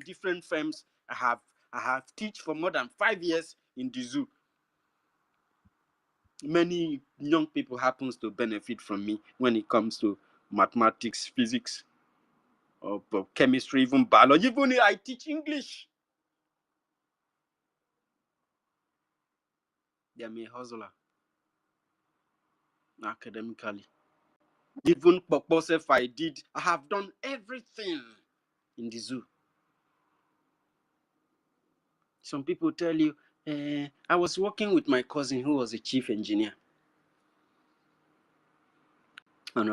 different firms. I have teach for more than 5 years in the zoo. Many young people happens to benefit from me when it comes to mathematics, physics, or chemistry, even biology. Even I teach English. I'm a hustler academically. Even purpose I have done everything in the zoo. Some people tell you, I was working with my cousin who was a chief engineer. And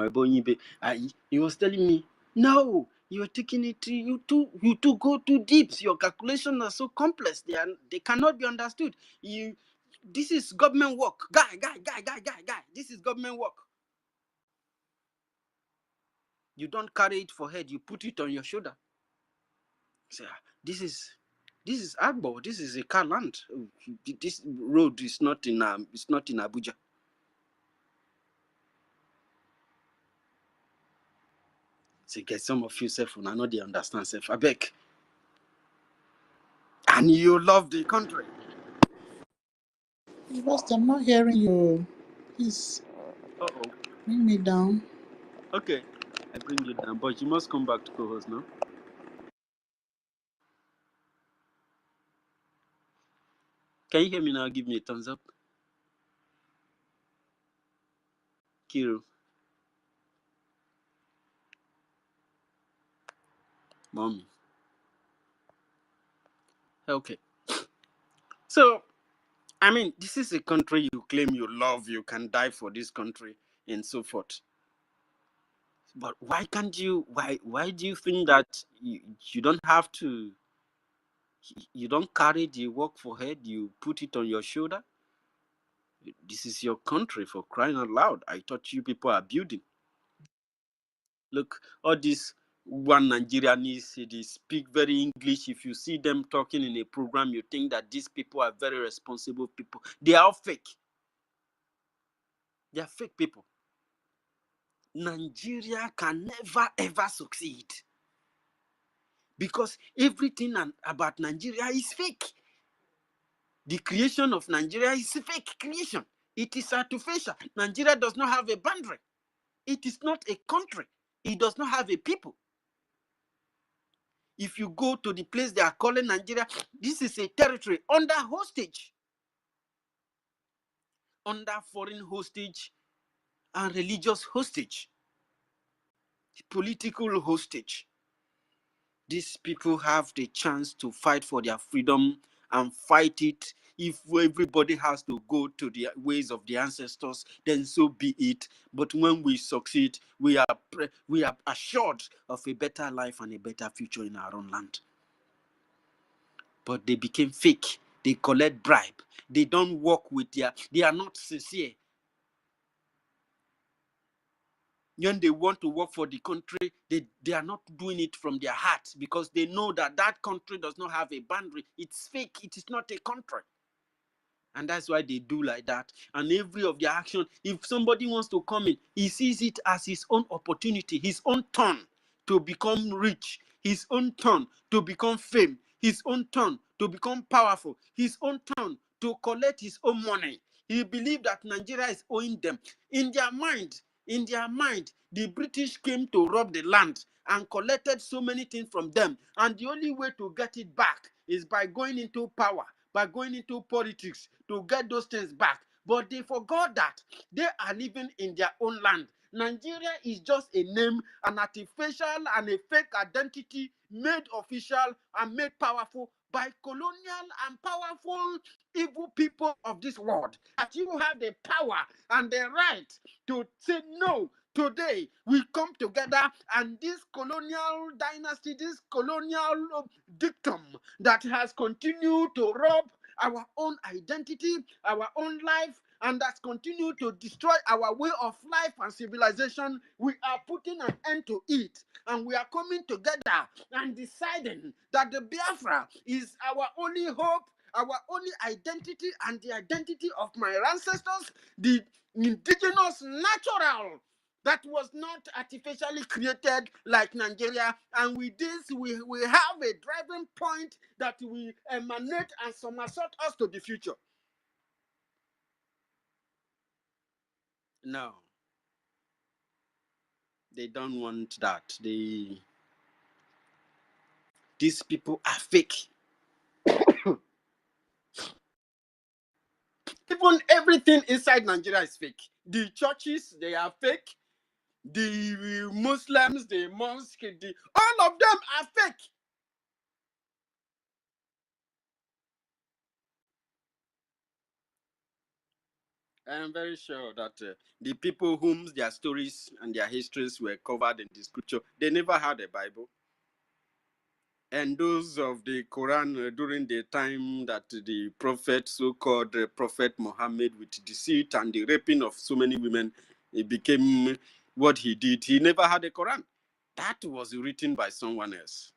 he was telling me, no, you're taking it, you two go too deep. Your calculations are so complex. They cannot be understood. This is government work. Guy. This is government work. You don't carry it for head. You put it on your shoulder. Say, this is Agbo. This is a car land. This road is not in Abuja. So get some of you self when I know they understand self. I beg. And you love the country. First, I'm not hearing you. Please. Bring me down. Okay. I bring you down, but you must come back to co-host now. Can you hear me now? Give me a thumbs up. Kiro. Mommy. Okay. So, I mean, this is a country you claim you love. You can die for this country and so forth. But why can't you? Why do you think that you don't have to? You don't carry the work for head. You put it on your shoulder. This is your country, for crying out loud. I thought you people are building. Look, all these one Nigerianese, they speak very English. If you see them talking in a program, you think that these people are very responsible people. They are all fake. They are fake people. Nigeria can never ever succeed because everything about Nigeria is fake. The creation of Nigeria is a fake creation. It is artificial. Nigeria does not have a boundary. It is not a country. It does not have a people. If you go to the place they are calling Nigeria, this is a territory under hostage, under foreign hostage and religious hostage, political hostage. These people have the chance to fight for their freedom and fight it. If everybody has to go to the ways of the ancestors, then so be it. But when we succeed, we are assured of a better life and a better future in our own land. But they became fake. They collect bribe. They don't work with they are not sincere. When they want to work for the country, they are not doing it from their heart because they know that that country does not have a boundary. It's fake. It is not a country. And that's why they do like that. And every of their action, if somebody wants to come in, he sees it as his own opportunity, his own turn to become rich, his own turn to become fame, his own turn to become powerful, his own turn to collect his own money. He believes that Nigeria is owing them. In their mind, the British came to rob the land and collected so many things from them. And the only way to get it back is by going into power, by going into politics to get those things back. But they forgot that they are living in their own land. Nigeria is just a name, an artificial and a fake identity made official and made powerful by colonial and powerful evil people of this world. That you have the power and the right to say no. Today, we come together and this colonial dynasty, this colonial dictum that has continued to rob our own identity, our own life, and that's continued to destroy our way of life and civilization, we are putting an end to it. And we are coming together and deciding that the Biafra is our only hope, our only identity, and the identity of my ancestors, the indigenous natural that was not artificially created like Nigeria. And with this, we have a driving point that will emanate and somersault us to the future. No, they don't want that. These people are fake. Even everything inside Nigeria is fake. The churches, they are fake. The Muslims, the mosque, all of them are fake. I am very sure that the people whom their stories and their histories were covered in the scripture, they never had a Bible. And those of the Quran during the time that the prophet, so-called Prophet Muhammad, with deceit and the raping of so many women, it became what he did. He never had a Quran. That was written by someone else,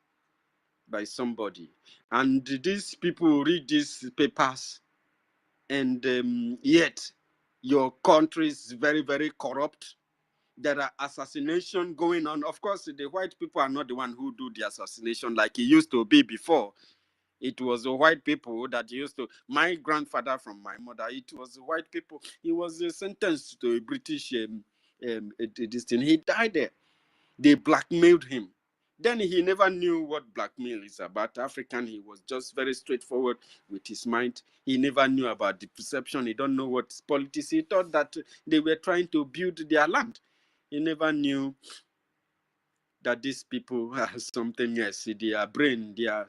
by somebody. And these people read these papers, and yet your country is very, very corrupt. There are assassination going on. Of course, the white people are not the one who do the assassination like it used to be before. It was the white people that used to. My grandfather from my mother, it was the white people. He was sentenced to a British this thing. He died there. They blackmailed him. Then he never knew what blackmail is about. African, he was just very straightforward with his mind. He never knew about the perception. He don't know what politics. He thought that they were trying to build their land. He never knew that these people are something else. Their brain, their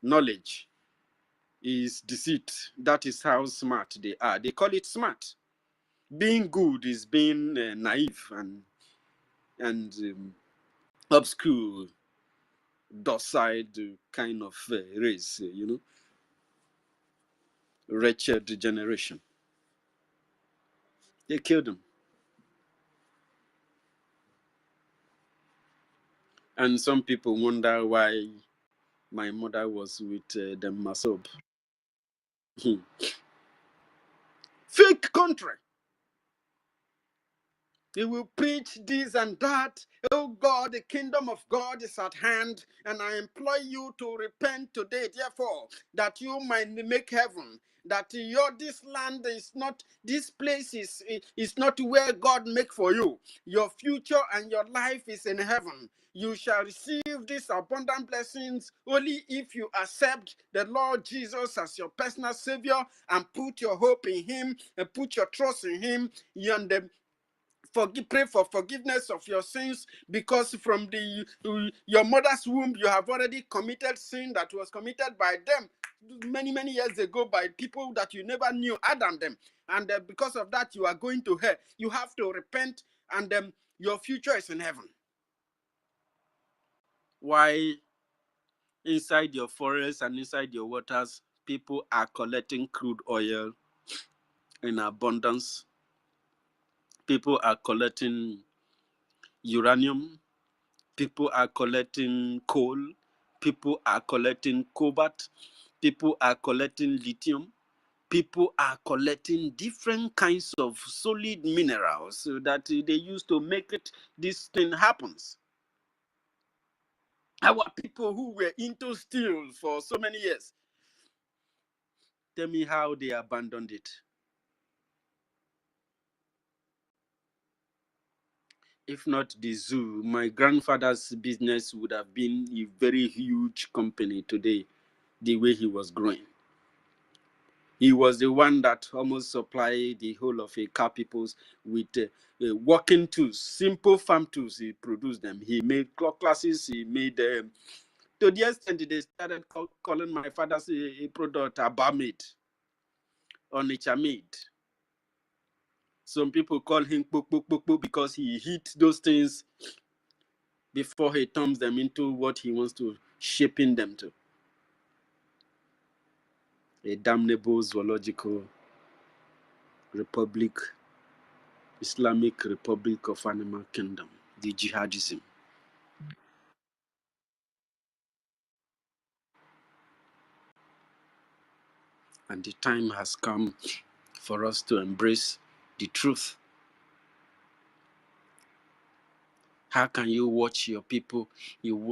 knowledge is deceit. That is how smart they are. They call it smart. Being good is being naive and obscure, docile kind of race, wretched generation. They killed him. And some people wonder why my mother was with the Masob. Fake country. He will preach this and that. Oh God, the kingdom of God is at hand, and I implore you to repent today, therefore, that you might make heaven. That this land is not, this place is not where God make for you. Your future and your life is in heaven. You shall receive these abundant blessings only if you accept the Lord Jesus as your personal Savior and put your hope in Him and put your trust in Him. Pray for forgiveness of your sins, because from your mother's womb you have already committed sin that was committed by them many years ago by people that you never knew, Adam them, and because of that you are going to hell. You have to repent, and your future is in heaven. Why inside your forests and inside your waters people are collecting crude oil in abundance? People are collecting uranium. People are collecting coal. People are collecting cobalt. People are collecting lithium. People are collecting different kinds of solid minerals that they use to make this thing happens. Our people who were into steel for so many years, tell me how they abandoned it. If not the zoo, my grandfather's business would have been a very huge company today, the way he was growing. He was the one that almost supplied the whole of car peoples with working tools, simple farm tools. He produced them. He made clock classes. He made to the extent they started calling my father's product Abamid or Nature Made. Some people call him Puk Puk Puk Puk because he hit those things before he turns them into what he wants to shaping them to. A damnable zoological republic, Islamic Republic of Animal Kingdom, the jihadism. And the time has come for us to embrace the truth. How can you watch your people?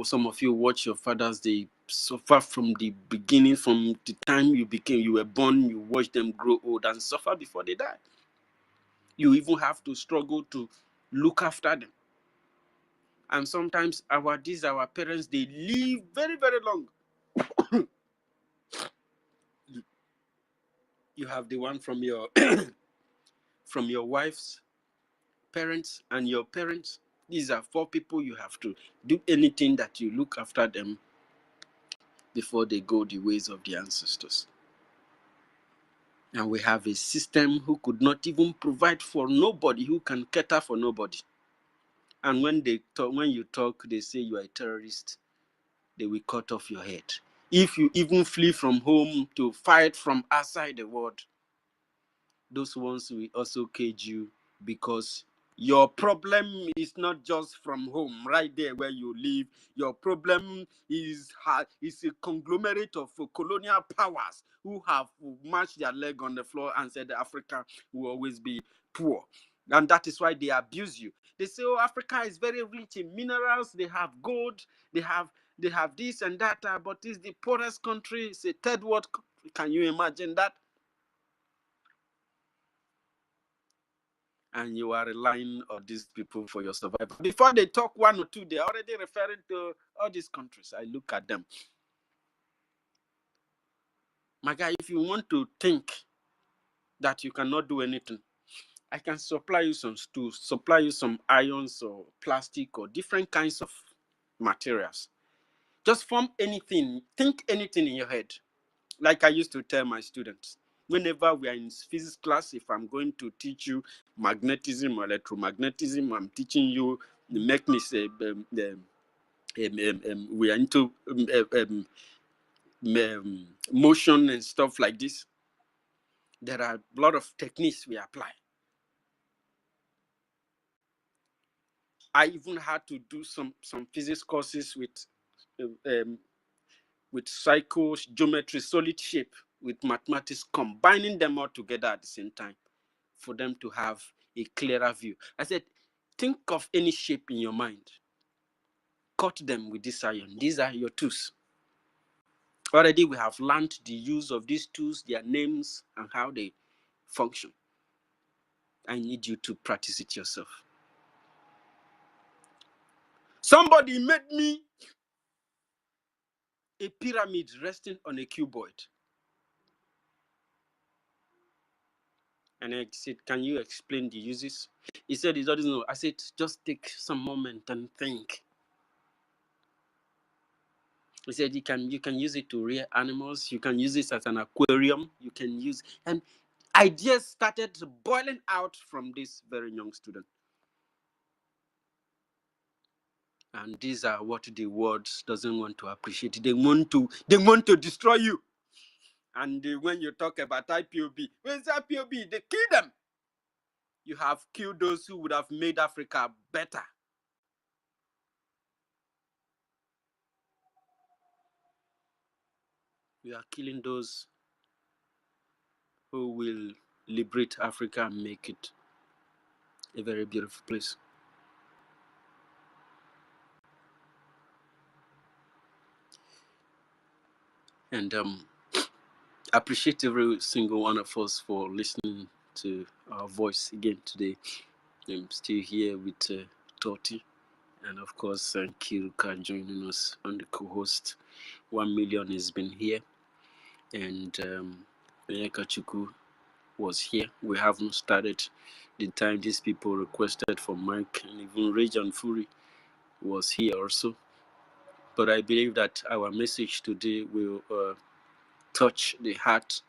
Some of you watch your fathers, they suffer from the beginning, from the time you were born, you watch them grow old and suffer before they die. You even have to struggle to look after them. And sometimes our parents, they live very, very long. You have the one from your from your wife's parents and your parents. These are 4 people you have to do anything that you look after them before they go the ways of the ancestors. And we have a system who could not even provide for nobody, who can cater for nobody. And when you talk, they say you are a terrorist. They will cut off your head. If you even flee from home to fight from outside the world, those ones will also cage you, because your problem is not just from home, right there where you live. Your problem is a conglomerate of colonial powers who have mashed their leg on the floor and said that Africa will always be poor. And that is why they abuse you. They say, oh, Africa is very rich in minerals. They have gold. They have this and that. But it's the poorest country. It's a third world country. Can you imagine that? And you are relying on these people for your survival. Before they talk 1 or 2, they're already referring to all these countries. I look at them. My guy, if you want to think that you cannot do anything, I can supply you some stools, supply you some irons or plastic or different kinds of materials. Just form anything, think anything in your head. Like I used to tell my students, whenever we are in physics class, if I'm going to teach you magnetism or electromagnetism, I'm teaching you the mechanism, we are into motion and stuff like this. There are a lot of techniques we apply. I even had to do some physics courses with cycle, geometry, solid shape, with mathematics, combining them all together at the same time for them to have a clearer view. I said, think of any shape in your mind. Cut them with this iron. These are your tools. Already we have learned the use of these tools, their names, and how they function. I need you to practice it yourself. Somebody made me a pyramid resting on a cuboid. And I said, can you explain the uses? He said he doesn't know. I said, just take some moment and think. He said you can use it to rear animals. You can use it as an aquarium. You can use, and ideas started boiling out from this very young student. And these are what the world doesn't want to appreciate. They want to destroy you. And when you talk about IPOB, where's IPOB? They kill them. You have killed those who would have made Africa better. You are killing those who will liberate Africa and make it a very beautiful place. And appreciate every single one of us for listening to our voice again today. I'm still here with Toti, and of course Kiruka joining us on the co-host. 1 million has been here, and Chuku was here. We haven't started the time these people requested for Mike, and even Rage and Fury was here also. But I believe that our message today will touch the heart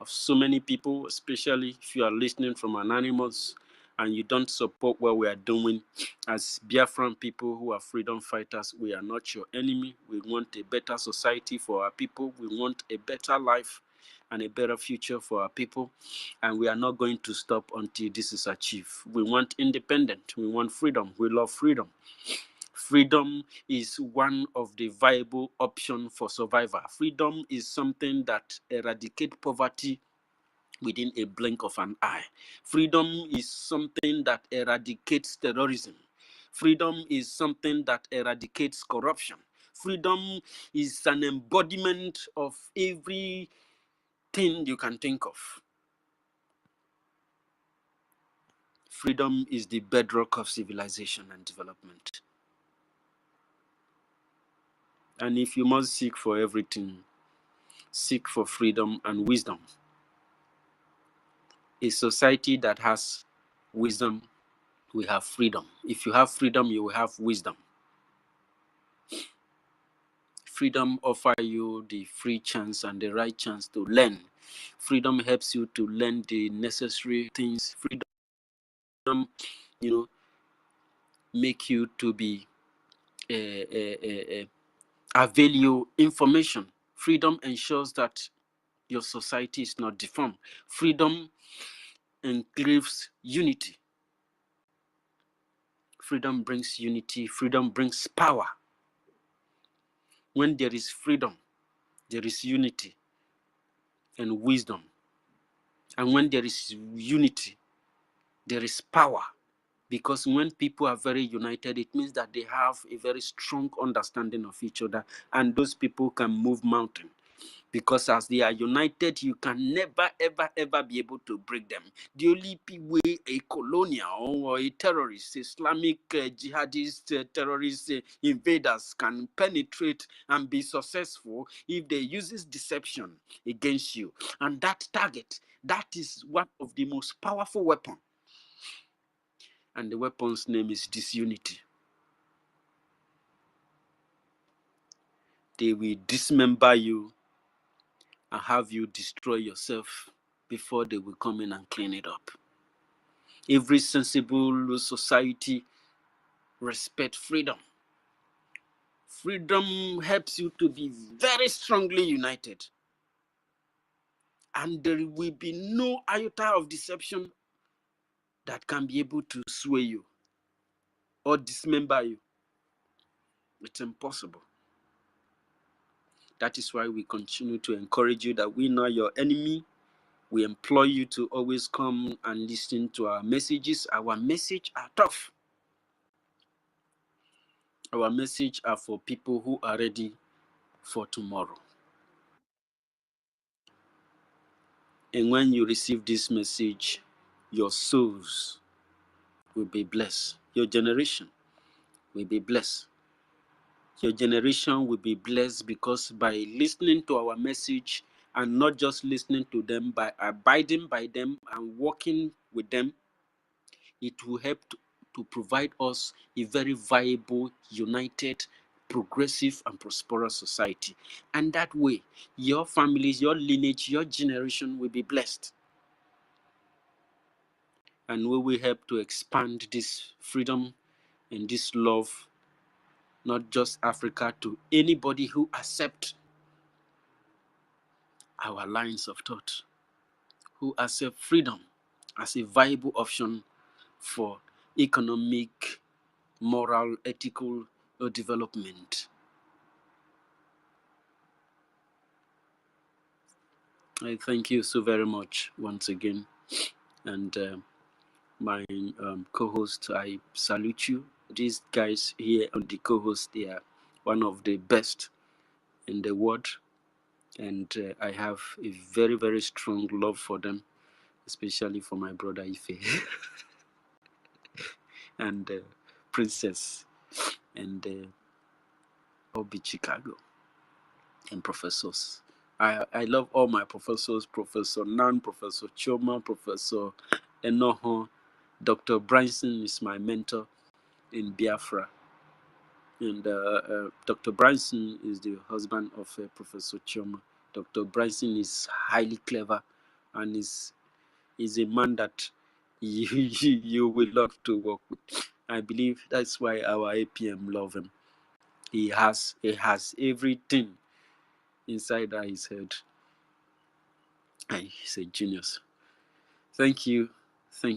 of so many people, especially if you are listening from Anonymous and you don't support what we are doing. As Biafran people who are freedom fighters, we are not your enemy. We want a better society for our people. We want a better life and a better future for our people. And we are not going to stop until this is achieved. We want independence. We want freedom. We love freedom. Freedom is one of the viable options for survival. Freedom is something that eradicates poverty within a blink of an eye. Freedom is something that eradicates terrorism. Freedom is something that eradicates corruption. Freedom is an embodiment of everything you can think of. Freedom is the bedrock of civilization and development. And if you must seek for everything, seek for freedom and wisdom. A society that has wisdom will have freedom. If you have freedom, you will have wisdom. Freedom offers you the free chance and the right chance to learn. Freedom helps you to learn the necessary things. Freedom, make you to be avail you information. Freedom ensures that your society is not deformed. Freedom engraves unity. Freedom brings unity. Freedom brings power. When there is freedom, there is unity and wisdom. And when there is unity, there is power. Because when people are very united, it means that they have a very strong understanding of each other, and those people can move mountains. Because as they are united, you can never, ever, ever be able to break them. The only way a colonial or a terrorist, Islamic jihadist terrorist invaders can penetrate and be successful if they use deception against you. And that target, that is one of the most powerful weapons. And the weapon's name is disunity. They will dismember you and have you destroy yourself before they will come in and clean it up. Every sensible society respects freedom. Freedom helps you to be very strongly united. And there will be no iota of deception that can be able to sway you or dismember you. It's impossible. That is why we continue to encourage you that we know your enemy. We implore you to always come and listen to our messages. Our messages are tough. Our messages are for people who are ready for tomorrow. And when you receive this message, your souls will be blessed. Your generation will be blessed. Your generation will be blessed because by listening to our message and not just listening to them, by abiding by them and working with them, it will help to provide us a very viable, united, progressive, and prosperous society. And that way, your families, your lineage, your generation will be blessed. And we will help to expand this freedom and this love, not just Africa, to anybody who accepts our lines of thought, who accept freedom as a viable option for economic, moral, ethical development. I thank you so very much once again. And my co-host, I salute you. These guys here on the co-host, they are one of the best in the world. And I have a very, very strong love for them, especially for my brother Ife and Princess and Obi Chicago and professors. I love all my professors, Professor Nan, Professor Choma, Professor Enoho. Dr. Bryson is my mentor in Biafra. And Dr. Bryson is the husband of Professor Choma. Dr. Bryson is highly clever and is a man that you will love to work with. I believe that's why our APM love him. He has everything inside his head. He's a genius. Thank you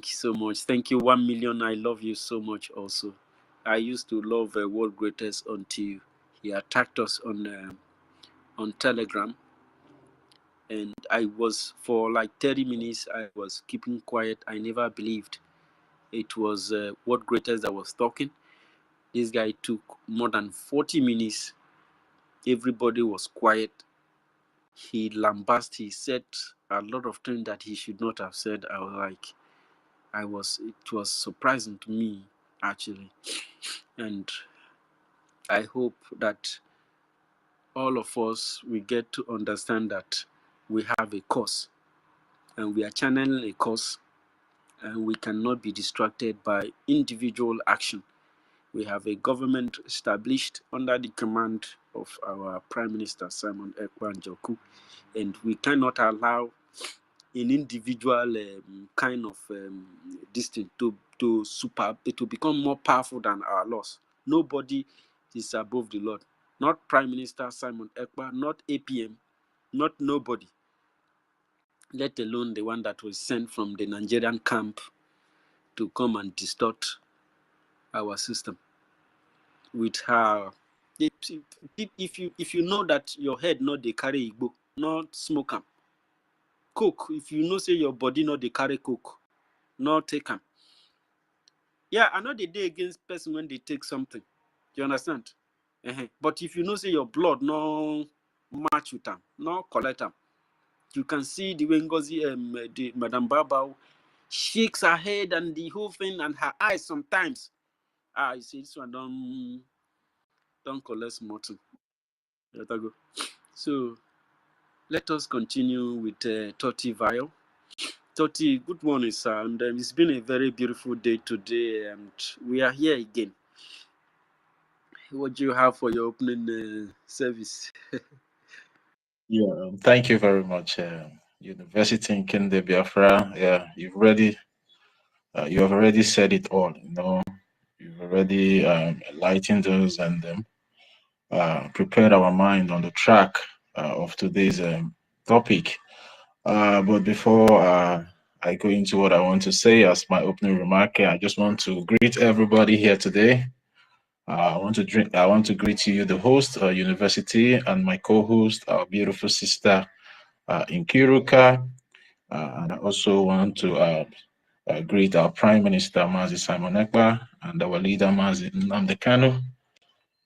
so much. Thank you 1 million. I love you so much also. I used to love World Greatest until he attacked us on Telegram, and I was, for like 30 minutes I was keeping quiet. I never believed it was World Greatest that was talking. This guy took more than 40 minutes. Everybody was quiet. He lambasted, he said a lot of things that he should not have said. I was like, it was surprising to me, actually. And I hope that all of us, we get to understand that we have a cause and we are channeling a cause, and we cannot be distracted by individual action. We have a government established under the command of our Prime Minister Simon Ekpa, and we cannot allow an individual kind of this thing to become more powerful than our laws. Nobody is above the Lord. Not Prime Minister Simon Ekpa, not APM, not nobody. Let alone the one that was sent from the Nigerian camp to come and distort our system with her. If you know that your head not they carry Igbo, not smoke am. Coke, if you know say your body not they carry coke, not take am. Yeah, I know they day against person when they take something. You understand? But if you know say your blood no match with them, no collect them. You can see the way NGOZI, the Madam Baba shakes her head and the whole thing and her eyes sometimes. You see this one don't collect mortal. Let her go. So let us continue with Toti Vile. Toti, good morning, sir. And it's been a very beautiful day today, and we are here again. What do you have for your opening service? Yeah, thank you very much, University in Kende Biafra. Yeah, you have already said it all. You've already enlightened us and prepared our mind on the track of today's topic. But before I go into what I want to say as my opening remark, I just want to greet everybody here today. I want to greet you, the host, University, and my co-host, our beautiful sister, Nkiruka. And I also want to greet our Prime Minister, Mazi Simon Ekpa, and our leader, Mazi Nnamdi Kanu.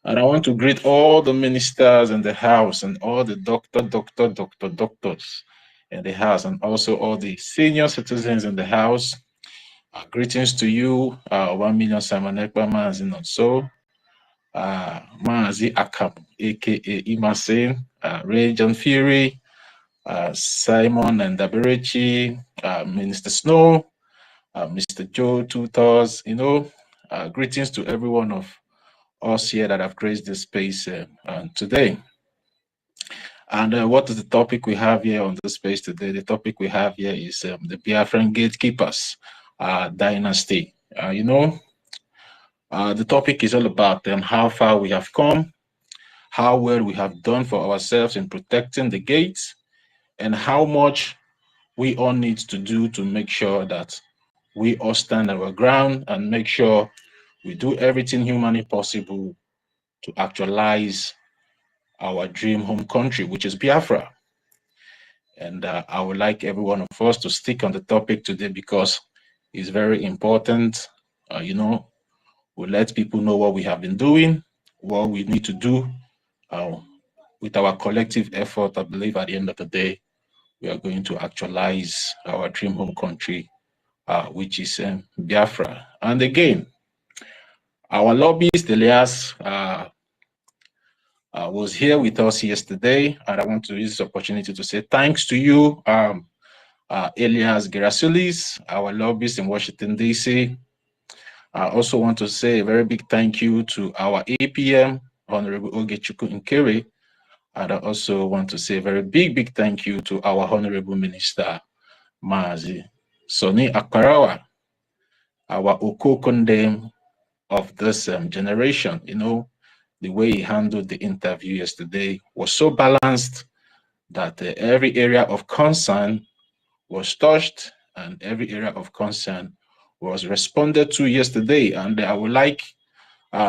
And I want to greet all the ministers in the house and all the doctors in the house, and also all the senior citizens in the house. Greetings to you, 1 million Simon Ekpa, Mazi Nonso, Mazi Akam, aka Imasin, Ray John Fury, Simon and Daberechi, Minister Snow, Mr. Joe Tutors, greetings to every one of us here that have graced this space today. And what is the topic we have here on this space today? The topic we have here is the Biafran gatekeepers dynasty. The topic is all about how far we have come, how well we have done for ourselves in protecting the gates, and how much we all need to do to make sure that we all stand our ground and make sure we do everything humanly possible to actualize our dream home country, which is Biafra. And I would like every one of us to stick on the topic today because it's very important. We'll let people know what we have been doing, what we need to do with our collective effort. I believe at the end of the day, we are going to actualize our dream home country, which is Biafra. And again, our lobbyist, Elias, was here with us yesterday, and I want to use this opportunity to say thanks to you, Elias Gerasulis, our lobbyist in Washington, D.C. I also want to say a very big thank you to our APM, Honorable Ogechukwu Nkere, and I also want to say a very big thank you to our Honorable Minister, Mazi Soni Akarawa, our Okokondem of this generation. The way he handled the interview yesterday was so balanced that every area of concern was touched and every area of concern was responded to yesterday. And I would like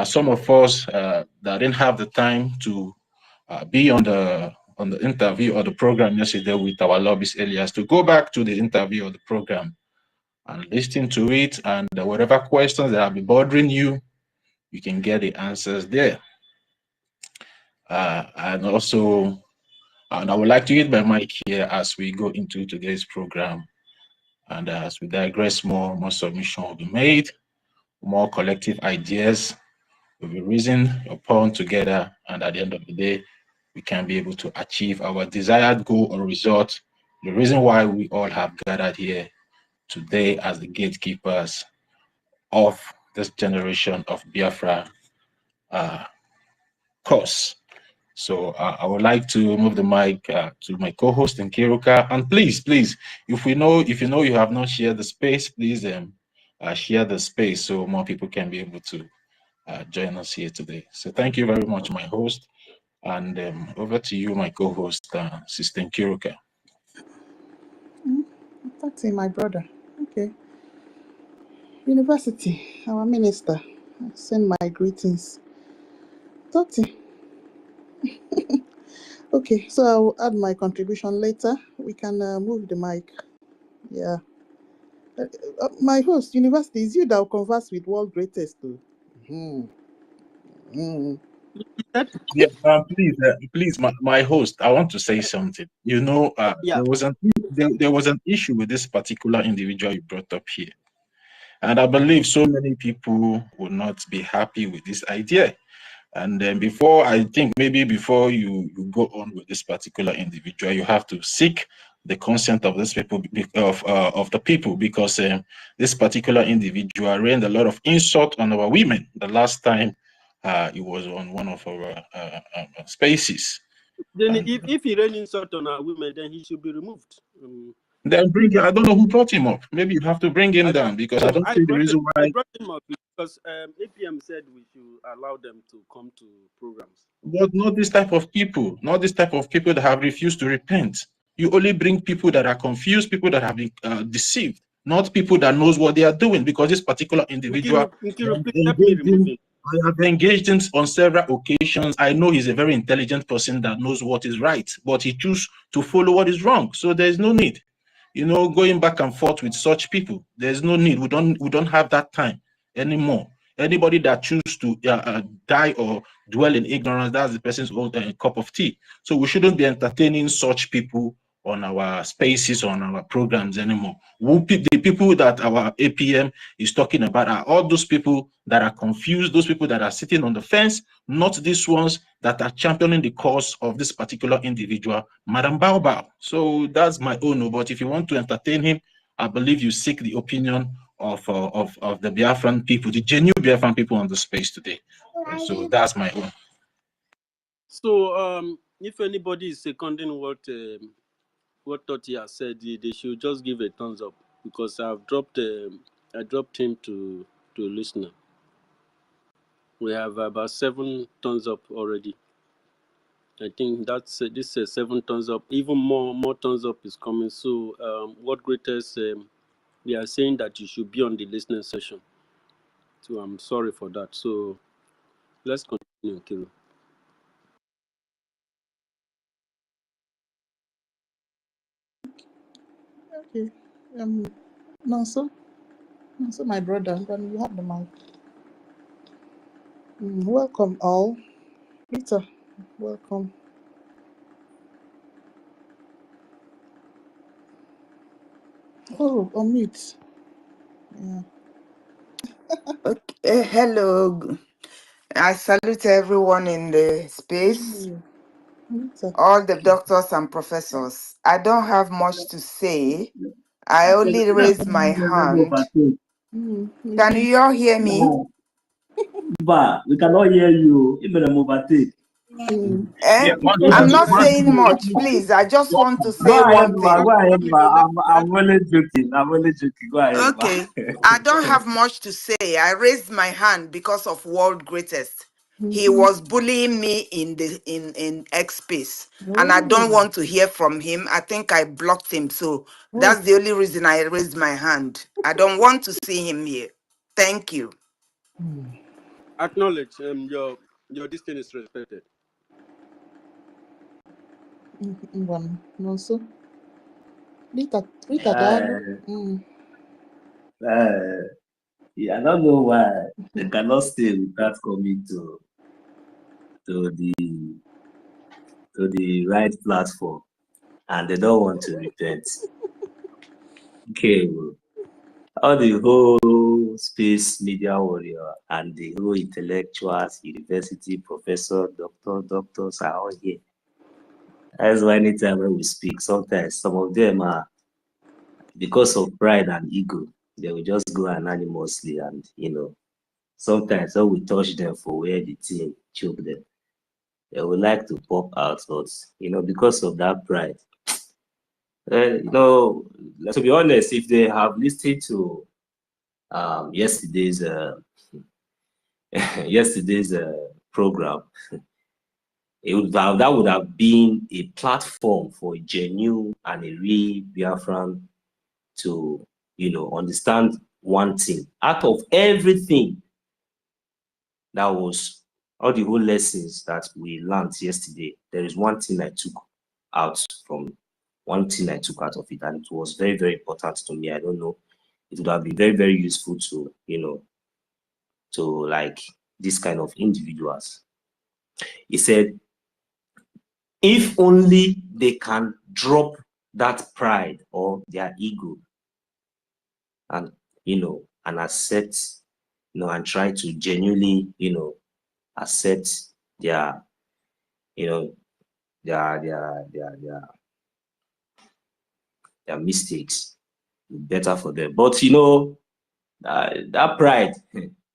some of us that didn't have the time to be on the interview or the program yesterday with our lobbyist Elias to go back to the interview or the program and listen to it, and whatever questions that have been bothering you, you can get the answers there. And also, and I would like to hit my mic here as we go into today's program. And as we digress more submission will be made, more collective ideas will be reasoned upon together. And at the end of the day, we can be able to achieve our desired goal or result. The reason why we all have gathered here today as the gatekeepers of this generation of Biafra course. So I would like to move the mic to my co-host Nkiruka, and please, if you know you have not shared the space, please share the space so more people can be able to join us here today. So thank you very much, my host, and over to you, my co-host, Sister Nkiruka. That's my brother. Okay. University, our minister, I send my greetings. Toti. Okay, so I'll add my contribution later. We can move the mic. Yeah. My host, University, is you that will converse with world greatest too. Yeah, please, my host, I want to say something. You know, Yeah. there was an issue with this particular individual you brought up here. And I believe so many people will not be happy with this idea. And then I think maybe before you go on with this particular individual, you have to seek the consent of these people, of the people, because this particular individual rained a lot of insult on our women the last time he was on one of our spaces. Then And if he rain insult on our women, then he should be removed. then I don't know who brought him up. Maybe you have to bring him down, because I don't see the reason why. I brought him up because APM said we should allow them to come to programs. But not this type of people, that have refused to repent. You only bring people that are confused, people that have been deceived, not people that knows what they are doing, because this particular individual Nkiru, please help me remove him. I have engaged him on several occasions. I know he's a very intelligent person that knows what is right, but he chooses to follow what is wrong. So there's no need, going back and forth with such people. There's no need. We don't have that time anymore. Anybody that chooses to die or dwell in ignorance, that's the person's own cup of tea. So we shouldn't be entertaining such people on our spaces, on our programs anymore. The people that our APM is talking about are all those people that are confused, those people that are sitting on the fence, not these ones that are championing the cause of this particular individual, Madam Baobab. So that's my own. But if you want to entertain him, I believe you seek the opinion of the Biafran people, the genuine Biafran people on the space today. So that's my own. So if anybody is seconding what Toti has said, they should just give a thumbs up, because I dropped him to listener. We have about 7 thumbs up already. I think that's this is 7 thumbs up. Even more thumbs up is coming. So what greatest they are saying that you should be on the listening session. So I'm sorry for that. So let's continue, Kiro. Okay. Nonso, my brother, then you have the mic. Welcome all. Rita, welcome. Oh, unmute. Yeah. Okay, hello. I salute everyone in the space, Rita. all the doctors and professors. I don't have much to say. I only raised my hand. Can you all hear me? But we cannot hear you. Even a overtake. I'm not saying much, please. I just want to say one thing. Go ahead, I'm only joking. Go ahead. Okay. I don't have much to say. I raised my hand because of world greatest. He was bullying me in X space, and I don't want to hear from him. I think I blocked him, so that's the only reason I raised my hand. I don't want to see him here. Thank you. Acknowledge your distance is respected. Nonso. Rita, Yeah, I don't know why they cannot stay without coming to the right platform, and they don't want to repent. Okay, all the whole space media warrior and the whole intellectuals, university professor, doctors are all here. That's why anytime when we speak, sometimes some of them are, because of pride and ego, they will just go anonymously, and sometimes when we touch them for where the thing choke them, they would like to pop out, but because of that pride, to be honest, if they have listened to yesterday's program, that would have been a platform for a genuine and a real Biafran to understand one thing. Out of everything that was all the whole lessons that we learned yesterday, there is one thing I took out of it, and it was very, very important to me. I don't know, it would have been very, very useful to like this kind of individuals. He said, if only they can drop that pride or their ego and and accept, and try to genuinely accept their their mistakes, better for them. But that pride,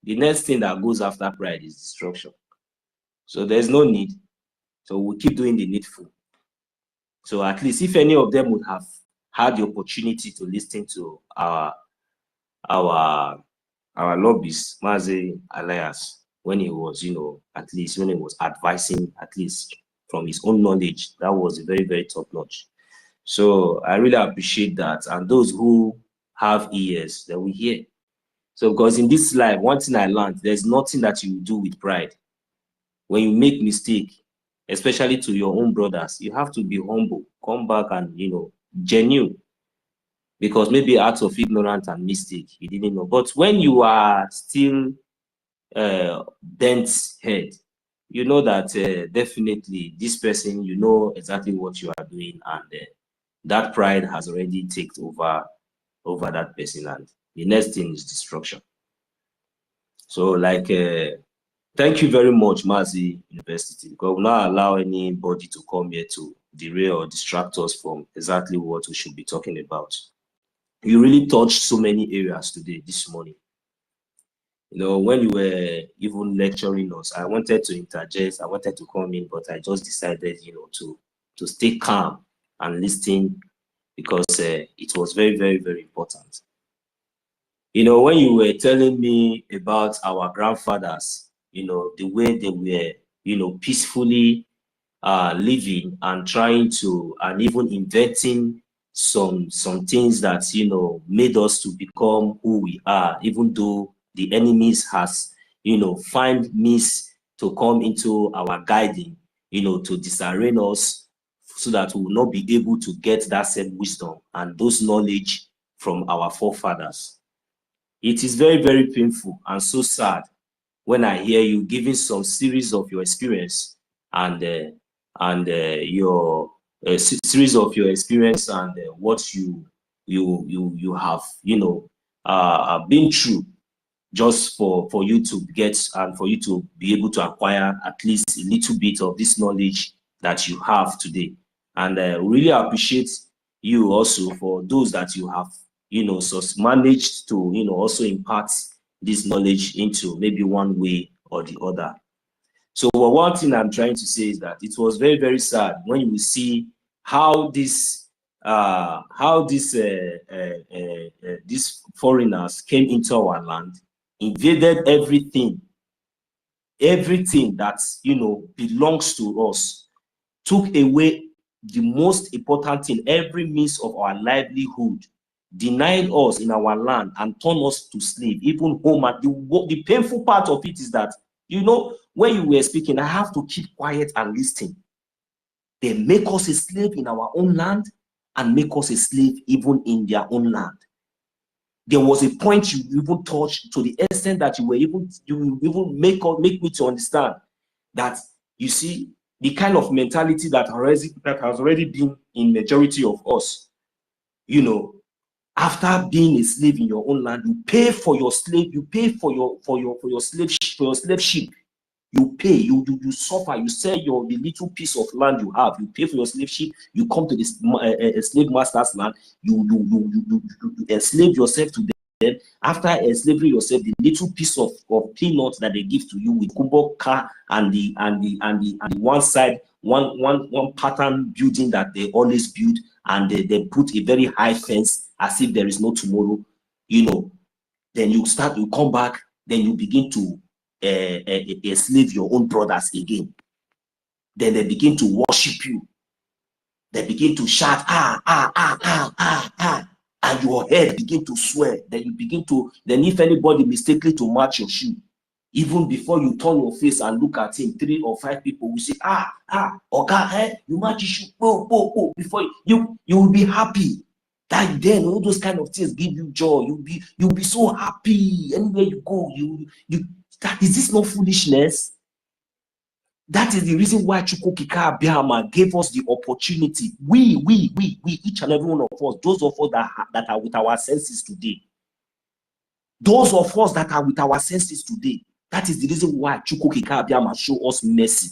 the next thing that goes after pride is destruction. So there's no need. So we'll keep doing the needful. So at least if any of them would have had the opportunity to listen to our lobbyist, Mazi Elias, when he was, at least when he was advising, at least from his own knowledge, that was very, very top notch. So I really appreciate that. And those who have ears, that we hear. So because in this life, one thing I learned, there's nothing that you do with pride. When you make mistake, especially to your own brothers, you have to be humble, come back and, genuine. Because maybe out of ignorance and mistake, you didn't know. But when you are still bent head, you know that definitely this person, you know exactly what you are doing, and that pride has already taken over that person, and the next thing is destruction. So like, thank you very much, Mazi University, because we'll not allow anybody to come here to derail or distract us from exactly what we should be talking about. You really touched so many areas today, this morning. When you were even lecturing us, I wanted to interject, I wanted to come in, but I just decided, to stay calm and listen, because it was very, very, very important. When you were telling me about our grandfathers, the way they were, peacefully living and trying to, and even inventing some things that, made us to become who we are, even though the enemies has, find means to come into our guiding, to disarray us, so that we will not be able to get that same wisdom and those knowledge from our forefathers. It is very, very painful and so sad when I hear you giving some series of your experience and your series of your experience and what you have been through, just for you to get and for you to be able to acquire at least a little bit of this knowledge that you have today. And really appreciate you also for those that you have managed to also impart this knowledge into maybe one way or the other. So one thing I'm trying to say is that it was very, very sad when you see how these foreigners came into our land, invaded everything that belongs to us, took away the most important thing, every means of our livelihood, denied us in our land and turned us to slave, even home. And the painful part of it is that, when you were speaking, I have to keep quiet and listen. They make us a slave in our own land and make us a slave even in their own land. there was a point you even touched to the extent that you even make me to understand that, you see, the kind of mentality that has already been in majority of us, you know, after being a slave in your own land, you pay for your slave, you pay for your slave ship. You pay, you suffer, you sell the little piece of land you have, you pay for your slave ship, you come to this slave master's land, you enslave yourself to them. After enslaving yourself, the little piece of peanuts that they give to you with kumbo car and the one side, one pattern building that they always build, and they put a very high fence as if there is no tomorrow, you know. Then you come back, then you begin to enslave your own brothers again. Then they begin to worship you. They begin to shout, and your head begin to swell. Then you begin to, then if anybody mistakenly to match your shoe, even before you turn your face and look at him, 3 or 5 people will say, Oga, you match your shoe, before you will be happy. That then all those kind of things give you joy. You'll be so happy anywhere you go. That is this not foolishness? That is the reason why EFIK-IBIBIO gave us the opportunity. We, each and every one of us, those of us that are with our senses today. Those of us that are with our senses today. That is the reason why EFIK-IBIBIO show us mercy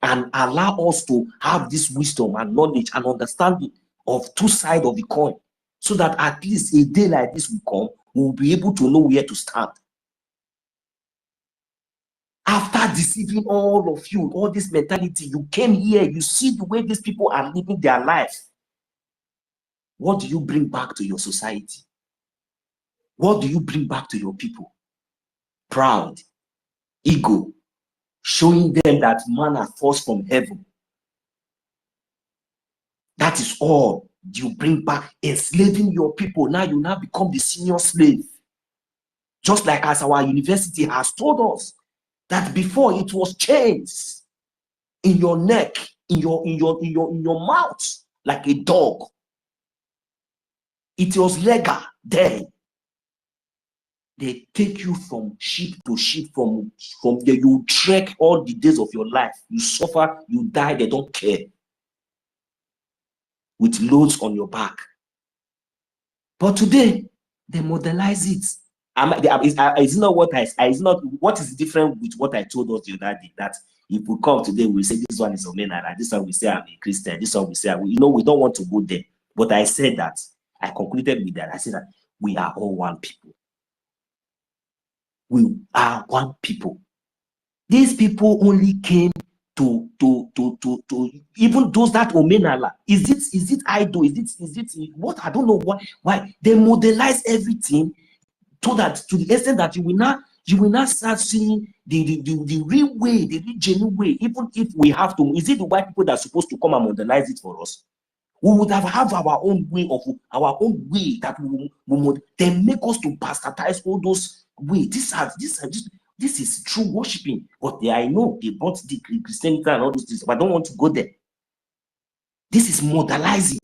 and allow us to have this wisdom and knowledge and understanding of 2 sides of the coin, so that at least a day like this will come, we'll be able to know where to stand. After deceiving all of you, all this mentality, you came here, you see the way these people are living their life. What do you bring back to your society? What do you bring back to your people? Proud, ego, showing them that manna falls from heaven. That is all you bring back, enslaving your people. Now you now become the senior slave. Just like as our university has told us, that before it was chains in your neck, in your mouth, like a dog. It was legal then. They take you from ship to ship, from there you trek all the days of your life. You suffer, you die, they don't care. With loads on your back. But today, they modelize it. Is not what is different with what I told us the other day, that if we come today, we say this one is a man, and this one we say I'm a Christian, this one we say, we don't want to go there. But I said that, I concluded with that. I said that we are all one people. We are one people. These people only came to even those that omenala. Is it idol? Is it what? I don't know why they modelize everything, so that to the extent that you will not start seeing the real way, the real genuine way. Even if we have to, is it the white people that are supposed to come and modelize it for us? We would have our own way that we would then make us to bastardize all those ways. This is true worshiping. But I know they brought the Christianity and all those things, but I don't want to go there. This is modelizing.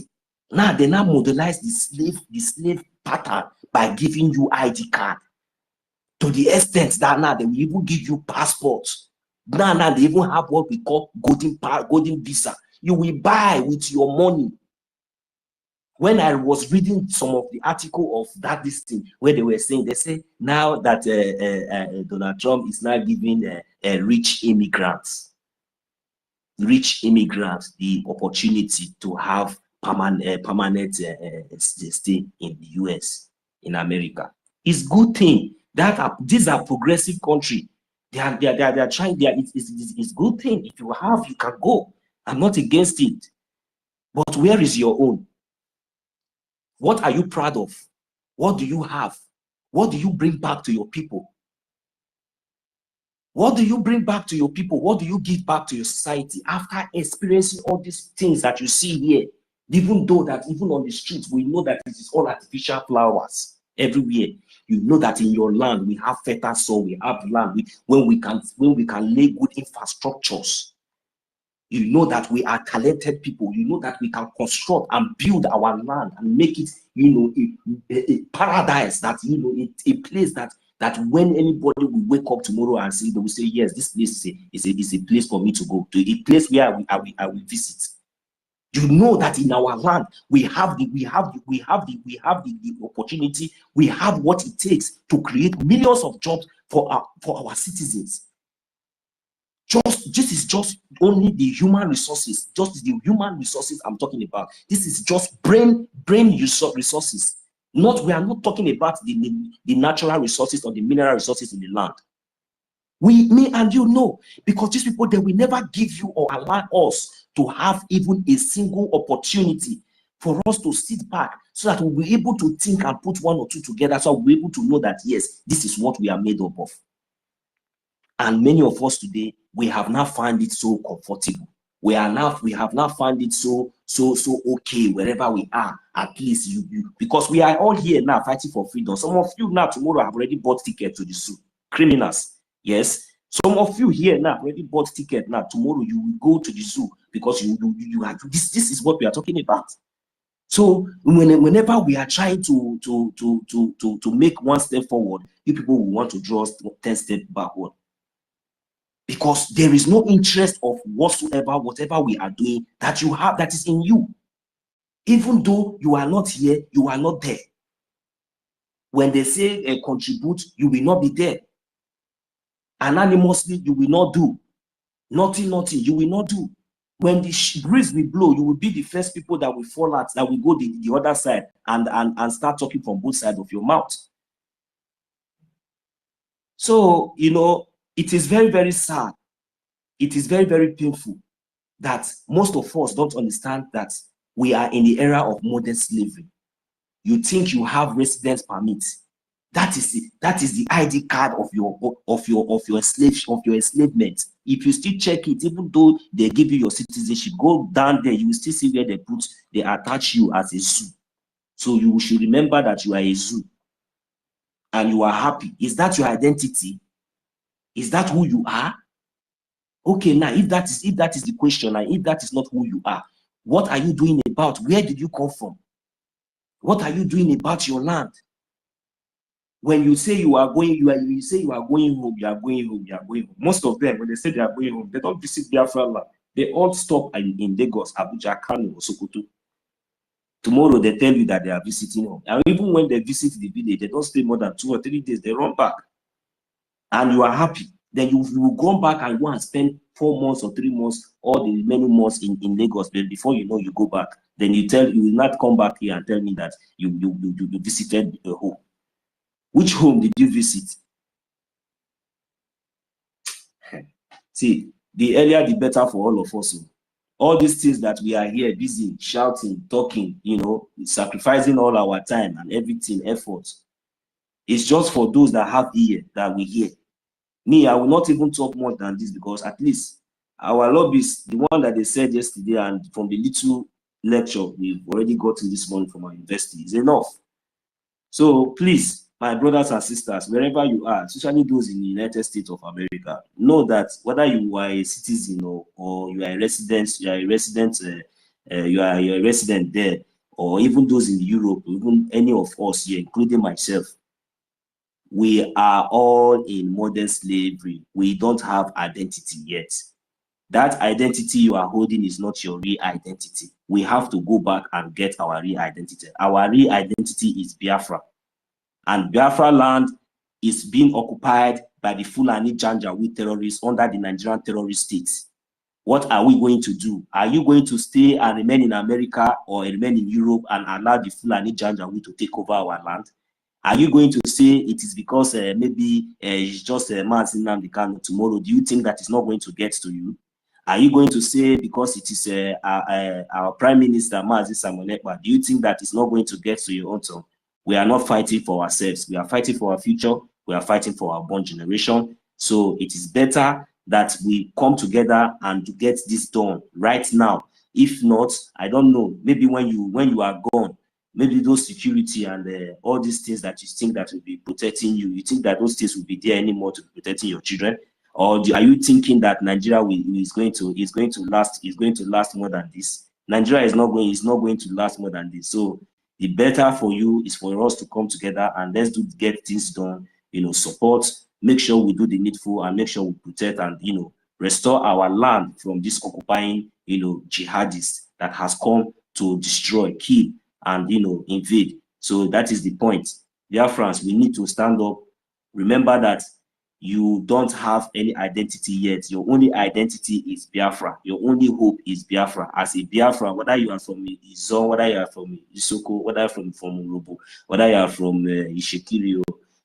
Now they now modelize the slave pattern by giving you ID card, to the extent that now they will even give you passports. Now they even have what we call golden visa. You will buy with your money. When I was reading some of the article of this thing, where they were saying, they say now that Donald Trump is now giving rich immigrants the opportunity to have permanent stay in the US, in America. It's good thing that these are progressive country. They are trying. It's good thing. If you have, you can go. I'm not against it. But where is your own? What are you proud of? What do you have? What do you bring back to your people? What do you bring back to your people? What do you give back to your society after experiencing all these things that you see here? Even though that even on the streets, we know that it is all artificial flowers everywhere. You know that in your land, we have fertile soil, we have land when we can lay good infrastructures. You know that we are talented people. You know that we can construct and build our land and make it, you know, a paradise, that, you know, a place that when anybody will wake up tomorrow and see, they will say, yes, this place is a place for me to go to, a place where I will visit. You know that in our land we have the opportunity, we have what it takes to create millions of jobs for our citizens. This is just only the human resources, just the human resources I'm talking about. This is just brain resources. We are not talking about the natural resources or the mineral resources in the land. Me and you know, because these people, they will never give you or allow us to have even a single opportunity for us to sit back so that we'll be able to think and put one or two together, so we'll be able to know that, yes, this is what we are made up of. And many of us today, we have now found it so comfortable. We have now found it so okay wherever we are. At least you because we are all here now fighting for freedom. Some of you now tomorrow have already bought tickets to the zoo. Criminals, yes. Some of you here now already bought ticket. Now tomorrow you will go to the zoo because you are this is what we are talking about. So whenever we are trying to make one step forward, you people will want to draw 10 steps backward. Because there is no interest of whatever we are doing that you have, that is in you. Even though you are not here, you are not there. When they say contribute, you will not be there. Anonymously, you will not do. Nothing, you will not do. When the breeze will blow, you will be the first people that will fall out, that will go the other side and start talking from both sides of your mouth. So, you know, it is very, very sad. It is very, very painful that most of us don't understand that we are in the era of modern slavery. You think you have residence permit. That is the ID card of your enslavement. If you still check it, even though they give you your citizenship, go down there, you will still see where they attach you as a zoo. So you should remember that you are a zoo and you are happy. Is that your identity? Is that who you are? Okay, now if that is the question, and if that is not who you are, what are you doing about? Where did you come from? What are you doing about your land? When you say you are going, you say you are going home, you are going home, you are going home. Most of them, when they say they are going home, they don't visit Biafra land. They all stop in Lagos, Abuja, Kano, or Sokoto. Tomorrow they tell you that they are visiting home. And even when they visit the village, they don't stay more than 2 or 3 days. They run back, and you are happy. Then you will go back and go and spend 4 months or 3 months, all the many months in Lagos. But before you know, you go back. Then you will not come back here and tell me that you visited a home. Which home did you visit? See, the earlier the better for all of us. All these things that we are here busy shouting, talking, you know, sacrificing all our time and everything, effort. It's just for those that have ear that we hear. Me, I will not even talk more than this, because at least our lobbies, the one that they said yesterday and from the little lecture we've already gotten this morning from our university, is enough. So please, my brothers and sisters, wherever you are, especially those in the United States of America, know that whether you are a citizen or you are a resident, you are a resident there, or even those in Europe, even any of us here, including myself, we are all in modern slavery. We don't have identity yet. That identity you are holding is not your real identity. We have to go back and get our real identity. Our real identity is Biafra. And Biafra land is being occupied by the Fulani Janjaweed terrorists under the Nigerian terrorist state. What are we going to do? Are you going to stay and remain in America or remain in Europe and allow the Fulani Janjaweed to take over our land? Are you going to say it is because maybe it's just a Mazi Nnamdi Kanu tomorrow? Do you think that it's not going to get to you? Are you going to say because it is our Prime Minister Mazi Samuel Ekpa, do you think that it's not going to get to your own turn? We are not fighting for ourselves. We are fighting for our future. We are fighting for our born generation. So it is better that we come together and to get this done right now. If not, I don't know, maybe when you are gone, maybe those security and all these things that you think that will be protecting you, you think that those things will be there anymore to be protecting your children? Or are you thinking that Nigeria is going to last more than this? Nigeria is not going to last more than this. So the better for you is for us to come together and let's get things done. Support, make sure we do the needful, and make sure we protect and restore our land from this occupying jihadists that has come to destroy, kill, and invade. So that is the point. Biafrans, we need to stand up. Remember that you don't have any identity yet. Your only identity is Biafra. Your only hope is Biafra. As a Biafra, whether you are from Izon, whether you are from Isoko, whether you are from Urobo, whether you are from Ishekiri,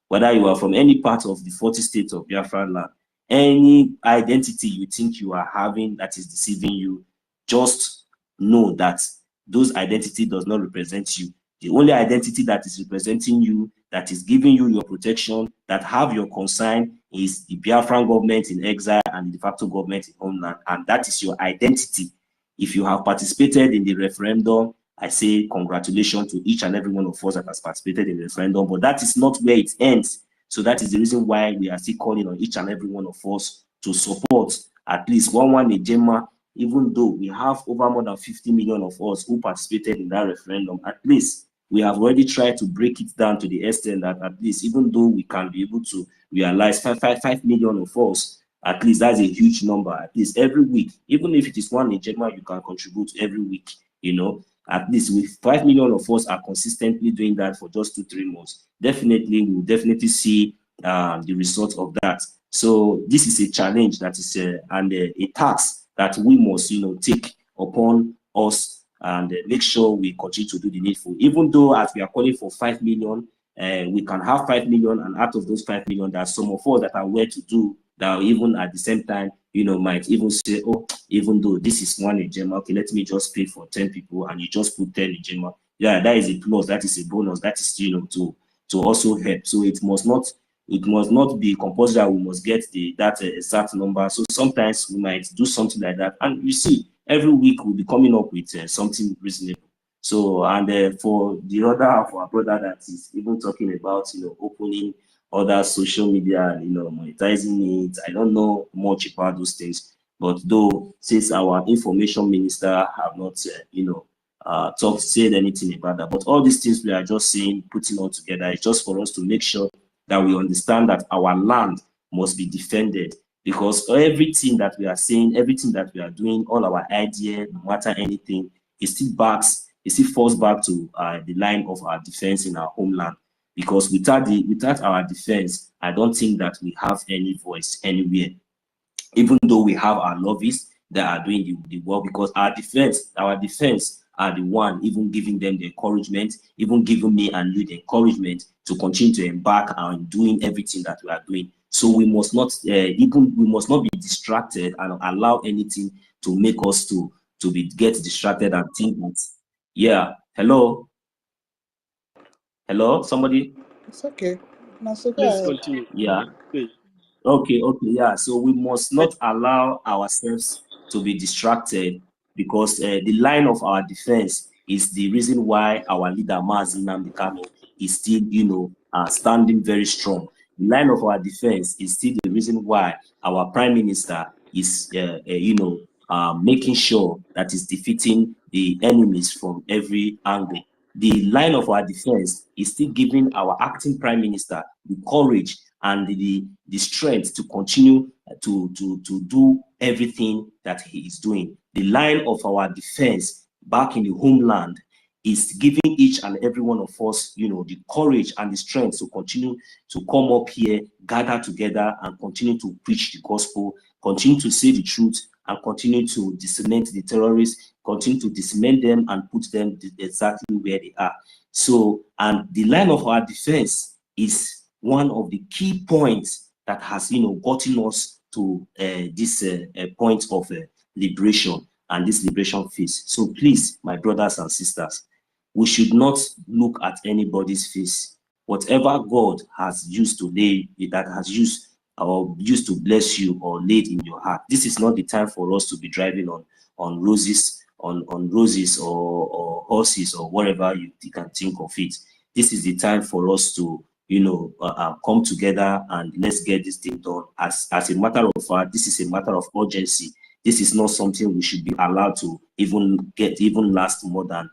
whether you are from any part of the 40 states of Biafra land, any identity you think you are having that is deceiving you, just know that those identity does not represent you. The only identity that is representing you, that is giving you your protection, that have your concern, is the Biafran government in exile and the de facto government in homeland, and that is your identity. If you have participated in the referendum, I say congratulations to each and every one of us that has participated in the referendum, but that is not where it ends. So that is the reason why we are still calling on each and every one of us to support at least one Ejema, even though we have over more than 50 million of us who participated in that referendum. At least we have already tried to break it down to the extent that at least, even though we can be able to realize 5 million of us, at least that's a huge number. At least every week, even if it is one Ejema, you can contribute every week, at least with 5 million of us are consistently doing that for just 2-3 months. Definitely, we'll definitely see the result of that. So this is a challenge that is a task that we must, take upon us and make sure we continue to do the needful. Even though as we are calling for 5 million, we can have 5 million, and out of those 5 million, there are some of us that are aware to do that, even at the same time, might even say, oh, even though this is one Ejema, okay, let me just pay for 10 people, and you just put 10 Ejema. Yeah, that is a plus, that is a bonus, that is, to also help. So it must not be compulsory that we must get that exact number. So sometimes we might do something like that, and you see, every week we'll be coming up with something reasonable. So, and for the other half of our brother that is even talking about, opening other social media, monetizing it, I don't know much about those things. But though, since our information minister have not, said anything about that, but all these things we are just saying, putting all together, is just for us to make sure that we understand that our land must be defended. Because everything that we are saying, everything that we are doing, all our idea, no matter anything, it still falls back to the line of our defense in our homeland. Because without our defense, I don't think that we have any voice anywhere. Even though we have our lobbyists that are doing the work, because our defense are the one even giving them the encouragement, even giving me and you the encouragement to continue to embark on doing everything that we are doing. So we must not be distracted and allow anything to make us to get distracted and think that, yeah, hello, somebody. It's okay. Now, so go Please ahead. continue. Yeah. Please. Okay, yeah. So we must not allow ourselves to be distracted, because the line of our defense is the reason why our leader Mazi Nnamdi Kanu is still, standing very strong. The line of our defense is still the reason why our prime minister is, making sure that is defeating the enemies from every angle. The line of our defense is still giving our acting prime minister the courage and the strength to continue to do everything that he is doing. The line of our defense back in the homeland is giving each and every one of us, the courage and the strength to continue to come up here, gather together, and continue to preach the gospel, continue to say the truth, and continue to discement the terrorists, continue to discement them and put them exactly where they are. So, and the line of our defense is one of the key points that has, gotten us to this point of liberation and this liberation phase. So please, my brothers and sisters, we should not look at anybody's face. Whatever God has used to lay, that has used to bless you or laid in your heart, this is not the time for us to be driving on roses, on roses or horses or whatever you can think of it. This is the time for us to, come together and let's get this thing done. As a matter of fact, this is a matter of urgency. This is not something we should be allowed to last more than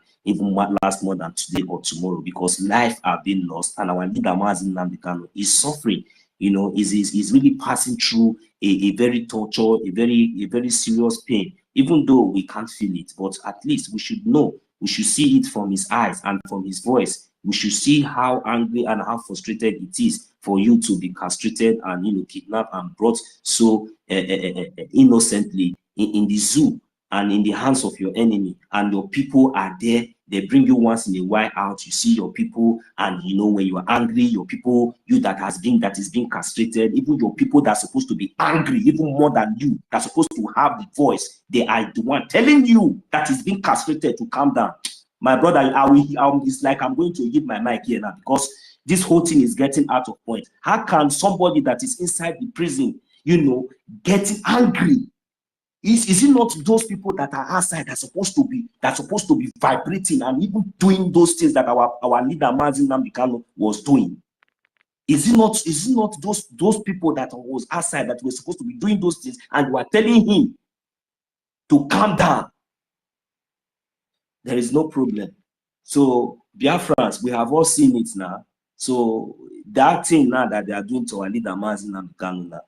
today or tomorrow, because life are being lost, and our leader Mazi Nnamdi Kanu is suffering. Is really passing through a very torture, a very serious pain, even though we can't feel it. But at least we should know, we should see it from his eyes and from his voice. We should see how angry and how frustrated it is for you to be castrated and kidnapped and brought so innocently in the zoo and in the hands of your enemy, and your people are there. They bring you once in a while out. You see your people, and when you are angry, your people, that is being castrated, even your people that are supposed to be angry, even more than you, that's supposed to have the voice, they are the one telling you that is being castrated to calm down. My brother, it's like I'm going to give my mic here now, because this whole thing is getting out of point. How can somebody that is inside the prison, getting angry? Is it not those people that are outside that's supposed to be vibrating and even doing those things that our leader Mazi Nnamdi Kanu was doing? Is it not those people that was outside that were supposed to be doing those things, and were telling him to calm down? There is no problem. So Biafrans, we have all seen it now. So that thing now that they are doing to our leader Mazi Nnamdi Kanu now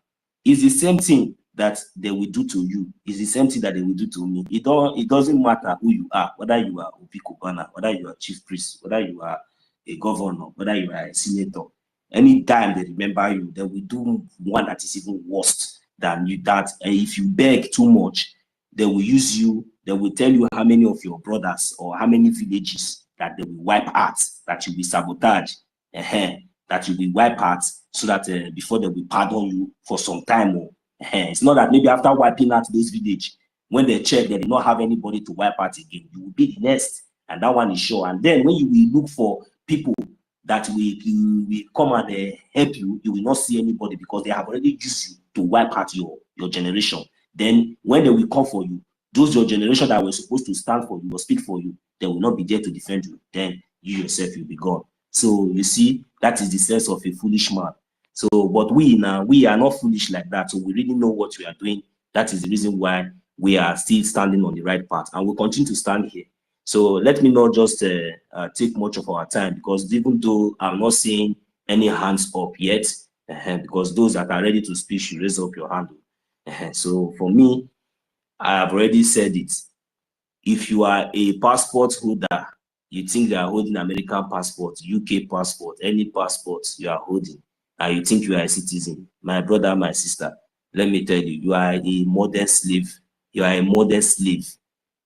is the same thing that they will do to you. Is the same thing that they will do to me. It doesn't matter who you are, whether you are Obi Kubana, whether you are chief priest, whether you are a governor, whether you are a senator. Anytime they remember you, they will do one that is even worse than you. That if you beg too much, they will use you. They will tell you how many of your brothers or how many villages that they will wipe out, that you will sabotage, that you will wipe out, so that before they will pardon you for some time. It's not that maybe after wiping out those villages, when they check, they did not have anybody to wipe out again. You will be the next, and that one is sure. And then when you will look for people that will come and help you, you will not see anybody, because they have already used you to wipe out your generation. Then when they will come for you, those your generation that were supposed to stand for you or speak for you, they will not be there to defend you. Then you yourself will be gone. So you see, that is the sense of a foolish man. So, but we are not foolish like that. So we really know what we are doing. That is the reason why we are still standing on the right path, and we'll continue to stand here. So let me not just take much of our time, because even though I'm not seeing any hands up yet, because those that are ready to speak should raise up your hand. So for me, I have already said it. If you are a passport holder, you think you are holding American passport, UK passport, any passport you are holding, and you think you are a citizen, my brother, my sister, let me tell you, you are a modern slave. You are a modern slave.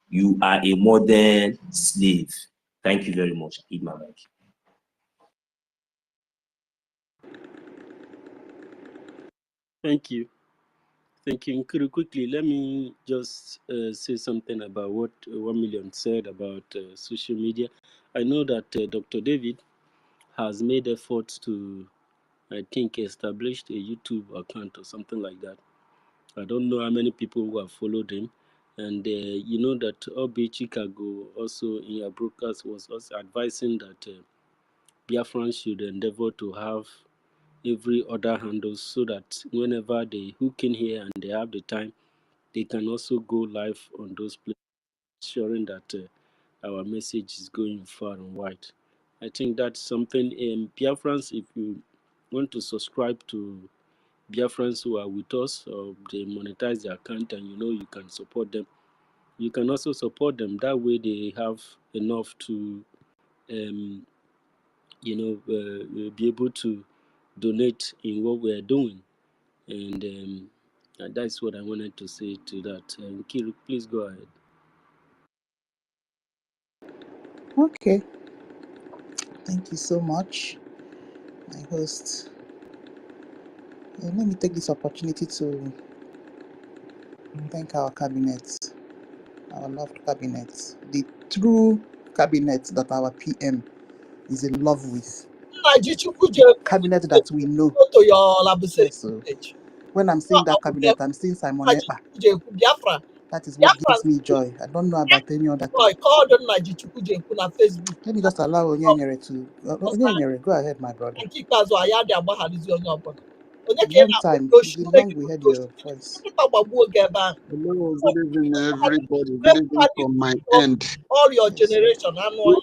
You are a modern slave. Thank you very much. Eat my mic. Thank you. Thank you. Nkuru, quickly, let me just say something about what 1 Million said about social media. I know that Dr. David has made efforts to, I think, establish a YouTube account or something like that. I don't know how many people who have followed him. And you know that Obi Chicago also in your broadcast was also advising that Biafrans should endeavor to have every other handle, so that whenever they hook in here and they have the time, they can also go live on those places, ensuring that our message is going far and wide. I think that's something. Biafrans, if you want to subscribe to Biafrans who are with us, or they monetize their account and you can support them, you can also support them. That way they have enough to be able to donate in what we're doing. And that's what I wanted to say to that. Kiru, please go ahead. Okay, thank you so much, my host. Let me take this opportunity to thank our cabinet, our loved cabinet, the true cabinet that our PM is in love with. Cabinet that we know. Go to your Yes, so when I'm seeing that cabinet, I'm seeing Simon Ekpa. That is what gives me joy. I don't know about any other thing. Facebook. Let me just allow Onyenyere to. Onyenyere, go ahead, my brother. Long time. It's been long we heard your voice. Hello, good evening, everybody. Good evening from my end. All your Yes. generation, annual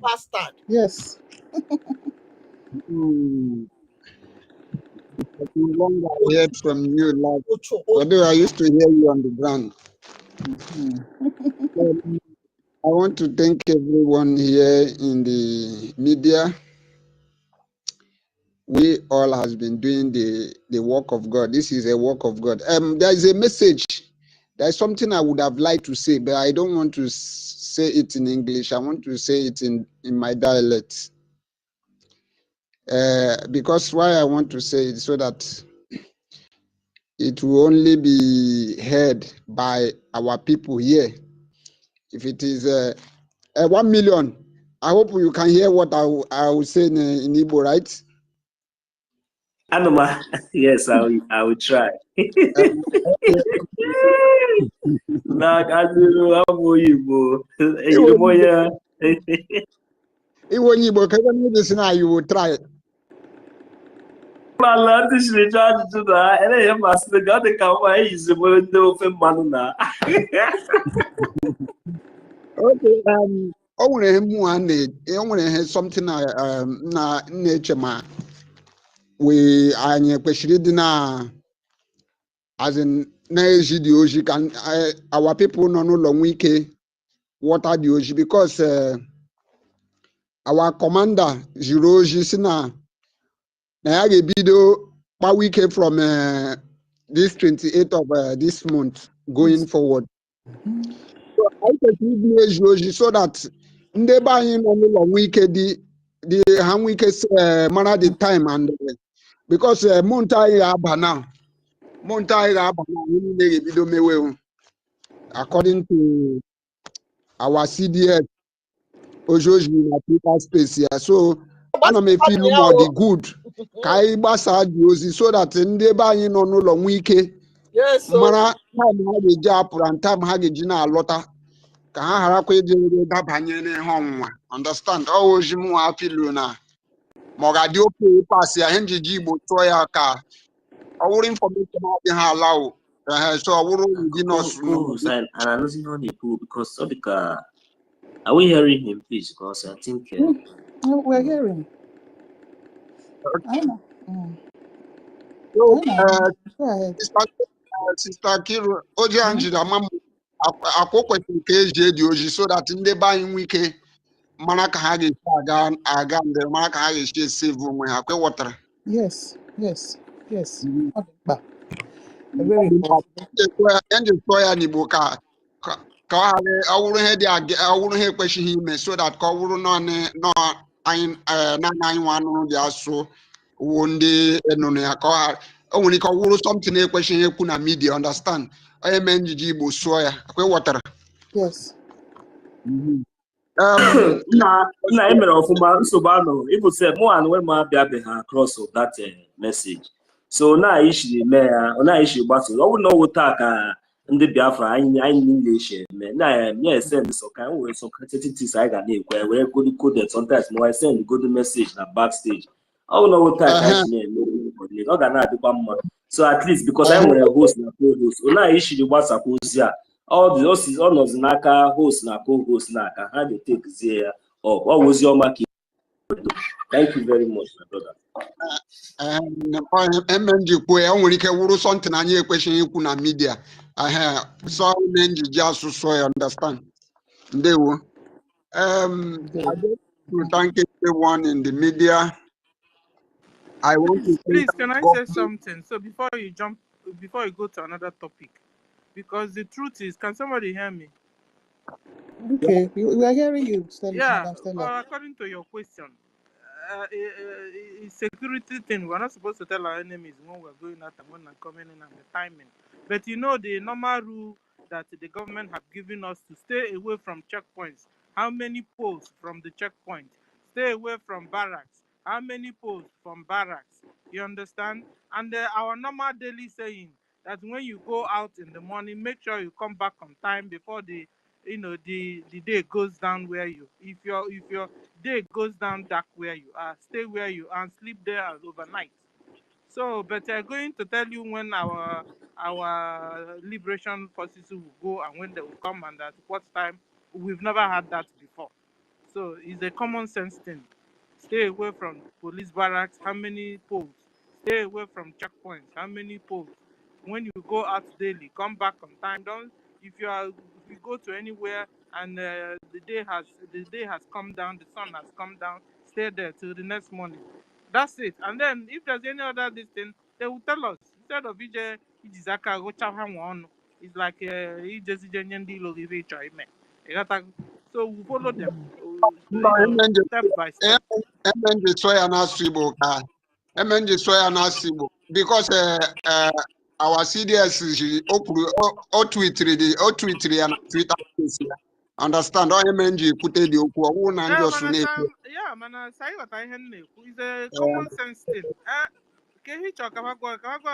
bastard. Yes. It's been long I heard from you, like, although I used to hear you on the ground. I want to thank everyone here in the media. We all has been doing the work of God. This is a work of God. There is a message. There's something I would have liked to say, but I don't want to say it in English. I want to say it in my dialect. Because why I want to say it so that it will only be heard by our people here. If it is 1 million, I hope you can hear what I will say in Igbo, right? Anoma, yes, I will try. Like I do, I'm Igbo. You will try. Okay, I want to hear something na nature ma we anya kweshiri di na as in na eji di oji can our people no long ike water the oji because our commander zero oji si na ya ga-ebido kpawa ike from this 28th of this month going forward. So I kwesịrị ibi eji oji so that ndị be anyị nọ n'ụlọ nwee ike dị ha nwee ike mara the time and because month anyị ga-aba now anyị niile ga-ebido mewe according to our CDS ojoji na Twitter space ya. So ana m efe ilu ma ọ dị good ka anyị gbasaa dị ozi so that ndị be anyị nọ n'ụlọ nwee ike mara time ha ga-eji apụrụ and time ha ga-eji na-alọta ka ha gharakwa ije dabanye n'ihe ọnwụnwa. Understand? Ọ oji m nwa afilu na ma ọ ga-adị oke ịpasị ya ihe njiji Igbo tụọ ya ka ọ wụrụ information adịghị ala o so ọ wụrụ ụdị nọọsụ and I'm losing on the pool because are we hearing him, please? Because I think we're hearing. I know. So, go ahead. Sister Kiru, oji anjiri ama m akwụ kwesịrị ka eji edi oji so that ndị be anyị nwee ike mara ka ha ga-esi aga ndị mara ka ha ga-esi esave onwe ha kwe wọtara. Yes. Very important. Ndị tụọ ya n'Igbo ka ọ ghara ọwụrụ ihe ọwụrụ ihe ekwesịghị ime so that ka ọ wụrụ naanị anyị nwa anụrụ dị asụ wuo ndị enụnụ ya ka ọ ghara o nwere ike ọ wụrụ something ekwesịghị ekwu na media. Understand? Onye mee njiji Igbo sụọ ya kwe wọtara. Yes. Nna emere ọfụma nsogbu anọ Igbo sị mụ and when ma abịabeghị across of that message. So na ishi mee ya na ishi gbaso ọ bụ na ọwụ taa ka ndị Biafra anyị niile eche eme na send so ka nwere so creativities anyị ga na-ekwe were code sometimes ma send good message na backstage ọ bụ na ọwụ taa ka anyị na-eme ọ ga na-adịkwa mma so at least because anyị nwere host na co-host na ishi gbasakwa ozi a ọ nọzi n'aka host na co-host n'aka ha ga-etekizie ya ọ wozi ọma ka thank you very much my brother. MNG kwuo ya o nwere ike wụrụ something anyị ekwesịghị ikwu na media so njiji asụsụ ya. Understand? Ndewo. I just to thank everyone in the media. I want to please can I say something? So before you go to another topic, because the truth is, can somebody hear me? Okay, we are hearing you. Yeah, according to your question, security thing, we're not supposed to tell our enemies when we're going out and when we're coming in and the timing. But you know the normal rule that the government have given us to stay away from checkpoints. How many posts from the checkpoint? Stay away from barracks. How many posts from barracks? You understand? And our normal daily saying, that when you go out in the morning, make sure you come back on time before the the day goes down where you. If your day goes down dark where you are, stay where you are and sleep there overnight. So, but I'm going to tell you when our liberation forces will go and when they will come and at what time. We've never had that before. So it's a common sense thing. Stay away from police barracks. How many poles? Stay away from checkpoints. How many poles? When you go out daily, come back on time. Don't if you go to anywhere and the day has come down, the sun has come down. Stay there till the next morning. That's it. And then if there's any other this thing, they will tell us instead of Ijizaka go chap one. It's like so we follow them, step by step. Because our CDS is o tweet and Twitter. Understand? O MNG put the okwu na Yeah, ndị man, osu say what I it's a common sense thing. Okay,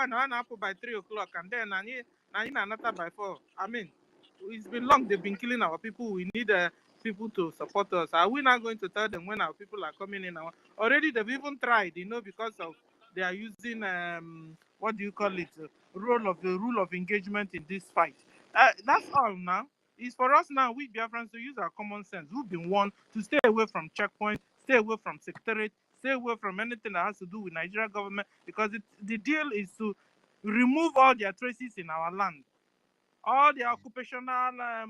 na apple by 3 o'clock and then another by 4. I mean, it's been long they've been killing our people. We need people to support us. Are we not going to tell them when our people are coming in? Already they've even tried, because of they are using what do you call it? Rule of engagement in this fight. That's all now. It's for us now, we Biafrans, to use our common sense. We've been warned to stay away from checkpoints, stay away from secretariat, stay away from anything that has to do with Nigerian government, because the deal is to remove all their traces in our land. All the occupational,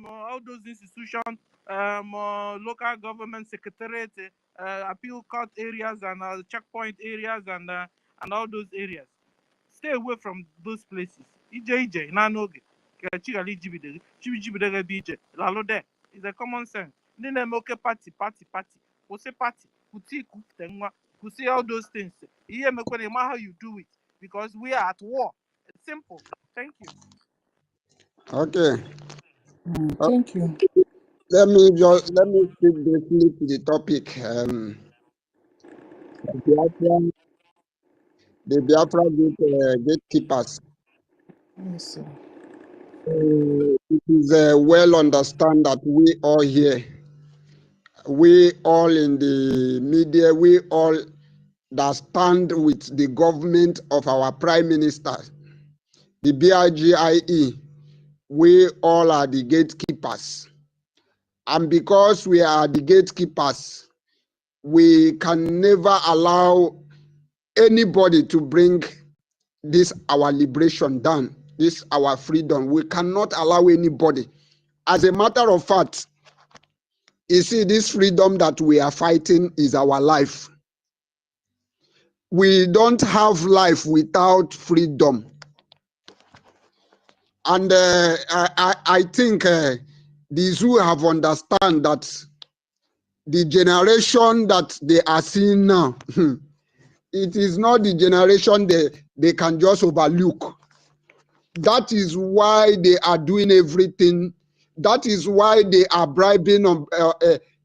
all those institutions, local government secretariat, appeal court areas and checkpoint areas and all those areas. Stay away from those places. Ije, Nanoge. It's a common sense. Then they make party. We say party. We see all those things. Here, how you do it, because we are at war. It's simple. Thank you. Okay. Thank you. Let me speak briefly to the topic. The Biafra gatekeepers. Yes, sir. It is well understand that we all here, we all in the media, we all that stand with the government of our Prime Minister, the BRGIE, we all are the gatekeepers. And because we are the gatekeepers, we can never allow anybody to bring this our liberation down, this our freedom. We cannot allow anybody. As a matter of fact, you see, this freedom that we are fighting is our life. We don't have life without freedom. And I think these who have understand that the generation that they are seeing now, it is not the generation they can just overlook. That is why they are doing everything. That is why they are bribing on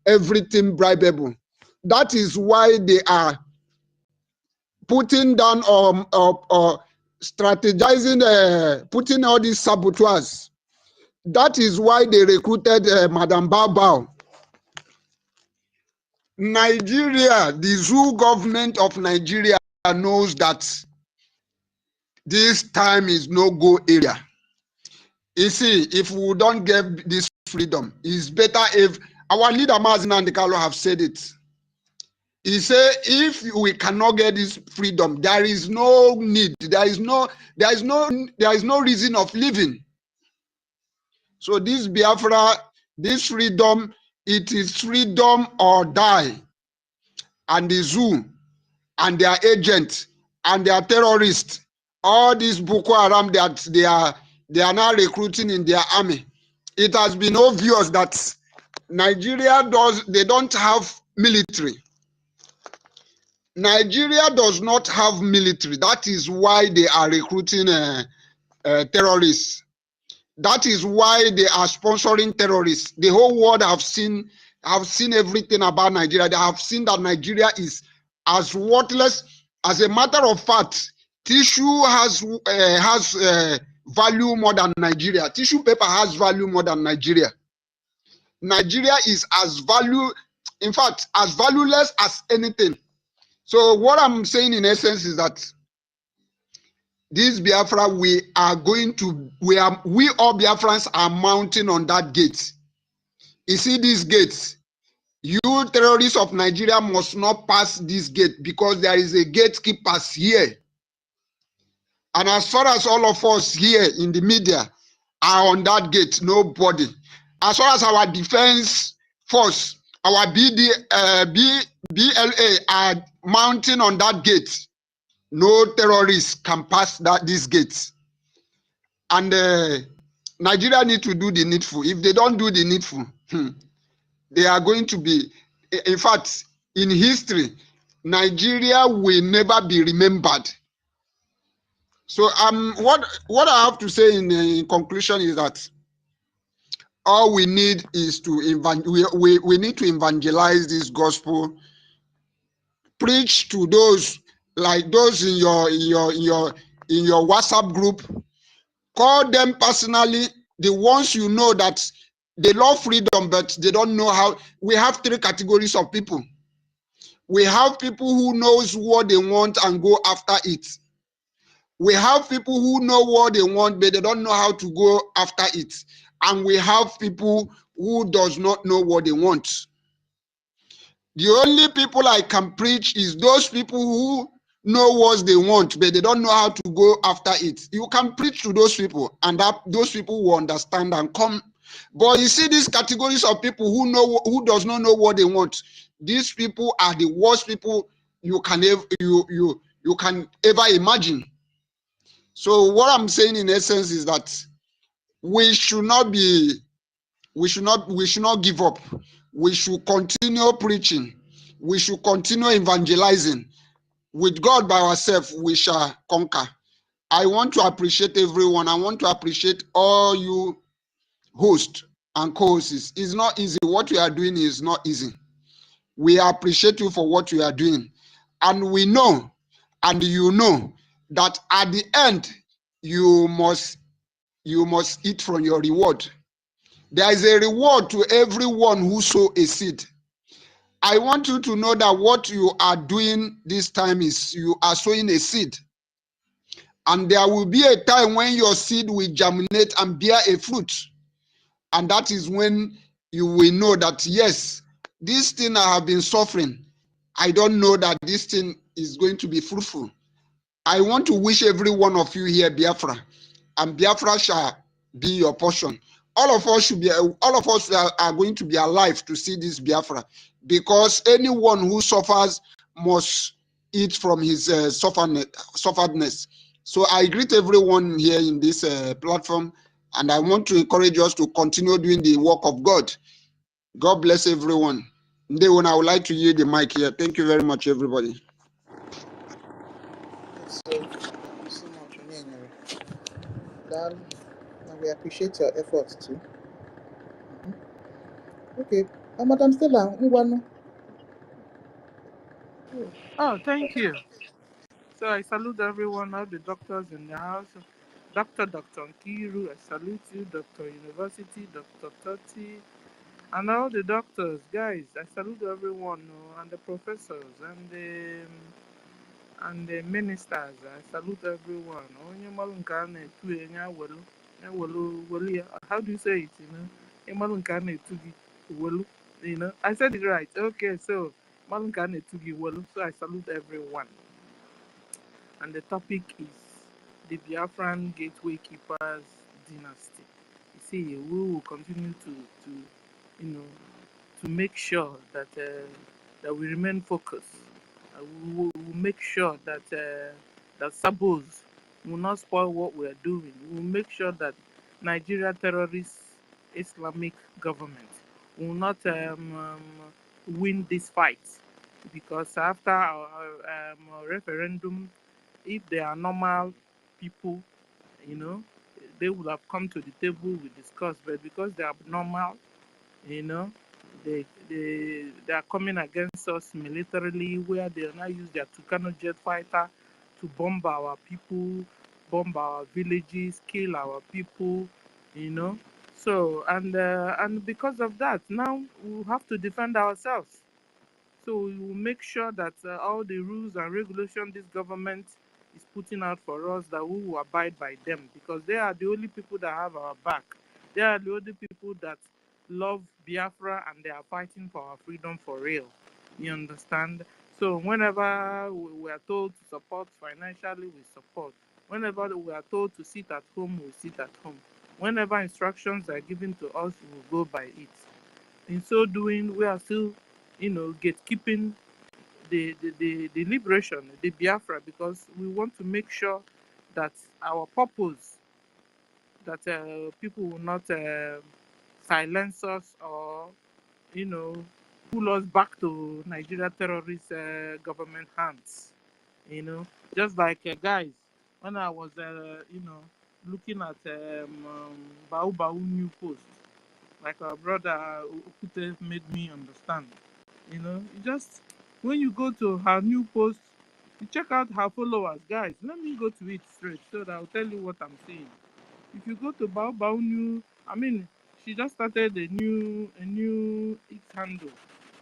everything bribable. That is why they are putting down or strategizing, putting all these saboteurs. That is why they recruited Madam Bao. Nigeria, the zoo government of Nigeria knows that this time is no go area. You see, if we don't get this freedom, it's better if our leader Mazi Nnamdi Kanu have said it. He said, if we cannot get this freedom, there is no need, there is no reason of living. So this Biafra, this freedom, it is freedom or die. And the zoo and their agents and their terrorists, all these Boko Haram that they are now recruiting in their army. It has been obvious that Nigeria they don't have military. Nigeria does not have military. That is why they are recruiting terrorists. That is why they are sponsoring terrorists. The whole world have seen everything about Nigeria. They have seen that Nigeria is as worthless. As a matter of fact, tissue has value more than Nigeria. Tissue paper has value more than Nigeria. Nigeria is as in fact, as valueless as anything. So what I'm saying in essence is that this Biafra, we all Biafrans are mounting on that gate. You see these gates, you terrorists of Nigeria must not pass this gate because there is a gatekeepers here. And as far as all of us here in the media are on that gate, nobody. As far as our defense force, our BLA are mounting on that gate, no terrorists can pass these gates. And Nigeria need to do the needful. If they don't do the needful, they are going to be, in fact, in history, Nigeria will never be remembered. So what I have to say in conclusion is that all we need is to we need to evangelize this gospel, preach to those like those in your WhatsApp group, call them personally, the ones you know that they love freedom but they don't know how. We have three categories of people. We have people who knows what they want and go after it. We have people who know what they want, but they don't know how to go after it. And we have people who does not know what they want. The only people I can preach is those people who know what they want, but they don't know how to go after it. You can preach to those people, and those people will understand and come. But you see these categories of people who does not know what they want. These people are the worst people you can ever imagine. So what I'm saying in essence is that we should not give up. We should continue preaching. We should continue evangelizing. With God by ourselves, we shall conquer. I want to appreciate everyone. I want to appreciate all you hosts and co-hosts. It's not easy. What we are doing is not easy. We appreciate you for what you are doing. And we know, and you know, that at the end, you must eat from your reward. There is a reward to everyone who sow a seed. I want you to know that what you are doing this time is you are sowing a seed. And there will be a time when your seed will germinate and bear a fruit. And that is when you will know that, yes, this thing I have been suffering, I don't know that this thing is going to be fruitful. I want to wish every one of you here Biafra, and Biafra shall be your portion. All of us are going to be alive to see this Biafra, because anyone who suffers must eat from his sufferedness. So I greet everyone here in this platform, and I want to encourage us to continue doing the work of God. God bless everyone. Ndewo, I would like to yield the mic here. Thank you very much, everybody. Yes, so, thank you so much, Onyenyere. Dan, and we appreciate your efforts too. Okay, Madam Stella, Ngwanu. Oh, thank you. So I salute everyone, all the doctors in the house. Dr. Nkiru, I salute you. Dr. University, Dr. Toti, and all the doctors, guys. I salute everyone, and the professors, and the ministers. I salute everyone. How do you say it? You know, I said it right. Okay, so so I salute everyone. And the topic is the Biafran Gateway Keepers Dynasty. You see, we will continue to you know, to make sure that that we remain focused. We will make sure that that sabos will not spoil what we are doing. We will make sure that Nigeria terrorist Islamic government will not win this fight, because after our referendum, if they are normal people, you know, they would have come to the table, we discuss. But because they are abnormal, you know, they are coming against us militarily, where they now use their Tucano jet fighter to bomb our people, bomb our villages, kill our people, you know. So and because of that, now we have to defend ourselves. So we will make sure that all the rules and regulations this government is putting out for us, that we will abide by them, because they are the only people that have our back. They are the only people that love Biafra and they are fighting for our freedom for real. You understand? So whenever we are told to support financially, we support. Whenever we are told to sit at home, we sit at home. Whenever instructions are given to us, we will go by it. In so doing, we are still, gatekeeping the liberation, the Biafra, because we want to make sure that our purpose, that people will not silence us or, pull us back to Nigeria terrorist government hands. Just like guys, when I was, looking at Bau Bau new post, like our brother Okute made me understand. Just when you go to her new post, you check out her followers, guys. Let me go to it straight so that I'll tell you what I'm saying. If you go to Bao Bao New, I mean, she just started a new X handle,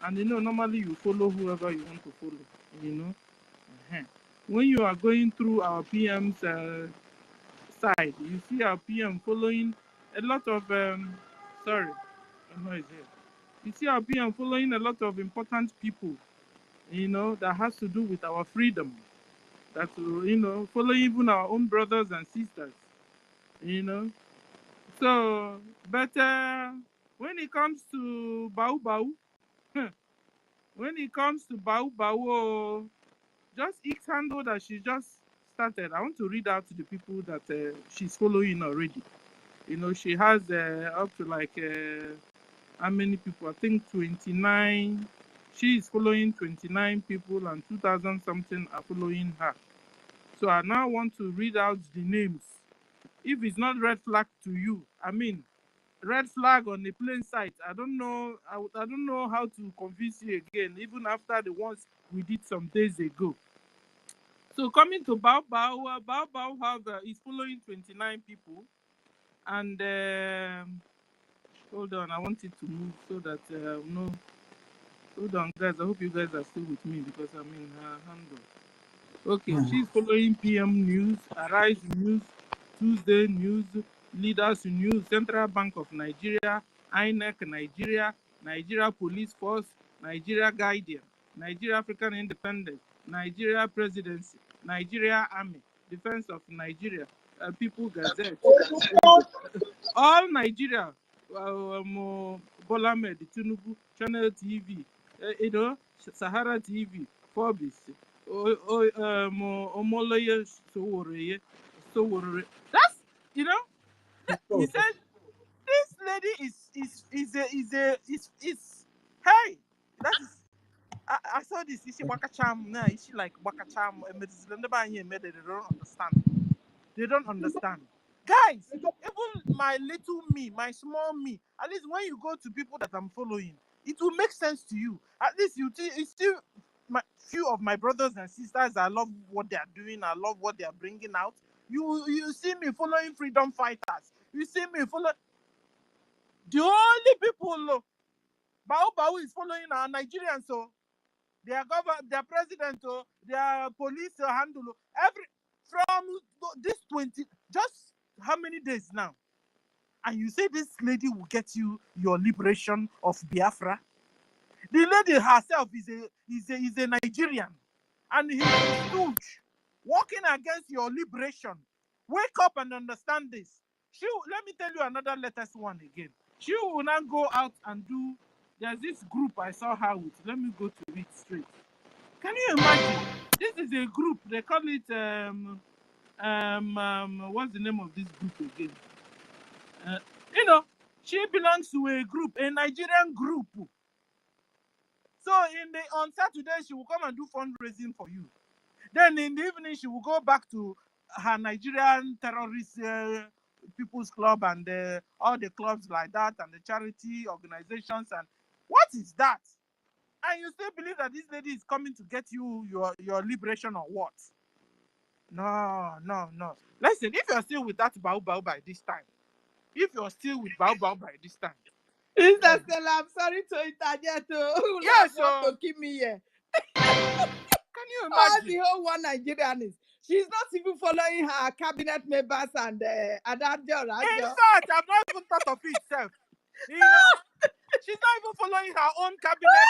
and normally you follow whoever you want to follow. Uh-huh. When you are going through our PM's side, you see our PM following a lot of sorry, noise here. You see our PM following a lot of important people, that has to do with our freedom. That follow even our own brothers and sisters, you know. So, but when it comes to Bau Bau, when it comes to Bau Bau, just X handle that she just started. I want to read out to the people that she's following already. She has up to like how many people? I think 29. She is following 29 people, and 2,000 something are following her. So I now want to read out the names. If it's not red flag to you, I mean, red flag on the plain sight. I don't know. I don't know how to convince you again, even after the ones we did some days ago. So coming to Bao Bao, Bao Bao is following 29 people, and hold on, I want it to move so that no. Hold on, guys. I hope you guys are still with me because I'm in her handle. Okay, she's following PM News, Arise News, Tuesday News, Leaders News, Central Bank of Nigeria, INEC Nigeria, Nigeria Police Force, Nigeria Guardian, Nigeria African Independence, Nigeria Presidency, Nigeria Army, Defense of Nigeria, People Gazette, all Nigeria, Bola Ahmed Tinubu, Channel TV, Sahara TV, Forbes, Omoloye Sowore. That's he said this lady is hey, that is. I saw this. Is she Bakacham? No, is she like Bakacham? They don't understand. They don't understand. Guys, even my little me, my small me, at least when you go to people that I'm following, it will make sense to you. At least it's still few of my brothers and sisters. I love what they are doing. I love what they are bringing out. You see me following freedom fighters. You see me follow the only people. Bao Bao is following our Nigerians. So their government, their president, their police handle every from this 20 just how many days now? And you say this lady will get you your liberation of Biafra? The lady herself is a Nigerian, and he's a stooge working against your liberation. Wake up and understand this. Let me tell you another latest one again. She will not go out and do. There's this group I saw her with. Let me go to it straight. Can you imagine? This is a group. They call it what's the name of this group again? She belongs to a group, a Nigerian group. So on Saturday she will come and do fundraising for you. Then in the evening she will go back to her Nigerian terrorist people's club and all the clubs like that and the charity organizations. And what is that? And you still believe that this lady is coming to get you your liberation or what? No. Listen, if you're still with that Bao by this time, Mr. Stella, I'm sorry to interject. Yes, Want to keep me here. Can you As imagine? the whole one Nigerian is. She's not even following her cabinet members and In fact, I've not even thought of it itself. You know, she's not even following her own cabinet.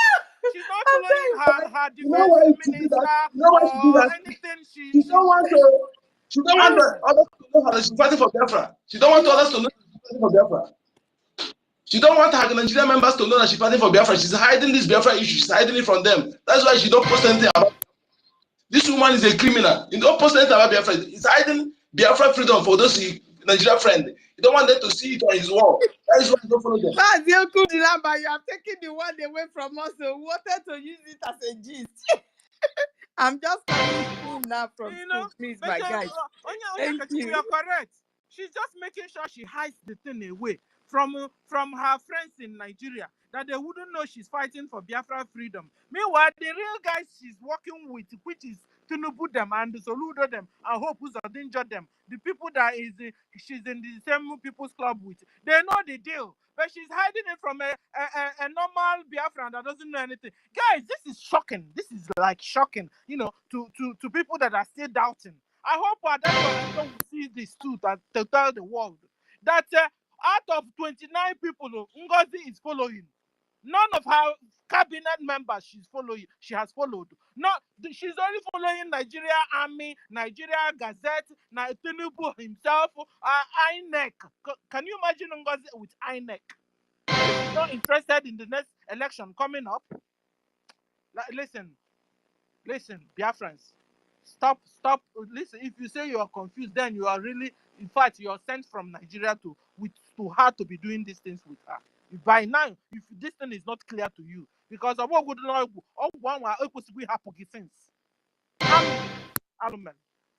She's not following her You know why defense she do minister that? You know why she do or that? anything. She don't want to. She don't want others to know that she's fighting for Biafra. She don't want others to know she's fighting for Biafra. She don't want her Nigerian members to know that she's fighting for Biafra. She's hiding this Biafra issue. She's hiding it from them. That's why she don't post anything about it. This woman is a criminal. You don't post anything about Biafra. He's hiding Biafra freedom for those Nigerian friends. You don't want them to see it on his wall. That is why you don't follow them. That's your good number. You have taken the one away from us. So we wanted to use it as a gist. I'm just coming in now from school, please, my guys. Thank you. You are correct. She's just making sure she hides the thing away from her friends in Nigeria, that they wouldn't know she's fighting for Biafra freedom. Meanwhile, the real guys she's working with, which is Tinubu them and Soludo them and Hope Uzodinja them, the people that she's in the same people's club with, they know the deal. But she's hiding it from a normal Biafran that doesn't know anything. Guys, this is shocking. This is like shocking, to people that are still doubting. I hope that will see this too, to tell the world that out of 29 people NGOZI is following, none of her cabinet members she has followed. She's only following Nigeria Army, Nigeria Gazette, Tinubu himself, INEC. Can you imagine NGOZI with INEC? If she's not interested in the next election coming up, listen, Biafrans. Stop. Listen, if you say you are confused, then you are really, in fact, you are sent from Nigeria to her to be doing these things with her. By now, if this thing is not clear to you, because of what would not one possibly happen since.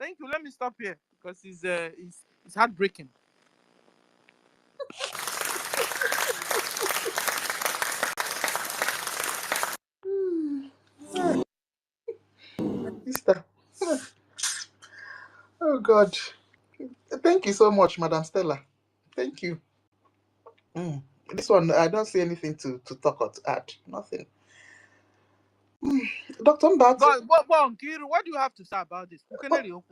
Thank you. Let me stop here because it's heartbreaking. Sister. Oh God. Thank you so much, Madam Stella. Thank you. This one, I don't see anything to talk or to add. Nothing. Dr. Mbat. Nkiru, what do you have to say about this? What do you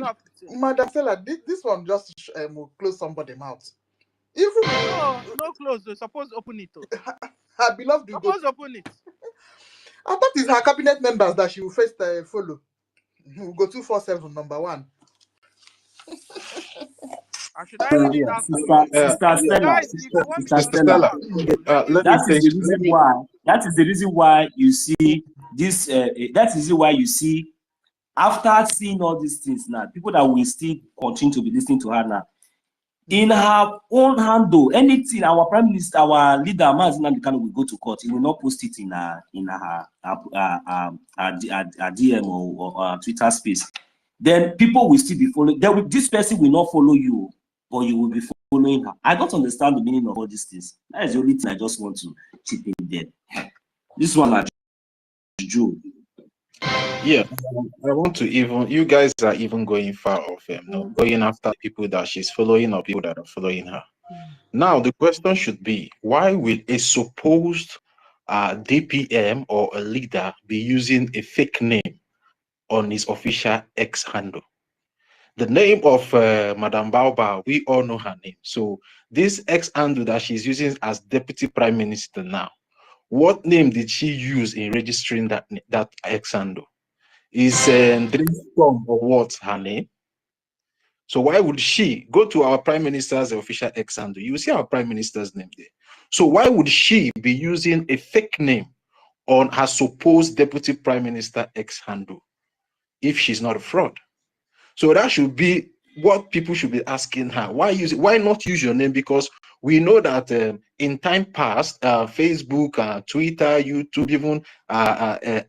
have to say? Madam Stella, this one just will close somebody's mouth. No close. They're supposed to open it. Her beloved will supposed to open it. I thought it's her cabinet members that she will first follow. We'll go 247, number 1. Should I read it out? Sister Stella. That is the reason why you see this. That is the reason why you see, after seeing all these things now, people that will still continue to be listening to her now, in her own handle, anything our prime minister, our leader, Mazi Nnamdi Kanu, will go to court, he will not post it in her DM or Twitter space. Then people will still be following. This person will not follow you, but you will be following her. I don't understand the meaning of all these things. That is the only thing I just want to chip in there. This one, I do. Yeah, I want to you guys are even going far off going after people that she's following or people that are following her. Now, the question should be, why will a supposed DPM or a leader be using a fake name on his official X handle? The name of Madame Baobab, we all know her name. So this X handle that she's using as Deputy Prime Minister now, what name did she use in registering that X handle? Is Dreamstorm or what her name? So why would she go to our Prime Minister's official X handle? You see our Prime Minister's name there. So why would she be using a fake name on her supposed Deputy Prime Minister X handle if she's not a fraud? So that should be what people should be asking her. Why not use your name? Because we know that in time past, Facebook, Twitter, YouTube, even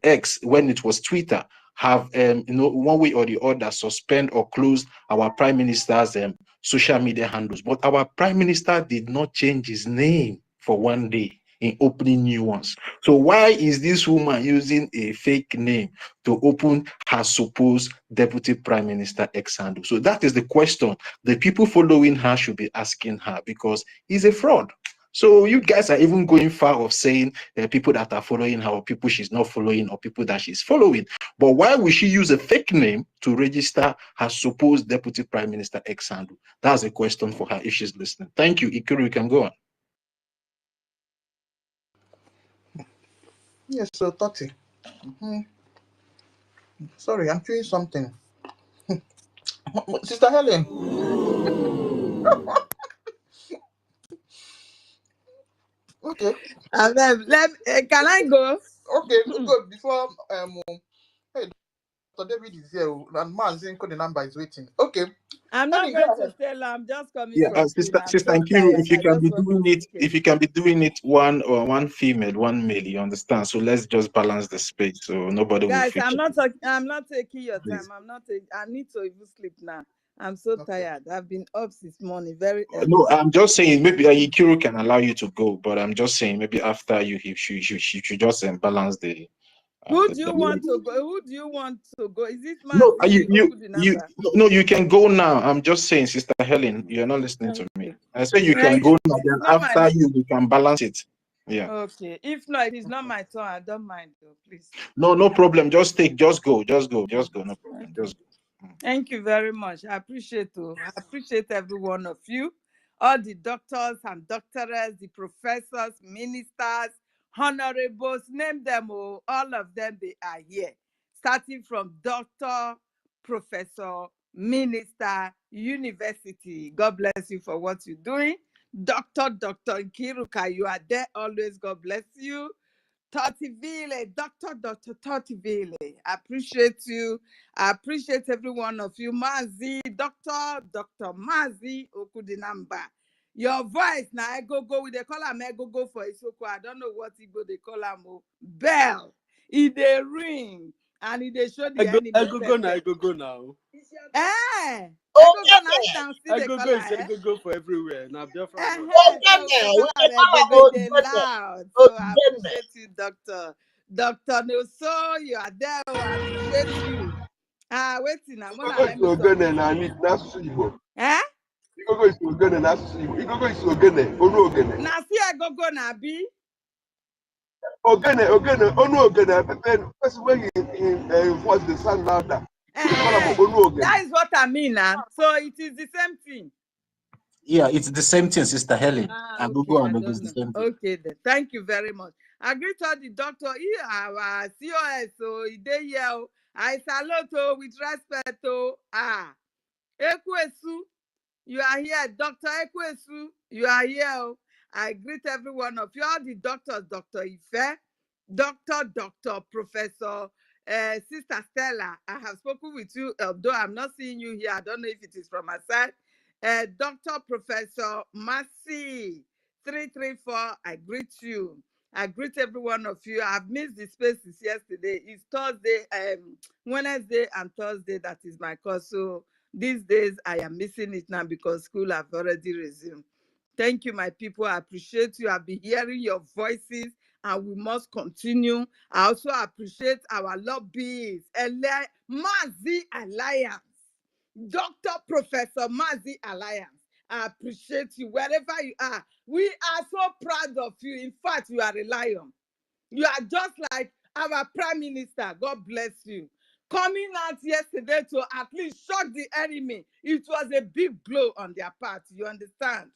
X, when it was Twitter, have one way or the other suspend or close our prime minister's social media handles. But our prime minister did not change his name for one day. in opening new ones. So why is this woman using a fake name to open her supposed deputy prime minister ex-handle? So that is the question the people following her should be asking her, because he's a fraud. So you guys are even going far of saying people that are following her, or people she's not following, or people that she's following. But why would she use a fake name to register her supposed deputy prime minister ex-handle? That's a question for her if she's listening. Thank you. Ikuru, you can go on. Yes, so 30. Sorry, I'm doing something. Sister Helen. Okay. Can I go? Okay, good. Before hey, Dr. David is here, and Mazin the number is waiting. Okay. I'm not Helen, go going to ahead. stay long. I'm just coming Yeah, from school. I'm Sister so Nkiru, tired. if you I can just be want doing to it, sleep. if you can be doing it one female, one male, you understand? So let's just balance the space so nobody will Guys, feature. I'm not taking your Please. time. I need to even sleep now. I'm so tired. I've been up since morning, very No, early. I'm just saying maybe Ikiru can allow you to go, but I'm just saying maybe after you, he should just balance the. Who do you want to go? Who do you want to go? Is it No, Mazi Okudinamba? no, you can go now. I'm just saying, Sister Helen, you're not listening to me. I say you can go now. Then after you, we can balance it. Yeah. Okay. If not, it is not my turn. I don't mind though, please. No problem. Just go. No problem. Just go. Thank you very much. I appreciate you. I appreciate every one of you. All the doctors and doctorates, the professors, ministers, honorables, name them all. All of them, they are here. Starting from doctor, professor, minister, university. God bless you for what you're doing. Dr. Nkiruka, you are there always. God bless you. Tortivile, Dr. Tortivile, I appreciate you. I appreciate every one of you. Mazi, Dr. Mazi Okudinamba. Your voice, now I go, they call him, I go for Isoko. I don't know what Igbo they call him. Bell. It they ring. And it they show the enemy. I go now. Eh, I go go for everywhere. Now Biafra. So we dey call am Egogo, dey loud. So I appreciate you, Doctor. Dr. Noso, you are there. I appreciate you. Waiting, I'm gonna let me talk. Eh? Igogo is ogene n'asụsụ Igbo. Igogo is ogene, onu ogene. Na see Egogo na bi. Ogene, onu ogene. Person when he voice the sound louder. That is what I mean now. So it is the same thing. Yeah, it's the same thing, Sister Helen. Okay, I don't know. Okay, then. Thank you very much. I greet all the doctor. Our COS, so he dey here. I salute with respect. Ekwesu, you are here. Dr. Ekwesu, you are here. I greet every one of you, all the doctors, Dr. Ife, Dr. Professor, Sister Stella. I have spoken with you, although I'm not seeing you here. I don't know if it is from my side. Dr. Professor Mercy 334, I greet you. I greet every one of you. I've missed the spaces yesterday. It's Thursday, Wednesday and Thursday. That is my course. So these days I am missing it now because school have already resumed. Thank you, my people. I appreciate you. I've been hearing your voices and we must continue. I also appreciate our lobbyists, Mazi Alliance. Dr. Professor Mazi Alliance, I appreciate you wherever you are. We are so proud of you. In fact, you are a lion. You are just like our Prime Minister. God bless you. Coming out yesterday to at least shock the enemy. It was a big blow on their part. You understand?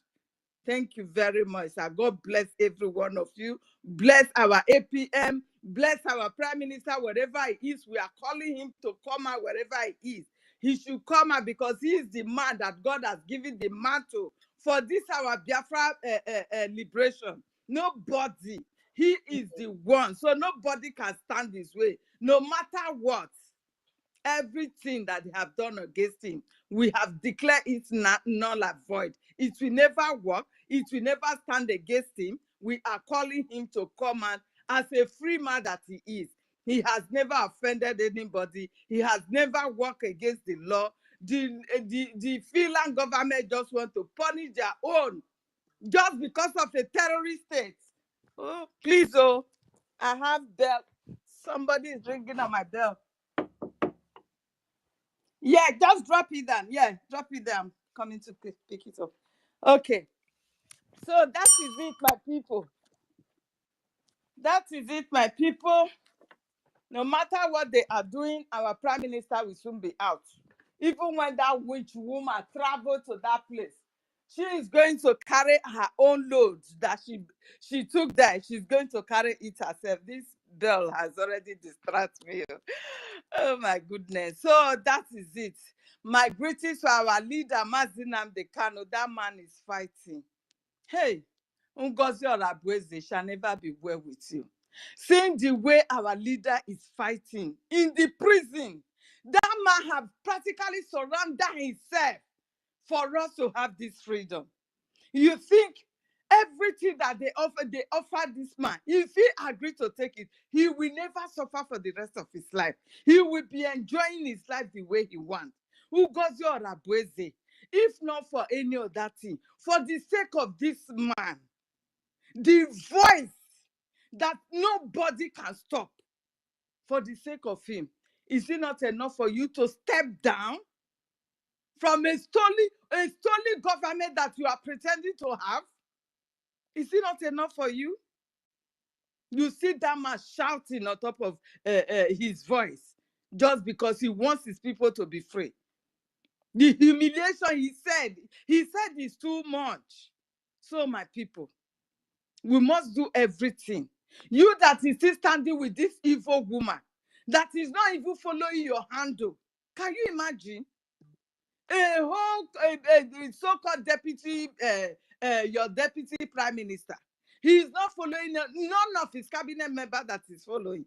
Thank you very much, sir. God bless every one of you. Bless our APM. Bless our Prime Minister, wherever he is. We are calling him to come out wherever he is. He should come out because he is the man that God has given the mantle for this our Biafra liberation. Nobody. He is the one. So nobody can stand his way, no matter what. Everything that they have done against him, we have declared it null and void. It will never work. It will never stand against him. We are calling him to come out as a free man that he is. He has never offended anybody. He has never worked against the law. The Finland government just want to punish their own just because of a terrorist state. Oh, please, oh, I have bell. Somebody is ringing on my bell. Yeah, just drop it down. Yeah, drop it down. Coming to pick it up. Okay. So that is it, my people. That is it, my people. No matter what they are doing, our prime minister will soon be out. Even when that witch woman traveled to that place, she is going to carry her own load that she took there. She's going to carry it herself. This girl has already distracted me. Oh my goodness. So that is it. My greetings to our leader, Mazinam Kano. That man is fighting. Hey, Ngozi Orabueze shall never be well with you. Seeing the way our leader is fighting in the prison, that man have practically surrendered himself for us to have this freedom. You think everything that they offer this man, if he agreed to take it, he will never suffer for the rest of his life. He will be enjoying his life the way he wants. Ngozi Orabueze, if not for any other thing, for the sake of this man, the voice that nobody can stop, for the sake of him, is it not enough for you to step down from a stolen government that you are pretending to have? Is it not enough for you? You see that man shouting on top of his voice just because he wants his people to be free. The humiliation he said is too much. So my people, we must do everything. You that is still standing with this evil woman that is not even following your handle. Can you imagine? A whole so-called deputy, your deputy prime minister. He is not following, none of his cabinet member that is following.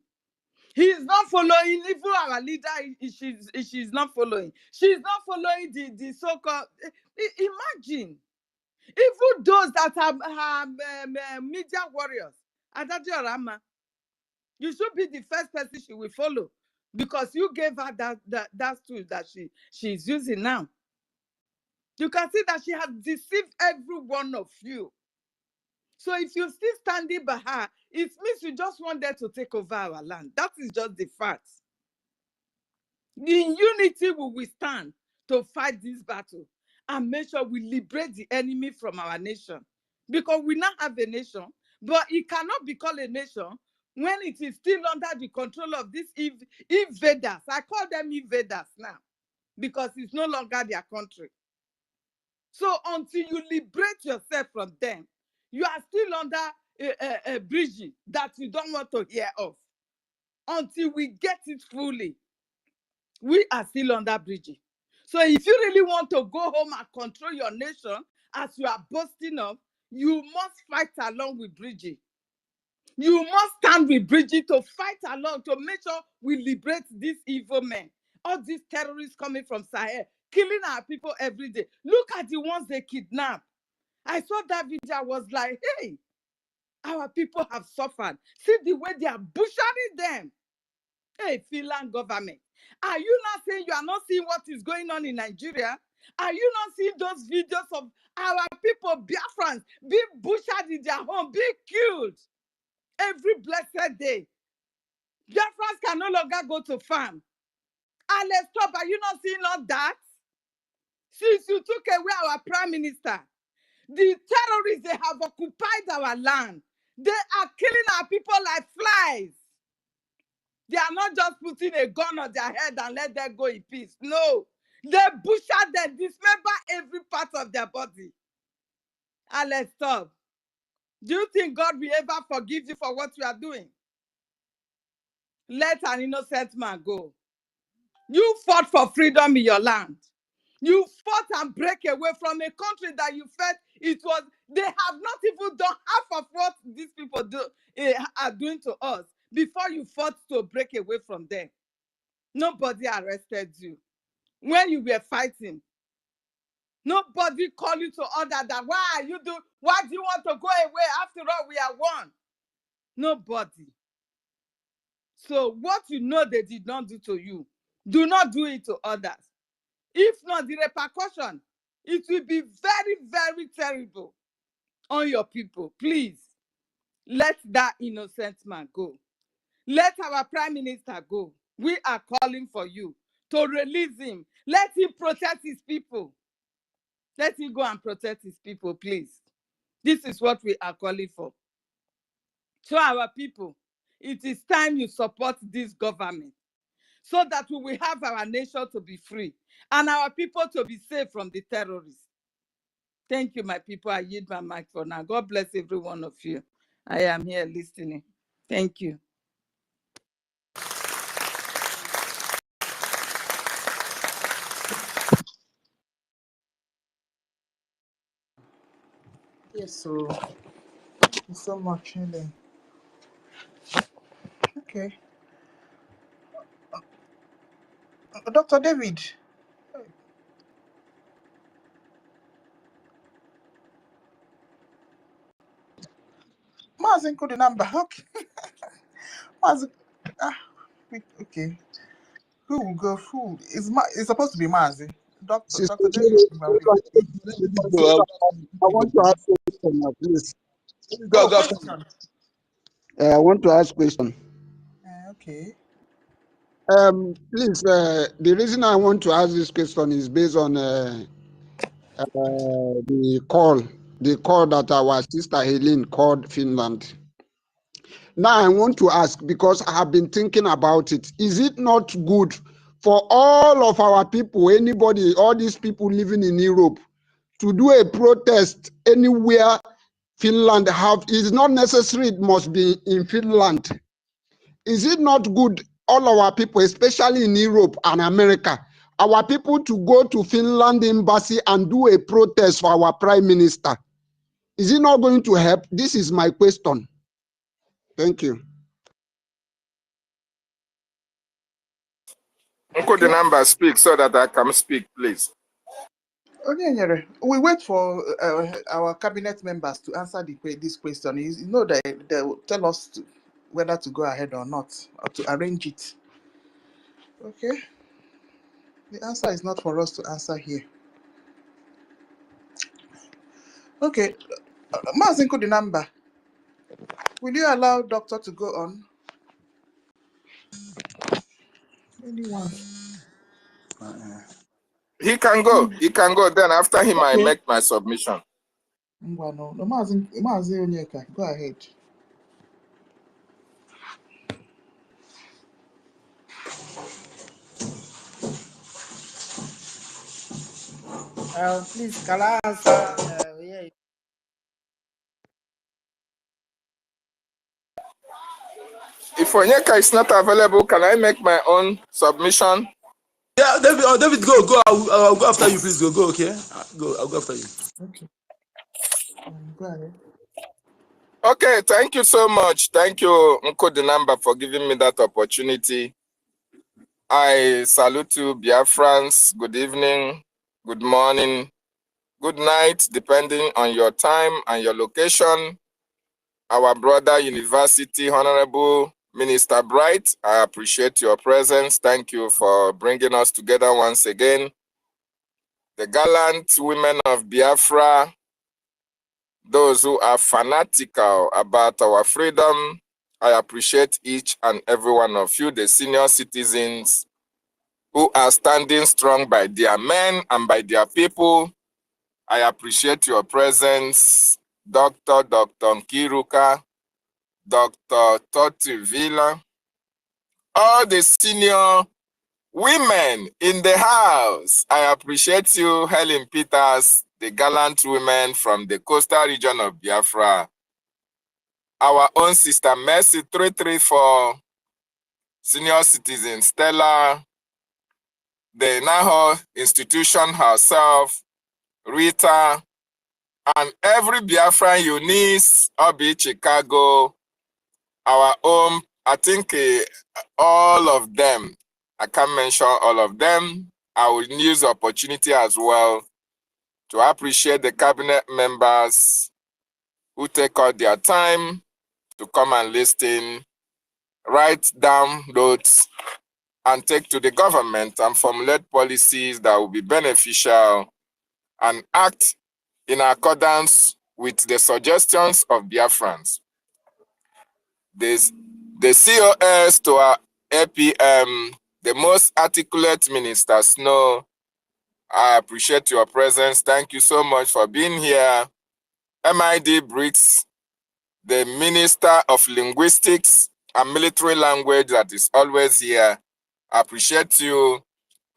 He is not following, even our leader, she's not following. She's not following the so-called, imagine. Even those that are media warriors, Adadio Rama, you should be the first person she will follow because you gave her that tool that she's using now. You can see that she has deceived every one of you. So if you're still standing by her, it means you just want her to take over our land. That is just the fact. In unity, we will stand to fight this battle and make sure we liberate the enemy from our nation. Because we now have a nation, but it cannot be called a nation when it is still under the control of these invaders. I call them invaders now because it's no longer their country. So until you liberate yourself from them, you are still under a BRGIE that you don't want to hear of. Until we get it fully, we are still under BRGIE. So if you really want to go home and control your nation, as you are boasting of, you must fight along with BRGIE. You must stand with BRGIE to fight along to make sure we liberate these evil men. All these terrorists coming from Sahel, killing our people every day. Look at the ones they kidnap. I saw that video, I was like, hey, our people have suffered. See the way they are butchering them. Hey, Finland government. Are you not saying you are not seeing what is going on in Nigeria? Are you not seeing those videos of our people, Biafrans, being butchered in their home, being killed every blessed day? Biafrans can no longer go to farm. And let's stop. Are you not seeing all that? Since you took away our prime minister, the terrorists, they have occupied our land. They are killing our people like flies. They are not just putting a gun on their head and let them go in peace. No. They butcher them, dismember every part of their body. And let's stop. Do you think God will ever forgive you for what you are doing? Let an innocent man go. You fought for freedom in your land. You fought and break away from a country that you felt they have not even done half of what these people are doing to us before you fought to break away from them. Nobody arrested you. When you were fighting, nobody called you to order that, why do you want to go away? After all, we are one. Nobody. So what you know they did not do to you, do not do it to others. If not, the repercussion, it will be very, very terrible on your people. Please, Let that innocent man go. Let our prime minister go. We are calling for you to release him. Let him protect his people. Let him go and protect his people, please. This is what we are calling for. So our people, it is time you support this government so that we will have our nation to be free and our people to be safe from the terrorists. Thank you, my people. I yield my mic for now. God bless every one of you. I am here listening. Thank you. Yes, so thank you so much, Helen. Okay. Dr. David. Mazen the number. Okay. Mazen. Okay. Who will go? Who is it's supposed to be Mazi? Dr. Sister David. I want to ask a question now, please. Oh, question. I want to ask a question. Okay. Please, the reason I want to ask this question is based on the call that our sister Helene called Finland. Now I want to ask, because I have been thinking about it, is it not good for all of our people, anybody, all these people living in Europe, to do a protest anywhere Finland have? It's not necessary it must be in Finland. Is it not good, all our people, especially in Europe and America, our people to go to Finland embassy and do a protest for our prime minister? Is it not going to help? This is my question. Thank you. Uncle, the number speak so that I can speak, please. Okay, we wait for our cabinet members to answer this question. You know that they will tell us whether to go ahead or not, or to arrange it. Okay. The answer is not for us to answer here. Okay. Mazinko, the number. Will you allow doctor to go on? Anyone? He can go. He can go. Then after him, I Okay. make my submission. No, Mazi Onyeka, go ahead. Please, can I answer? Yeah. If Onyeka is not available, can I make my own submission? Yeah, David, go. I'll go after you. Please go. Okay, I'll go after you. Okay. Go ahead. Okay, thank you so much. Thank you, Uncle Dinamba, for giving me that opportunity. I salute you, Biafrans. Good evening, good morning, good night, depending on your time and your location. Our brother University Honorable Minister Bright, I appreciate your presence. Thank you for bringing us together once again. The gallant women of Biafra, those who are fanatical about our freedom, I appreciate each and every one of you, the senior citizens who are standing strong by their men and by their people. I appreciate your presence, Dr. Nkiruka, Dr. Toti Villa, all the senior women in the house. I appreciate you, Helen Peters, the gallant women from the coastal region of Biafra. Our own sister Mercy 334, senior citizen Stella, the NAHO institution herself, Rita, and every Biafran Eunice, Obi, Chicago, our own, I think all of them. I can't mention all of them. I will use the opportunity as well to appreciate the cabinet members who take out their time to come and listen, write down notes, and take to the government and formulate policies that will be beneficial and act in accordance with the suggestions of Biafrans. this, the COS to our APM, the most articulate minister, Snow. I appreciate your presence. Thank you so much for being here. MID Briggs, the Minister of Linguistics and Military Language that is always here. I appreciate you.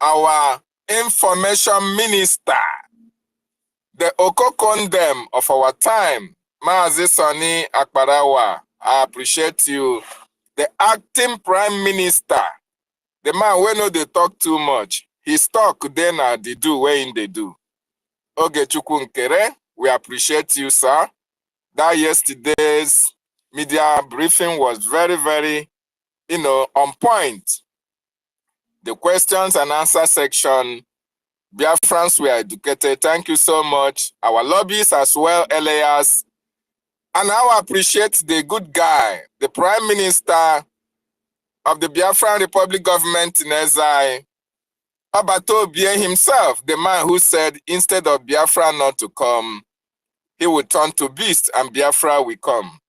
Our Information Minister, the Okokondem of our time, Maazi Sani Akbarawa. I appreciate you. The Acting Prime Minister, the man we know they talk too much. His talk then they do when they do. Ogechukwu Nkere, we appreciate you, sir. That yesterday's media briefing was very, very, on point. The questions and answer section, Biafrans were educated. Thank you so much. Our lobbies as well, LAS. And I appreciate the good guy, the Prime Minister of the Biafran Republic government in exile, Abato Bie himself, the man who said instead of Biafra not to come, he would turn to beast and Biafra will come.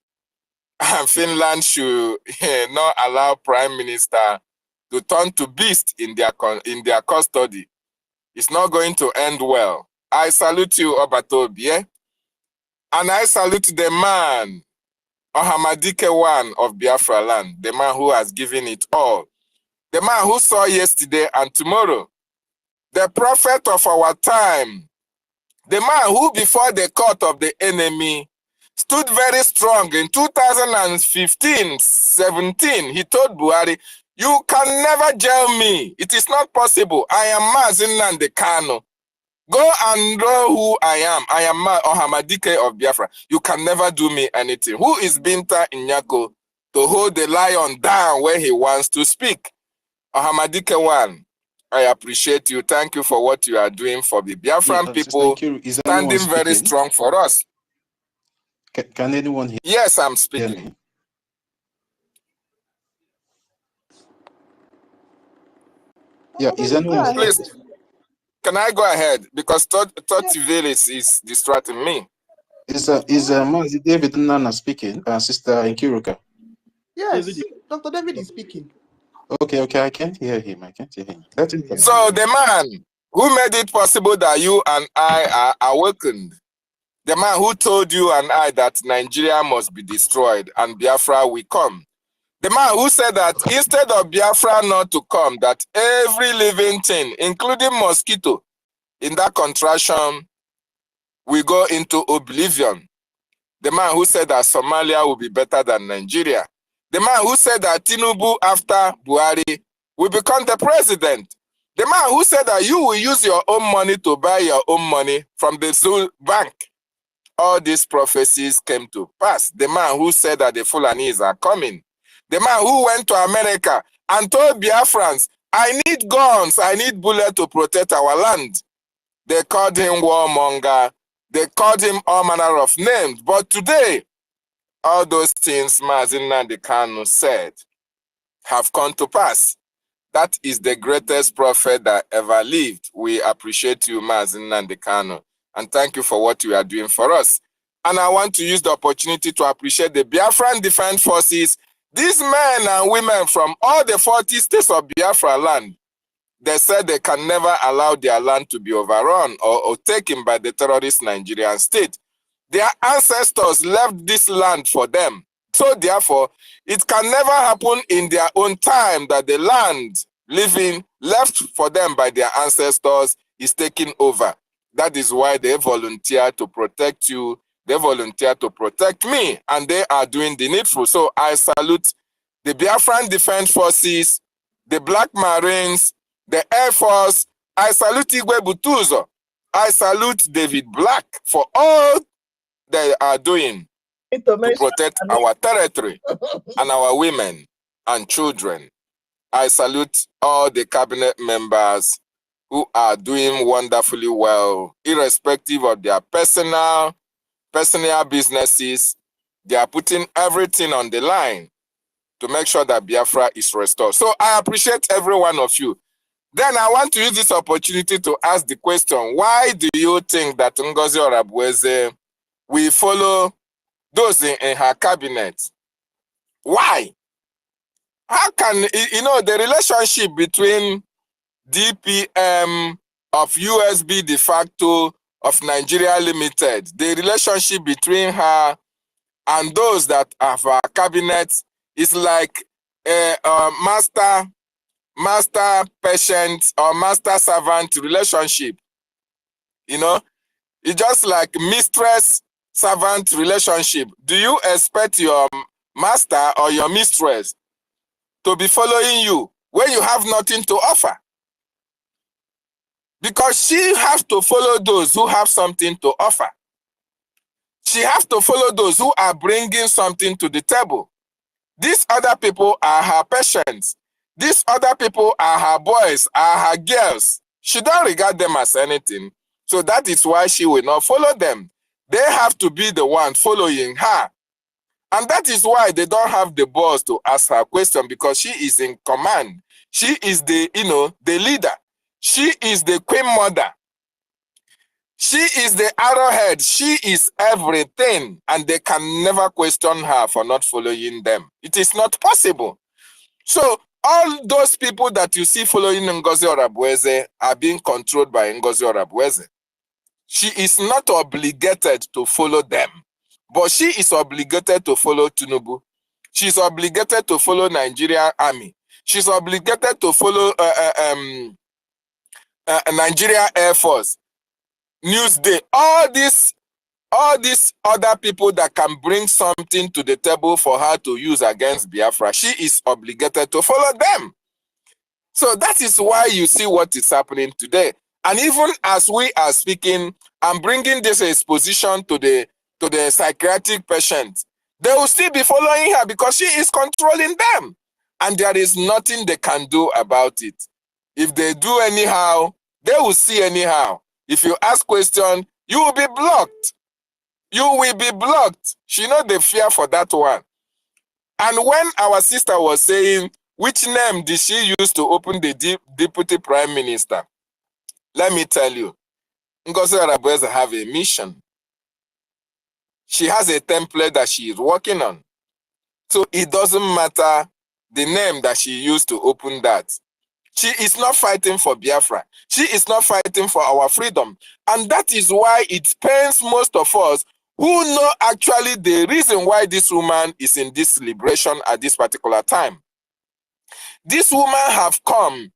And Finland should not allow Prime Minister to turn to beast in their custody. It's not going to end well. I salute you, Abato Bie. And I salute the man, Ohamadike one of Biafra land, the man who has given it all. The man who saw yesterday and tomorrow. The prophet of our time. The man who before the court of the enemy stood very strong in 2015-17. He told Buhari, you can never jail me. It is not possible. I am Mazi Nnamdi Kanu. Go and know who I am. I am Ohamadike of Biafra. You can never do me anything. Who is Binta Inyako to hold the lion down where he wants to speak? Ohamadike one, I appreciate you. Thank you for what you are doing for the Biafran people, standing very strong for us. Can anyone hear? Yes, I'm speaking. Yeah, is anyone? Please, can I go ahead? Because Totiville is distracting me. Is Mazi David Nana speaking? Sister Nkiruka. Yes, Dr. David is speaking. Okay, I can't hear him. Let him come. So the man who made it possible that you and I are awakened, the man who told you and I that Nigeria must be destroyed and Biafra will come, the man who said that instead of Biafra not to come, that every living thing, including mosquito, in that contraction, will go into oblivion. The man who said that Somalia will be better than Nigeria. The man who said that Tinubu after Buhari will become the president. The man who said that you will use your own money to buy your own money from the Zul Bank. All these prophecies came to pass. The man who said that the Fulanis are coming. The man who went to America and told Biafrans, I need guns, I need bullets to protect our land. They called him warmonger. They called him all manner of names. But today, all those things Mazi Nnamdi Kanu said have come to pass. That is the greatest prophet that ever lived. We appreciate you, Mazi Nnamdi Kanu, and thank you for what you are doing for us. And I want to use the opportunity to appreciate the Biafran Defense Forces, these men and women from all the 40 states of Biafra land. They said they can never allow their land to be overrun or taken by the terrorist Nigerian state. Their ancestors left this land for them. So therefore, it can never happen in their own time that the land left for them by their ancestors is taken over. That is why they volunteer to protect you. They volunteer to protect me, and they are doing the needful. So I salute the Biafran Defense Forces, the Black Marines, the Air Force. I salute Igwe Butuzo. I salute David Black for all they are doing to protect our territory and our women and children. I salute all the cabinet members who are doing wonderfully well, irrespective of their personal businesses. They are putting everything on the line to make sure that Biafra is restored. So I appreciate every one of you. Then I want to use this opportunity to ask the question, why do you think that Ngozi Orabueze will follow those in her cabinet Why? How can, the relationship between DPM of USB de facto of Nigeria Limited, the relationship between her and those that have her cabinet is like a master patient or master servant relationship. It's just like mistress servant relationship. Do you expect your master or your mistress to be following you when you have nothing to offer? Because she has to follow those who have something to offer. She has to follow those who are bringing something to the table. These other people are her patients. These other people are her boys, are her girls. She don't regard them as anything. So that is why she will not follow them. They have to be the one following her. And that is why they don't have the balls to ask her question, because she is in command. She is the, the leader. She is the queen mother. She is the arrowhead. She is everything. And they can never question her for not following them. It is not possible. So all those people that you see following Ngozi Orabueze are being controlled by Ngozi Orabueze. She is not obligated to follow them, but she is obligated to follow Tinubu. She is obligated to follow Nigerian Army. She's obligated to follow Nigeria Air Force, Newsday, all these other people that can bring something to the table for her to use against Biafra. She is obligated to follow them. So that is why you see what is happening today. And even as we are speaking, I'm bringing this exposition to the psychiatric patients. They will still be following her because she is controlling them. And there is nothing they can do about it. If they do anyhow, they will see anyhow. If you ask questions, you will be blocked. You will be blocked. She knows the fear for that one. And when our sister was saying, which name did she use to open the deputy prime minister? Let me tell you, Ngozi Orabueze have a mission. She has a template that she is working on. So it doesn't matter the name that she used to open that. She is not fighting for Biafra. She is not fighting for our freedom. And that is why it pains most of us who know actually the reason why this woman is in this liberation at this particular time. This woman have come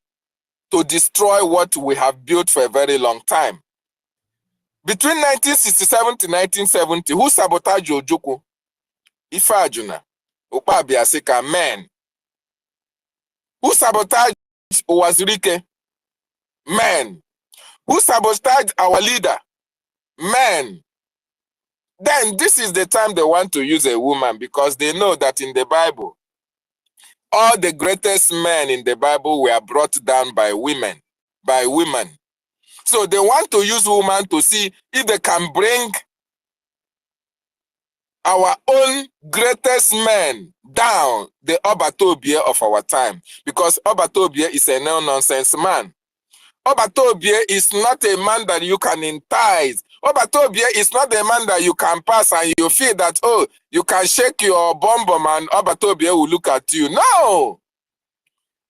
to destroy what we have built for a very long time. Between 1967 to 1970, who sabotaged Ojukwu? Ife Ajuna, Ukpabiasika, men. Who sabotaged Owazirike? Men. Who sabotaged our leader? Men. Then this is the time they want to use a woman, because they know that in the Bible, all the greatest men in the Bible were brought down by women. So they want to use women to see if they can bring our own greatest men down, the Obatobie of our time. Because Obatobie is a no-nonsense man. Obatobie is not a man that you can entice. Obatobie is not a man that you can pass and you feel that, oh, you can shake your bum and Obatobie will look at you. No!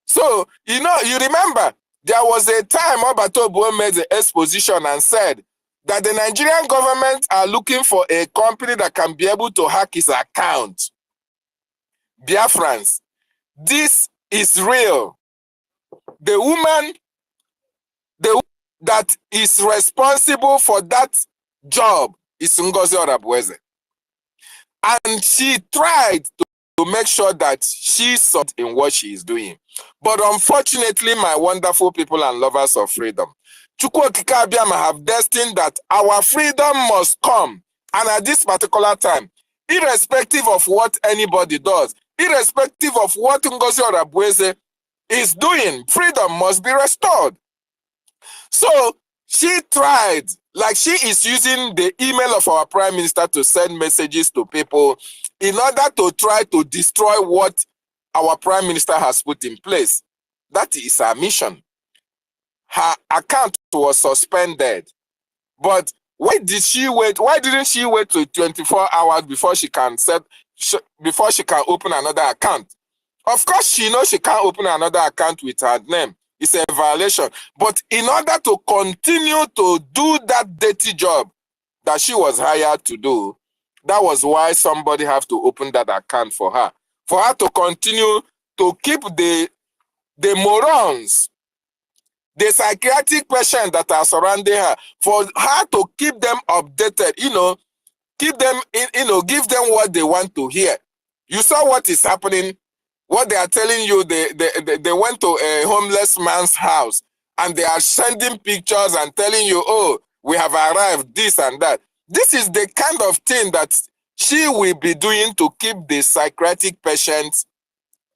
So, you remember, there was a time Obatobie made the exposition and said that the Nigerian government are looking for a company that can be able to hack his account. Biafrans, this is real. The woman that is responsible for that job is Ngozi Orabueze. And she tried to make sure that she saw in what she is doing. But unfortunately, my wonderful people and lovers of freedom, Chukwu Okike Abiama have destined that our freedom must come. And at this particular time, irrespective of what anybody does, irrespective of what Ngozi Orabueze is doing, freedom must be restored. So she tried, like she is using the email of our prime minister to send messages to people in order to try to destroy what our prime minister has put in place. That is her mission. Her account was suspended. But why did she wait? Why didn't she wait to 24 hours before she can before she can open another account. Of course, she knows she can't open another account with her name. It's a violation. But in order to continue to do that dirty job that she was hired to do, that was why somebody have to open that account for her. For her to continue to keep the morons, the psychiatric patients that are surrounding her, for her to keep them updated, keep them, give them what they want to hear. You saw what is happening, what they are telling you. They went to a homeless man's house and they are sending pictures and telling you, oh, we have arrived, this and that. This is the kind of thing that she will be doing to keep the psychiatric patients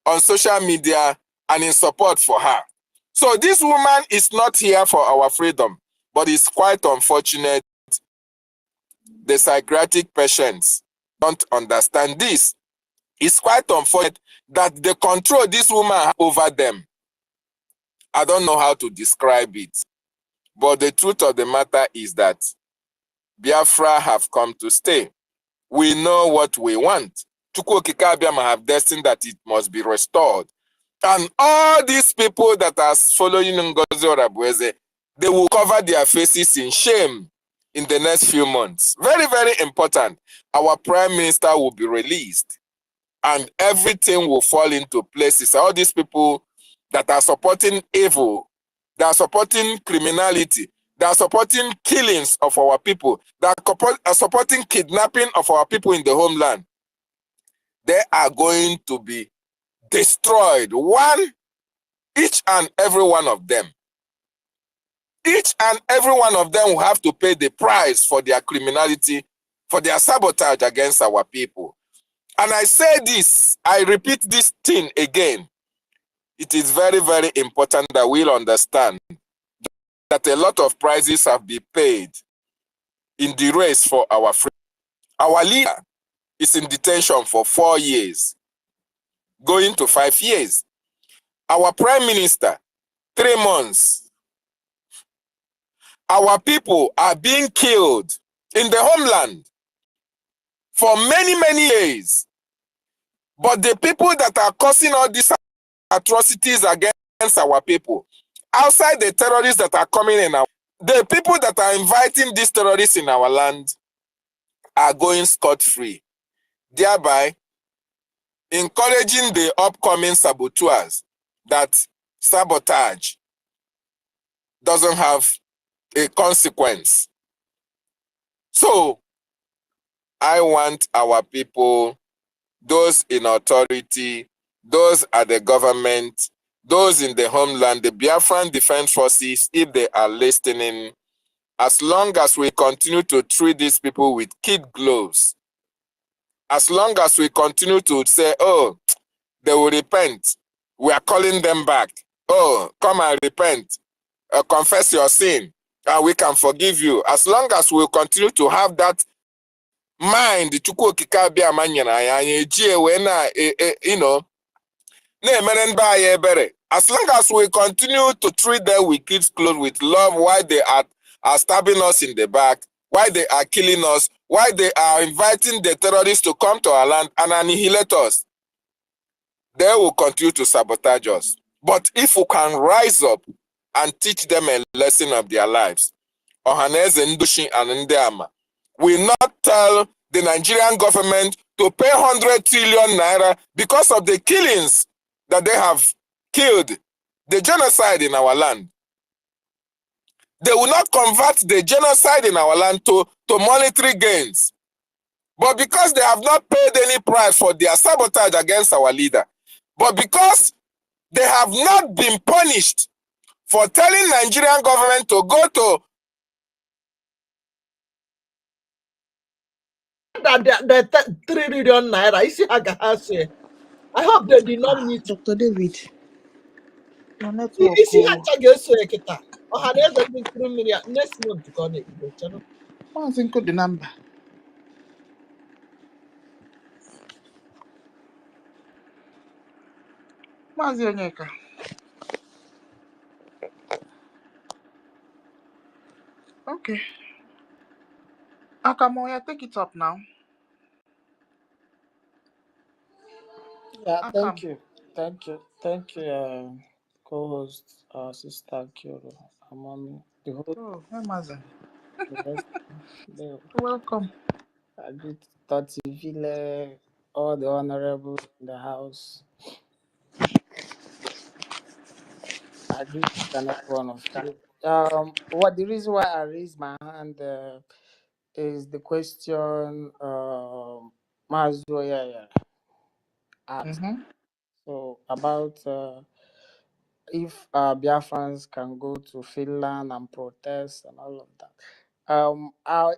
on social media and in support for her. So this woman is not here for our freedom, but it's quite unfortunate the psychiatric patients don't understand this. It's quite unfortunate that the control this woman has over them, I don't know how to describe it. But the truth of the matter is that Biafra have come to stay. We know what we want. Chukwu Okike Abiama have destined that it must be restored. And all these people that are following NGOZI Orabueze, they will cover their faces in shame in the next few months. Very, very important. Our Prime Minister will be released and everything will fall into places. All these people that are supporting evil, that are supporting criminality, that are supporting killings of our people, that are supporting kidnapping of our people in the homeland, they are going to be destroyed. Each and every one of them. Each and every one of them will have to pay the price for their criminality, for their sabotage against our people. And I say this, I repeat this thing again. It is very, very important that we'll understand that a lot of prices have been paid in the race for our freedom. Our leader is in detention for 4 years, going to 5 years. Our Prime Minister, 3 months. Our people are being killed in the homeland for many, many years. But the people that are causing all these atrocities against our people, outside the terrorists that are coming in, the people that are inviting these terrorists in our land are going scot-free, thereby encouraging the upcoming saboteurs that sabotage doesn't have a consequence. So, I want our people, those in authority, those at the government, those in the homeland, the Biafran Defense Forces, if they are listening, as long as we continue to treat these people with kid gloves, as long as we continue to say, oh, they will repent, we are calling them back. Oh, come and repent, confess your sin, and we can forgive you. As long as we continue to have that mind, Chukwu Okike Abiama nyere anyị eji ewe na na-emere ndị anyị ebere. As long as we continue to treat them with kids clothes, with love, while they are stabbing us in the back, while they are killing us, while they are inviting the terrorists to come to our land and annihilate us, they will continue to sabotage us. But if we can rise up and teach them a lesson of their lives, Ohaneze Ndushi and Ndiama will not tell the Nigerian government to pay 100 trillion naira because of the killings that they have killed, the genocide in our land. They will not convert the genocide in our land to monetary gains. But because they have not paid any price for their sabotage against our leader, but because they have not been punished for telling Nigerian government to go to the 3 million naira. You see, I hope they did not meet Dr. David, your network. you see, Ohaneze 3 million next month. What's in the number? Mazi Onyeka. Okay. Akamoya, take it up now. Yeah, How thank come? you. Thank you, co-host, Sister Kyoto, Amami, the whole, Oh, hey, Mazen. the rest, the Welcome. Agrit Ville, all the honorable in the house. I greet each and every one of you. What the reason why I raised my hand is the question Mazoya asked. Mm-hmm. So about if Biafrans can go to Finland and protest and all of that.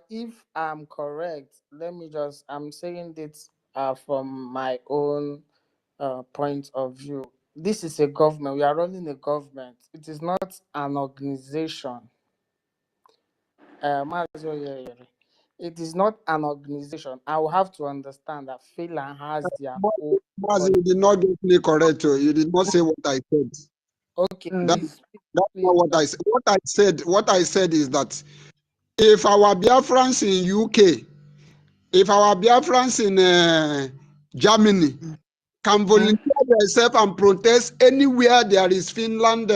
If I'm correct, I'm saying this from my own point of view. This is a government. We are running a government. It is not an organization. Mazi Oyeyere, it is not an organization. I will have to understand that Finland has their But own Mazi, policy. you did not get me correct. Oh. You did not say what I said. Okay, That, Mm. that's please, not what I said. What I said is that if our Biafrans in UK, if our Biafrans in Germany can Mm. volunteer themselves and protest anywhere there is Finland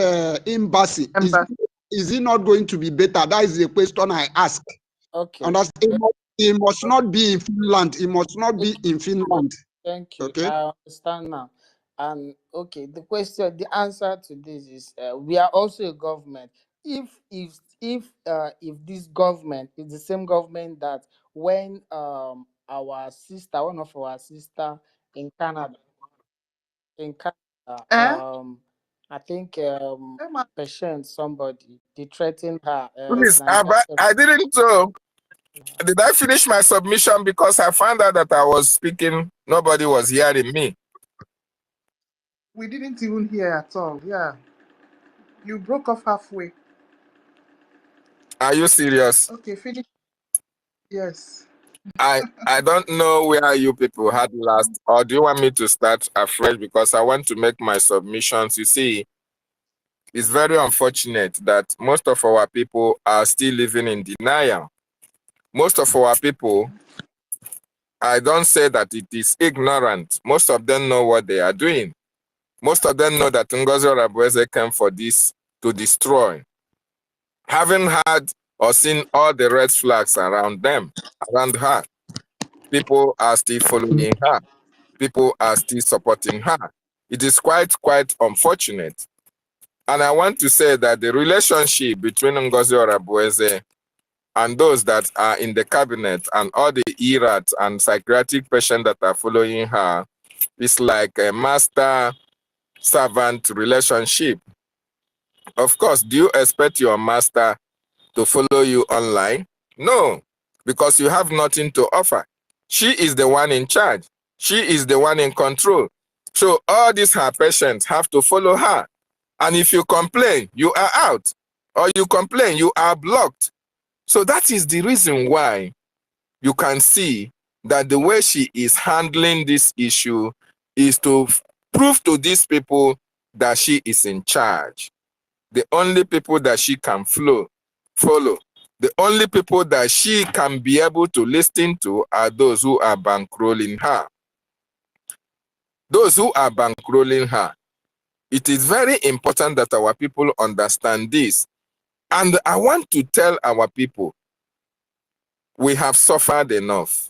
embassy, Embassy. is it not going to be better? That is the question I ask. okay. And that's, it must not be in Finland. It must not be in Okay, Finland. thank you. Okay. I understand now. And okay, the answer to this is we are also a government. If this government is the same government that when one of our sister in Canada, in Canada, Eh? I think Hey, Ma- patient somebody they threatened her. Please, Nigeria. I didn't. Did I finish my submission? Because I found out that I was speaking, nobody was hearing me. we didn't even hear at all. Yeah. You broke off halfway. Are you serious? Okay, finish. Yes. I don't know where you people had last, or do you want me to start afresh? Because I want to make my submissions. You see, it's very unfortunate that most of our people are still living in denial. Most of our people, I don't say that it is ignorant. Most of them know what they are doing. Most of them know that Ngozi Orabueze came for this to destroy. Having had or seen all the red flags around them, around her, people are still following her. People are still supporting her. It is quite unfortunate. And I want to say that the relationship between Ngozi Orabueze and those that are in the cabinet and all the ERAT and psychiatric patients that are following her is like a master-servant relationship. Of course, do you expect your master to follow you online? No, because you have nothing to offer. She is the one in charge. She is the one in control. So all these her patients have to follow her. And if you complain, you are out. Or you complain, you are blocked. So that is the reason why you can see that the way she is handling this issue is to prove to these people that she is in charge. The only people that she can follow, the only people that she can be able to listen to are those who are bankrolling her. Those who are bankrolling her. It is very important that our people understand this. And I want to tell our people, we have suffered enough.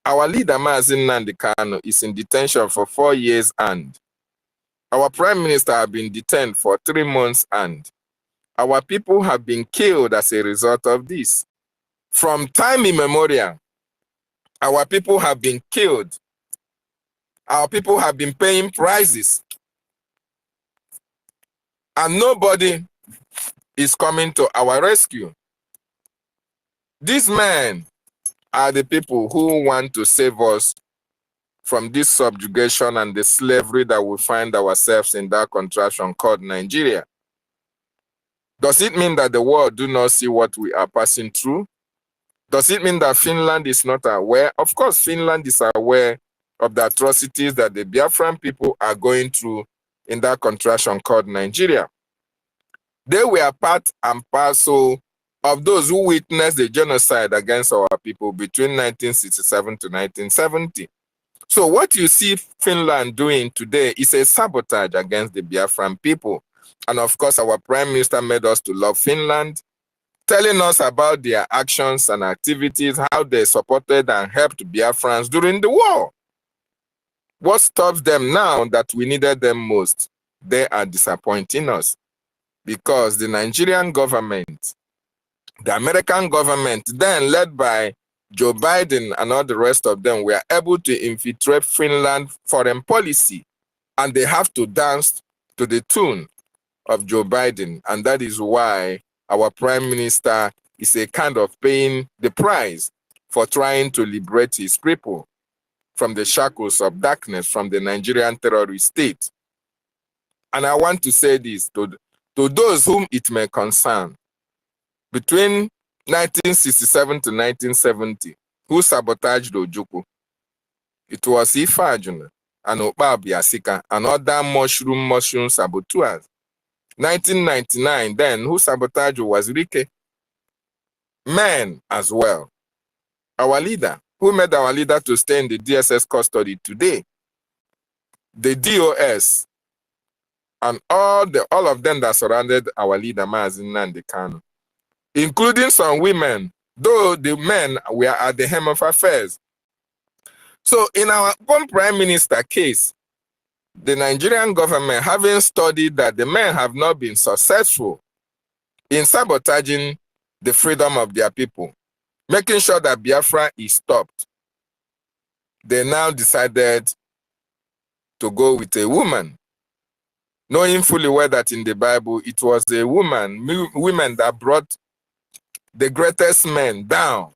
Our leader, Mazi Nnamdi Kanu, is in detention for 4 years and our prime minister has been detained for 3 months and our people have been killed as a result of this. From time immemorial, our people have been killed. Our people have been paying prices. And nobody is coming to our rescue. These men are the people who want to save us from this subjugation and the slavery that we find ourselves in that contraction called Nigeria. Does it mean that the world do not see what we are passing through? Does it mean that Finland is not aware? Of course, Finland is aware of the atrocities that the Biafran people are going through in that contraction called Nigeria. They were part and parcel of those who witnessed the genocide against our people between 1967 to 1970. So what you see Finland doing today is a sabotage against the Biafran people. And of course, our Prime Minister made us to love Finland, telling us about their actions and activities, how they supported and helped Biafrans during the war. What stops them now that we needed them most? They are disappointing us because the Nigerian government, the American government, then led by Joe Biden and all the rest of them, were able to infiltrate Finland foreign policy, and they have to dance to the tune of Joe Biden. And that is why our Prime Minister is a kind of paying the price for trying to liberate his people from the shackles of darkness from the Nigerian terrorist state. And I want to say this to those whom it may concern. Between 1967 to 1970, who sabotaged Ojukwu? It was Ifeajuna and Okpa Biasika and other mushroom saboteurs. 1999, then, who sabotaged was Rike. Men as well. Our leader, who made our leader to stay in the DSS custody today, the DOS, and all of them that surrounded our leader, Mazi Nnamdi Kanu, including some women, though the men were at the helm of affairs. So in our own Prime Minister case, the Nigerian government, having studied that the men have not been successful in sabotaging the freedom of their people, making sure that Biafra is stopped, they now decided to go with a woman, knowing fully well that in the Bible it was a women that brought the greatest men down.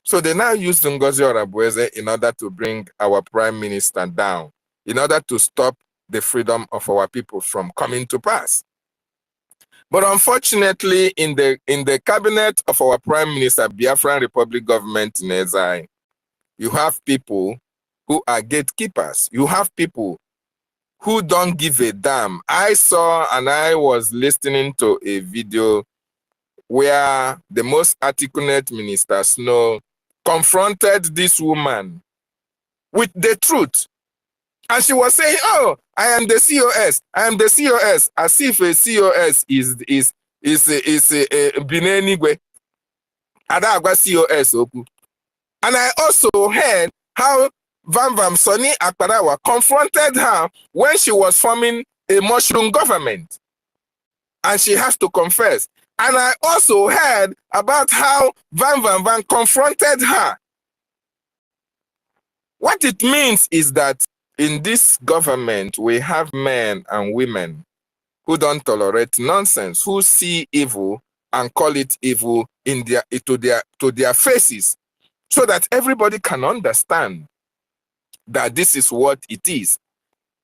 So they now used NGOZI Orabueze in order to bring our Prime Minister down, in order to stop the freedom of our people from coming to pass. But unfortunately, in the cabinet of our Prime Minister, Biafran Republic government in exile, you have people who are gatekeepers. You have people who don't give a damn. I saw and I was listening to a video where the most articulate Minister Snow confronted this woman with the truth. And she was saying, oh, I am the COS. I am the COS. As if a COS is Binenigwe. Adagwa COS oku. And I also heard how Vam Sonny Akparawa confronted her when she was forming a mushroom government. And she has to confess. And I also heard about how Van confronted her. What it means is that in this government, we have men and women who don't tolerate nonsense, who see evil and call it evil to their faces, so that everybody can understand that this is what it is.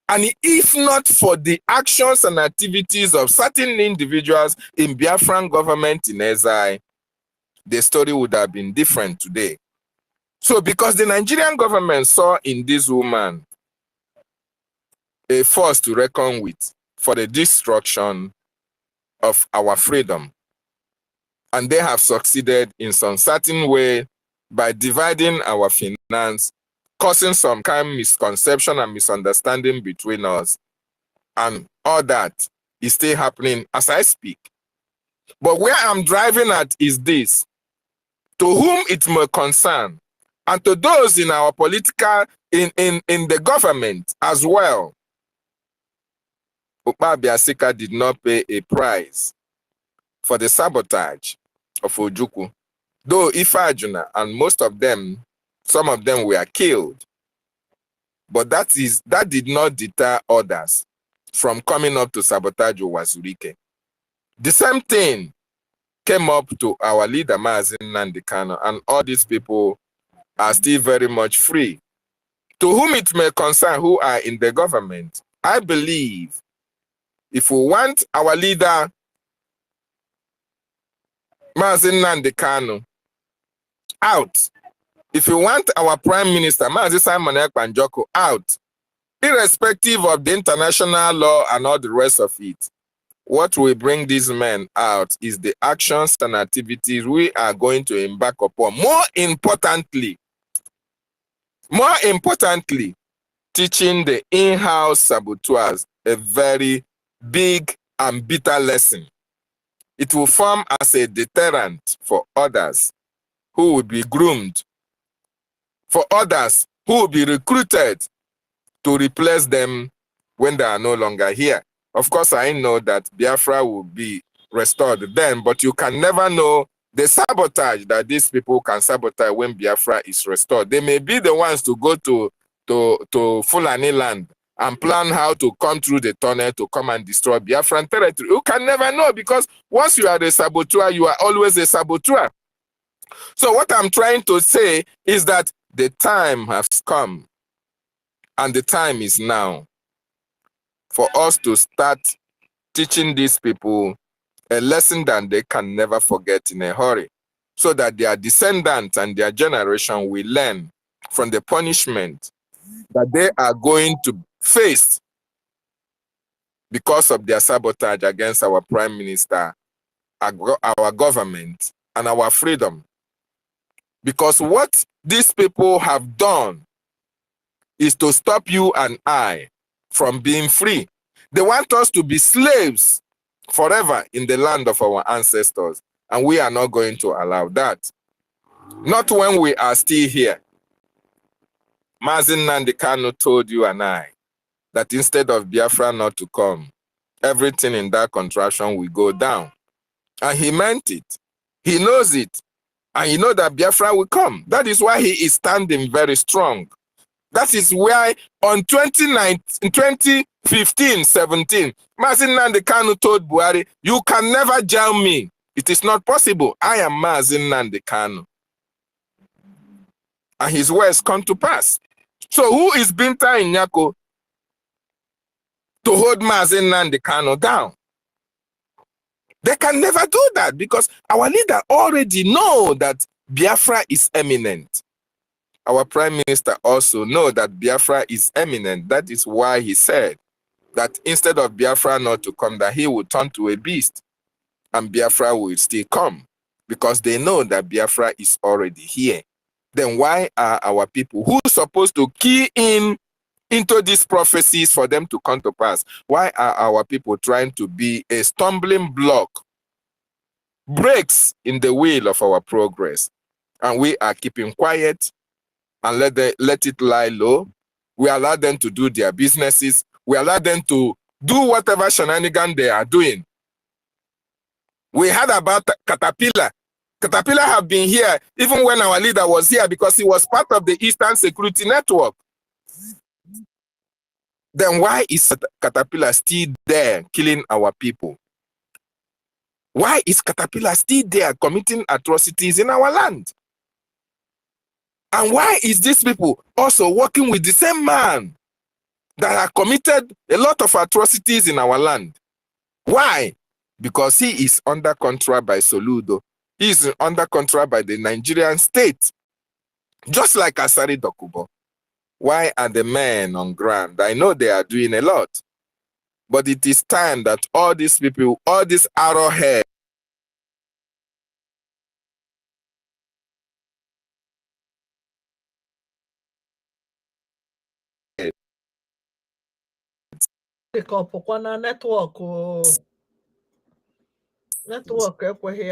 And if not for the actions and activities of certain individuals in Biafran government in exile, the story would have been different today. So because the Nigerian government saw in this woman a force to reckon with for the destruction of our freedom, and they have succeeded in some certain way by dividing our finance, causing some kind of misconception and misunderstanding between us, and all that is still happening as I speak. But where I'm driving at is this: to whom it may concern, and to those in our political, in the government as well, Okpa Biasika did not pay a price for the sabotage of Ojukwu. Though Ifeajuna and most of them, some of them were killed. But that did not deter others from coming up to sabotage Owazurike. The same thing came up to our leader, Mazi Nnamdi Kanu, and all these people are still very much free. To whom it may concern who are in the government, I believe if we want our leader, Mazi Nnamdi Kanu, out, if you want our Prime Minister, Mazi Simon Ekpa Njoku, out, irrespective of the international law and all the rest of it, what will bring these men out is the actions and activities we are going to embark upon. More importantly, teaching the in-house saboteurs a very big and bitter lesson. It will form as a deterrent for others who will be groomed, for others who will be recruited to replace them when they are no longer here. Of course, I know that Biafra will be restored then, but you can never know the sabotage that these people can sabotage when Biafra is restored. They may be the ones to go to Fulani land and plan how to come through the tunnel to come and destroy Biafran territory. You can never know, because once you are a saboteur, you are always a saboteur. So what I'm trying to say is that the time has come, and the time is now, for us to start teaching these people a lesson that they can never forget in a hurry, so that their descendants and their generation will learn from the punishment that they are going to face because of their sabotage against our prime minister, our government, and our freedom. Because what these people have done is to stop you and I from being free. They want us to be slaves forever in the land of our ancestors, and we are not going to allow that. Not when we are still here. Mazin Nnamdi Kanu told you and I that instead of Biafra not to come, everything in that contraction will go down. And he meant it. He knows it. And he knows that Biafra will come. That is why he is standing very strong. That is why on 2015-17, Mazin Nnamdi Kanu told Buhari, you can never jail me. It is not possible. I am Mazin Nnamdi Kanu. And his words come to pass. So who is Binta Inyako to hold Mazin Nnamdi Kanu down? They can never do that, because our leader already know that Biafra is imminent. Our prime minister also know that Biafra is imminent. That is why he said that instead of Biafra not to come, that he will turn to a beast and Biafra will still come, because they know that Biafra is already here. Then why are our people who are supposed to key in into these prophecies for them to come to pass? Why are our people trying to be a stumbling block, breaks in the wheel of our progress? And we are keeping quiet and let it lie low. We allow them to do their businesses. We allow them to do whatever shenanigans they are doing. We heard about Caterpillar. Caterpillar have been here even when our leader was here, because he was part of the Eastern Security Network. Then why is Caterpillar still there killing our people? Why is Caterpillar still there committing atrocities in our land? And why is these people also working with the same man that have committed a lot of atrocities in our land? Why? Because he is under contract by Soludo. He is under contract by the Nigerian state. Just like Asari Dokubo. Why are the men on ground? I know they are doing a lot. But it is time that all these people, all these arrowheads,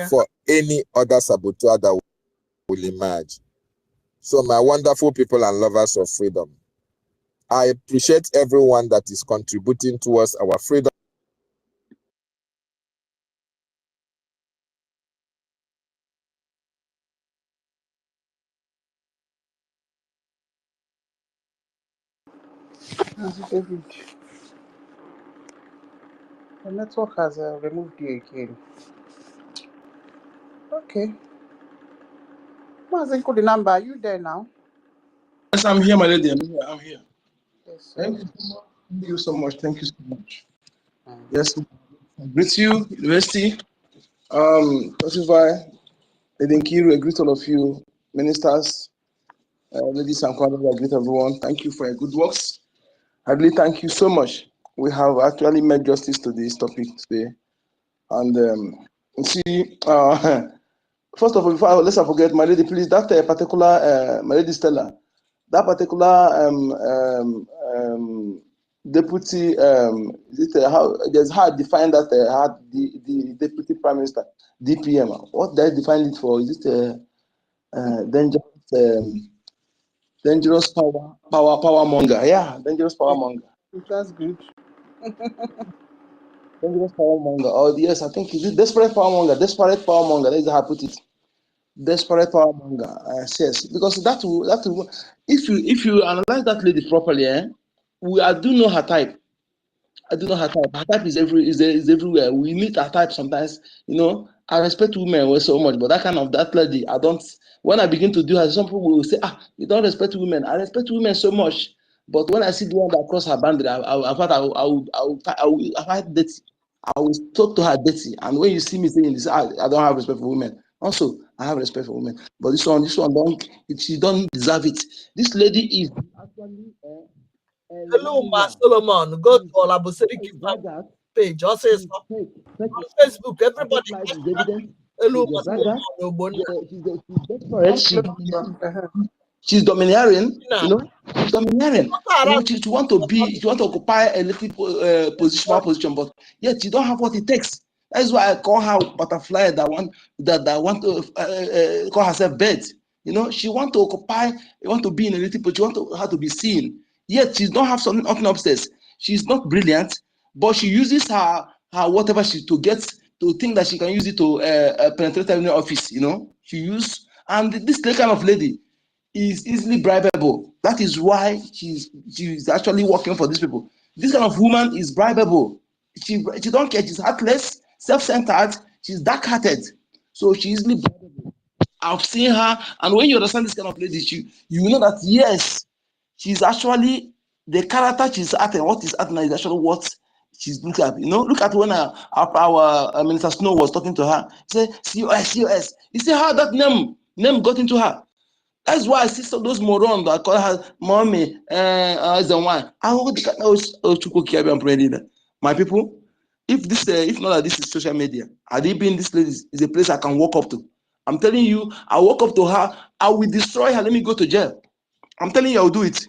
for any other saboteur that will emerge. So my wonderful people and lovers of freedom, I appreciate everyone that is contributing towards our freedom. David, the network has removed you again. Okay. Mazenko, the number, are you there now? Yes, I'm here, my lady. I'm here. Yes, Thank you so much. Thank you so much. Yes, I greet you, University. Tosify, Lady Nkiru, I greet all of you, ministers, ladies and quadras, I greet everyone. Thank you for your good works. I really thank you so much. We have actually made justice to this topic today. And see, first of all, let's not forget, my lady, please, that particular, my lady Stella, that particular deputy, how there's how I define that how the deputy prime minister, DPM. What they define it for? Is it dangerous power monger? Yeah, dangerous power monger. That's good. Dangerous power monger. Oh yes, I think is it desperate power monger. Desperate power monger. That's how I put it. Desperate power monger. Yes, because that will, if you analyze that lady properly, I do know her type. I do not her type. Her type is everywhere. We meet her type sometimes. I respect women so much, but that lady, I don't. When I begin to do her, some people will say, you don't respect women. I respect women so much, but when I see the one that cross her boundary, I will fight dirty. I will talk to her dirty. And when you see me saying this, I don't have respect for women. Also, I have respect for women, but this one don't. She don't deserve it. This lady is actually Eluma liar. Solomon, go to Olabuseriki page. Also, She's fake. on Facebook, Her fake everybody life knows is evident. Eluma She's a bragger. Solomon. She's desperate. She's domineering. She's domineering. She want to occupy a little position, but yet she don't have what it takes. That's why I call her butterfly that want to call herself bird. She want to occupy, want to be in a little position, she want her to be seen. Yet she don't have nothing upstairs. She's not brilliant, but she uses her whatever she to get to think that she can use it to penetrate in the office. She use, and this kind of lady is easily bribable. That is why she's actually working for these people. This kind of woman is bribable. She don't care. She's heartless, self-centered. She's dark-hearted, so she's easily bribable. I've seen her, and when you understand this kind of lady, you know that yes, she's actually the character she's acting. What is acting is actually what she's looking at. Look at when our Minister Snow was talking to her. He said, COS, COS. You see how that name got into her. That's why I see those morons that call her mommy as the one. My people, if not that this is social media, had it been this lady is a place I can walk up to. I'm telling you, I walk up to her, I will destroy her. Let me go to jail. I'm telling you, I'll do it.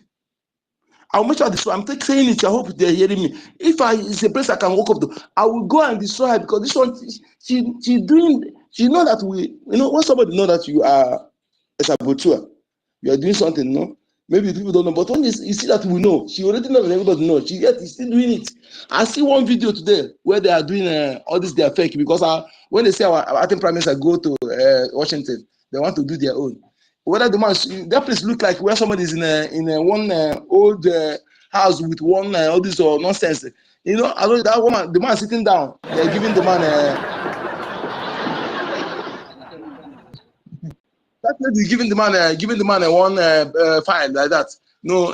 I'll make sure I destroy. I'm saying it. I hope they're hearing me. If it's a place I can walk up to, I will go and destroy her because this one, she know that when somebody know that you are a saboteur, you are doing something, no? Maybe people don't know, but when you see that we know, she already knows that everybody knows. She yet is still doing it. I see one video today where they are doing all this, they are fake because when they say our acting prime minister go to Washington, they want to do their own. Whether the man, that place look like where somebody is in a one old house with one all this or nonsense. I know that woman, the man sitting down, they're giving the man that lady giving the man a one file like that. No,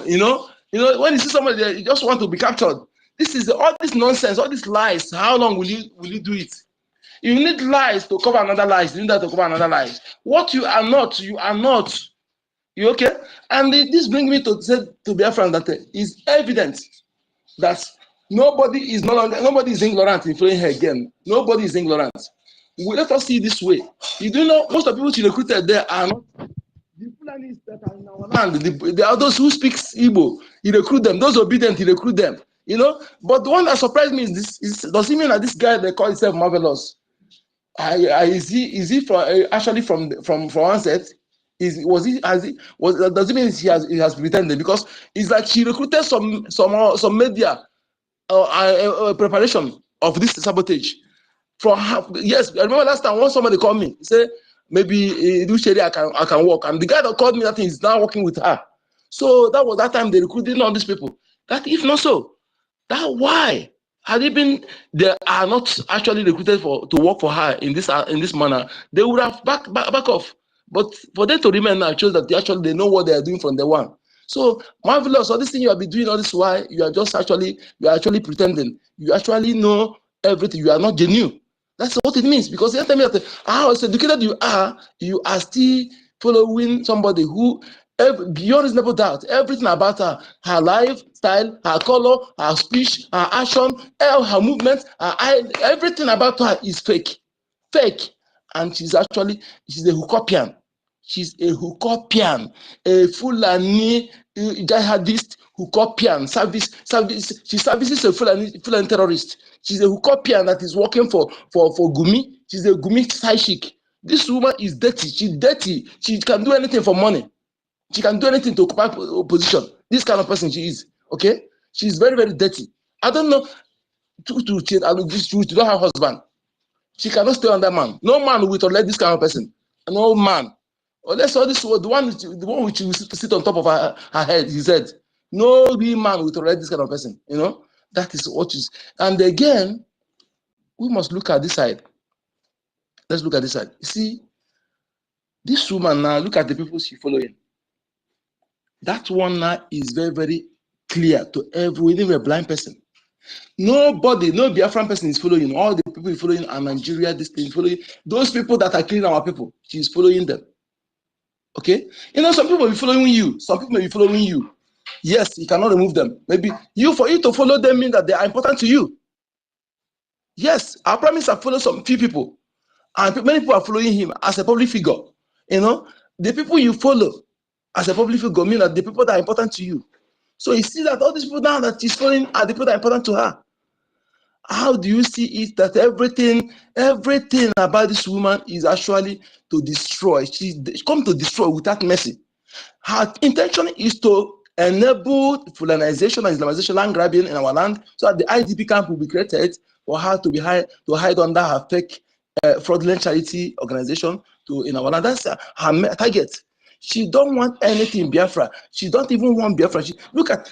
when you see somebody there, you just want to be captured. This is all this nonsense, all these lies. How long will you do it? You need lies to cover another lies. You need that to cover another lies. What you are not, you are not. You okay? And this brings me to say to Biafran that it's evident that nobody is ignorant in following her again. Nobody is ignorant. Let us see this way. You do know most of the people she recruited there are not the Fulanis that are in our land. There are those who speak Igbo. He recruit them. Those obedient, he recruit them. But the one that surprised me is does it mean that this guy they call himself marvelous? Is he actually from one set? Does it mean he has pretended? Because it's like she recruited some media preparation of this sabotage. Yes, I remember last time when somebody called me, he said maybe do Sherry I can work, and the guy that called me that thing is now working with her. So that was that time they recruited all these people. That if not so, that why had it been they are not actually recruited to work for her in this manner, they would have back off. But for them to remain now shows that they know what they are doing from day one. So marvelous, all this thing you have been doing, all this why you are actually pretending. You actually know everything. You are not genuine. That's what it means. Because you tell me that how educated you are still following somebody who beyond reasonable doubt, everything about her lifestyle, her color, her speech, her action, her movement, everything about her is fake. And she's a hookupian. She's a Hukopian, a Fulani jihadist Hukopian service. She services a Fulani terrorist. She's a Hukopian that is working for Gumi. She's a Gumi side chick. This woman is dirty. She's dirty. She can do anything for money. She can do anything to occupy a position. This kind of person she is. Okay, she's very, very dirty. I don't know to change. I look this truth. She don't have a husband. She cannot stay on that man. No man will tolerate this kind of person. No man. Unless all this the one which will sit on top of her head, his head. No real man will tolerate this kind of person. You know, that is what is. And again, we must look at this side. Let's look at this side. You see, this woman now, look at the people she's following. That one now is very, very clear to everyone, even a blind person. Nobody, no Biafran person is following. All the people following are Nigeria, this thing following. Those people that are killing our people, she's following them. Okay? You know, some people will be following you. Some people may be following you. Yes, you cannot remove them. Maybe for you to follow them means that they are important to you. Yes, I promise I follow some few people. And many people are following him as a public figure. You know, the people you follow as a public figure mean that the people that are important to you. So you see that all these people now that she's following are the people that are important to her. How do you see it that everything about this woman is actually to destroy? She come to destroy without mercy. Her intention is to enable Fulanization and Islamization, land grabbing in our land, so that the IDP camp will be created for her to hide under her fake fraudulent charity organization in our land. That's her target. She don't want anything in Biafra. She don't even want Biafra. Look at.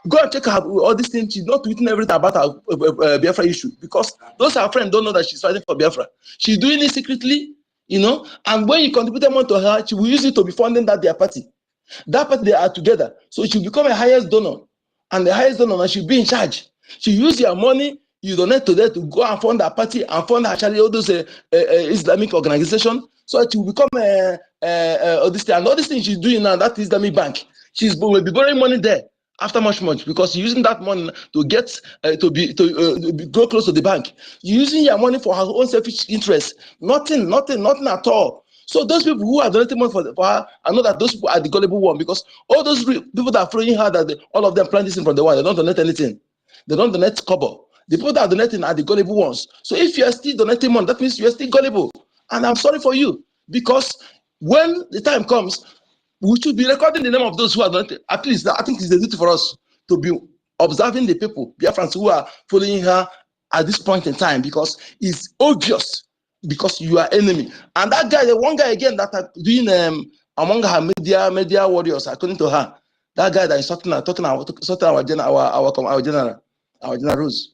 Go and check her all these things. She's not tweeting everything about her Biafra issue because those her friends don't know that she's fighting for Biafra. She's doing it secretly, you know. And when you contribute money to her, she will use it to be funding their party. That party they are together, so she'll become a highest donor, and the highest donor, and she'll be in charge. She use your money. You donate to them to go and fund that party and fund actually all those Islamic organization. So she will become all this thing. And all these things she's doing now, that Islamic bank, will be borrowing money there. After much, because you're using that money to get go close to the bank. You're using your money for her own selfish interest. Nothing at all. So those people who are donating money for her, I know that those people are the gullible one because all those people that are following her, all of them plan this in from the one. They don't donate anything. They don't donate kobo. The people that are donating are the gullible ones. So if you are still donating money, that means you are still gullible. And I'm sorry for you because when the time comes, we should be recording the name of those who are not. At least I think it's a duty for us to be observing the people, Biafrans who are following her at this point in time because it's obvious because you are enemy. And that guy, the one guy again that are doing among her media warriors, according to her, that guy that is talking our generals.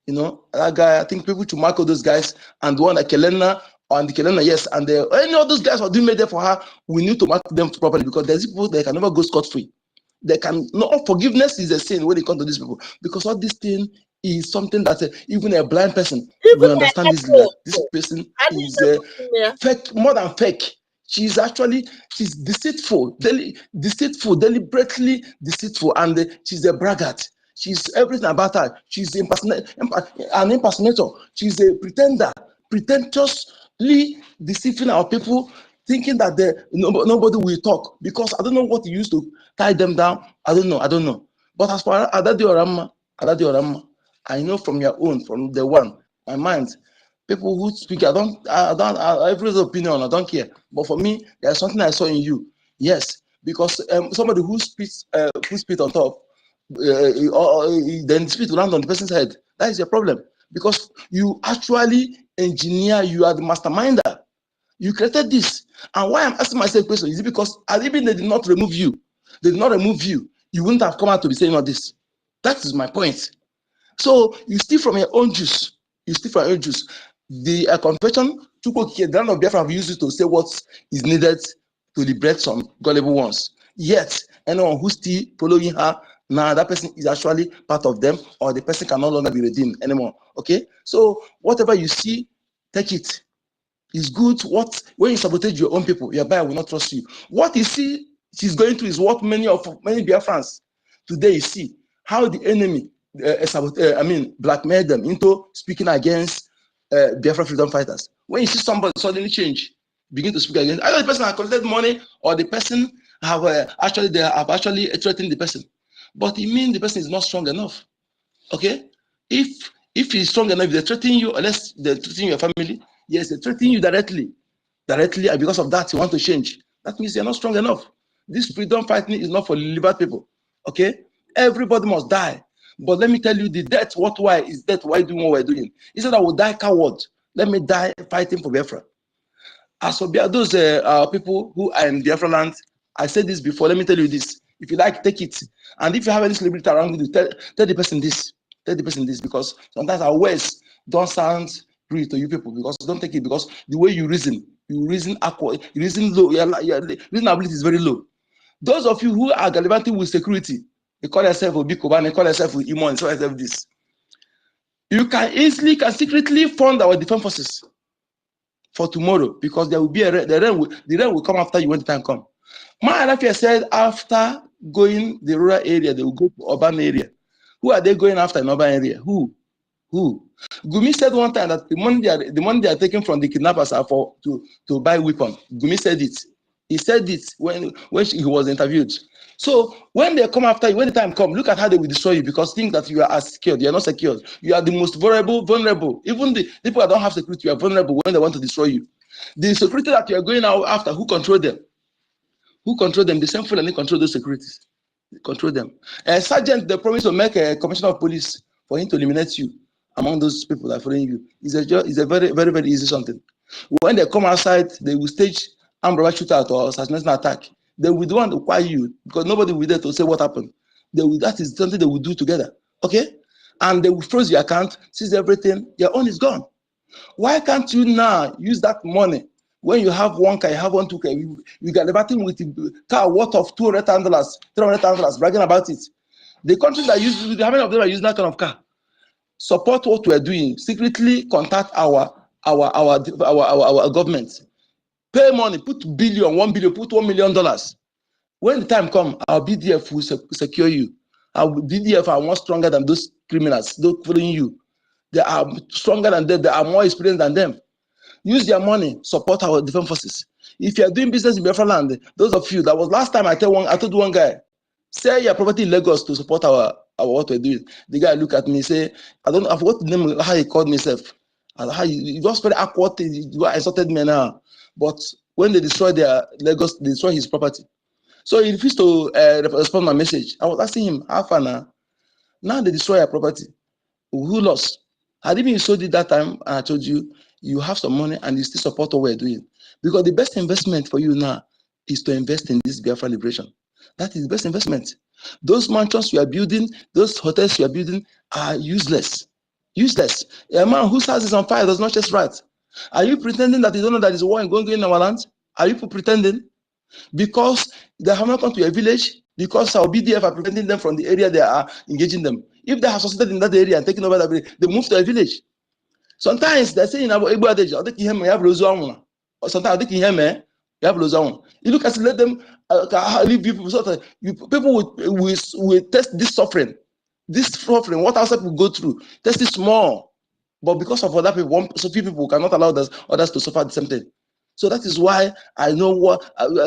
You know, that guy. I think people should mark all those guys and the one like Kelena. And the Kelena, yes, and any of those guys who are doing media for her, we need to mark them properly because there's people that can never go scot-free. They can no forgiveness is a sin when it comes to these people because all this thing is something that even a blind person will understand this. This person is fake, more than fake. She's deceitful, deliberately deceitful, and she's a braggart. She's everything about her. She's an impersonator. She's a pretender, pretentiously deceiving our people, thinking that nobody will talk because I don't know what you used to tie them down. I don't know. But as far as Adadi Orama, I know from your own, from the one, my mind, people who speak, I don't every opinion, I don't care. But for me, there's something I saw in you. Yes, because somebody who spits on top, then spit will land on the person's head. That is your problem because you actually engineer, you are the masterminder. You created this. And why I'm asking myself a question is it because even they did not remove you, you wouldn't have come out to be saying all this. That is my point. So you steal from your own juice. The confession, the land of Biafra have used it to say what is needed to liberate some gullible ones. Yet, anyone who's still following her, now that person is actually part of them, or the person can no longer be redeemed anymore. Okay? So whatever you see, take it. It's good. When you sabotage your own people, your buyer will not trust you. What you see she's going through is what many Biafrans today see. How the enemy blackmailed them into speaking against Biafra freedom fighters. When you see somebody suddenly change, begin to speak against. Either the person has collected money or the person have actually threatened the person. But it means the person is not strong enough. Okay? If he's strong enough, if they threaten you, unless they threaten your family, yes, they threaten you directly, and because of that you want to change. That means you're not strong enough. This freedom fighting is not for liberal people. Okay? Everybody must die. But let me tell you, the death, why is death? Why doing what we're doing? He said, I will die coward. Let me die fighting for Biafra. As for those people who are in Biafra land, I said this before, let me tell you this. If you like, take it. And if you have any celebrity around you, tell the person this. Tell the person this, because sometimes our words don't sound real to you people, because don't take it, because the way you reason awkward, you reason low, your reason ability is very low. Those of you who are gallivanting with security, they call yourself a big Koban, they call yourself Imon, so yourself this. You can secretly fund our defense forces for tomorrow, because there will be the rain will come after you when the time comes. My Alafia said after going the rural area, they will go to urban area. Who are they going after in urban area? Who? Gumi said one time that the money they are taking from the kidnappers are to buy weapons. Gumi said it. He said it when he was interviewed. So when they come after you, when the time comes, look at how they will destroy you, because think that you are secured. You are not secured. You are the most vulnerable. Even the people that don't have security, you are vulnerable when they want to destroy you. The security that you are going out after, who control them? Who control them? The same Fulani control those securities. Control them. Sergeant, they promise to make a commissioner of police for him to eliminate you among those people that are following you. It's a very, very, very easy something. When they come outside, they will stage armed robbery shootout or assassination attack. They will want to quiet you, because nobody will be there to say what happened. That is something they will do together. Okay? And they will freeze your account, seize everything. Your own is gone. Why can't you now use that money? When you have one car, you have one, 2 car, you get liberty with a car worth of $200,000, $300,000, bragging about it. The countries that use, how many of them are using that kind of car? Support what we're doing. Secretly contact our government. Pay money, put $1 billion, put $1 million. When the time comes, our BDF will secure you. Our BDF are more stronger than those criminals, those following you. They are stronger than them, they are more experienced than them. Use their money, support our defense forces. If you are doing business in Biafra land, those of you, that was last time I told one guy, sell your property in Lagos to support our what we're doing. The guy look at me, say, I forgot the name, how he called himself. He was very awkward, he insulted me now. But when they destroy their Lagos, they destroy his property. So he refused to respond my message. I was asking him, how far now? Now they destroy your property. Who lost? Had it been sold it that time, and I told you, you have some money and you still support what we're doing. Because the best investment for you now is to invest in this Biafra liberation. That is the best investment. Those mansions you are building, those hotels you are building are useless. Useless. A man whose house is on fire does not just right. Are you pretending that you don't know that there is a war going on in our land? Are you pretending? Because they have not come to your village, because our BDF are preventing them from the area they are engaging them. If they have succeeded in that area and taken over that village, they move to a village. Sometimes they say in our Igbo adage, or sometimes they can you look at let them leave people. People will test this suffering. This suffering, what else people go through, test it small. But because of other people, so few people cannot allow others to suffer the same thing. So that is why I know what.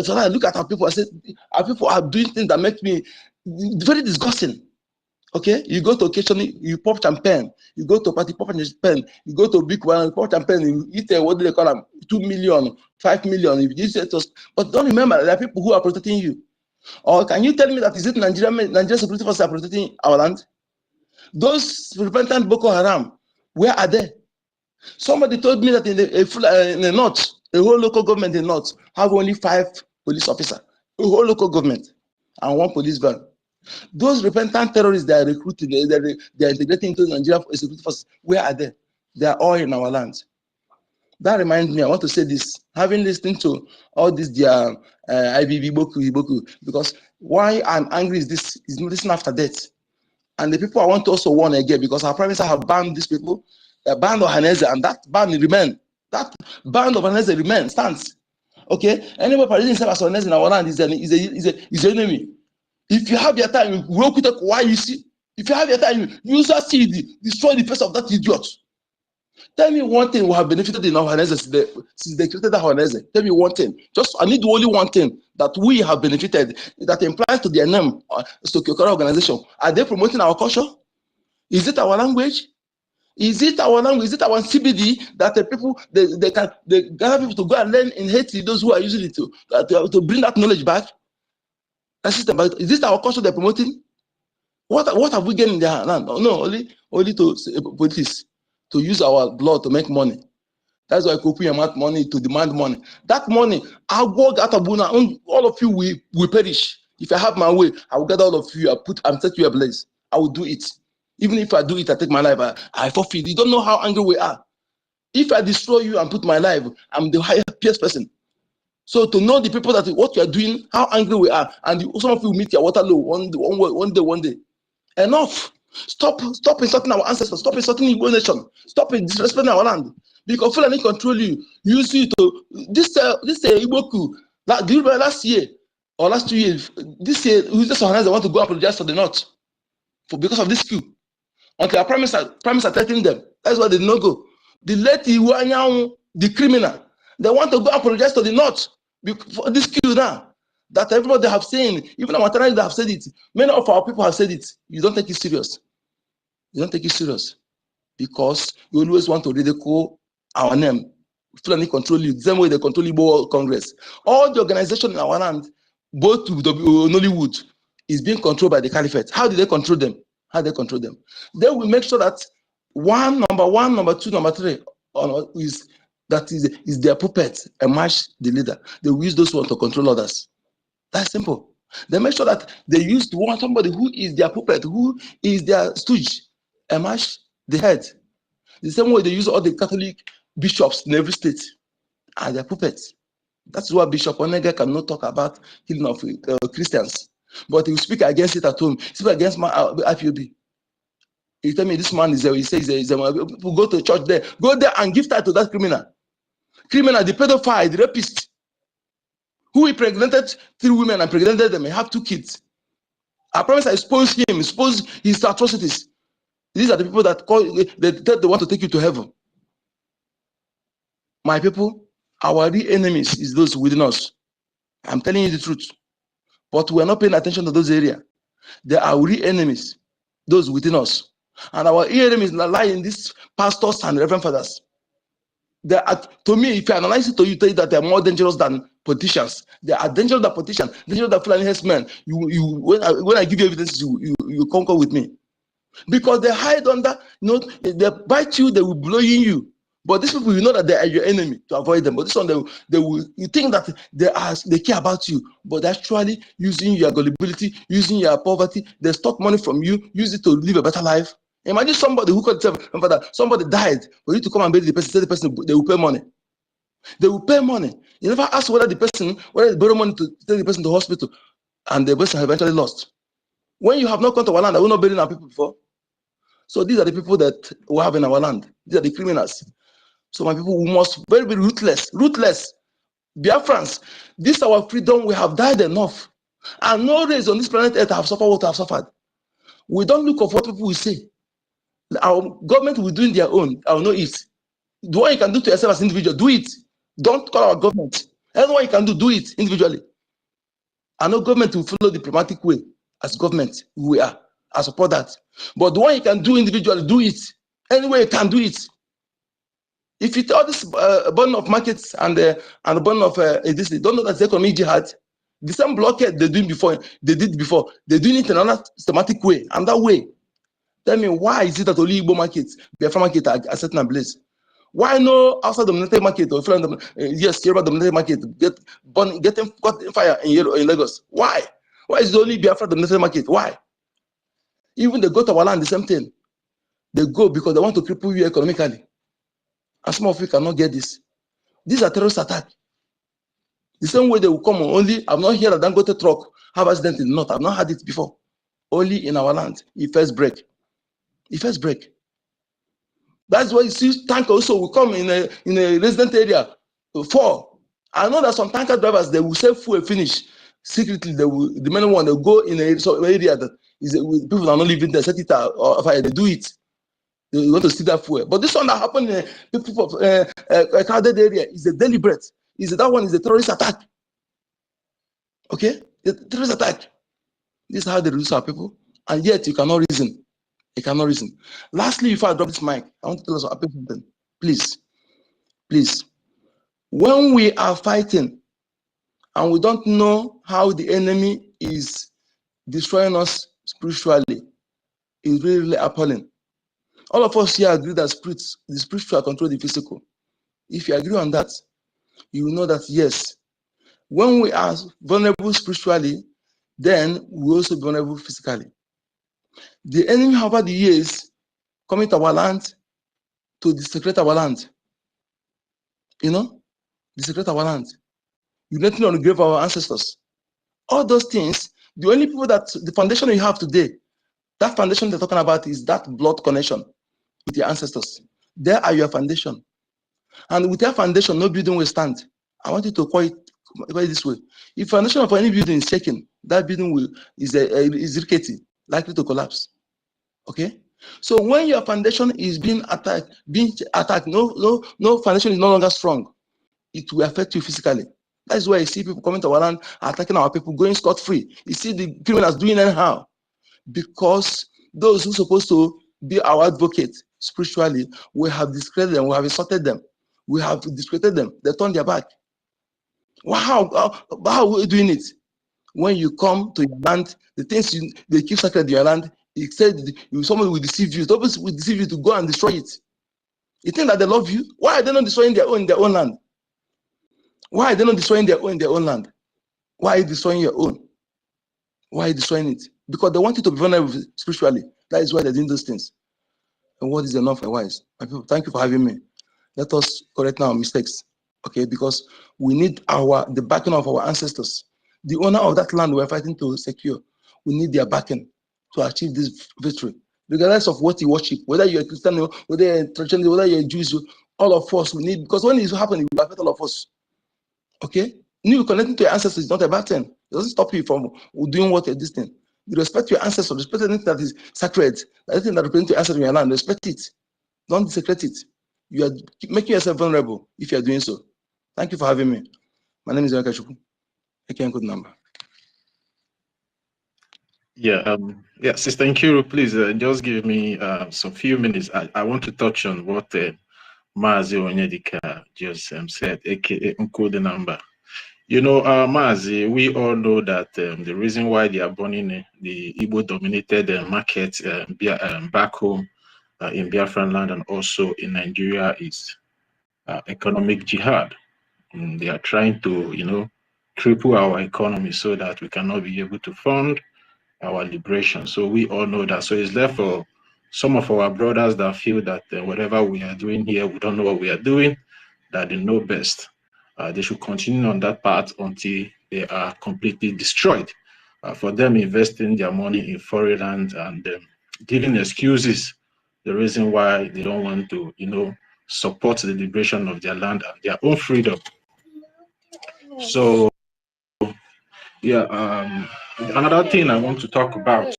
So I look at our people, I say, our people are doing things that make me very disgusting. Okay, you go to occasion, you pop champagne. You go to party, pop champagne. You go to big one, pop champagne. You eat what do they call them? 2 million, 5 million. If you say to us, but don't remember there are people who are protecting you. Or can you tell me that is it Nigerian security forces are protecting our land? Those repentant Boko Haram, where are they? Somebody told me that in the north, the whole local government in the north have only 5 police officers. The whole local government and 1 police van. Those repentant terrorists they are recruiting, they are integrating into Nigeria security forces. Where are they? They are all in our land. That reminds me, I want to say this, having listened to all this, their IBIBIO, because why I'm angry is this, is listening after death. And the people I want to also warn again, because our prime minister have banned these people, banned Ohaneze, and that ban remains. That ban of Ohaneze remains, stands. Okay? Anybody parading himself as Ohaneze in our land is an enemy. If you have your time, work with why you see. If you have your time, you just see destroy the face of that idiot. Tell me one thing we have benefited in our since they created our. Tell me one thing. Just I need only one thing that we have benefited that implies to their name, socio-cultural organization. Are they promoting our culture? Is it our language? Is it our language? Is it our CBD that the people they gather people to go and learn in Haiti? Those who are using it to bring that knowledge back. That system. Is this our culture they're promoting? What have we gained in their land? No, only to police to use our blood to make money. That's why Kopi amount money to demand money. That money, I'll go get all of you will perish. If I have my way, I will gather all of you. I'm set you ablaze. I will do it. Even if I do it, I take my life. I forfeit. You don't know how angry we are. If I destroy you and put my life, I'm the happiest person. So to know the people that what you are doing, how angry we are, and some of you meet your Waterloo one day. Enough. Stop insulting our ancestors. Stop insulting Igbo nation. Stop disrespecting our land. Because Fulani control you. Use you to this Igbo coup. Do you remember last year or last 2 years? This year, just organize. They want to go apologize to the North because of this coup. Until I promise telling them. That's why they did not go. The late Iwanyang, the criminal, they want to go apologize to the North for this coup now. That everybody have seen, even our Tanzanians have said it. Many of our people have said it. You don't take it serious. You don't take it serious because you always want to ridicule our name. Fulani control you, the same way they control Igbo Congress. All the organization in our land, both to Nollywood, is being controlled by the Caliphate. How do they control them? How do they control them? They will make sure that number one, number two, number three is their puppet, a match the leader. They will use those ones to control others. That's simple. They make sure that they use somebody who is their puppet, who is their stooge, and match the head. The same way they use all the Catholic bishops in every state as their puppets. That's why Bishop Onega cannot talk about healing of Christians. But he will speak against it at home. Speak against my IPOB. He tell me this man is he says people go to church there. Go there and give title to that criminal. Criminal, the pedophile, the rapist. Who impregnated 3 women and impregnated them and have 2 kids. I promise I expose him, expose his atrocities. These are the people that they want to take you to heaven. My people, our real enemies is those within us. I'm telling you the truth. But we're not paying attention to those areas. They are real enemies, those within us. And our real enemies lie in these pastors and reverend fathers. They are, to me, if you analyze it, you tell you that they are more dangerous than politicians. They are dangerous than politicians, dangerous than Fulani herdsmen. When I give you evidence, you concur with me. Because they hide under, they bite you, they will blow you. But these people, you know that they are your enemy to avoid them. But this one, they will. You think that they care about you, but actually using your gullibility, using your poverty, they stop money from you, use it to live a better life. Imagine somebody who could tell somebody died for you to come and bury the person. Tell the person they will pay money. They will pay money. You never ask whether they borrow money to take the person to the hospital, and the person eventually lost. When you have not come to our land, I will not bury our people before. So these are the people that we have in our land. These are the criminals. So my people, we must very be ruthless. Ruthless. Biafrans, this our freedom, we have died enough. And no race on this planet Earth have suffered what have suffered. We don't look of what people will say. Our government will do in their own. I will know it. Do what you can do to yourself as an individual, do it. Don't call our government. Anything you can do it individually. I know government will follow the diplomatic way. As government, we are. I support that. But the one you can do individually, do it. Any way you can do it. If you all this burden of markets and the burden of this, don't know that the economic jihad, the same blockade they did before, they're doing it in another systematic way, and that way. Tell me, why is it that only Igbo markets, Biafra market are certain place? Why no outside dominated market or yes, Yoruba dominated market getting caught in fire in Lagos? Why? Why is it only Biafra dominated market? Why? Even they go to our land, the same thing. They go because they want to cripple you economically. And some of you cannot get this. These are terrorist attacks. The same way they will come only, I've not heard that Dangote truck have accident in the north. I've not had it before. Only in our land, it first break. It first break. That's why you see tanker also will come in a resident area for. I know that some tanker drivers, they will say fuel finish. Secretly, the main one, they'll go in a area that is people are not living there, set it or fire, they do it. They want to see that fuel. But this one that happened in people of a crowded area is a deliberate. That one is a terrorist attack. Okay? The terrorist attack. This is how they reduce our people. And yet you cannot reason. You cannot reason. Lastly, before I drop this mic, I want to tell us something. Please. Please. When we are fighting and we don't know how the enemy is destroying us spiritually, it's really, really appalling. All of us here agree that the spiritual control the physical. If you agree on that, you will know that yes, when we are vulnerable spiritually, then we also be vulnerable physically. The enemy over the years coming to our land to desecrate our land. You know, desecrate our land. You let me on the grave of our ancestors. All those things, the only people that the foundation you have today, that foundation they're talking about is that blood connection with your ancestors. There are your foundation. And with your foundation, no building will stand. I want you to call it this way. If foundation of any building is shaken, that building is rickety, likely to collapse. Okay? So when your foundation is being attacked, no foundation is no longer strong, it will affect you physically. That's why you see people coming to our land, attacking our people, going scot-free. You see the criminals doing anyhow. Because those who are supposed to be our advocate spiritually, we have discredited them, we have insulted them, we have discredited them, they turn their back. How are we doing it? When you come to your land, the things they keep sacred in your land, it said somebody will deceive you, somebody will deceive you to go and destroy it. You think that they love you? Why are they not destroying their own in their own land? Why are they not destroying their own in their own land? Why are you destroying your own? Why are you destroying it? Because they want you to be vulnerable spiritually. That is why they're doing those things. And what is enough and wise? My people, thank you for having me. Let us correct our mistakes, okay? Because we need the backing of our ancestors. The owner of that land we're fighting to secure, we need their backing to achieve this victory. Regardless of what you worship, whether you're a Christian, whether you're a traditional, whether you're a Jew, all of us we need, because when it happens, it will affect all of us. Okay? You connecting to your ancestors is not a bad thing. It doesn't stop you from doing what you're doing. You respect your ancestors, respect anything that is sacred, anything that represents your ancestors in your land, respect it. Don't desecrate it. You are making yourself vulnerable if you are doing so. Thank you for having me. My name is Yaka Shuku. I can't good number. Yeah, Sister Nkiru, please just give me some few minutes. I want to touch on what Mazi Onyedika just said, aka Uncode number. You know, Mazi, we all know that the reason why they are burning the Igbo-dominated market back home in Biafran land and also in Nigeria is economic jihad. And they are trying to, you know, cripple our economy so that we cannot be able to fund our liberation. So we all know that. So it's left for some of our brothers that feel that whatever we are doing here, we don't know what we are doing, that they know best. They should continue on that path until they are completely destroyed. For them, investing their money in foreign land and giving excuses, the reason why they don't want to, you know, support the liberation of their land and their own freedom. So, yeah, another thing I want to talk about.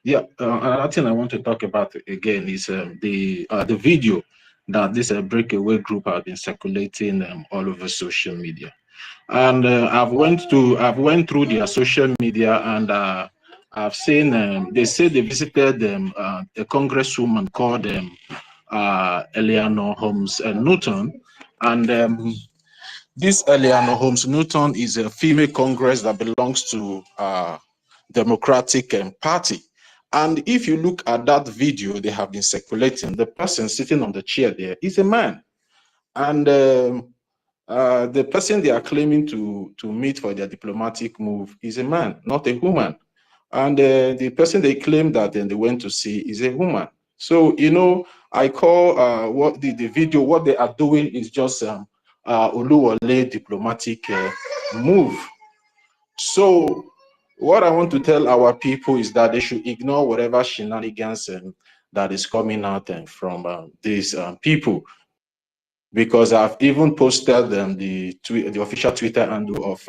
Yeah, another thing I want to talk about again is the video that this breakaway group have been circulating all over social media, and I've went through their social media and I've seen they say they visited a congresswoman called Eleanor Holmes Newton, and this Eleanor Holmes Newton is a female congress that belongs to Democratic Party. And if you look at that video they have been circulating, the person sitting on the chair there is a man. And the person they are claiming to meet for their diplomatic move is a man, not a woman. And the person they claim that then they went to see is a woman. So, you know, I call what the video, what they are doing is just Oluwole diplomatic move. So what I want to tell our people is that they should ignore whatever shenanigans that is coming out from these people, because I've even posted the official Twitter handle of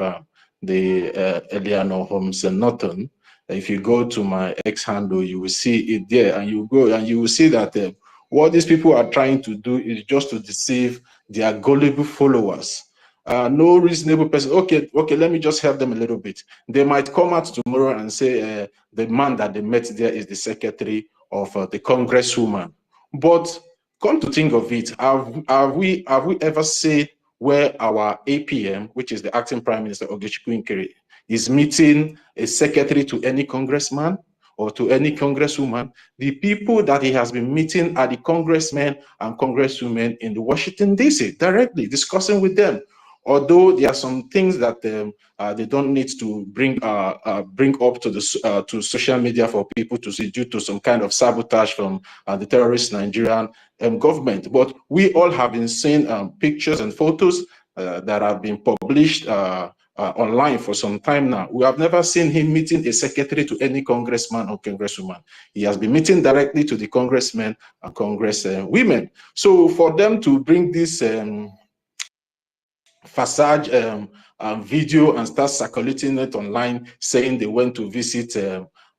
the Eleanor Holmes Norton If you go to my X handle, you will see it there, and you go and you will see that what these people are trying to do is just to deceive their gullible followers. No reasonable person. Okay, let me just help them a little bit. They might come out tomorrow and say the man that they met there is the secretary of the congresswoman. But come to think of it, have we ever seen where our APM, which is the acting prime minister Ogechukwu, is meeting a secretary to any congressman or to any congresswoman? The people that he has been meeting are the congressmen and congresswomen in the Washington, D.C., directly discussing with them. Although there are some things that they don't need to bring up to the to social media for people to see due to some kind of sabotage from the terrorist Nigerian government. But we all have been seeing pictures and photos that have been published online for some time now. We have never seen him meeting a secretary to any congressman or congresswoman. He has been meeting directly to the congressmen and congresswomen. So for them to bring this facade video and start circulating it online, saying they went to visit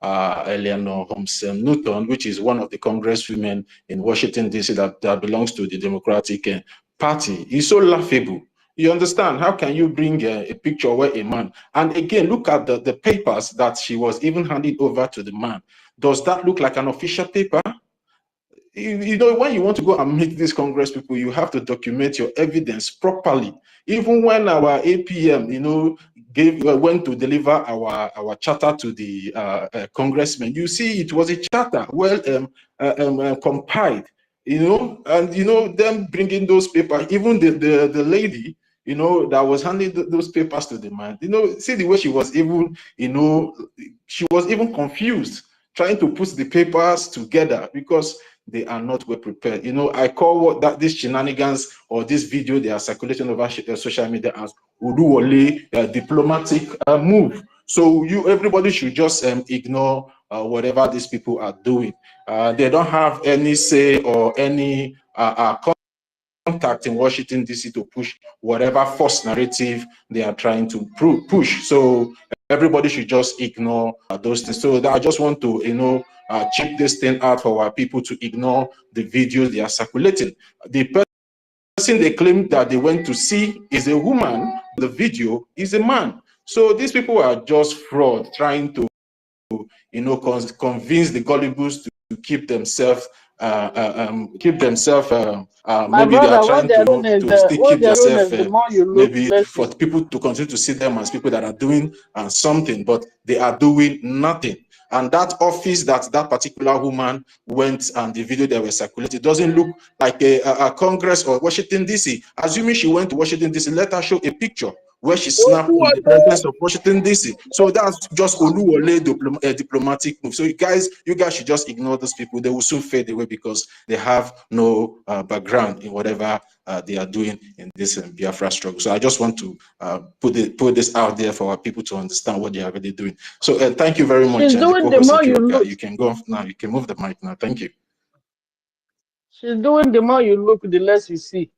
Eleanor Holmes Newton, which is one of the congresswomen in Washington, D.C. that belongs to the Democratic Party, is so laughable. You understand? How can you bring a picture where a man, and again, look at the papers that she was even handing over to the man. Does that look like an official paper? You know, when you want to go and meet these Congress people, you have to document your evidence properly. Even when our APM, you know, went to deliver our charter to the congressmen, you see it was a charter well compiled, you know, and you know them bringing those papers. Even the lady, you know, that was handing those papers to the man, you know, see the way she was even, you know, she was even confused trying to put the papers together because they are not well prepared. You know, I call these shenanigans or this video they are circulating over social media as Uduwole diplomatic move. So everybody should just ignore whatever these people are doing. They don't have any say or any contact in Washington, D.C. to push whatever false narrative they are trying to push. So everybody should just ignore those things. So I just want to, you know, check this thing out for our people to ignore the videos they are circulating. The person they claim that they went to see is a woman. The video is a man. So these people are just fraud, trying to, you know, convince the gullibles to keep themselves maybe they are brother, what trying they're to, you doing know, is to still what keep they're doing themselves is the more you look, maybe less you for people to continue to see them as people that are doing something, but they are doing nothing. And that office that particular woman went and the video that was circulated doesn't look like a Congress or Washington, D.C. Assuming she went to Washington, D.C., let her show a picture where she snapped in the presence of Washington, D.C. So that's just Oluwole diplomatic move. So you guys should just ignore those people. They will soon fade away because they have no background in whatever they are doing in this Biafra struggle. So I just want to put this out there for our people to understand what they are really doing. So thank you very much, She's the doing the co-host more you Nkiruka. look. You can go now. You can move the mic now. Thank you. She's doing the more you look, the less you see.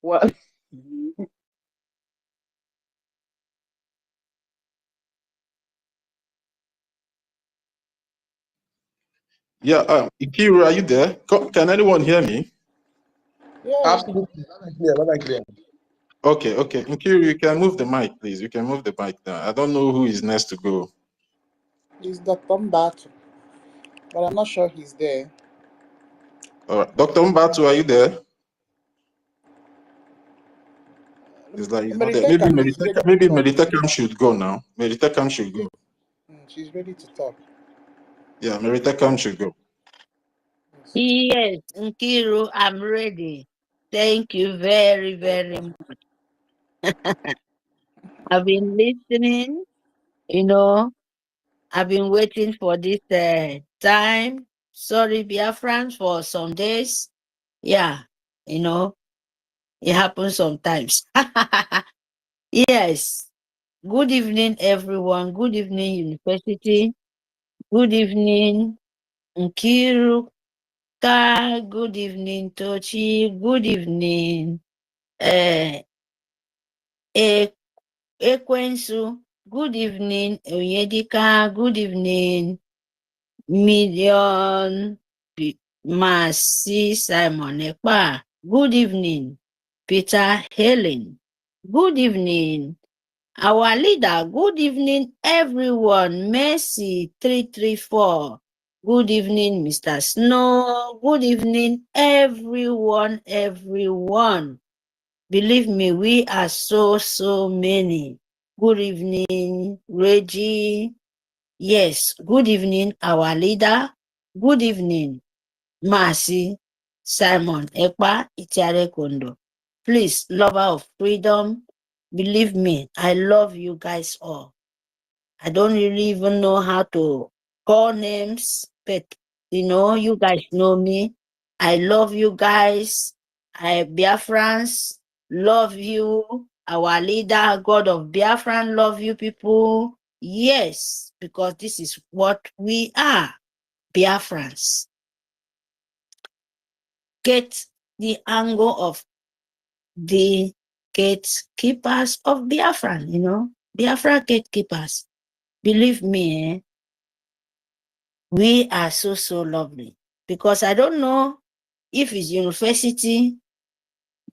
Well, Yeah, Ikiru, are you there? Can anyone hear me? yeah. Absolutely. Loud and clear, loud and clear. Okay. Ikiru, you can move the mic, please. You can move the mic now. I don't know who is next to go. It's Dr. Mbatu, but I'm not sure he's there. All right. Dr. Mbatu, are you there? It's like he's not there. Maybe Meritekam is ready to talk. Meritekam should go now. Meritekam should go. She's ready to talk. Yeah, Meritekam should go. Yes, Nkiru, I'm ready. Thank you very, very much. I've been listening, you know, I've been waiting for this time. Sorry, Biafrans, for some days. Yeah, you know, it happens sometimes. Yes. Good evening, everyone. Good evening, University. Good evening, Nkiru. Good evening, Tochi. Good evening, Ekwensu. Good evening, Oyedika. Good evening, Million Mercy Simon Ekpa. Good evening, Peter Helen. Good evening, our leader. Good evening, everyone. Mercy 334. Good evening, Mr. Snow. Good evening, everyone. Believe me, we are so many. Good evening, Reggie. Yes, good evening, our leader. Good evening, Mercy Simon Ekpa Itiare Kondo. Please, lover of freedom, believe me, I love you guys all. I don't really even know how to call names, but you guys know me. I love you guys. Biafrans, love you. Our leader, God of Biafran, love you people. Yes, because this is what we are, Biafrans. Get the angle of the gatekeepers of Biafran, Biafra gatekeepers. Believe me, we are so lovely. Because I don't know if it's university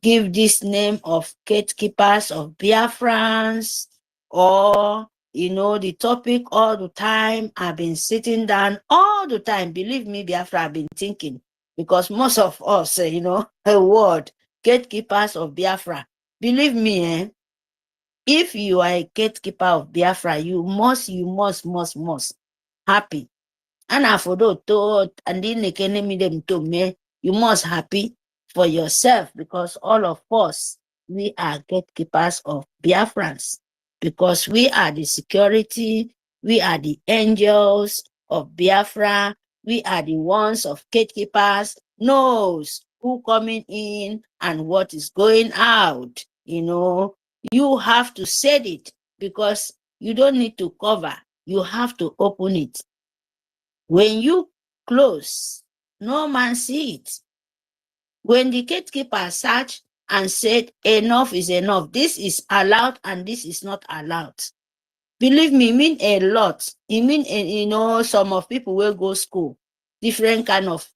give this name of gatekeepers of Biafrans, or the topic all the time. I've been sitting down all the time. Believe me, Biafra, I've been thinking, because most of us, a word, gatekeepers of Biafra. Believe me, if you are a gatekeeper of Biafra, you must happy. And afodo to and them you must happy for yourself, because all of us, we are gatekeepers of Biafrans, because we are the security, we are the angels of Biafra, we are the ones of gatekeepers, knows who coming in and what is going out. You have to set it, because you don't need to cover, you have to open it. When you close, no man see it. When the gatekeeper searched and said, enough is enough, this is allowed and this is not allowed. Believe me, it mean a lot. It mean, some of people will go school, different kind of,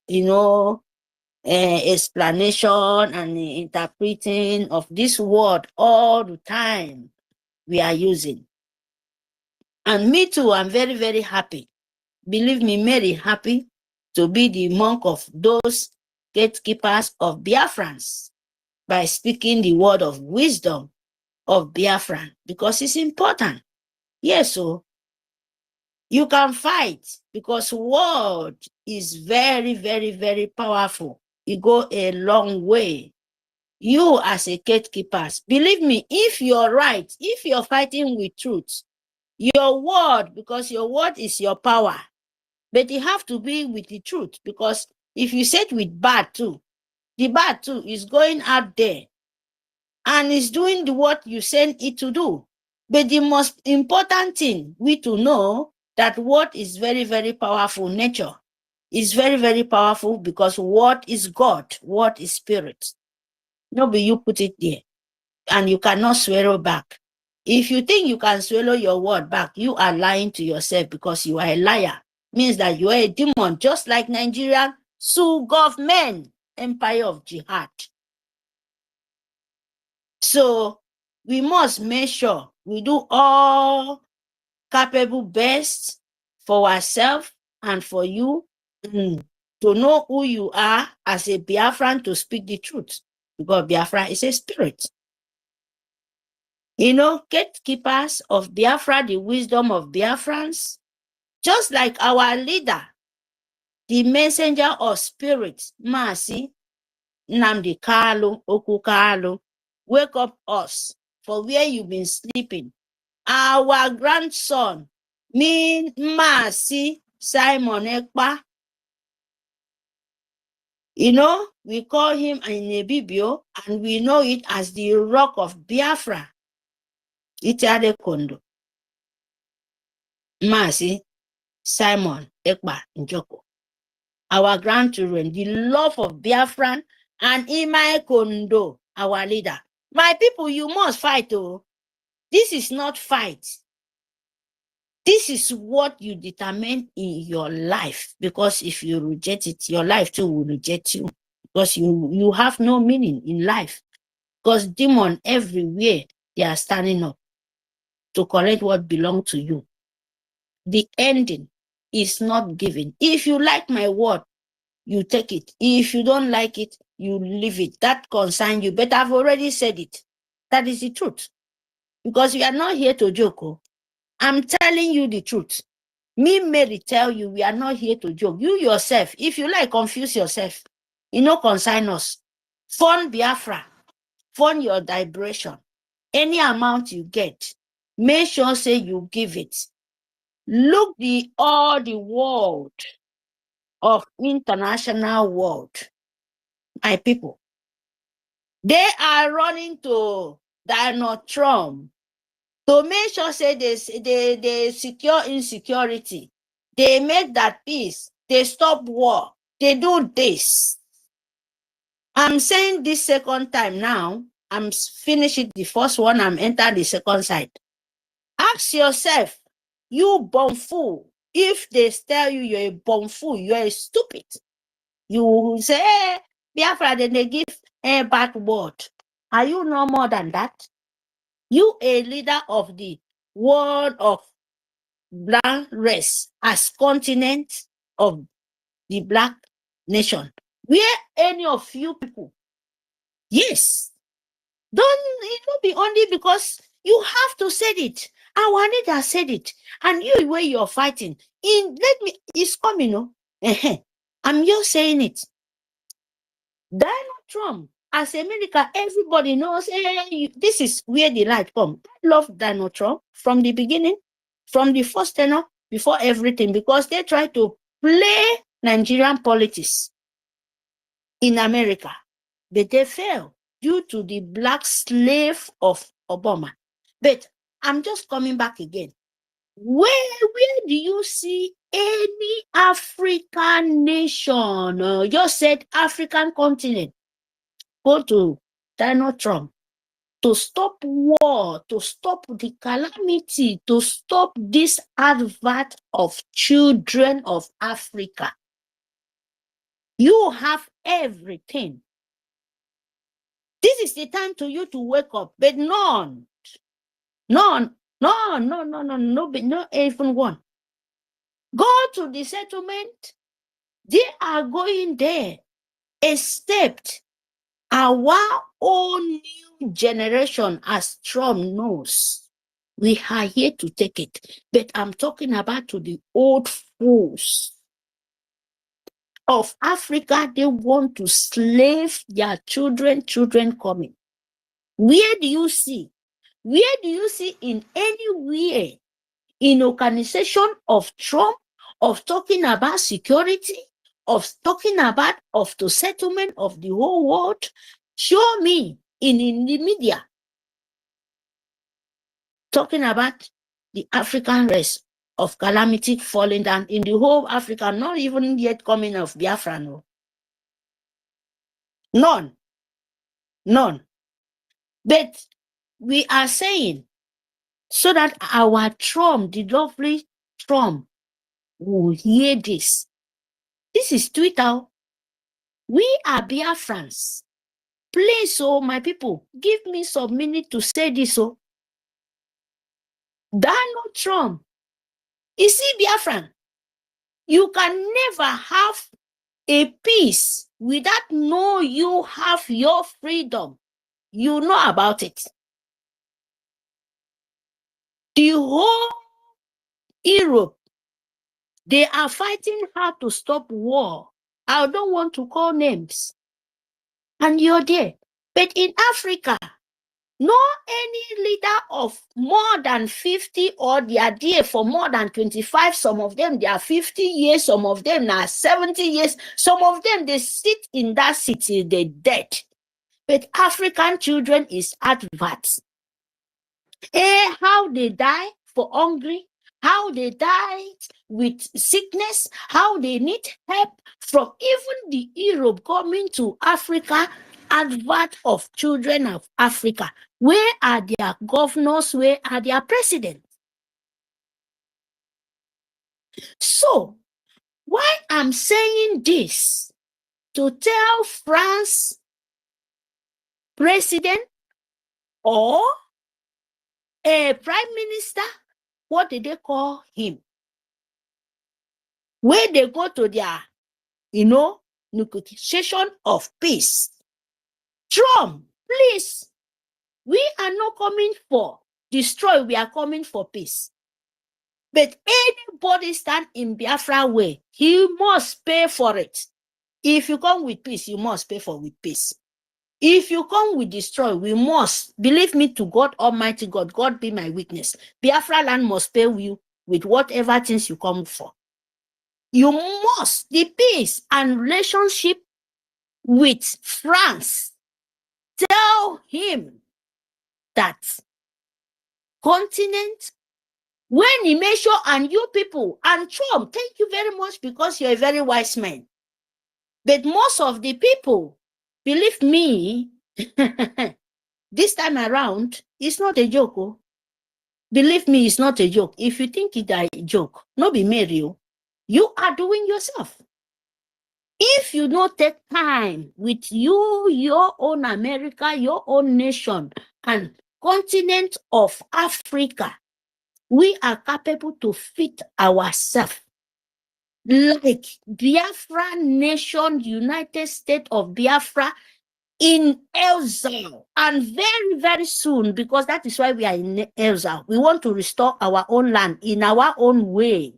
explanation and interpreting of this word all the time we are using. And me too, I'm very happy. Believe me, very happy to be the monk of those gatekeepers of Biafrans by speaking the word of wisdom of Biafran, because it's important. Yes, so you can fight, because word is very powerful. It go a long way. You as a gatekeeper, believe me, if you're right, if you're fighting with truth, your word, because your word is your power. But you have to be with the truth, because if you sit with bad too, the bad too is going out there and is doing what you send it to do. But the most important thing we to know that what is very powerful nature is very powerful, because what is God, what is spirit. Nobody you put it there, and you cannot swallow back. If you think you can swallow your word back, you are lying to yourself, because you are a liar. Means that you are a demon, just like Nigeria sue government, empire of jihad. So we must make sure we do all capable best for ourselves and for you, to know who you are as a Biafran, to speak the truth, because Biafra is a spirit. Gatekeepers of Biafra, the wisdom of Biafrans, just like our leader, the messenger of spirit, Mercy Nnamdi Kalu, Oku Kalu, wake up us for where you've been sleeping. Our grandson, Mercy Simon Ekpa, we call him EFIK-IBIBIO, and we know it as the rock of Biafra, Itiare Kondo. Mercy Simon Ekpa Njoko. Our grandchildren, the love of Biafran, and Imai Kondo, our leader. My people, you must fight. Oh, this is not fight. This is what you determine in your life, because if you reject it, your life too will reject you, because you have no meaning in life, because demons everywhere, they are standing up to collect what belongs to you. The ending is not given. If you like my word, you take it. If you don't like it, you leave it. That concerns you, but I've already said it. That is the truth, because we are not here to joke. Oh. I'm telling you the truth. Me, Mary, tell you, we are not here to joke. You yourself, if you like, confuse yourself. You know, consign us. Fund Biafra. Fund your liberation. Any amount you get, make sure say you give it. Look all the world of international world. My people, they are running to Donald Trump to make sure say they secure insecurity. They make that peace. They stop war. They do this. I'm saying this second time now. I'm finishing the first one. I'm entering the second side. Ask yourself, you born fool. If they tell you you're a born fool, you're a stupid. You say, hey, Biafra, then they give a bad word. Are you no more than that? You a leader of the world of black race as continent of the black nation. Where any of you people? Yes. It not be only because you have to say it. Our leader said it. And you where you're fighting. It's coming, no? I'm just saying it. Donald Trump, as America, everybody knows this is where the light comes. I love Donald Trump from the beginning, from the first tenor, before everything, because they try to play Nigerian politics in America, but they fail due to the black slave of Obama. But I'm just coming back again. Where do you see any African nation, just said African continent, go to Donald Trump to stop war, to stop the calamity, to stop this advert of children of Africa? You have everything. This is the time to you to wake up, but no even one. Go to the settlement. They are going there, except our own new generation, as Trump knows. We are here to take it. But I'm talking about to the old fools of Africa. They want to slave their children coming. Where do you see? Where do you see in anywhere in organization of Trump of talking about security, of talking about of the settlement of the whole world? Show me in the media talking about the African race of calamity falling down in the whole Africa, not even yet coming of Biafra, no. None. But we are saying, so that our Trump, the lovely Trump, will hear this. This is Twitter. We are Biafrans. Please, my people, give me some minute to say this. Donald Trump, is he Biafran? You can never have a peace without know you have your freedom. You know about it. The whole Europe, they are fighting hard to stop war. I don't want to call names. And you're there. But in Africa, no any leader of more than 50, or they are there for more than 25. Some of them, they are 50 years. Some of them are 70 years. Some of them, they sit in that city, they're dead. But African children is adverts. How they die for hungry, how they die with sickness, how they need help from even the Europe coming to Africa, advert of children of Africa. Where are their governors? Where are their presidents? So, why I'm saying this, to tell France president or a prime minister, what did they call him? When they go to their, negotiation of peace. Trump, please, we are not coming for destroy, we are coming for peace. But anybody stand in Biafra way, he must pay for it. If you come with peace, you must pay for with peace. If you come with destroy, we must. Believe me, to God Almighty God, God be my witness. Biafra land must pay you with whatever things you come for. You must. The peace and relationship with France, tell him that continent, when he made sure, and you people, and Trump, thank you very much because you're a very wise man. But most of the people, believe me, this time around, it's not a joke. Oh. Believe me, it's not a joke. If you think it's a joke, no be merry, you are doing yourself. If you don't take time with you, your own America, your own nation, and continent of Africa, we are capable to fit ourselves. Like Biafra nation, United States of Biafra, in exile, and very, very soon, because that is why we are in exile. We want to restore our own land in our own way.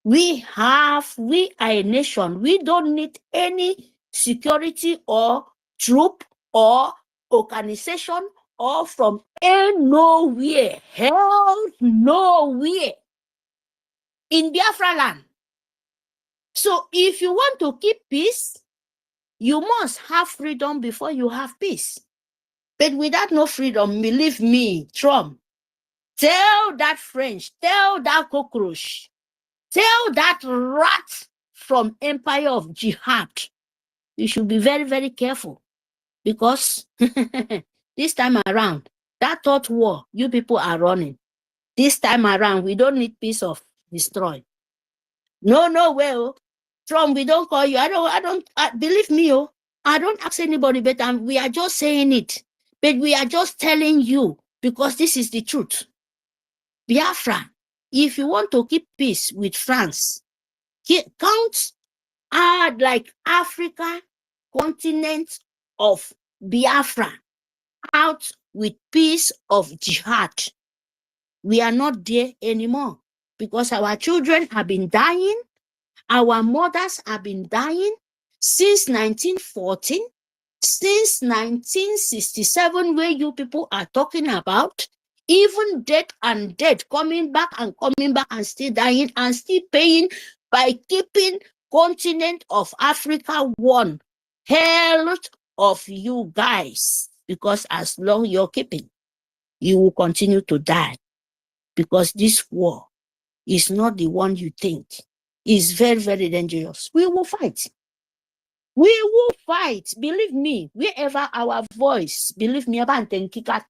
We are a nation. We don't need any security or troop or organization or from nowhere, hell nowhere in Biafra land. So if you want to keep peace, you must have freedom before you have peace. But without no freedom, believe me, Trump, tell that French, tell that cockroach, tell that rat from Empire of Jihad, you should be very, very careful. Because this time around, that third war, you people are running. This time around, we don't need peace of destroy. No, well, Trump, we don't call you. I don't believe me, I don't ask anybody, but we are just saying it. But we are just telling you because this is the truth. Biafra, if you want to keep peace with France, count like Africa, continent of Biafra, out with peace of jihad. We are not there anymore because our children have been dying. Our mothers have been dying since 1914, since 1967, where you people are talking about, even death and death, coming back and still dying and still paying by keeping continent of Africa one health of you guys. Because as long you're keeping, you will continue to die. Because this war is not the one you think. It's very, very dangerous. We will fight. We will fight. Believe me, wherever our voice, believe me, about Tenkikat.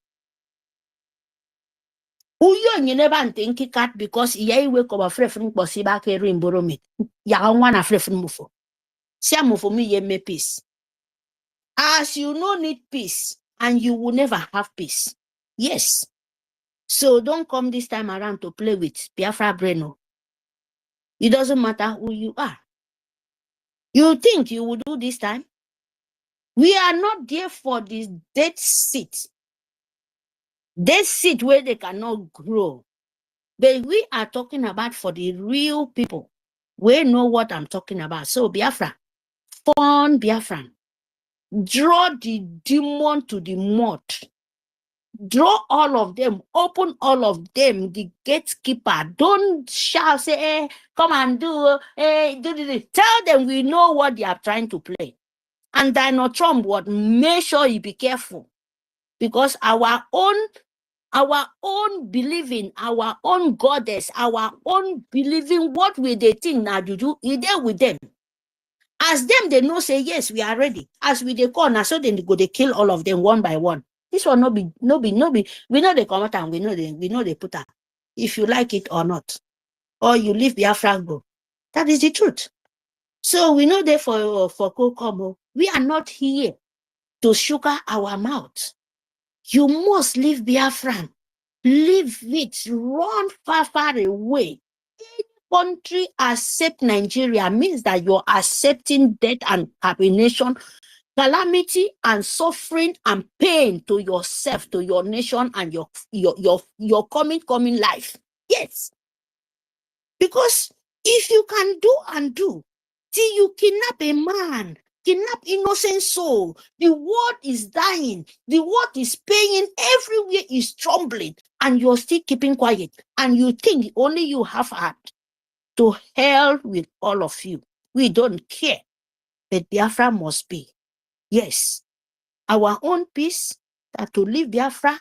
Uyo never Tenkikat because ye wake up a friend from Possiba Kerin Boromit. Yawan a friend from Mufo. Some for me, ye may peace. As you no need peace, and you will never have peace. Yes. So don't come this time around to play with Biafra Breno. It doesn't matter who you are. You think you will do this time? We are not there for this dead seat. Dead seat where they cannot grow. But we are talking about for the real people. We know what I'm talking about. So Biafra, fun Biafran. Draw the demon to the mud. Draw all of them, open all of them, the gatekeeper. Don't shout, say, come and do, do. Tell them we know what they are trying to play. And Donald Trump would make sure you be careful. Because our own believing, our own goddess, our own believing, what will they think now you do? You're there with them. As them, they know, say, yes, we are ready. As we they call now, so then they go, they kill all of them one by one. This one no be. We know they come out and we know they put up. If you like it or not. or you leave Biafra go. That is the truth. So we know that for Kokomo, we are not here to sugar our mouth. You must leave Biafran. Leave it. Run far, far away. Any country accept Nigeria means that you're accepting death and termination, calamity and suffering and pain to yourself, to your nation, and your coming life. Yes. Because if you can do and do, till you kidnap a man, kidnap innocent soul, the world is dying, the world is paying, everywhere is trembling, and you're still keeping quiet, and you think only you have heart. To hell with all of you. We don't care. But Biafra must be. Yes. Our own peace, that to live Biafra,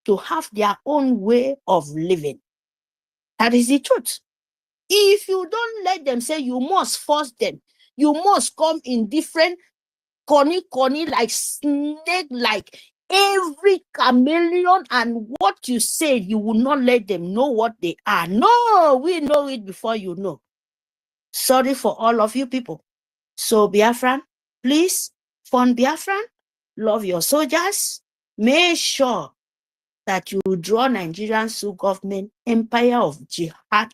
to have their own way of living. That is the truth. If you don't let them say, you must force them. You must come in different corny, like snake, like every chameleon, and what you say, you will not let them know what they are. No, we know it before you know. Sorry for all of you people. So Biafran, please, fund Biafran, love your soldiers, make sure that you draw Nigerian Sioux government empire of jihad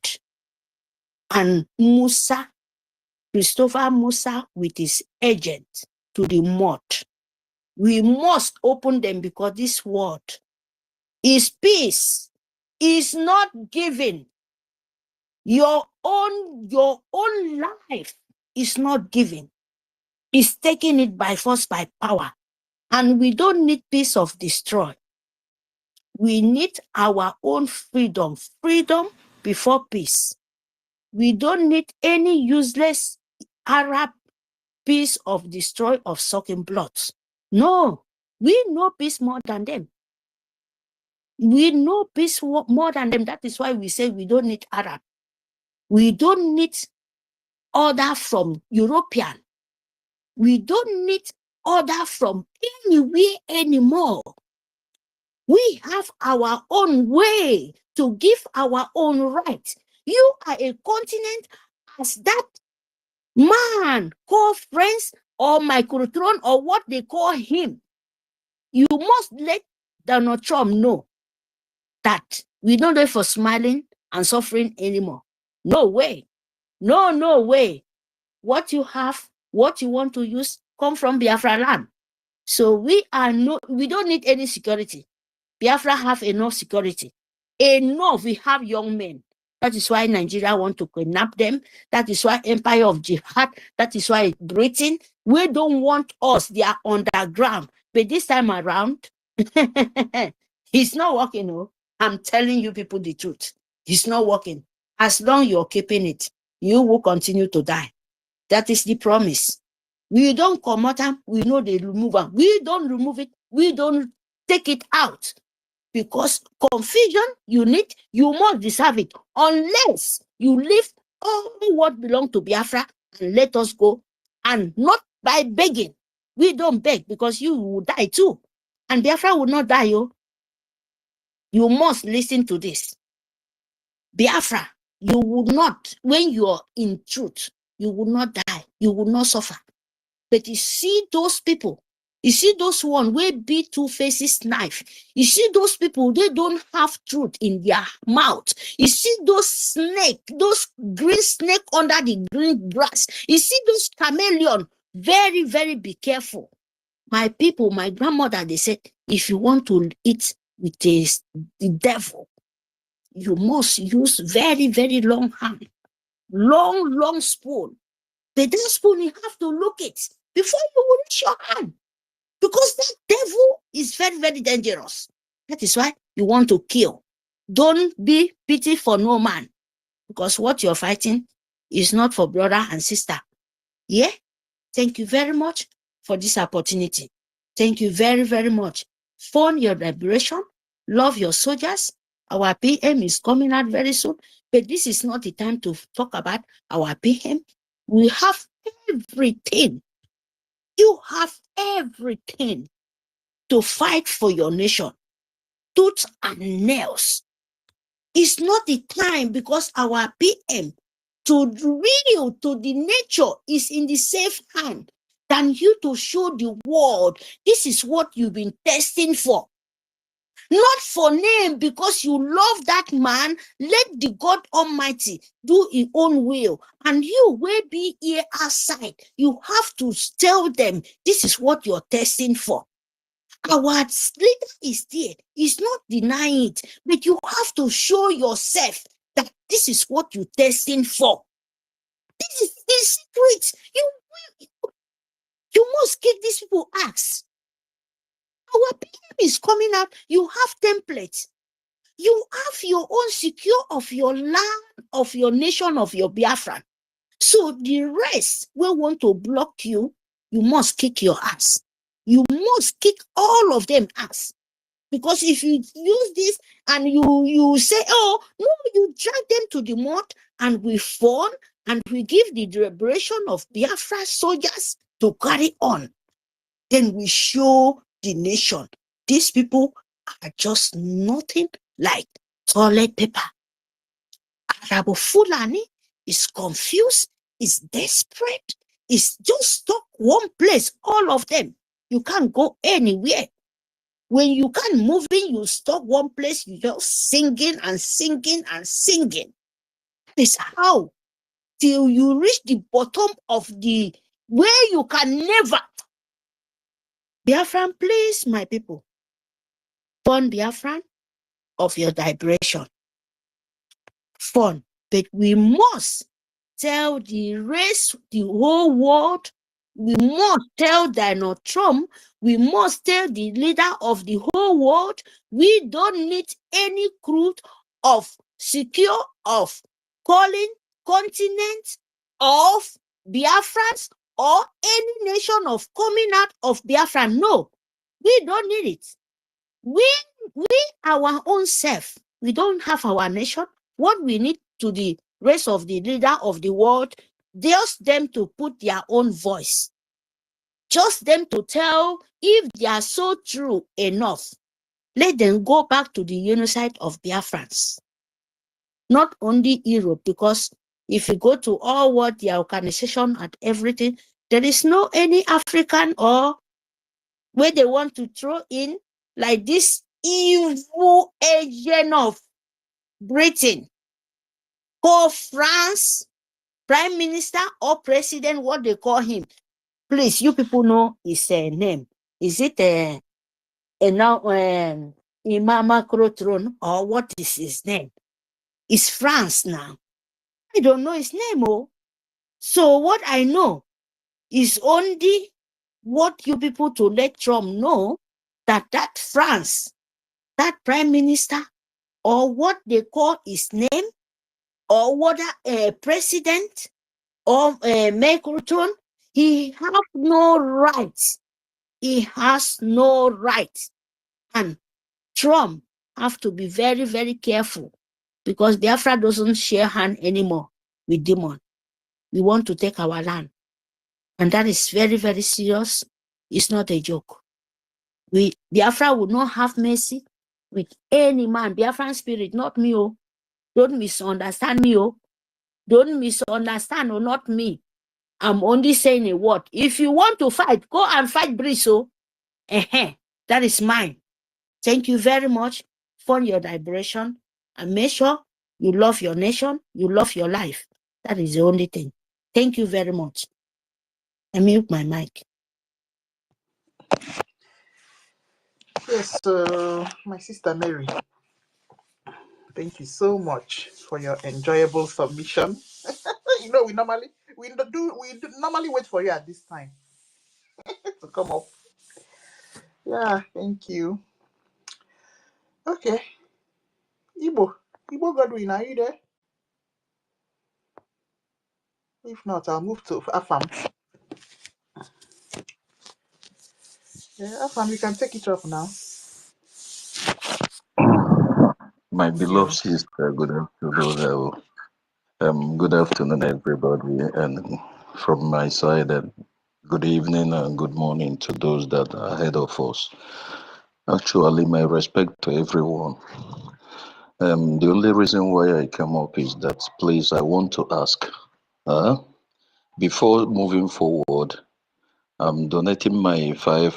and Musa, Christopher Musa with his agent to the mud. We must open them because this world is peace, is not given. Your own life is not given. It's taking it by force, by power. And we don't need peace of destroy. We need our own freedom. Freedom before peace. We don't need any useless Arab peace of destroy of sucking blood. No, we know peace more than them. We know peace more than them. That is why we say we don't need Arab. We don't need order from European. We don't need order from anywhere anymore. We have our own way to give our own right. You are a continent as that man called friends or microtron or what they call him. You must let Donald Trump know that we don't wait for smiling and suffering anymore. No way. No way. What you have, what you want to use, come from Biafra land. So we don't need any security. Biafra have enough security. Enough, we have young men. That is why Nigeria want to kidnap them. That is why Empire of Jihad. That is why Britain, we don't want us. They are underground. But this time around, it's not working. No, I'm telling you people the truth. It's not working. As long you're keeping it, you will continue to die. That is the promise. We don't come out, we know they remove them. We don't remove it. We don't take it out. Because confusion, you must deserve it. Unless you leave all what belongs to Biafra and let us go. And not by begging. We don't beg because you will die too. And Biafra will not die, yo. You must listen to this. Biafra, you will not, when you are in truth, you will not die. You will not suffer. But you see those people, you see those one where be two faces knife. You see those people, they don't have truth in their mouth. You see those snake, those green snake under the green grass. You see those chameleon. Very, very be careful. My people, my grandmother, they said, if you want to eat with the devil, you must use very, very long hand, long spoon. But that spoon, you have to look it before you will reach your hand. Because that devil is very, very dangerous. That is why you want to kill. Don't be pity for no man. Because what you're fighting is not for brother and sister. Yeah? Thank you very much for this opportunity. Thank you very, very much. Fund your liberation. Love your soldiers. Our PM is coming out very soon. But this is not the time to talk about our PM. We have everything. You have everything to fight for your nation. Tooth and nails. It's not the time because our PM to real to the nature is in the safe hand than you to show the world this is what you've been testing for. Not for name, because you love that man. Let the God Almighty do his own will. And you will be here outside. You have to tell them this is what you're testing for. Our leader is there. He's not denying it. But you have to show yourself that this is what you're testing for. This is the secret. You must give these people acts. Our PM is coming out. You have templates. You have your own secure of your land, of your nation, of your Biafran. So the rest will want to block you. You must kick your ass. You must kick all of them ass. Because if you use this and you say, oh, no, you drag them to the mud and we fall and we give the liberation of Biafra soldiers to carry on, then we show the nation these people are just nothing like toilet paper. Arabo Fulani is confused, is desperate, is just stuck one place, all of them. You can't go anywhere. When you can't move in, you stop one place, you just singing and singing and singing. This how till you reach the bottom of the where you can never. Biafran, please, my people. Born Biafran of your liberation. Fun. But we must tell the race, the whole world, we must tell Donald Trump, we must tell the leader of the whole world, we don't need any crew of secure of calling continent of Biafrans or any nation of coming out of Biafra. No, we don't need it. We our own self, we don't have our nation. What we need to the rest of the leader of the world, just them to put their own voice. Just them to tell if they are so true enough. Let them go back to the genocide of Biafrans. Not only Europe, because if you go to all what the organization and everything, there is no any African or where they want to throw in like this evil agent of Britain, call France, Prime Minister or President, what they call him. Please, you people know his name. Is it Imam Macron or what is his name? It's France now. I don't know his name. Oh. So what I know is only what you people to let Trump know that France, that Prime Minister, or what they call his name, or what president or Macron, he has no right. He has no right. And Trump have to be very, very careful because Biafra doesn't share hand anymore with demon. We want to take our land. And that is very, very serious. It's not a joke. Biafra will not have mercy with any man. Biafran spirit, not me. Oh. Don't misunderstand me. Oh. Don't misunderstand, or not me. I'm only saying a word. If you want to fight, go and fight Briso. That is mine. Thank you very much for your liberation. And make sure you love your nation, you love your life. That is the only thing. Thank you very much. I mute my mic. Yes, my sister Mary, thank you so much for your enjoyable submission. You know, we normally wait for you at this time to come up. Yeah, thank you. Okay, Igbo Godwin, are you there? If not, I'll move to Afam. Yeah, Afam, you can take it off now. My beloved sister, good afternoon. Good afternoon, everybody. And from my side, good evening and good morning to those that are ahead of us. Actually, my respect to everyone. The only reason why I came up is that, please, I want to ask, before moving forward, I'm donating my 5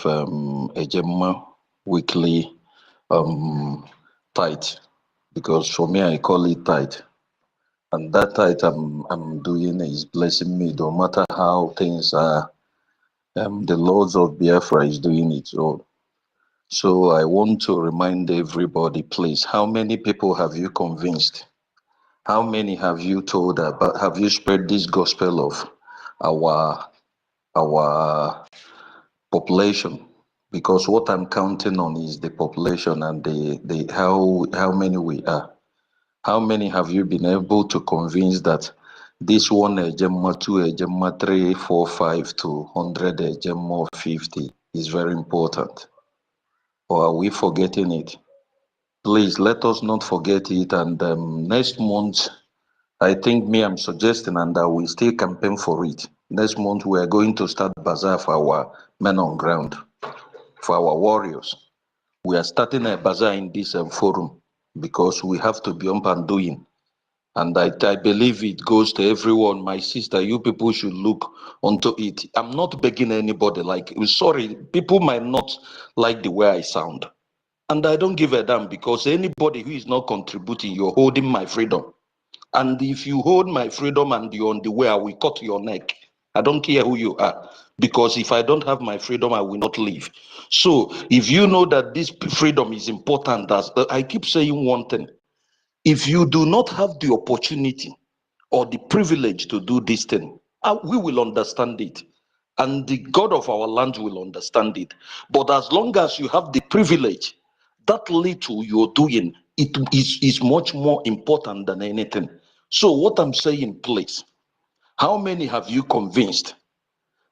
Ejema weekly tithe, because for me, I call it tithe. And that tithe I'm doing is blessing me, no matter how things are. The Lords of Biafra is doing its own. So I want to remind everybody, please, how many people have you convinced? How many have you told about, have you spread this gospel of our population? Because what I'm counting on is the population and the how many we are. How many have you been able to convince that this one Ejemma, 2 Ejemma, 3, 4, 5 to 100 Ejemma, 50 is very important? Or are we forgetting it? Please let us not forget it. And next month, I think I'm suggesting, and I will still campaign for it. Next month, we are going to start bazaar for our men on ground, for our warriors. We are starting a bazaar in this forum because we have to be up and doing. And I believe it goes to everyone. My sister, you people should look onto it. I'm not begging anybody. Sorry, people might not like the way I sound. And I don't give a damn, because anybody who is not contributing, you're holding my freedom. And if you hold my freedom and you're on the way, I will cut your neck. I don't care who you are. Because if I don't have my freedom, I will not live. So if you know that this freedom is important, as I keep saying one thing, if you do not have the opportunity or the privilege to do this thing, we will understand it. And the God of our land will understand it. But as long as you have the privilege, that little you're doing, it is much more important than anything. So what I'm saying, please, how many have you convinced?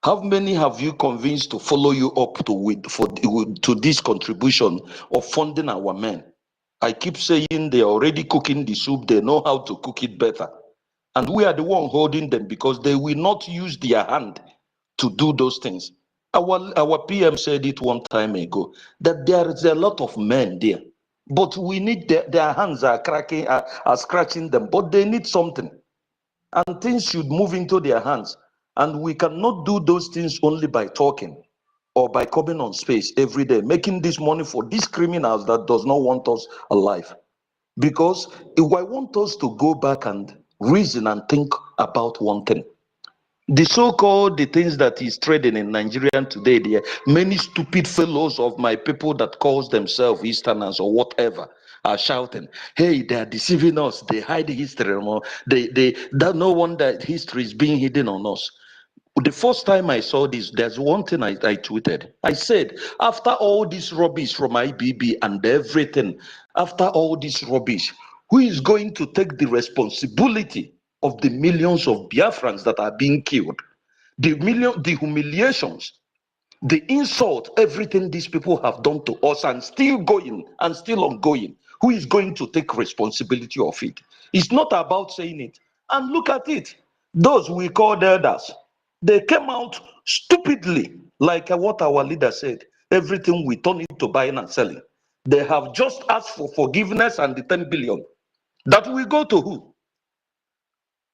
How many have you convinced to follow you up to this contribution of funding our men? I keep saying they're already cooking the soup, they know how to cook it better. And we are the one holding them, because they will not use their hand to do those things. Our PM said it one time ago, that there is a lot of men there, but we need their hands are cracking, are scratching them, but they need something. And things should move into their hands. And we cannot do those things only by talking or by coming on space every day, making this money for these criminals that does not want us alive. Because if I want us to go back and reason and think about one thing. The so-called the things that is trading in Nigeria today, there are many stupid fellows of my people that calls themselves Easterners or whatever are shouting, hey, they are deceiving us, they hide the history, they don't know one that history is being hidden on us. The first time I saw this, there's one thing I tweeted. I said, after all this rubbish from IBB and everything, after all this rubbish, who is going to take the responsibility of the millions of Biafrans that are being killed? The humiliations, the insult, everything these people have done to us and still going and still ongoing. Who is going to take responsibility of it? It's not about saying it. And look at it. Those we call elders, they came out stupidly, like what our leader said. Everything we turn it to buying and selling. They have just asked for forgiveness and the 10 billion. That will go to who?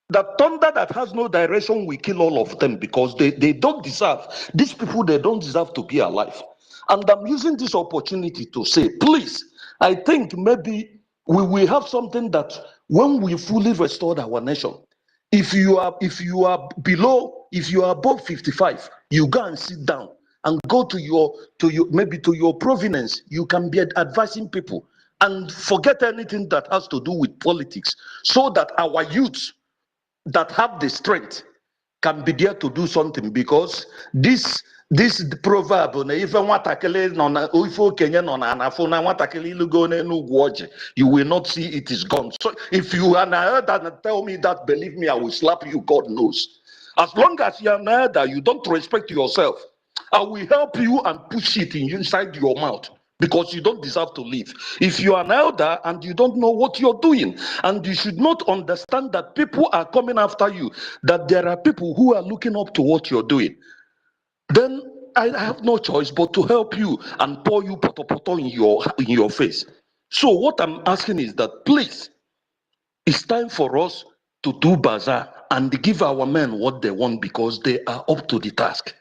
The thunder that has no direction will kill all of them, because they don't deserve, these people, they don't deserve to be alive. And I'm using this opportunity to say, please, I think maybe we will have something that when we fully restored our nation, if you are below, if you are above 55, you go and sit down and go to your maybe to your provenance. You can be advising people and forget anything that has to do with politics, so that our youth that have the strength can be there to do something. Because this proverb na ife nwatakịrị nọ na ife okenye nọ na anafo na nwatakịrị ilugo n'enugwu ọjị, you will not see it is gone. So if you are an elder and tell me that, believe me, I will slap you, God knows. As long as you are an elder, you don't respect yourself, I will help you and push it inside your mouth, because you don't deserve to live. If you are an elder and you don't know what you're doing, and you should not understand that people are coming after you, that there are people who are looking up to what you're doing, then I have no choice but to help you and pour you poto in your face. So what I'm asking is that, please, it's time for us to do bazaar and give our men what they want because they are up to the task.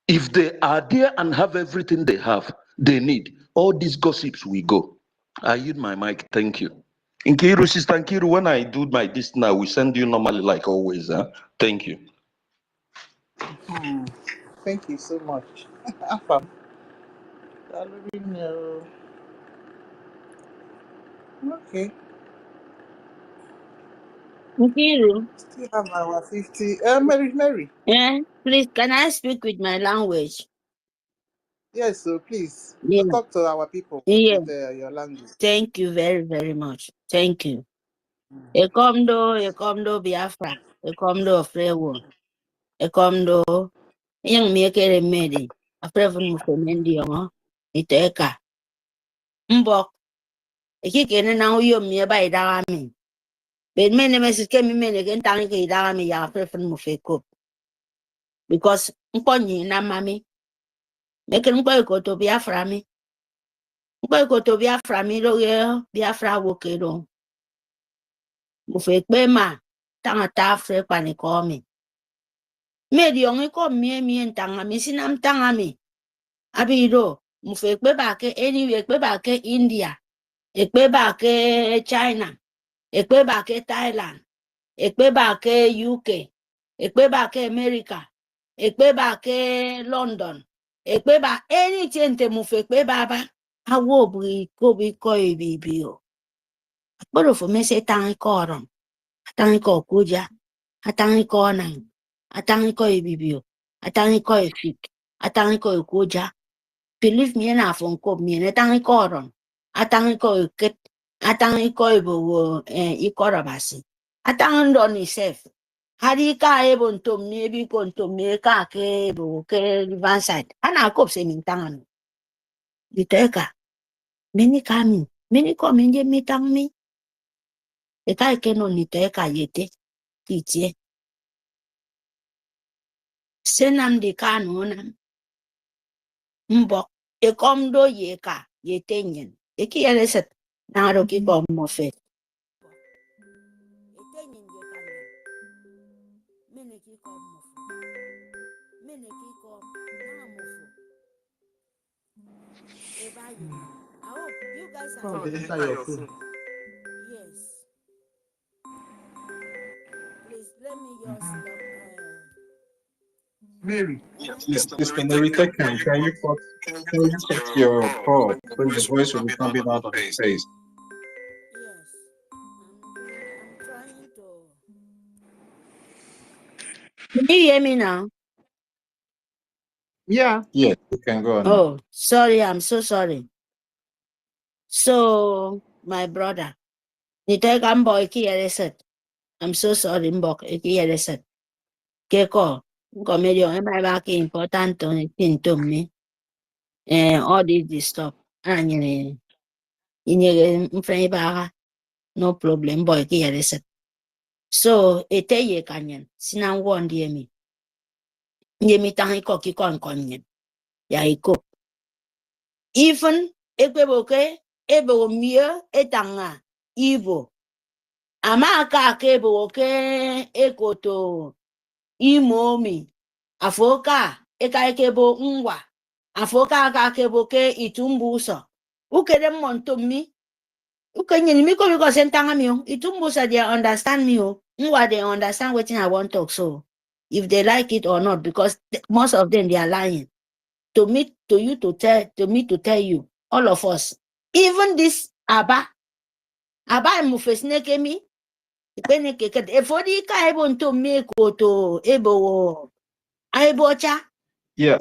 If they are there and have everything they need, all these gossips will go. I yield my mic. Thank you. Nkiru, Sister Nkiru, when I do my this now, we send you normally like always. Thank you. Thank you so much. Afam. I already know. Okay. Nkiru, Still have our 50. Mary. please, can I speak with my language? Yes, so please Yeah. talk to our people Yeah. with your language. Thank you very, very much. Thank you. Ekomdo Biafra, Ekomdo Frewo, Ekomdo, young Miakere Medi, a preference for Mendion, Iteka, Mbok, a kick in now you nearby Dami. But many messages came in again, Tanki Dami, ya preference Mufeko. Because Mponi na mammy, making Boyko to Biafra me. Boyko to Biafra me, Biafra Wokedo. Mufekbema, Tangata Fre Panikomi. Medi only come me and Tangami, Sinam Tangami. Abido, Mufekbe back anyway, back India, Ekbe back China, Ekbe back Thailand, Ekbe back UK, Ekbe back America, Ekbe back London, Ekbe back anything to Mufekbe Baba. I will be BRGIE. But of me say thank God. Thank God, Koja. Thank God, ANNANG. Thank God, EKID. Thank God, EFIK. Thank God, OGOJA. Believe me, enough on cop me, and thank God. Thank God, EKID. Thank God, IKOM. Thank God, itself. Hadika able to maybe go to make a cable, van side. And I cop saying tangan. The taker. Many coming. Many coming, ye meet me. The guy can only take a yete. Teach Senam de Canonam Mbok Ekomdo Yeka Yetenyan Eki Eleset Naroki Mofe Etenyan Yekayan Meneki Mofu Meneki Namofu Ebayina. I hope you guys are Oh, they hearing enter me. your phone. Yes. Please let me just Mary. Sister Narita, can you cut your call? Because the voice will be coming out of the face. yes. I'm trying to. Can you hear me now? Yeah. Yes, you can go on now. Oh, sorry, I'm so sorry. So, my brother, I'm so sorry, Mbok, Keko, Gomedio, am I back important to me? All this stuff. And no problem, boy, so, ye canyon, Sinan one dear me. Yemi Taniko Kikon Konyen, Yaiko. Even Ekweboke, Ebo Mia, Etanga, Ivo. Amaka Kebo, okay, Ekoto, Imomi, Afoka, Ekaikebo Ngwa, Afoka Kakeboke, Itumbuso. Ukede monto mi, Ukenye Miko because Sentangamio, Itumbusa, they understand me, Ngwa, they understand what I want to talk so. If they like it or not, because most of them they are lying. To me, to tell you, all of us, even this Aba Mufesneke me, Efodi ka ebo to make to ebo aibocha. Yeah,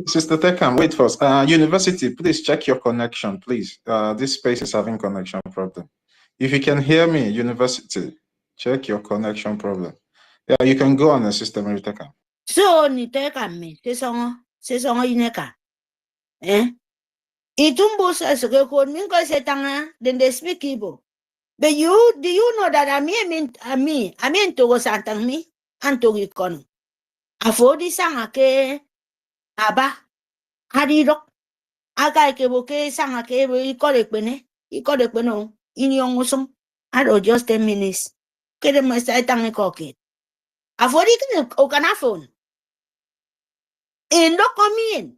Sister Tekam, wait first. University, please check your connection, please. This space is having connection problem. If you can hear me, University, check your connection problem. Yeah, you can go on, Sister Tekam. So ni teka me, se songo ineka. Itumbo sa ko mingo se tanga, then they speak Igbo. But do you know that I mean to go santang me, and to gikono. Afodi sanga ke Aba, Hadirok, Aga ke boke sanga ke bo ikorek bene. You got a peno in young some. I don't just 10 minutes. Get a master tongue cocket. I've already got a phone. And look come in.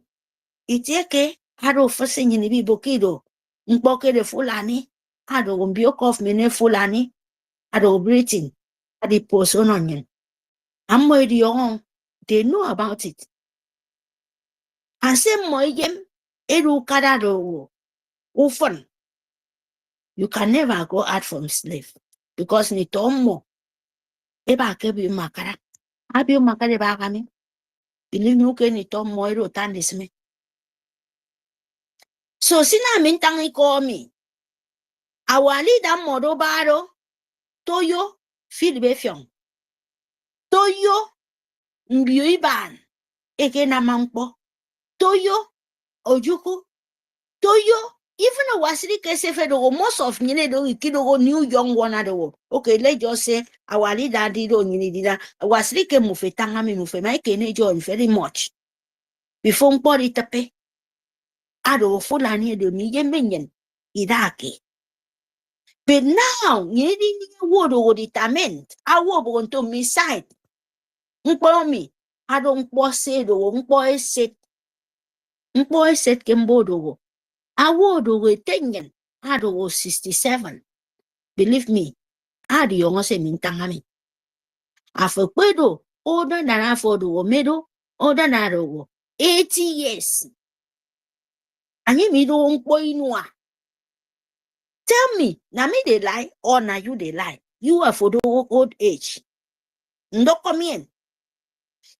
It's okay. I don't for singing the bokido. Mpoke the fulani. I don't be off me fulani. I don't breathing. I did post on onion. I'm with your own. They know about it. I say, Moyem, Edu Kadado, Ufon. You can never go out from slave because ni tomo. Eba kebi makara. Abi makara bagami. Believe me, okay, ni tomo ero tandis me. So sina mintangi call me. Our leader modo baro. Toyo feedbefyon. Toyo mbiuiban. Eke na mampo. Toyo ojuku. Toyo, even a wasiri kesefedo, most of Ninedo, Kido, new young one at the war. Okay, let's just say our leader did on Nidida, wasiri mufetangami mufemake nejo very much. Before body tape, Ado Fulani de Minion, Iraki. But now, needing word or determined, I will to me side. Mpomi, I don't say the boy said, Kimbodo. I would over 10 I was 67. Believe me, I the young say mintangami. I for pedo, older than I for the middle, older than 80 years. And you don't boy no. Tell me, na me they lie or na you they lie. You are for the old age. No come in.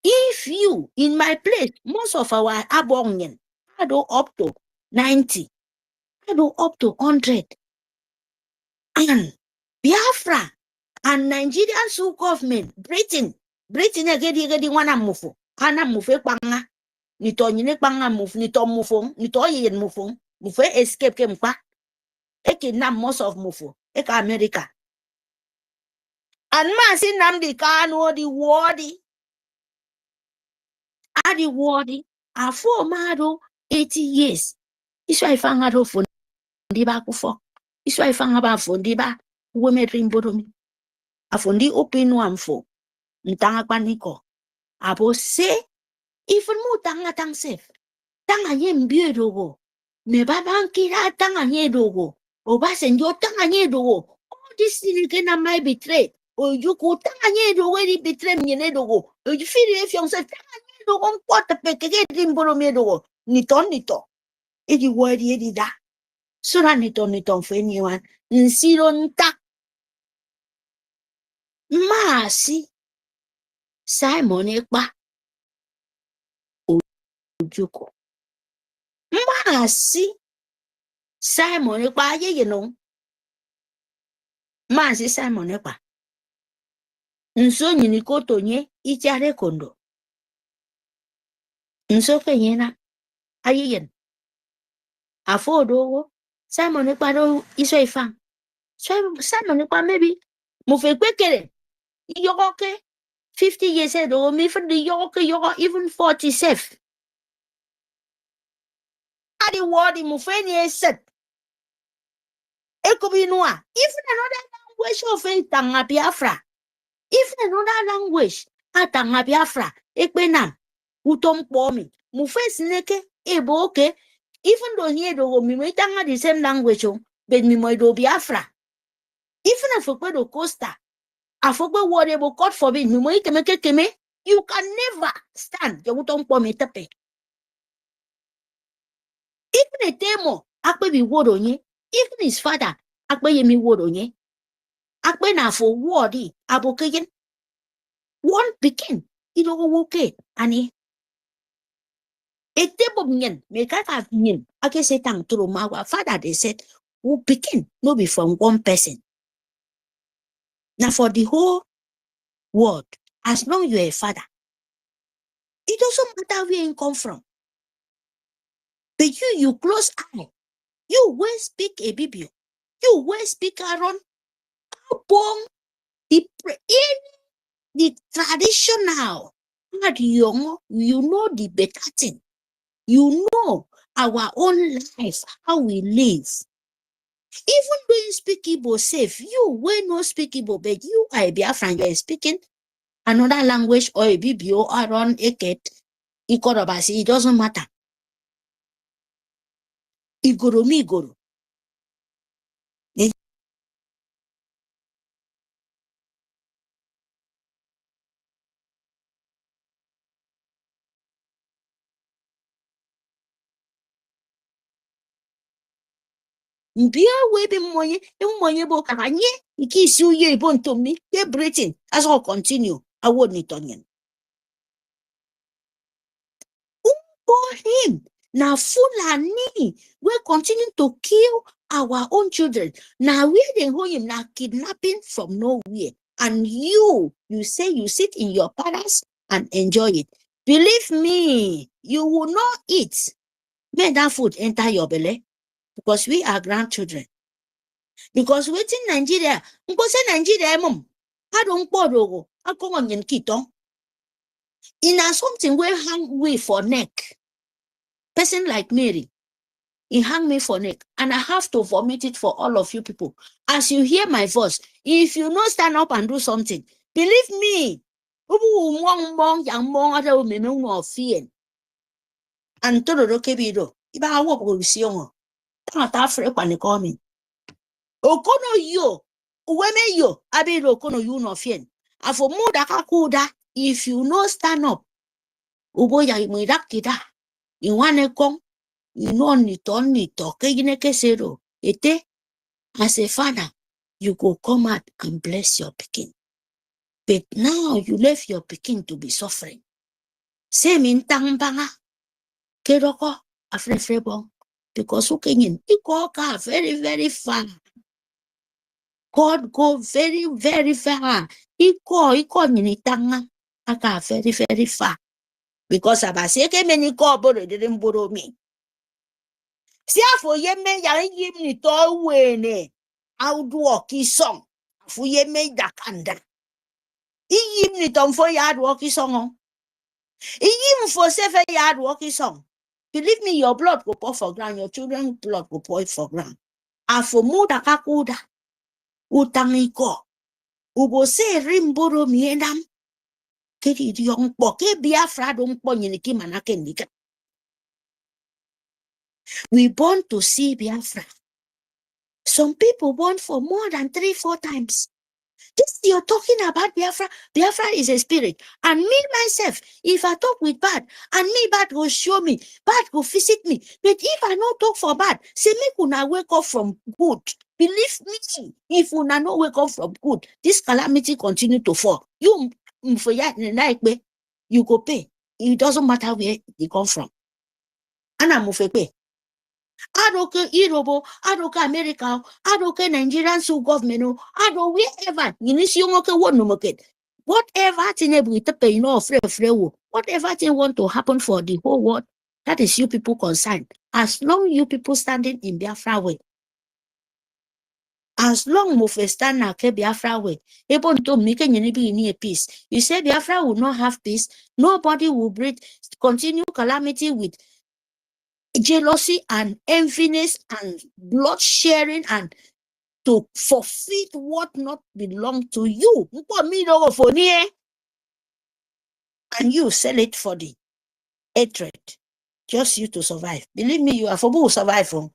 If you in my place, most of our abongen, I do up to 90, I do up to 100. And Biafra and Nigerian Sioux government, Britain again wana mufu, ana mufe panga, nito nyine panga mufu, nito mufong, nito yen mufong, mufe escape ke mpa, eke na most of mufu, eka America. And masi namdi kano di wadi, afo mado 80 years. Iswa ifanga do fundi ba kufo, iswa ifanga ba fundi ba, uwe metrimbodomi. Afundi opinu amfo. Ntanga paniko. Abo se, even mu tanga tang sef. Tanga ye mbie dogo. Me babankira tanga ye dogo. Oba senjo tanga ye dogo. All this thing kena may betray. O yuko tanga ye dogo di betray mnyene dogo. O you feel if you say tanga ye dogo mpota pekeke dimbolo me dogo. Nito. Edi wadi edi da. Sura nito for anyone. Nsiro nta. Masi. Simon ekpa. Ojuko. Masi Simon ekpa ye no. Masi Simon ekpa. Nso nyini koto nye ichare kondo. Nso ke yena ayen. Afo dogo Simon ekpa do iso ifang. Simon ekpa maybe mufe kwekere. Yoke 50 years ago, me for the yoke even 40 safe. Adi wadi mufeni set. Eko binua. Even another language of a tanga Biafra. If another language, atanga Biafra, ekbenam, utom pomi, mufes neke, ebo okay. Even though here do me tanga the same language, but me do Biafra. Even if I do Costa, I forgot what able God forbid, me keme, you can never stand. You utom pomi tepe. Even a demo, akbe be word on ye, even his father, akbe ye me word on ye. Akbe na for wordy, abokayen. One begin, you know, okay, Annie. A table nyen, make I have nyen. I can say thank to my father, they said, who begin, no be from one person. Now for the whole world, as long you're a father, it doesn't matter where you come from. But you close eye. You will speak a BIBIO. You will speak Aaron. Upon the traditional. You know the better thing. You know our own life, how we live. Even though you speak Igbo safe, you will not speak Igbo, but you are a Biafran, you are speaking another language or a BBO or on EKID, IKOM, it doesn't matter. Igoro mi Igoro. Mbia we be money bo kakanye, ikisi uye ibon to me, they breathing, as all continue, I wouldn't onion. For him, now Fulani, we continue to kill our own children. Now we they hold him now kidnapping from nowhere. And you say you sit in your palace and enjoy it. Believe me, you will not eat. May that food enter your belly because we are grandchildren. Because waiting Nigeria, because Nigeria, mom, I don't borrow. I go on in Kito. In a something we hang we for neck. Person like Mary, he hang me for neck, and I have to vomit it for all of you people. As you hear my voice, if you not stand up and do something, believe me, and to the kebido, if I walk with you, not afraid when they call me. Okono yo, uweme yo, abiro kono you no fien. And for more da if you no stand up, uboya imirakida, in one come. You know, ni talk, zero. Ete, as a father, you go come out and bless your pikin. But now you left your pikin to be suffering. Same in Tangbanga, Keroko, Afrefrebo, because Ukenyin, Ikoka very, very far. God go very, very far. Iko Nitanga, Aka very, very far. Because Abaseke many cobble didn't borrow me. See for yeme ya yim ni to wene outwalk is song for yeme dakanda yim ni tom for yard walk is song yim for 7 yard walk is song. Believe me, your blood will pour for ground, your children's blood will pour for ground. And for muda kakuda utaniko ubo se rimboro miendam kedi young poke Biafra don't pony manake nika. We born to see Biafra. Some people born for more than 3-4 times. This you're talking about Biafra. Biafra is a spirit. And me myself, if I talk with bad, and me bad will show me, bad will visit me. But if I not talk for bad, say me una wake up from good. Believe me, if una not wake up from good, this calamity continue to fall. You go pay. It doesn't matter where they come from. And I'm pay. Adoke Europe, Adoke America, Adoke Nigerian so government, Ado wherever, whatever thing able to pay, whatever thing want to happen for the whole world, that is you people concerned. As long you people standing in Biafra way, as long as stand na Biafra way, able to make any peace. You say Biafra will not have peace, nobody will breathe, continue calamity with jealousy and enviness and blood sharing and to forfeit what not belong to you. And you sell it for the hatred. Just you to survive. Believe me, you are for who survive from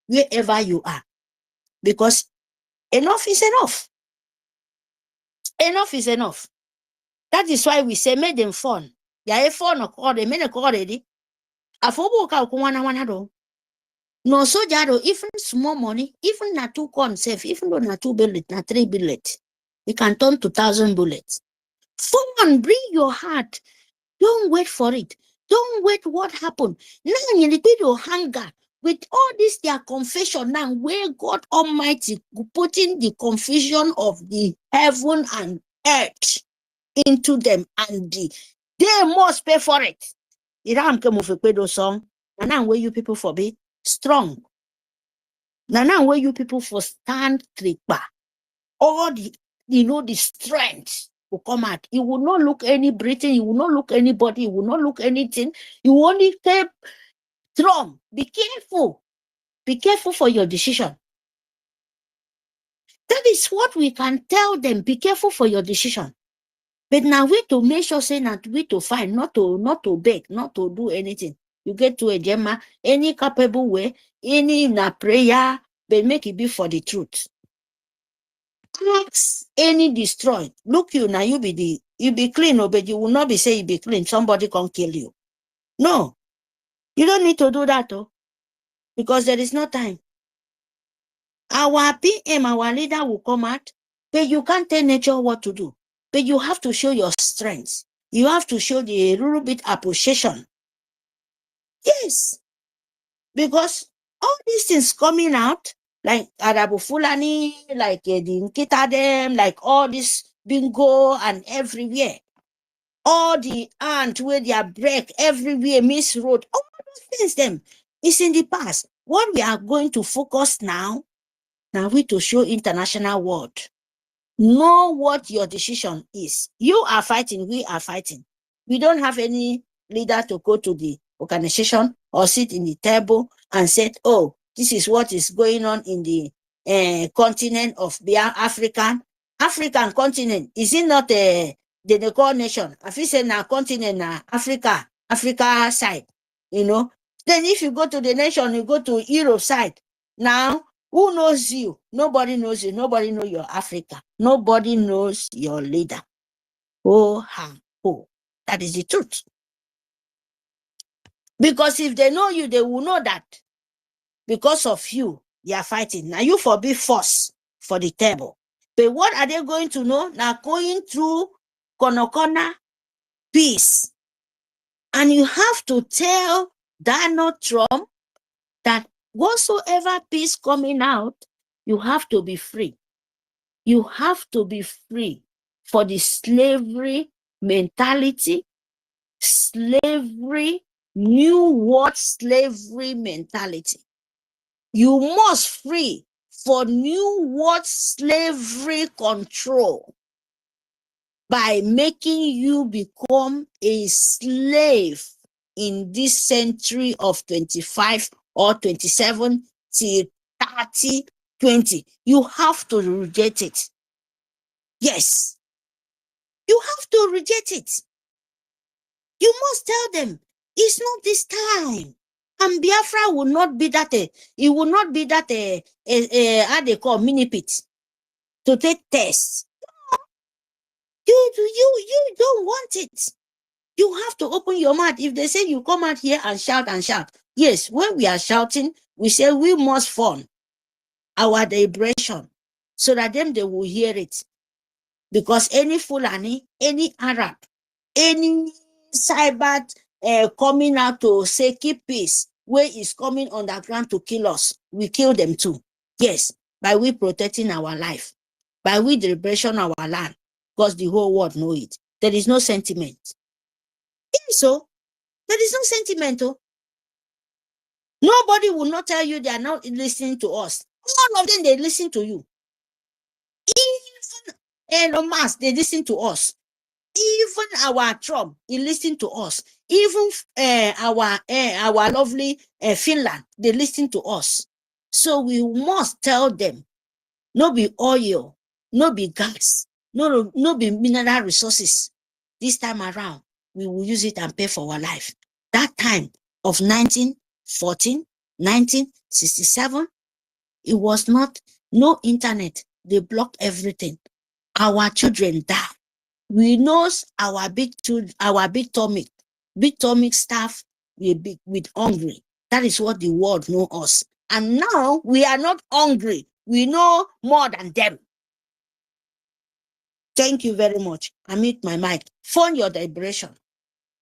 wherever you are. Because enough is enough. Enough is enough. That is why we say make them fun. Yeah, fun or they make already. No soldier, even small money, even na 2 corn safe, even though na 2 bullets, na 3 bullets, it can turn to 1,000 bullets. Fun, bring your heart. Don't wait for it. Don't wait what happened. Now you need to hunger. With all this, their confession now, where God Almighty putting the confusion of the heaven and earth into them, and they must pay for it. Iram came with a pedo song, and now where you people for be strong. Now where you people for stand tripa. All the the strength will come out. You will not look any Britain, you will not look anybody, you will not look anything. You only stay strong. Be careful. Be careful for your decision. That is what we can tell them. Be careful for your decision. But now we to make sure say that we to find, not to beg, not to do anything. You get to a gemma, any capable way, any na prayer, but make it be for the truth. Ask any destroy. Look you now, you be clean, but you will not be saying you be clean. Somebody can kill you. No, you don't need to do that, though, because there is no time. Our PM, our leader will come out, but you can't tell nature what to do. But you have to show your strength. You have to show the little bit appreciation. Yes, because all these things coming out, like Arabu Fulani, like the Nkitadem, like all this bingo and everywhere. All the ant where they are break everywhere, miss road, all those things them is in the past. What we are going to focus now we to show international world. Know what your decision is. You are fighting, we are fighting. We don't have any leader to go to the organization or sit in the table and say, oh, this is what is going on in the continent of African continent. Is it not the core nation? If you say now continent, now Africa side, you know. Then if you go to the nation, you go to Europe side. Now, who knows you? Nobody knows you. Nobody knows your Africa. Nobody knows your leader. Oh, that is the truth. Because if they know you, they will know that because of you, they are fighting. Now you forbid force for the table. But what are they going to know? Now going through corner peace. And you have to tell Donald Trump that whatsoever peace coming out, you have to be free. You have to be free for the slavery mentality, slavery, new world slavery mentality. You must free for new world slavery control by making you become a slave in this century of 25 or 27 till 30, 20. You have to reject it. Yes, you have to reject it. You must tell them, it's not this time. And Biafra will not be that, it will not be that, how they call mini pit to take tests. You don't want it. You have to open your mouth. If they say you come out here and shout, yes, when we are shouting, we say we must form our deliberation so that them they will hear it. Because any Fulani, any Arab, any cyber coming out to say keep peace, where is coming underground to kill us, we kill them too. Yes, by we protecting our life, by we deliberation our land, because the whole world know it. There is no sentiment. So there is no sentiment. Oh. Nobody will not tell you they are not listening to us. All of them, they listen to you. Even Elon Musk, they listen to us. Even our Trump, he listen to us. Even our lovely Finland, they listen to us. So we must tell them, no be oil, no be gas, no be mineral resources. This time around, we will use it and pay for our life. That time of 1914, 1967, it was not, no internet. They blocked everything. Our children died. We know our big atomic staff will be with hungry. That is what the world know us. And now we are not hungry. We know more than them. Thank you very much. I mute my mic. Fund your deliberation.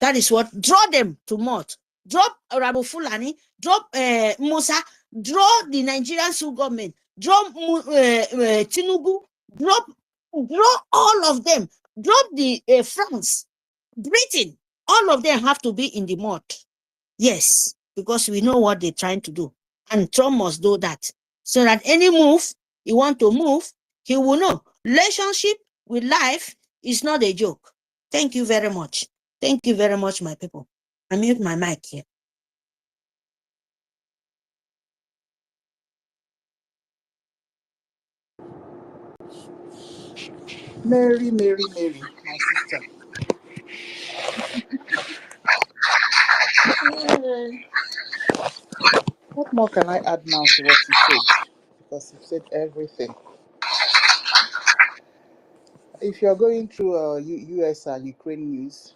That is what, draw them to mouth. Drop Rabu Fulani, drop Musa, draw the Nigerian Sul government, drop Tinubu, drop all of them, drop the France, Britain, all of them have to be in the mud. Yes, because we know what they're trying to do. And Trump must do that. So that any move he want to move, he will know. Relationship with life is not a joke. Thank you very much. Thank you very much, my people. I mute my mic here. Mary, Mary, Mary, my sister. What more can I add now to what you said? Because you said everything. If you're going through US and Ukraine news,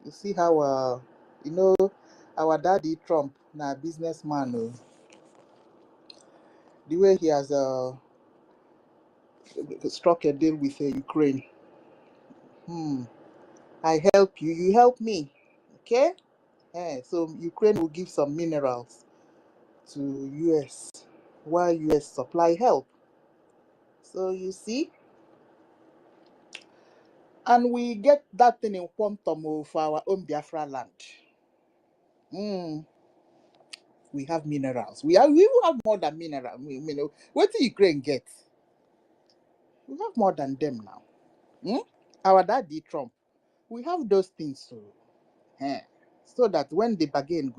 you see how, you know, our daddy Trump, now businessman, the way he has struck a deal with Ukraine. I help you, you help me. Okay? So Ukraine will give some minerals to US while US supply help. So you see, and we get that thing in quantum for our own Biafra land. We have minerals. We will have more than minerals. What do Ukraine get? We have more than them now. Our daddy Trump, we have those things so that when they bargain,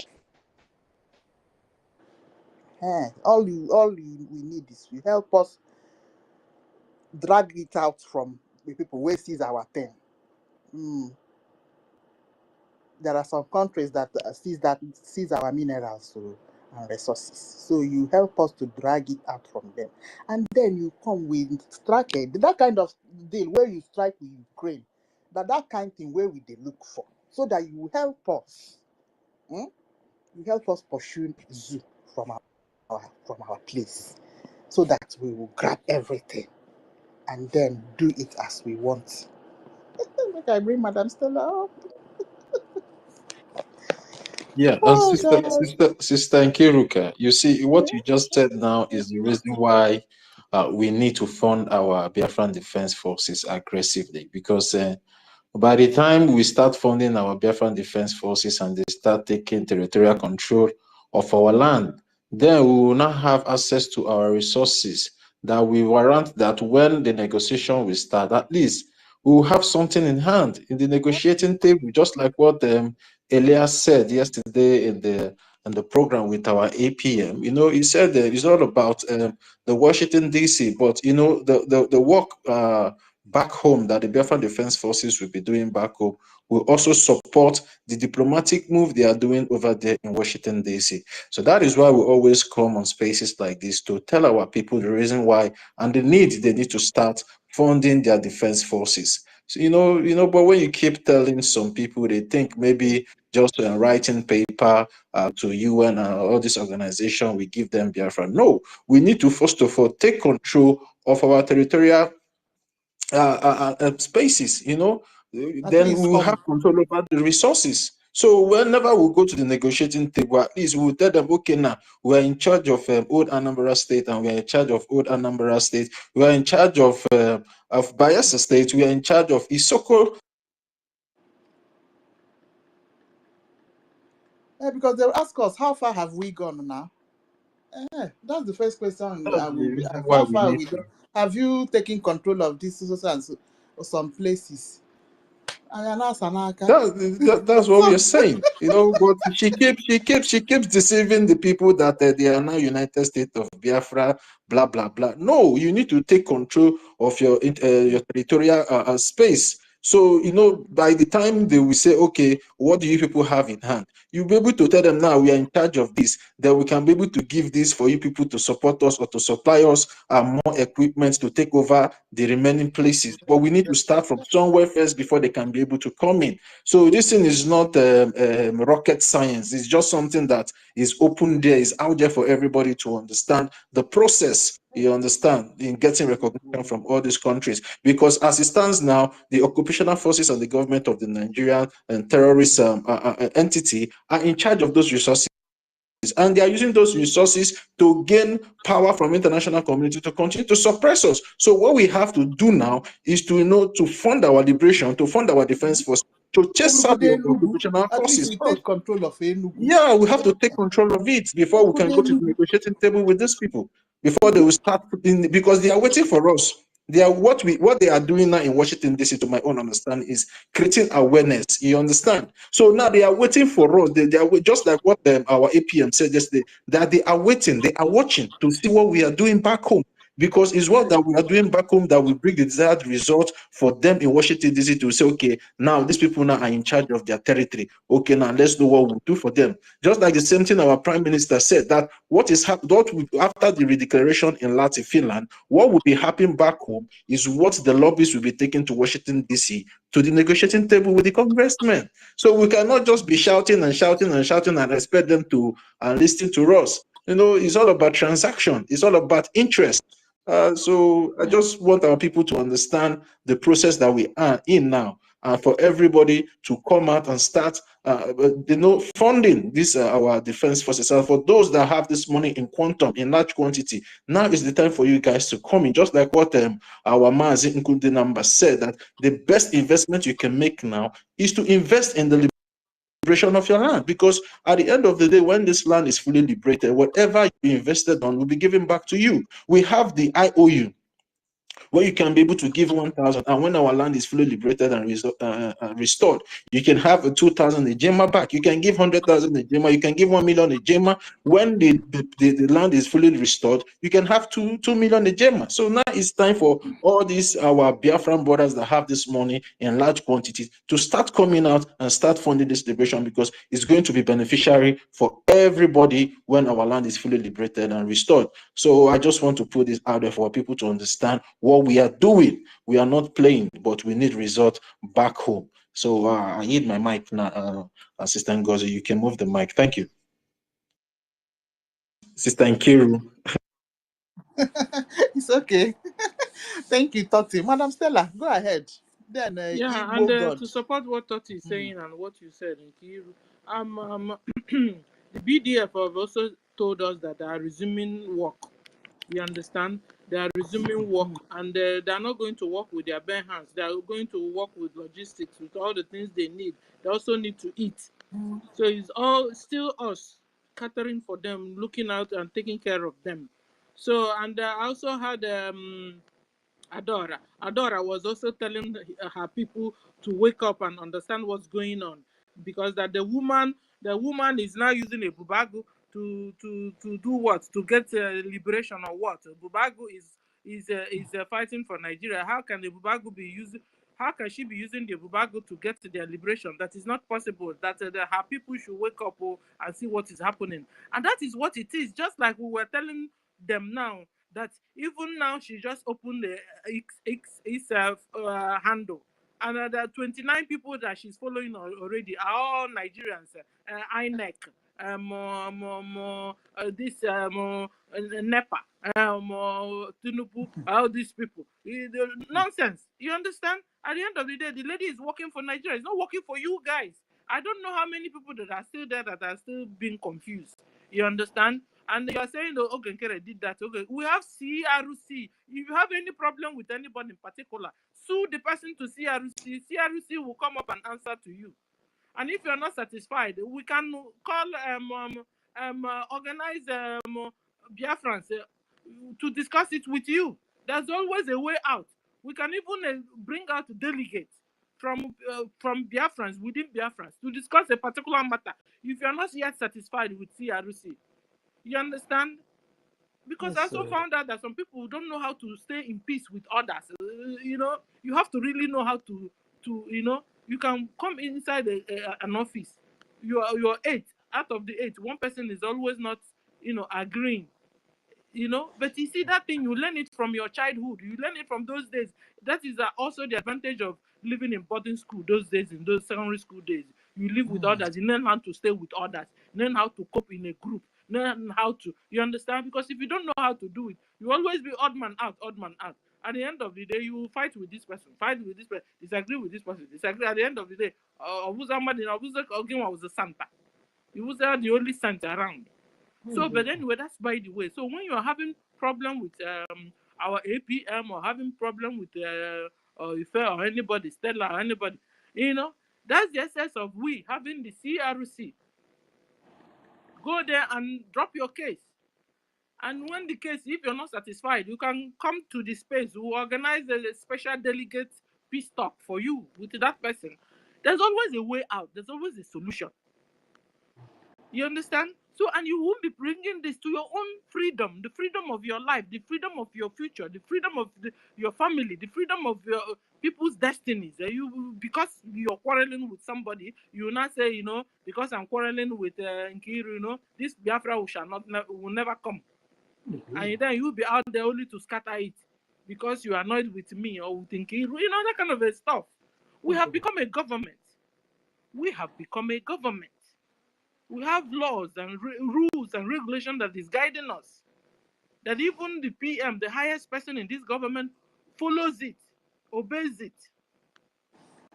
we need is you help us drag it out from the people where sees our thing. There are some countries that sees our minerals and resources. So you help us to drag it out from them, and then you come with strike that kind of deal where you strike with Ukraine. That kind of thing where we they look for, so that you help us. You help us pursue zoo from our place, so that we will grab everything and then do it as we want. Like I bring Madam Stella up. Yeah, Oh sister, God. sister Nkiruka, you see, what you just said now is the reason why we need to fund our Biafran Defense Forces aggressively, because by the time we start funding our Biafran Defense Forces and they start taking territorial control of our land, then we will not have access to our resources that we warrant that when the negotiation will start, at least we will have something in hand in the negotiating table, just like what Elias said yesterday in the program with our APM. He said that it's all about the Washington DC, but the work back home that the Biafran Defense Forces will be doing back home will also support the diplomatic move they are doing over there in Washington DC. So that is why we always come on spaces like this to tell our people the reason why and the need they need to start funding their defense forces. So, but when you keep telling some people, they think maybe just writing paper to UN and all this organization, we give them Biafra. No, we need to first of all take control of our territorial spaces, At then least we will have some. control over the resources. So whenever we go to the negotiating table, at least we will tell them, okay, now we are in charge of old Anambra State, and we are in charge of old Anambra State. We are in charge of Bayelsa State. We are in charge of Isoko. Because they'll ask us, how far have we gone now? That's the first question That's I the will be reason asked. why How we far need we to. done? Have you taken control of this or some places? And you're not Sanaka. That's what we So are saying, But she keeps deceiving the people that they are now United States of Biafra, blah blah blah. No, you need to take control of your territorial space. So by the time they will say, okay, what do you people have in hand? You'll be able to tell them now we are in charge of this. Then we can be able to give this for you people to support us or to supply us more equipment to take over the remaining places. But we need to start from somewhere first before they can be able to come in. So this thing is not rocket science. It's just something that is open there, is out there for everybody to understand the process. You understand, in getting recognition from all these countries, because as it stands now, the occupational forces and the government of the Nigerian and terrorist entity are in charge of those resources, and they are using those resources to gain power from international community to continue to suppress us. So what we have to do now is to fund our liberation, to fund our defense force, to chase out the occupational at least forces we first. take control of Enugu. Yeah, we have to take control of it before we can go to the negotiating table with these people, before they will start putting, because they are waiting for us. They are what they are doing now in Washington DC, to my own understanding, is creating awareness. You understand? So now they are waiting for us. They are just like what our APM said yesterday, that they are waiting, they are watching to see what we are doing back home because it's what that we are doing back home that will bring the desired result for them in Washington DC to say, okay, now these people now are in charge of their territory. Okay, now let's know what we'll do for them. Just like the same thing our prime minister said, that what is happening after the redeclaration in Latin Finland, what will be happening back home is what the lobbyists will be taking to Washington DC to the negotiating table with the congressmen. So we cannot just be shouting and shouting and shouting and expect them to listen to us. You know, it's all about transaction. It's all about interest. So I just want our people to understand the process that we are in now, and for everybody to come out and start, funding this our defense forces. And for those that have this money in quantum, in large quantity, now is the time for you guys to come in. Just like what our Mazi Nkudinamba said, that the best investment you can make now is to invest in the liberation of your land, because at the end of the day, when this land is fully liberated, whatever you invested on will be given back to you. We have the IOU, where you can be able to give 1,000, and when our land is fully liberated and restored, you can have a 2,000 Ejema back. You can give 100,000 Ejema. You can give 1 million Ejema. When the land is fully restored, you can have 2 million Ejema. So now it's time for all these our Biafran brothers that have this money in large quantities to start coming out and start funding this liberation, because it's going to be beneficiary for everybody when our land is fully liberated and restored. So I just want to put this out there for people to understand what we are doing. We are not playing, but we need results back home. So I need my mic now, Assistant NGOZI. You can move the mic. Thank you. Sister Nkiru. It's okay. Thank you, Toti. Madam Stella, go ahead. Then Yeah, Igbo and God. to support what Toti is saying and what you said in Kiru, the BDF have also told us that they are resuming work. You understand? They are resuming work, and they are not going to work with their bare hands. They are going to work with logistics, with all the things they need. They also need to eat. So it's all still us catering for them, looking out and taking care of them. So, and I also had Adora. Adora was also telling her people to wake up and understand what's going on, because that the woman is now using a bubagu to do what? To get liberation or what? Bubagu is fighting for Nigeria. How can the bubagu be using? How can she be using the bubagu to get to their liberation? That is not possible. That her people should wake up and see what is happening. And that is what it is. Just like we were telling them now, that even now she just opened the X handle, and the 29 people that she's following already are all Nigerians. INEC, this NEPA, Tinubu, all these people. Nonsense. You understand? At the end of the day, the lady is working for Nigeria. It's not working for you guys. I don't know how many people that are still there that are still being confused. You understand? And you are saying, oh, okay, Nkere did that. Okay, we have CRC. If you have any problem with anybody in particular, sue the person to CRC. CRC will come up and answer to you. And if you're not satisfied, we can call organize Biafrans to discuss it with you. There's always a way out. We can even bring out delegates from Biafrans, within Biafrans, to discuss a particular matter. If you're not yet satisfied with CRC, you understand? Because I also found out that some people don't know how to stay in peace with others. You know, you have to really know how to you can come inside an office. You're 8 out of the 8. One person is always not, agreeing. But you see, that thing, you learn it from your childhood. You learn it from those days. That is also the advantage of living in boarding school those days, in those secondary school days. You live with others. You learn how to stay with others. Learn how to cope in a group. Learn how to, you understand? Because if you don't know how to do it, you always be odd man out, odd man out. At the end of the day, you will fight with this person, disagree with this person, disagree. At the end of the day, Obuza was a Santa. He was the only Santa around. So, but anyway, that's by the way. So when you're having problem with our APM, or having problem with or Ife or anybody, Stella or anybody, that's the essence of we having the CRC. Go there and drop your case. And when the case, if you're not satisfied, you can come to the space. We'll organize a special delegate peace talk for you with that person. There's always a way out. There's always a solution. You understand? So, and you won't be bringing this to your own freedom, the freedom of your life, the freedom of your future, the freedom of your family, the freedom of your people's destinies. Because you're quarreling with somebody, you will not say, because I'm quarreling with Nkiru, this Biafra will never come. And then you'll be out there only to scatter it because you're annoyed with me or with Nkiru, that kind of stuff. We have become a government. We have become a government. We have laws and rules and regulations that is guiding us. That even the PM, the highest person in this government, follows it, obeys it.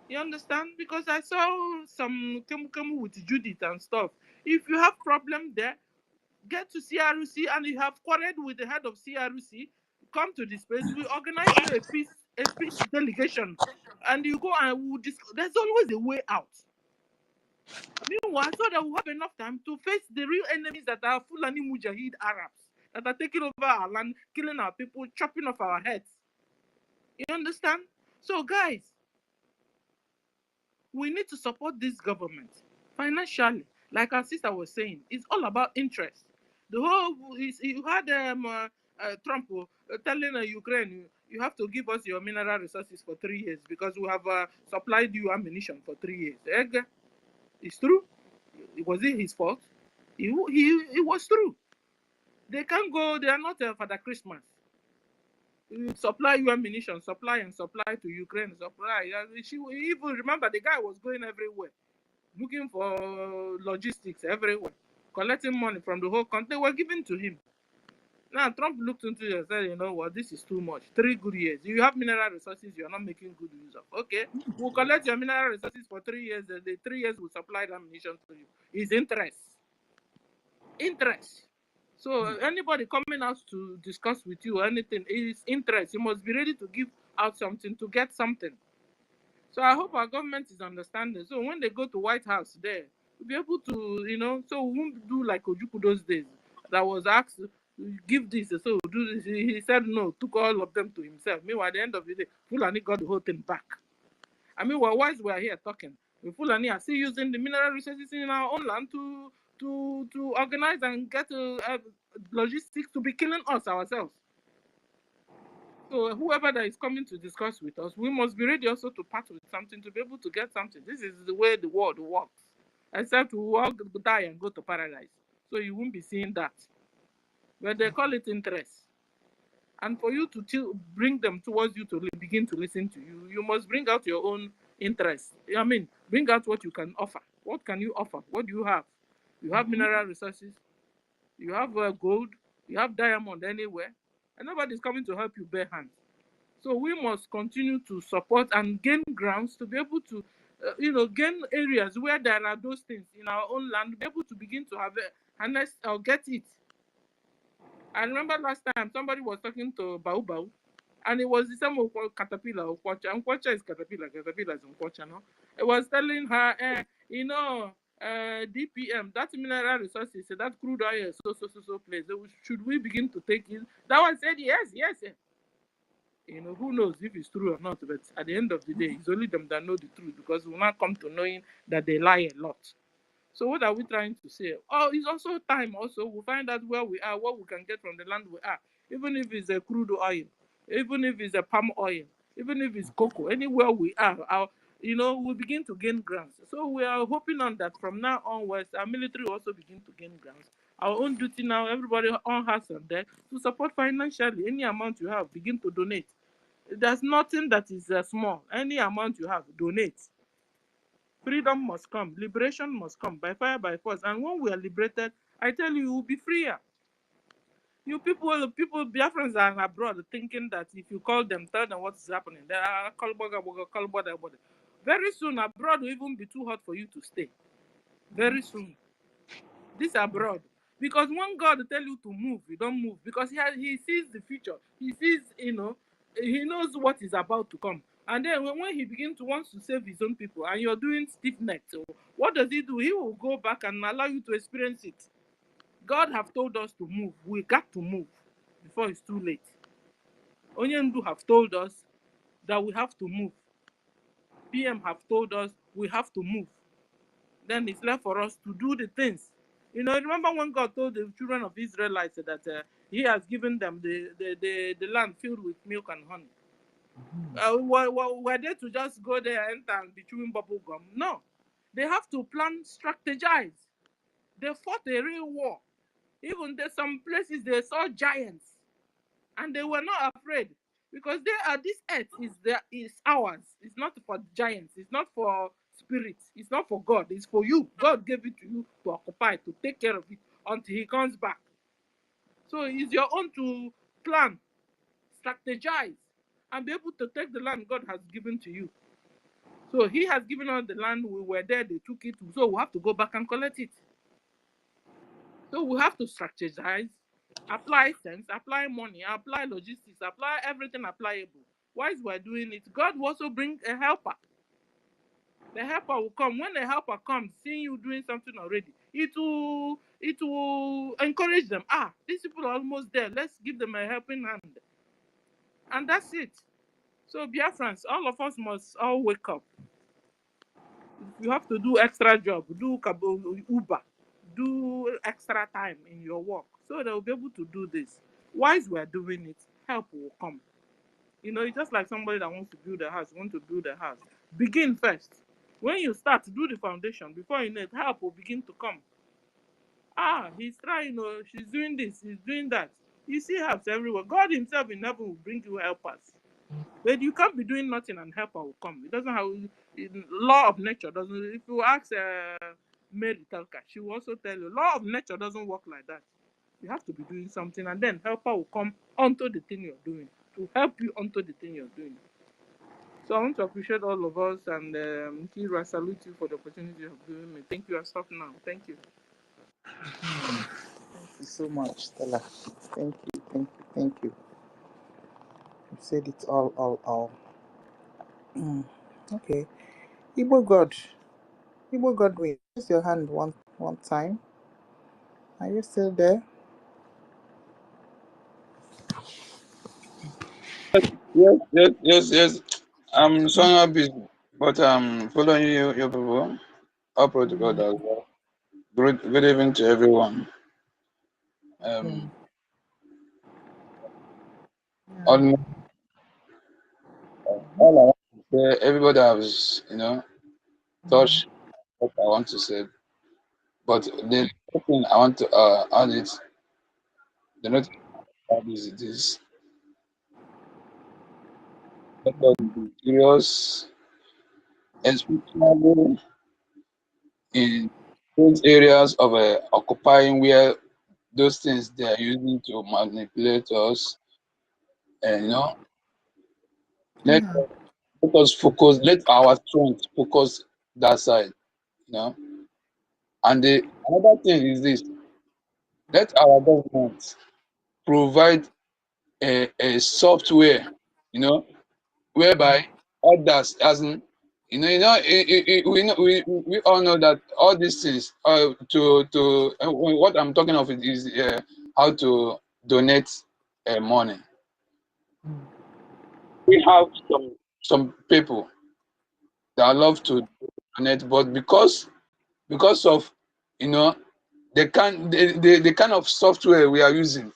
You understand? Because I saw some come with Judith and stuff. If you have problem there, get to CRC, and you have quarreled with the head of CRC, come to this place. We organize you a peace delegation, and you go and we'll there's always a way out. Meanwhile, so that we have enough time to face the real enemies that are Fulani Mujahid Arabs that are taking over our land, killing our people, chopping off our heads. You understand? So, guys, we need to support this government financially. Like our sister was saying, it's all about interest. The whole you had Trump telling Ukraine, you have to give us your mineral resources for 3 years because we have supplied you ammunition for 3 years. It's true. Was it his fault? It was true. They can't go, they are not Father Christmas. You supply you ammunition, supply to Ukraine, supply. She even remember the guy was going everywhere, looking for logistics everywhere, collecting money from the whole country. They were giving to him. Now Trump looked into it and said, you know what, this is too much. 3 good years. You have mineral resources you're not making good use of. Okay, we'll collect your mineral resources for 3 years. The 3 years will supply the ammunition to you. His interest. So anybody coming out to discuss with you or anything is interest. You must be ready to give out something to get something. So I hope our government is understanding. So when they go to White House there, we'll be able to, so we won't do like Ojukwu those days. That was asked, give this, so we'll do this. He said no, took all of them to himself. Meanwhile, at the end of the day, Fulani got the whole thing back. I mean, whilst we're here talking, the Fulani are still using the mineral resources in our own land to organize and get logistics to be killing us ourselves. So whoever that is coming to discuss with us, we must be ready also to part with something to be able to get something. This is the way the world works. Except we all die and go to paradise. So you won't be seeing that. But they call it interest. And for you to bring them towards you to begin to listen to you, you must bring out your own interest. I mean, bring out what you can offer. What can you offer? What do you have? You have mineral resources. You have gold. You have diamond anywhere. And nobody's coming to help you bare hands. So we must continue to support and gain grounds to be able to, gain areas where there are those things in our own land, be able to begin to have it, harness or get it. I remember last time somebody was talking to Bau, and it was the same caterpillar or Kwacha. And Kwacha is caterpillar is Kwacha, no? It was telling her, DPM, that mineral resources, that crude oil, so place. Should we begin to take it? That one said yes. Who knows if it's true or not, but at the end of the day, it's only them that know the truth because we now come to knowing that they lie a lot. So what are we trying to say? Oh, it's also time also. We'll find out where we are, what we can get from the land we are. Even if it's a crude oil, even if it's a palm oil, even if it's cocoa, anywhere we are, we begin to gain grants. So we are hoping on that from now onwards, our military also begin to gain grants. Our own duty now, everybody on hands on deck to support financially. Any amount you have, begin to donate. There's nothing that is small. Any amount you have, donate. Freedom must come. Liberation must come by fire, by force. And when we are liberated, I tell you, we'll be freer. You people, Biafrans are abroad thinking that if you call them, tell them what is happening. They are very soon, abroad will even be too hot for you to stay. Very soon. This abroad. Because when God tell you to move, you don't move. Because he sees the future. He sees, he knows what is about to come. And then when he begins to want to save his own people and you're doing stiff neck, so what does he do? He will go back and allow you to experience it. God have told us to move. We got to move before it's too late. Onyendu have told us that we have to move. PM have told us we have to move. Then it's left for us to do the things. You know, remember when God told the children of Israelites that He has given them the land filled with milk and honey? Were they to just go there and be chewing bubble gum? No. They have to plan, strategize. They fought a real war. Even there, some places they saw giants, and they were not afraid because this earth is ours. It's not for giants. It's not for spirits. It's not for God. It's for you. God gave it to you to occupy, to take care of it until He comes back. So it's your own to plan, strategize, and be able to take the land God has given to you. So He has given us the land. We were there. They took it. So we have to go back and collect it. So we have to strategize, apply sense, apply money, apply logistics, apply everything applicable. Whilst we're doing it, God will also bring a helper. The helper will come. When the helper comes, seeing you doing something already, it will encourage them. These people are almost there. Let's give them a helping hand. And that's it. So Biafrans, all of us must all wake up. If you have to do extra job, do Uber, do extra time in your work, so they'll be able to do this. Whilst we're doing it, help will come. You know, it's just like somebody that wants to build a house, Begin first. When you start, do the foundation. Before you know it, help will begin to come. He's trying, she's doing this, he's doing that. You see helps everywhere. God Himself in heaven will bring you helpers. But you can't be doing nothing and helper will come. It doesn't have law of nature doesn't. If you ask Mary Telka, she will also tell you law of nature doesn't work like that. You have to be doing something, and then helper will come onto the thing you're doing to help you onto the thing you're doing. So I want to appreciate all of us, and Kira, salute you for the opportunity you have given me. Thank you. I stop now. Thank you. Thank you so much, Stella. Thank you. You said it all. Okay. Igbo God, wait. Raise your hand one time. Are you still there? Yes. I'm somewhat busy, but I'm following you people. All protocol as well. Good evening to everyone. All I want to say, everybody has, touched what I want to say. But the thing I want to add it, the not add is this. Let us be serious, especially in those areas of occupying where those things they are using to manipulate us, and let us focus. Let our strength focus that side. And another thing is this: let our government provide a software, whereby others, as in, we all know that all these things. What I'm talking of is how to donate money. We have some people that love to donate, but because of the kind of software we are using,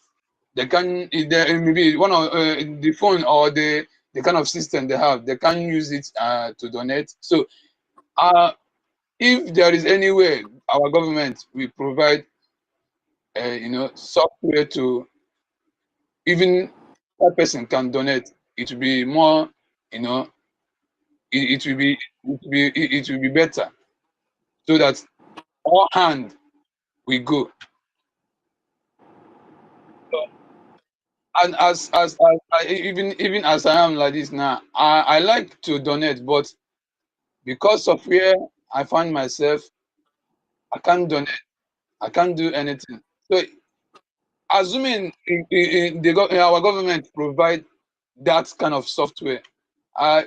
maybe one of the phone or the kind of system they have, they can use it to donate. So if there is any way our government will provide software to even that person can donate, it will be more, it will be better, so that all hand we go. And even as I am like this now, I like to donate, but because of where I find myself, I can't donate. I can't do anything. So, assuming our government provide that kind of software,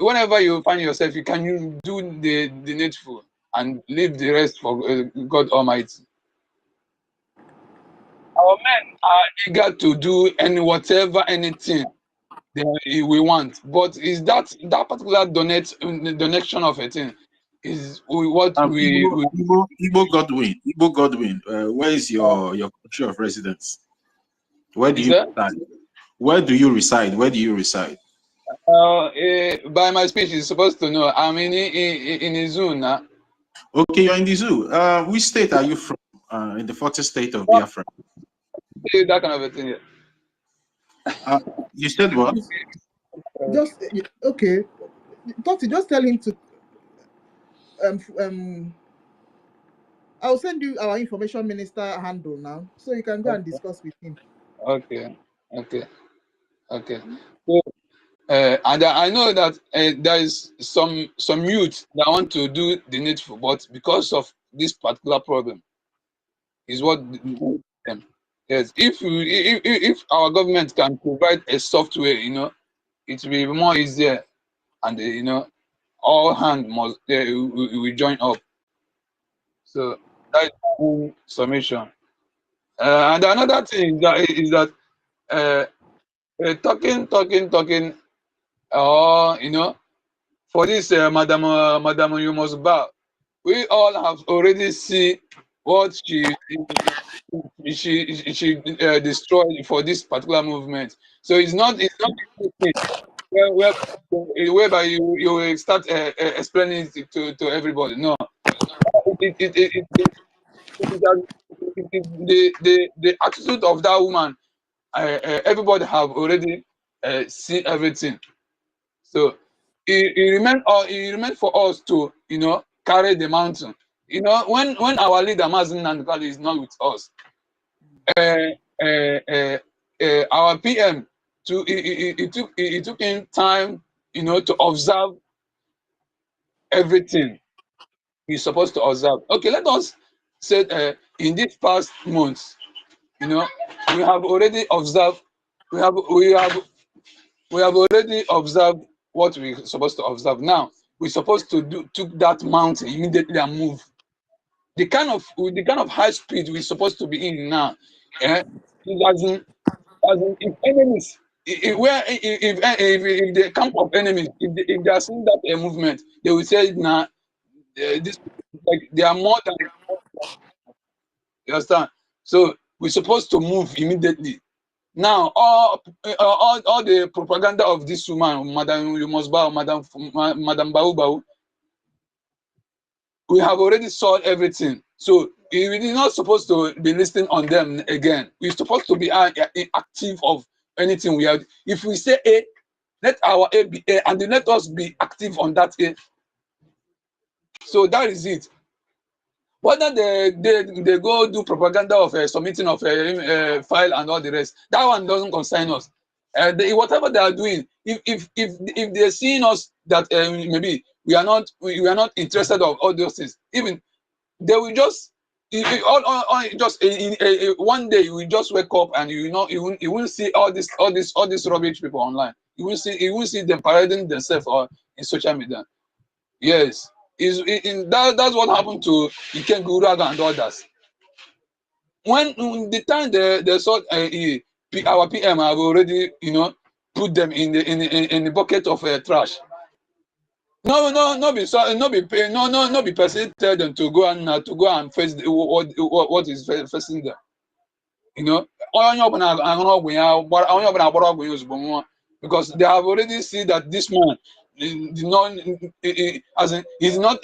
whenever you find yourself, you can do the needful and leave the rest for God Almighty. Our men are eager to do anything we want, but is that particular donation of a thing is what Igbo Godwin. Igbo Godwin. Where is your country of residence? Where do you reside? Where do you reside? Where do you reside? By my speech, you're supposed to know. I'm in a zoo now. Okay, you're in the zoo. Which state are you from? In the 40th state of Biafra. That kind of a thing. You said what? Just okay. Toti, just tell him to I'll send you our information minister handle now, so you can go and discuss with him. Okay. So, and I know that there is some youth that want to do the needful, but because of this particular problem, is what them. Yes, if our government can provide a software, it will be more easier, and all hands must we join up. So that is my own summation. And another thing is that talking, for this madam, you must bow. We all have already seen what she destroyed for this particular movement. So it's not whereby you will start explaining it to everybody. No, the attitude of that woman, everybody have already seen everything. So it remains for us to carry the mountain. When our leader Mazin Nandukali is not with us, our PM it took him time to observe everything he's supposed to observe. Okay, let us say in these past months, we have already observed. We have already observed what we're supposed to observe. Now we're supposed to took that mountain immediately and move. The kind of high speed we're supposed to be in now, it doesn't. If enemies, if the camp of enemies, if they are seeing that movement, they will say, "Nah, this like they are more than." You understand? So we're supposed to move immediately. Now, all the propaganda of this woman, Madam Yumosba, Madam Baubau, we have already solved everything. So we're not supposed to be listening on them again. We're supposed to be active of anything we have. If we say A, let our A be A, and then let us be active on that A. So that is it. Whether they go do propaganda of submitting of a file and all the rest, that one doesn't concern us. Whatever they are doing, if they're seeing us that maybe we are not interested of all those things, even they will just one day you will just wake up and you won't see all this rubbish people online. You won't see them parading themselves or in social media. Yes, that's what happened to Iken Guraga and others. When the time they saw our PM have already put them in the bucket of trash. No be person tell them to go and face what is facing them. Because they have already seen that this man he's not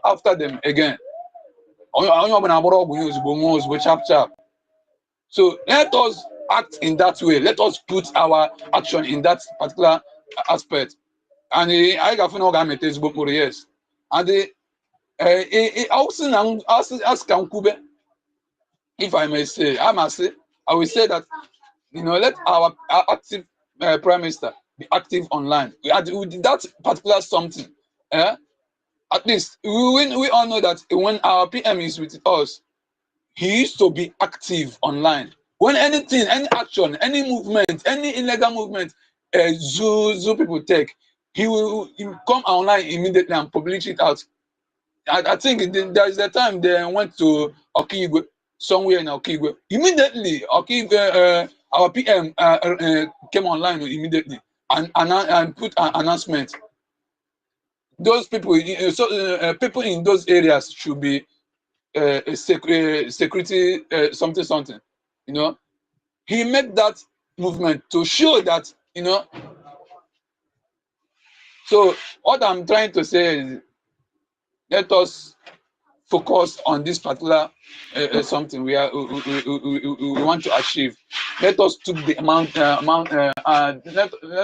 after them again. So let us act in that way. Let us put our action in that particular aspect. And I got yes. And also ask Kube, if I may say, I will say that let our active prime minister be active online. With that particular something, at least we all know that when our PM is with us, he used to be active online. When anything, any action, any movement, any illegal movement, zoo people take, he will come online immediately and publish it out. I think there is a time they went to Okigwe, somewhere in Okigwe. Immediately, Okigwe, our PM came online immediately and put an announcement those people, people in those areas should be security something. You know, he made that movement to show that, you know. So what I'm trying to say is, let us focus on this particular something we want to achieve. Let us took the amount let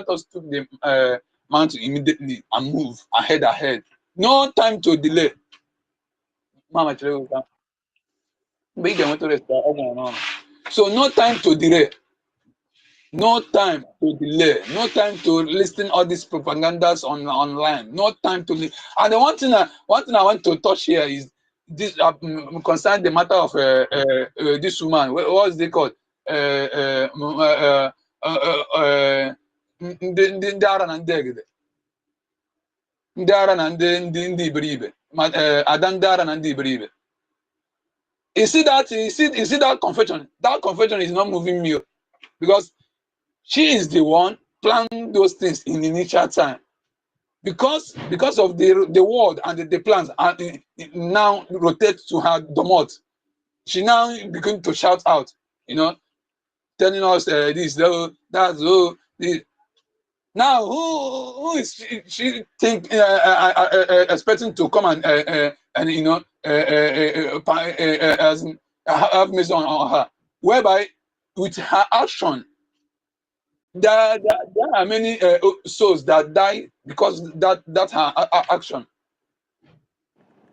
us took the amount immediately and move ahead. No time to delay. Mama, so no time to delay. No time to delay. No time to listen all these propagandas online. No time to. And the one thing I want to touch here is this concern the matter of this woman. What is it called? Ndị ara na ndị egede. Ndị ara na ndị iberibe. Ada ndị ara na ndị iberibe. You see that confession? That confession is not moving me because she is the one planning those things in the initial time. Because of the word and the plans and now rotate to her domot. She now begin to shout out, you know, telling us this, that, this. Now who is she think expecting to come and you know have mercy on her, whereby with her action there are many souls that die because that her action.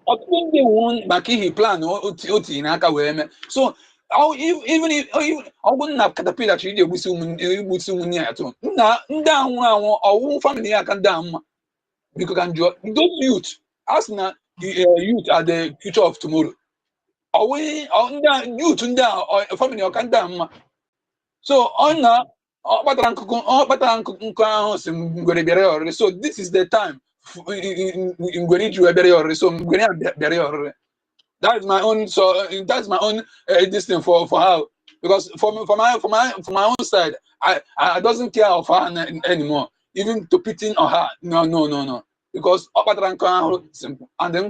I think they want Maki plan in Aka Weme. So even if I wouldn't have caterpillar tree with soon near to down or family I can down because those youth as now youth are the future of tomorrow. Away on youth and down or family or can down. So on now. So this is the time. That is my own. So that's my own this thing for her, because for my own side, I doesn't care of her anymore. Even to pity on her, no. Because simple and then so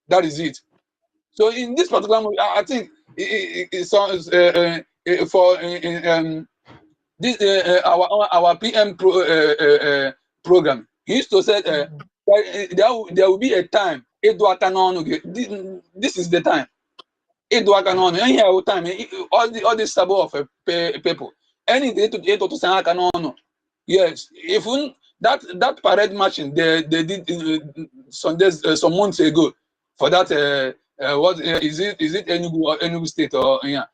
that is it. So in this particular movie, I think it sounds for this our PM program. He used to say there will be a time. This is the time. Time. All this sabo of people. Anything to say yes. Even that parade marching they did some days some months ago for that. What is it? Is it Enugu State or yeah?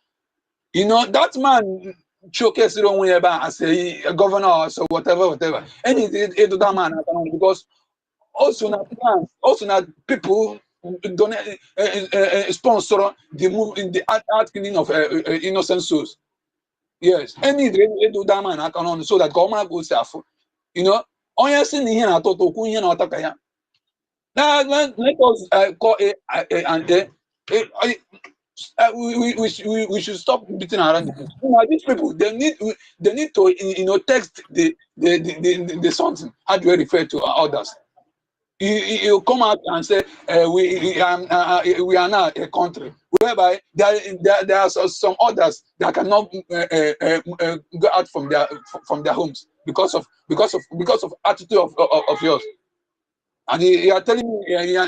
You know that man showcase it on as a governor or so whatever. And it to that man because also not plans, also not people donate sponsor the move in the art killing of innocent souls. Yes, any to that man on so that government goes self. You know, on your sin here at Toto Kunya or Takaya. Now let us call we should stop beating around the bush. These people they need to text the something. How do you refer to others? You come out and say we are now a country whereby there are some others that cannot go out from their homes because of attitude of yours. And you are telling me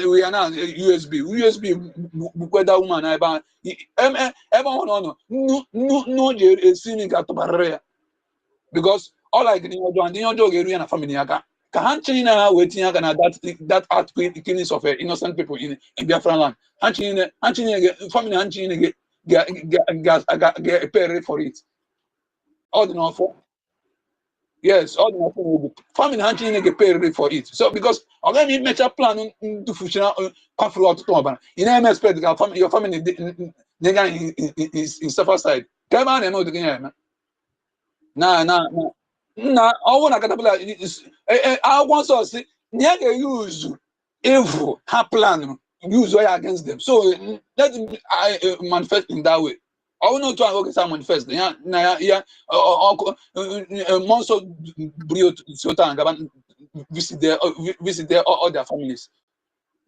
we are now USB whether woman everyone no because all like the family that art killings of innocent people in Biafran land. Family get pay for it. All the for. Yes, all the family hunting get paid for it. So because I'm make a plan to function come through to you never expect your family in suffer side. Come on, know the game. Nah. I want to I want to see use evil her plan use way against them. So let I manifest in that way. I know to go someone first. Yeah, Monso Brio Sota and Gaban visit their all their families.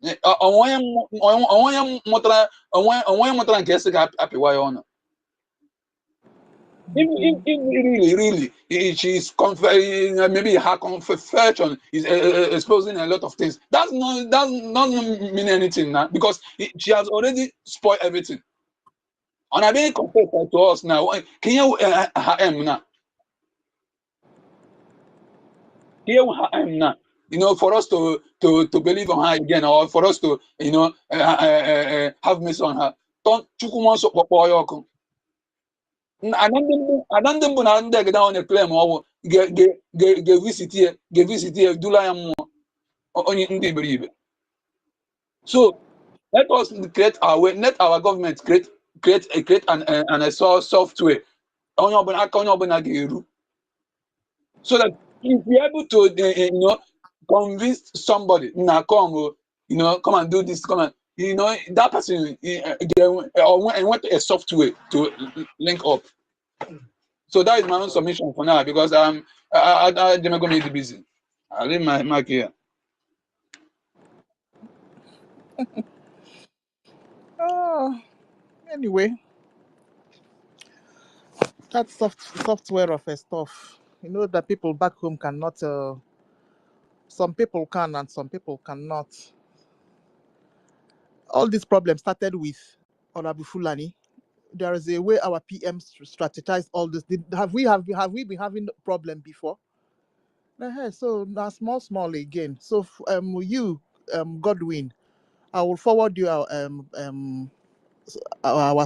I want motor and guess happy why on. Really, she's maybe her confession is exposing a lot of things. That's not mean anything now because she has already spoiled everything. And I being confessed to us now. Can you now? Here I am now. You know, for us to believe on her again, or for us to have mercy on her. Don't chukuman so popoyoko. Anandem buna ndege down a claim or get visit here, do I am only believe. So let us create our way, let our government create an a software. So that if you're able to convince somebody now come come and do this, come and that person went a software to link up. So that is my own submission for now because I'm gonna be busy. I'll leave my mic here. Oh, anyway, that software of a stuff. You know that people back home cannot. Some people can and some people cannot. All these problems started with Honorable Fulani. There is a way our PM strategized all this. Have we been having problem before? So now small again. So you Godwin, I will forward you our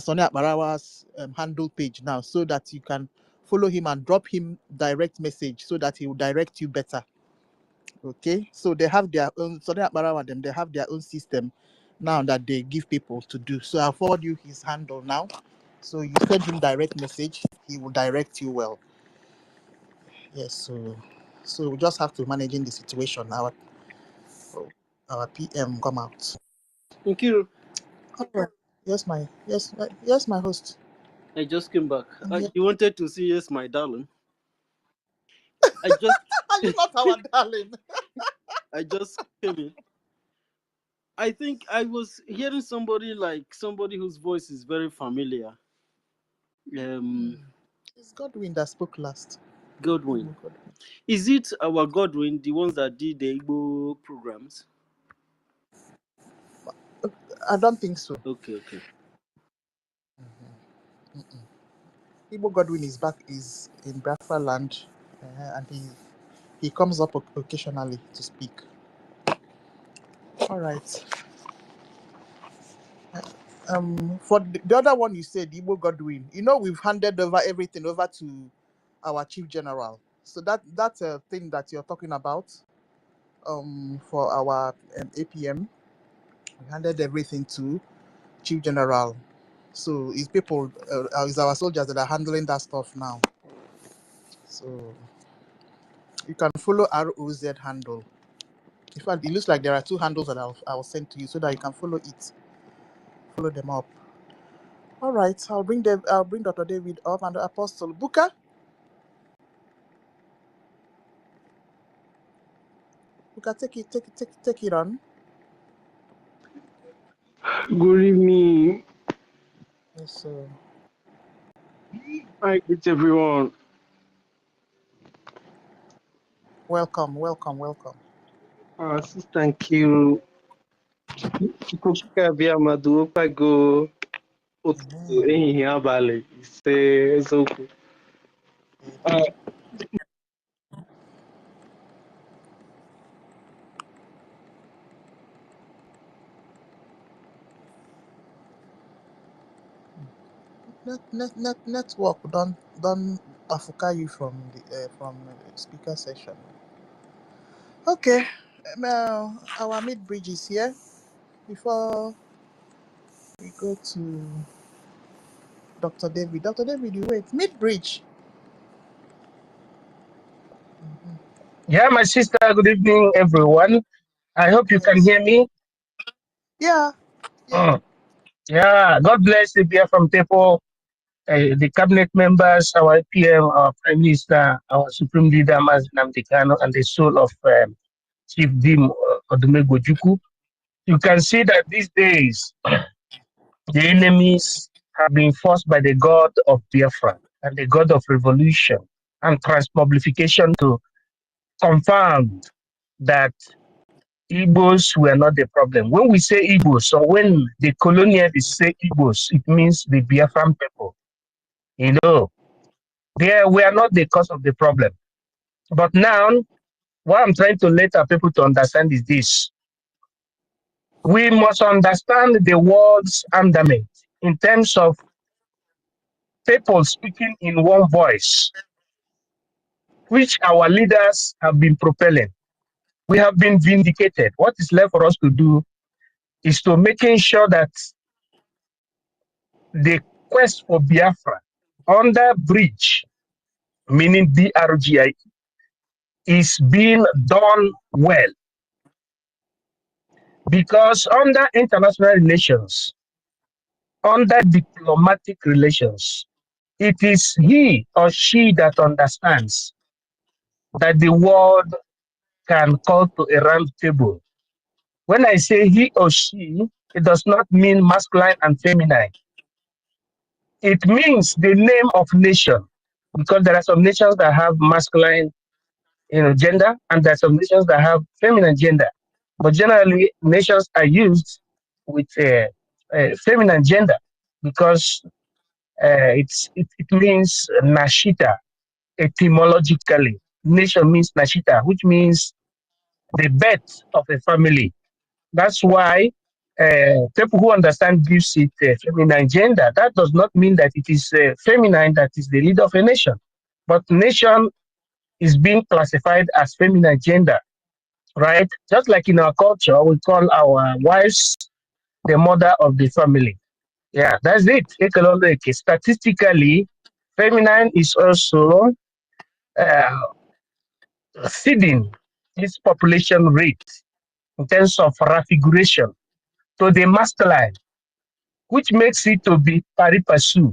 Sonia Barawa's handle page now so that you can follow him and drop him direct message so that he will direct you better. Okay, so they have their own Sonia Barawa, they have their own system now that they give people to do. So I'll forward you his handle now. So you send him direct message, he will direct you well. Yes, so we just have to managing the situation. Our PM come out. Thank you. Okay. Yes, my host. I just came back. Here. You wanted to see Yes, my darling. I just Are you not our darling? I just came in. I think I was hearing somebody whose voice is very familiar. It's Godwin that spoke last. Godwin. Is it our Godwin, the ones that did the Igbo programs? I don't think so. Okay. Igbo Godwin is in Biafra land, and he comes up occasionally to speak. All right. For the other one you said, Igbo Godwin, we've handed everything over to our chief general. So that's a thing that you're talking about. For our APM, we handed everything to chief general. So it's people, it's our soldiers that are handling that stuff now. So you can follow ROZ handle. In fact, it looks like there are 2 handles that I'll send to you so that you can follow them up. All right, I'll bring Dr. David up and the Apostle Buka. Buka, take it on. Good evening. Yes, sir. Hi, greet everyone. Welcome. Sister Nkiru, Chukwuka Biamadu, Okwago, Otutu, ehihie abalị ise eziokwu. Network don't afuka you from the speaker session. Okay, our mid bridge is here. Before we go to Dr. David. Dr. David, you wait. Mid bridge. Yeah, my sister, good evening, everyone. I hope you can hear me. Yeah. Yeah, God bless the Biafran people. the cabinet members, our PM, our Prime Minister, our Supreme Leader, Mazi Nnamdi Kanu, and the soul of Chief Dim Odumegwu. You can see that these days, the enemies have been forced by the God of Biafra and the God of revolution and transmobilification to confirm that Igbos were not the problem. When we say Igbos, or when the colonialists say Igbos, it means the Biafran people. You know, they were not the cause of the problem. But now, what I'm trying to let our people to understand is this. We must understand the world's fundament in terms of people speaking in one voice, which our leaders have been propelling. We have been vindicated. What is left for us to do is to making sure that the quest for Biafra under bridge, meaning BRGIE, is being done well. Because under international relations, under diplomatic relations, it is he or she that understands that the world can call to a round table. When I say he or she, it does not mean masculine and feminine. It means the name of nation, because there are some nations that have masculine, gender, and there are some nations that have feminine gender. But generally, nations are used with feminine gender because it means Nashita etymologically. Nation means Nashita, which means the birth of a family. That's why people who understand gives it feminine gender. That does not mean that it is feminine that is the leader of a nation. But nation is being classified as feminine gender, right? Just like in our culture, we call our wives the mother of the family. Yeah, that's it. Statistically, feminine is also uh, feeding its population rate in terms of raffiguration to the masculine, which makes it to be pari passu,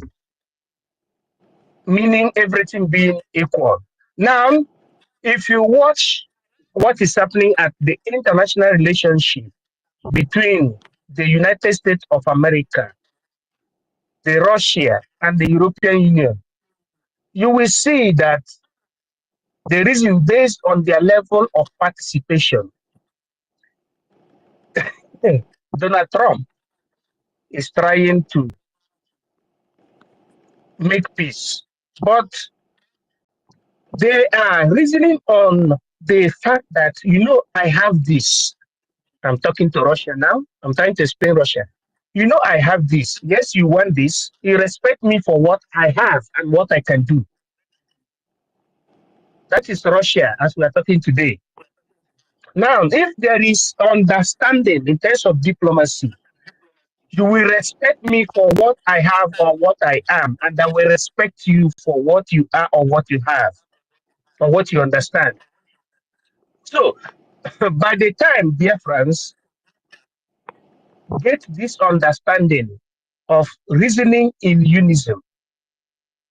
meaning everything being equal. Now, if you watch what is happening at the international relationship between the United States of America, the Russia, and the European Union, you will see that the reason based on their level of participation, Donald Trump is trying to make peace, but they are reasoning on the fact that, I have this. I'm talking to Russia now. I'm trying to explain Russia. I have this. Yes, you want this. You respect me for what I have and what I can do. That is Russia as we are talking today. Now, if there is understanding in terms of diplomacy, you will respect me for what I have or what I am, and I will respect you for what you are or what you have or what you understand. So, by the time Biafrans get this understanding of reasoning in unison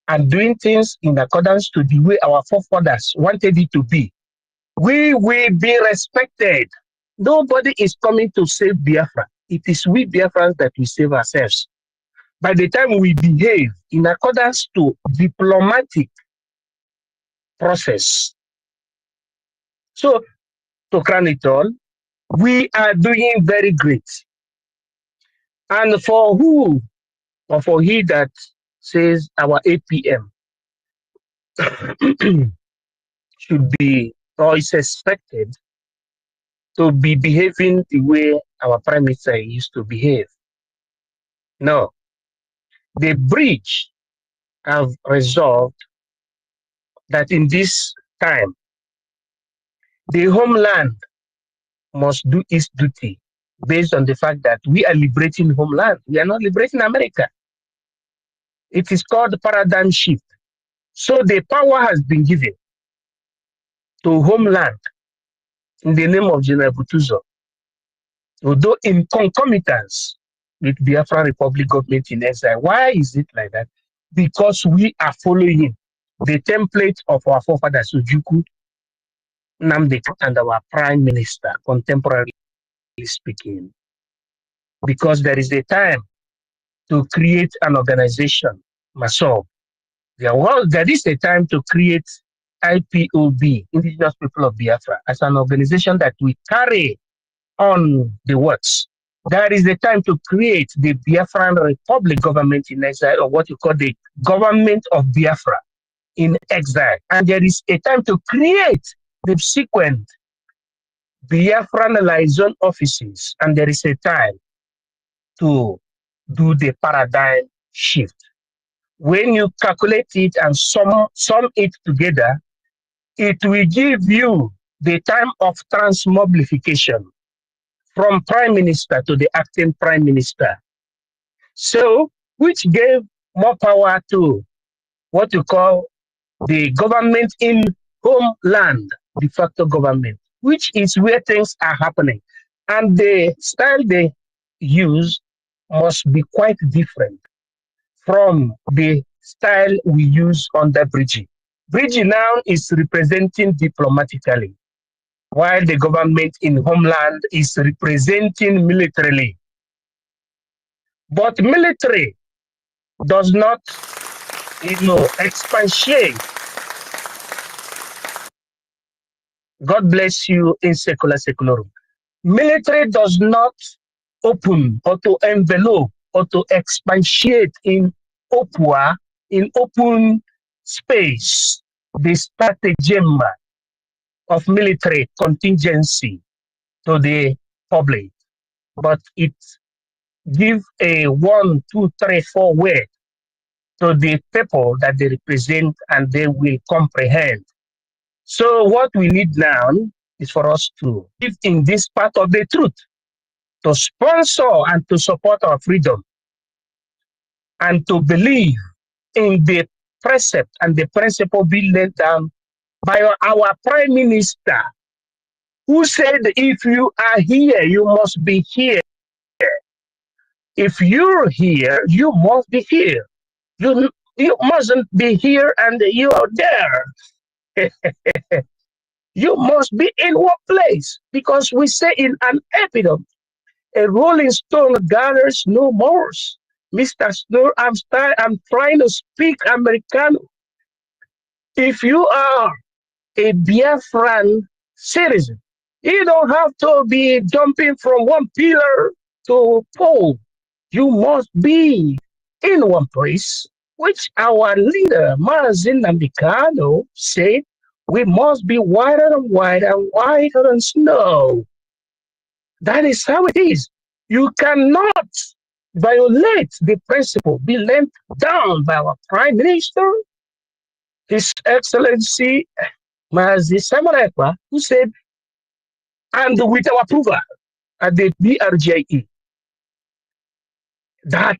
and doing things in accordance to the way our forefathers wanted it to be, we will be respected. Nobody is coming to save Biafra. It is we Biafrans that will save ourselves. By the time we behave in accordance to diplomatic process. So, to crown it all, we are doing very great. And for who, or for he that says our APM should be, or is expected to be behaving the way our Prime Minister used to behave. No. The bridge have resolved that in this time, the homeland must do its duty based on the fact that we are liberating homeland. We are not liberating America. It is called paradigm shift. So the power has been given to homeland in the name of General Butuzo, although in concomitance with Biafra Republic government in exile. Why is it like that? because we are following the template of our forefathers, Ojukwu, Nnamdi, and our prime minister, contemporarily speaking. Because there is a time to create an organization, Masob. There is a time to create IPOB, Indigenous People of Biafra, as an organization that we carry on the works. There is a time to create the Biafran Republic government in exile, or what you call the government of Biafra in exile. And there is a time to create the subsequent Biafran liaison offices. And there is a time to do the paradigm shift. When you calculate it and sum it together, it will give you the time of transmobilification from prime minister to the acting prime minister. So, which gave more power to what you call the government in homeland, de facto government, which is where things are happening. And the style they use must be quite different from the style we use under BRGIE. BRGIE now is representing diplomatically, while the government in homeland is representing militarily. But military does not, expatiate. God bless you in secularum. Military does not open or to envelope or to expatiate in open space, the stratagem of military contingency to the public, but it give a 1, 2, 3, 4 word to the people that they represent, and they will comprehend. So what we need now is for us to live in this part of the truth, to sponsor and to support our freedom, and to believe in the precept and the principle being laid down by our prime minister, who said, if you are here, you must be here. If you're here, you must be here. You mustn't be here and you are there. You must be in one place, because we say in an epitome, a rolling stone gathers no more. Mr. Snow, I'm trying to speak Americano. If you are a Biafran citizen, you don't have to be jumping from one pillar to pole. You must be in one place, which our leader, Mazin Namdekano, said, we must be whiter and whiter and whiter than snow. That is how it is. You cannot violate the principle be laid down by our Prime Minister, His Excellency Mazi Samarekwa, who said, and with our approval at the BRGIE, that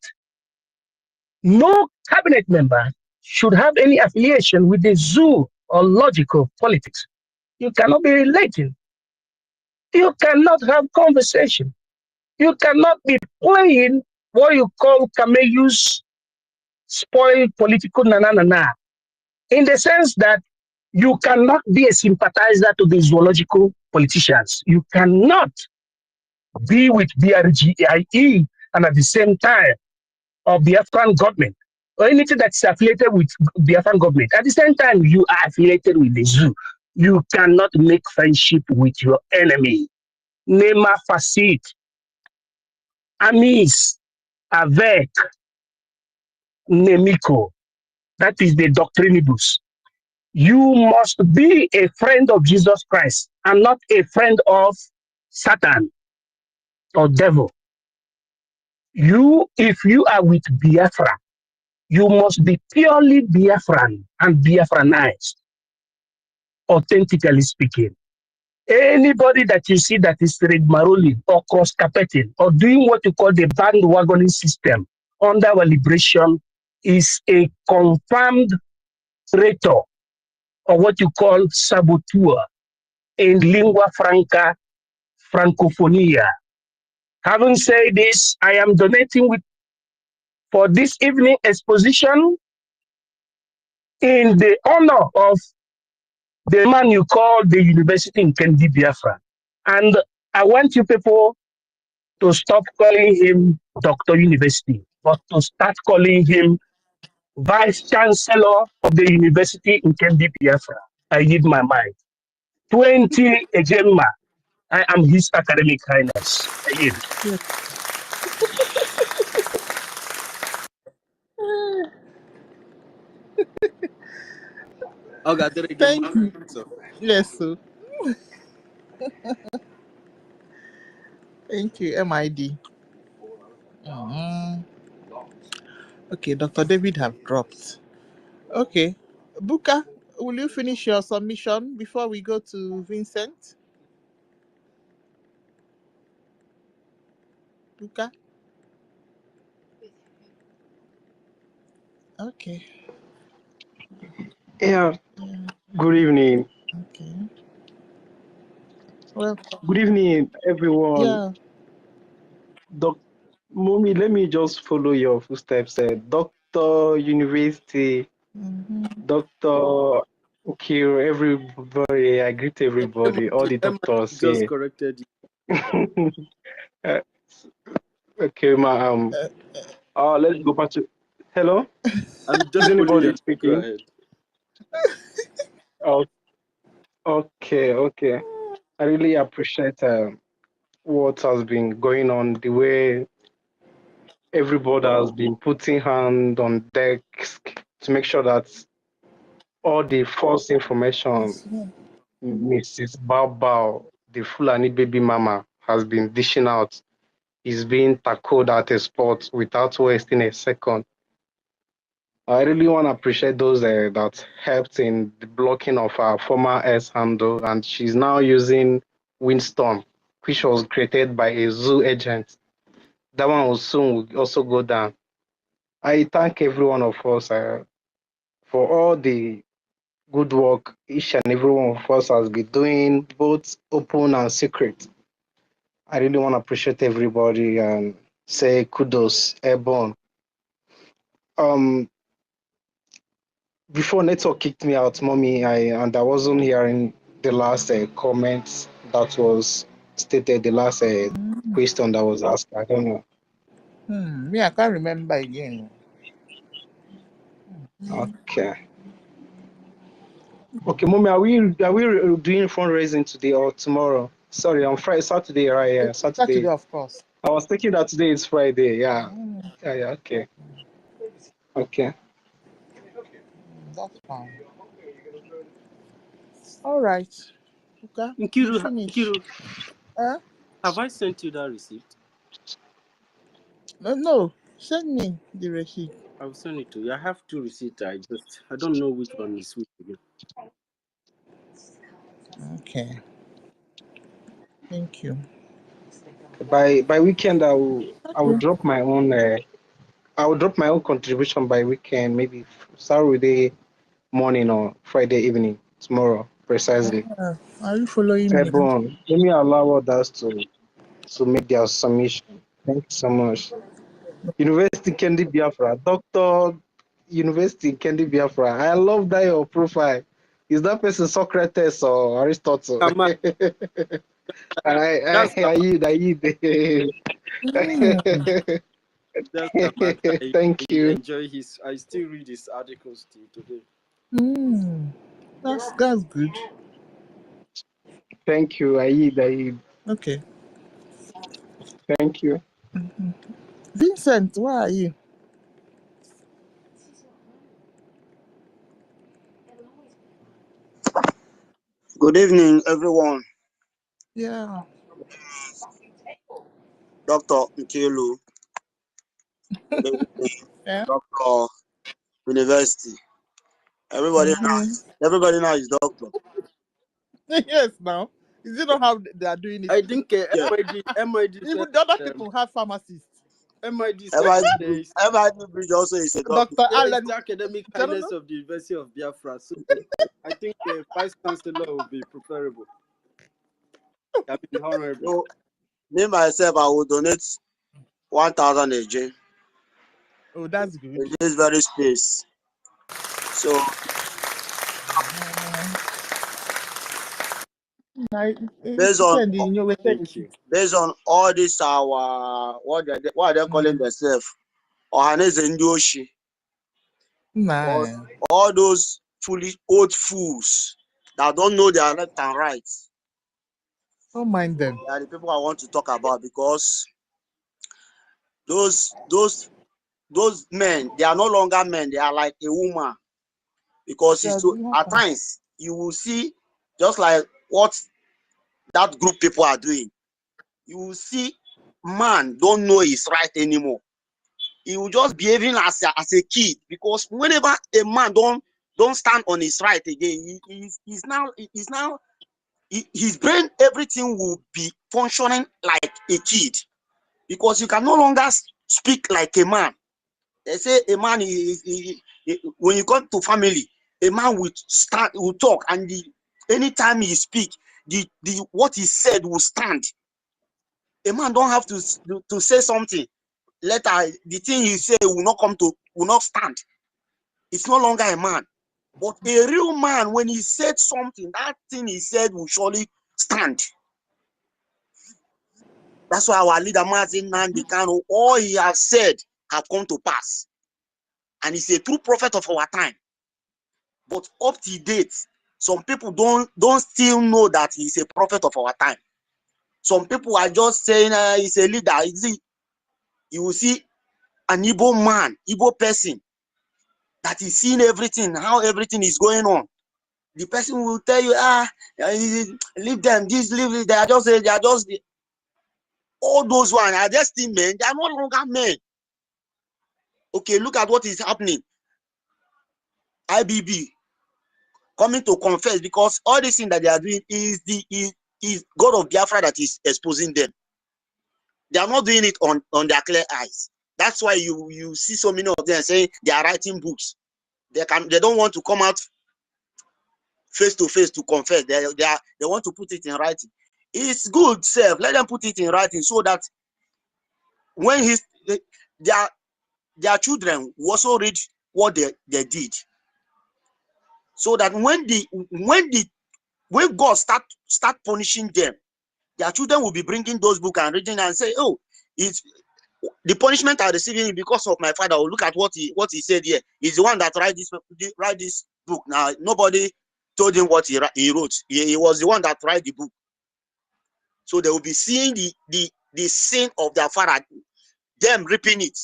no cabinet member should have any affiliation with the zoo or logical politics. You cannot be relating. You cannot have conversation. You cannot be playing what you call Kameyus spoiled political na-na-na-na, in the sense that you cannot be a sympathizer to the zoological politicians. You cannot be with BRGIE and at the same time of Biafran government, or anything that's affiliated with Biafran government. At the same time, you are affiliated with the zoo. You cannot make friendship with your enemy. Nema facit, amis, avec, nemico. That is the doctrinibus. You must be a friend of Jesus Christ and not a friend of Satan or devil. If you are with Biafra, you must be purely Biafran and Biafranized, authentically speaking. Anybody that you see that is rigmaroling or cross-carpeting or doing what you call the bandwagoning system under our liberation is a confirmed traitor, or what you call saboteur in lingua franca, francophonia. Having said this, I am donating for this evening exposition in the honor of the man you call the university in Kendi Biafra. And I want you people to stop calling him Dr. University, but to start calling him Vice Chancellor of the University in Kendi Biafra. I give my mind. 20 Ejemma. I am His Academic Highness. I yield. Thank you. Yes, sir. Thank you, MID. Okay, Dr. David have dropped. Okay. Buka, will you finish your submission before we go to Vincent? Buka? Okay. Yeah, good evening. Okay. Well, Good evening, everyone. yeah. Doc, Mommy, let me just follow your footsteps. Doctor University, Doctor Kiro, everybody. I greet everybody, all the doctors Just here. corrected you. Uh, okay, ma. Let's go back to. Hello. I'm Is just following anybody you. Go speaking? ahead. Oh, okay. I really appreciate what has been going on, the way everybody has been putting hand on deck to make sure that all the false information Mrs. Bao, the Fulani baby mama, has been dishing out is being tackled at a spot without wasting a second. I really want to appreciate those that helped in the blocking of our former S handle, and she's now using Windstorm, which was created by a zoo agent. That one will soon also go down. I thank every one of us for all the good work each and every one of us has been doing, both open and secret. I really want to appreciate everybody and say kudos, airborne. Before network kicked me out, mommy, I wasn't hearing the last comments that was stated, the last question that was asked. I don't know. Me, I can't remember again. Okay, mommy, are we doing fundraising today or tomorrow? Sorry, on Friday, Saturday, right? Yeah, Saturday, Saturday. of course. I was thinking that today is Friday. Yeah. Okay. That's fine. All right. Okay. You finish. Nkiru, have I sent you that receipt? No. Send me the receipt. I will send it to you. I have two receipts. I don't know which one is which again. Okay. Thank you. By weekend, I will drop my own. I will drop my own contribution by weekend, maybe Saturday morning or Friday evening, tomorrow precisely. Are you following me? Everyone, let me allow others to make their submission. Thank you so much. University Kendi Biafra, Doctor University Kendi Biafra. I love that your profile. Is that person Socrates or Aristotle? That's I yield. That's Kamat. Thank I you. enjoy his. I still read his articles till today. That's good. Thank you. I yield. Okay. Thank you. Vincent, where are you? Good evening, everyone. Yeah. Dr. Nkelu. Good evening, Yeah. Dr. University. Everybody now is doctor. Yes, now. Is it not how they are doing it? I think Yeah. MID Even said, the other people have pharmacists. MID said there is MIT Bridge also is a doctor. Dr. the Allen. academic highness of the University of Biafra. So I think Vice Chancellor will be preferable. I mean, honorable. So, me myself, I will donate 1,000 AJ. Oh, that's good. In this very space. So based on based on all this our what are they calling themselves? Ohaneze Ndioshi. All those foolish old fools that don't know their left and right. Don't mind them. They are the people I want to talk about, because those men, they are no longer men, they are like a woman. Because it's at times you will see, just like what that group people are doing, you will see man don't know his right anymore. He will just behaving as a kid, because whenever a man don't stand on his right again, he's now his brain, everything will be functioning like a kid, because you can no longer speak like a man. They say a man when you come to family, a man will talk, and anytime he speak, the what he said will stand. A man don't have to say something. Later, the thing he say will not stand. It's no longer a man. But a real man, when he said something, that thing he said will surely stand. That's why our leader Martin Nandi Kanu, all he has said have come to pass. And he's a true prophet of our time. But up to date, some people don't still know that he's a prophet of our time. Some people are just saying he's a leader. You will see an Igbo man, Igbo person, that is seeing everything, how everything is going on. The person will tell you, leave them, leave. They are just all those ones are just still men. They are no longer men. Okay, look at what is happening. IBB coming to confess, because all this thing that they are doing is God of Biafra that is exposing them. They are not doing it on their clear eyes. That's why you see so many of them saying they are writing books. They don't want to come out face to face to confess. They want to put it in writing. It's good, self. Let them put it in writing, so that when their children will also read what they did. So that when God start punishing them, their children will be bringing those books and reading and say, oh, it's the punishment I'm receiving because of my father. Oh, look at what he said here. He's the one that write this book. Now nobody told him what he wrote. He was the one that write the book. So they will be seeing the sin of their father, them reaping it.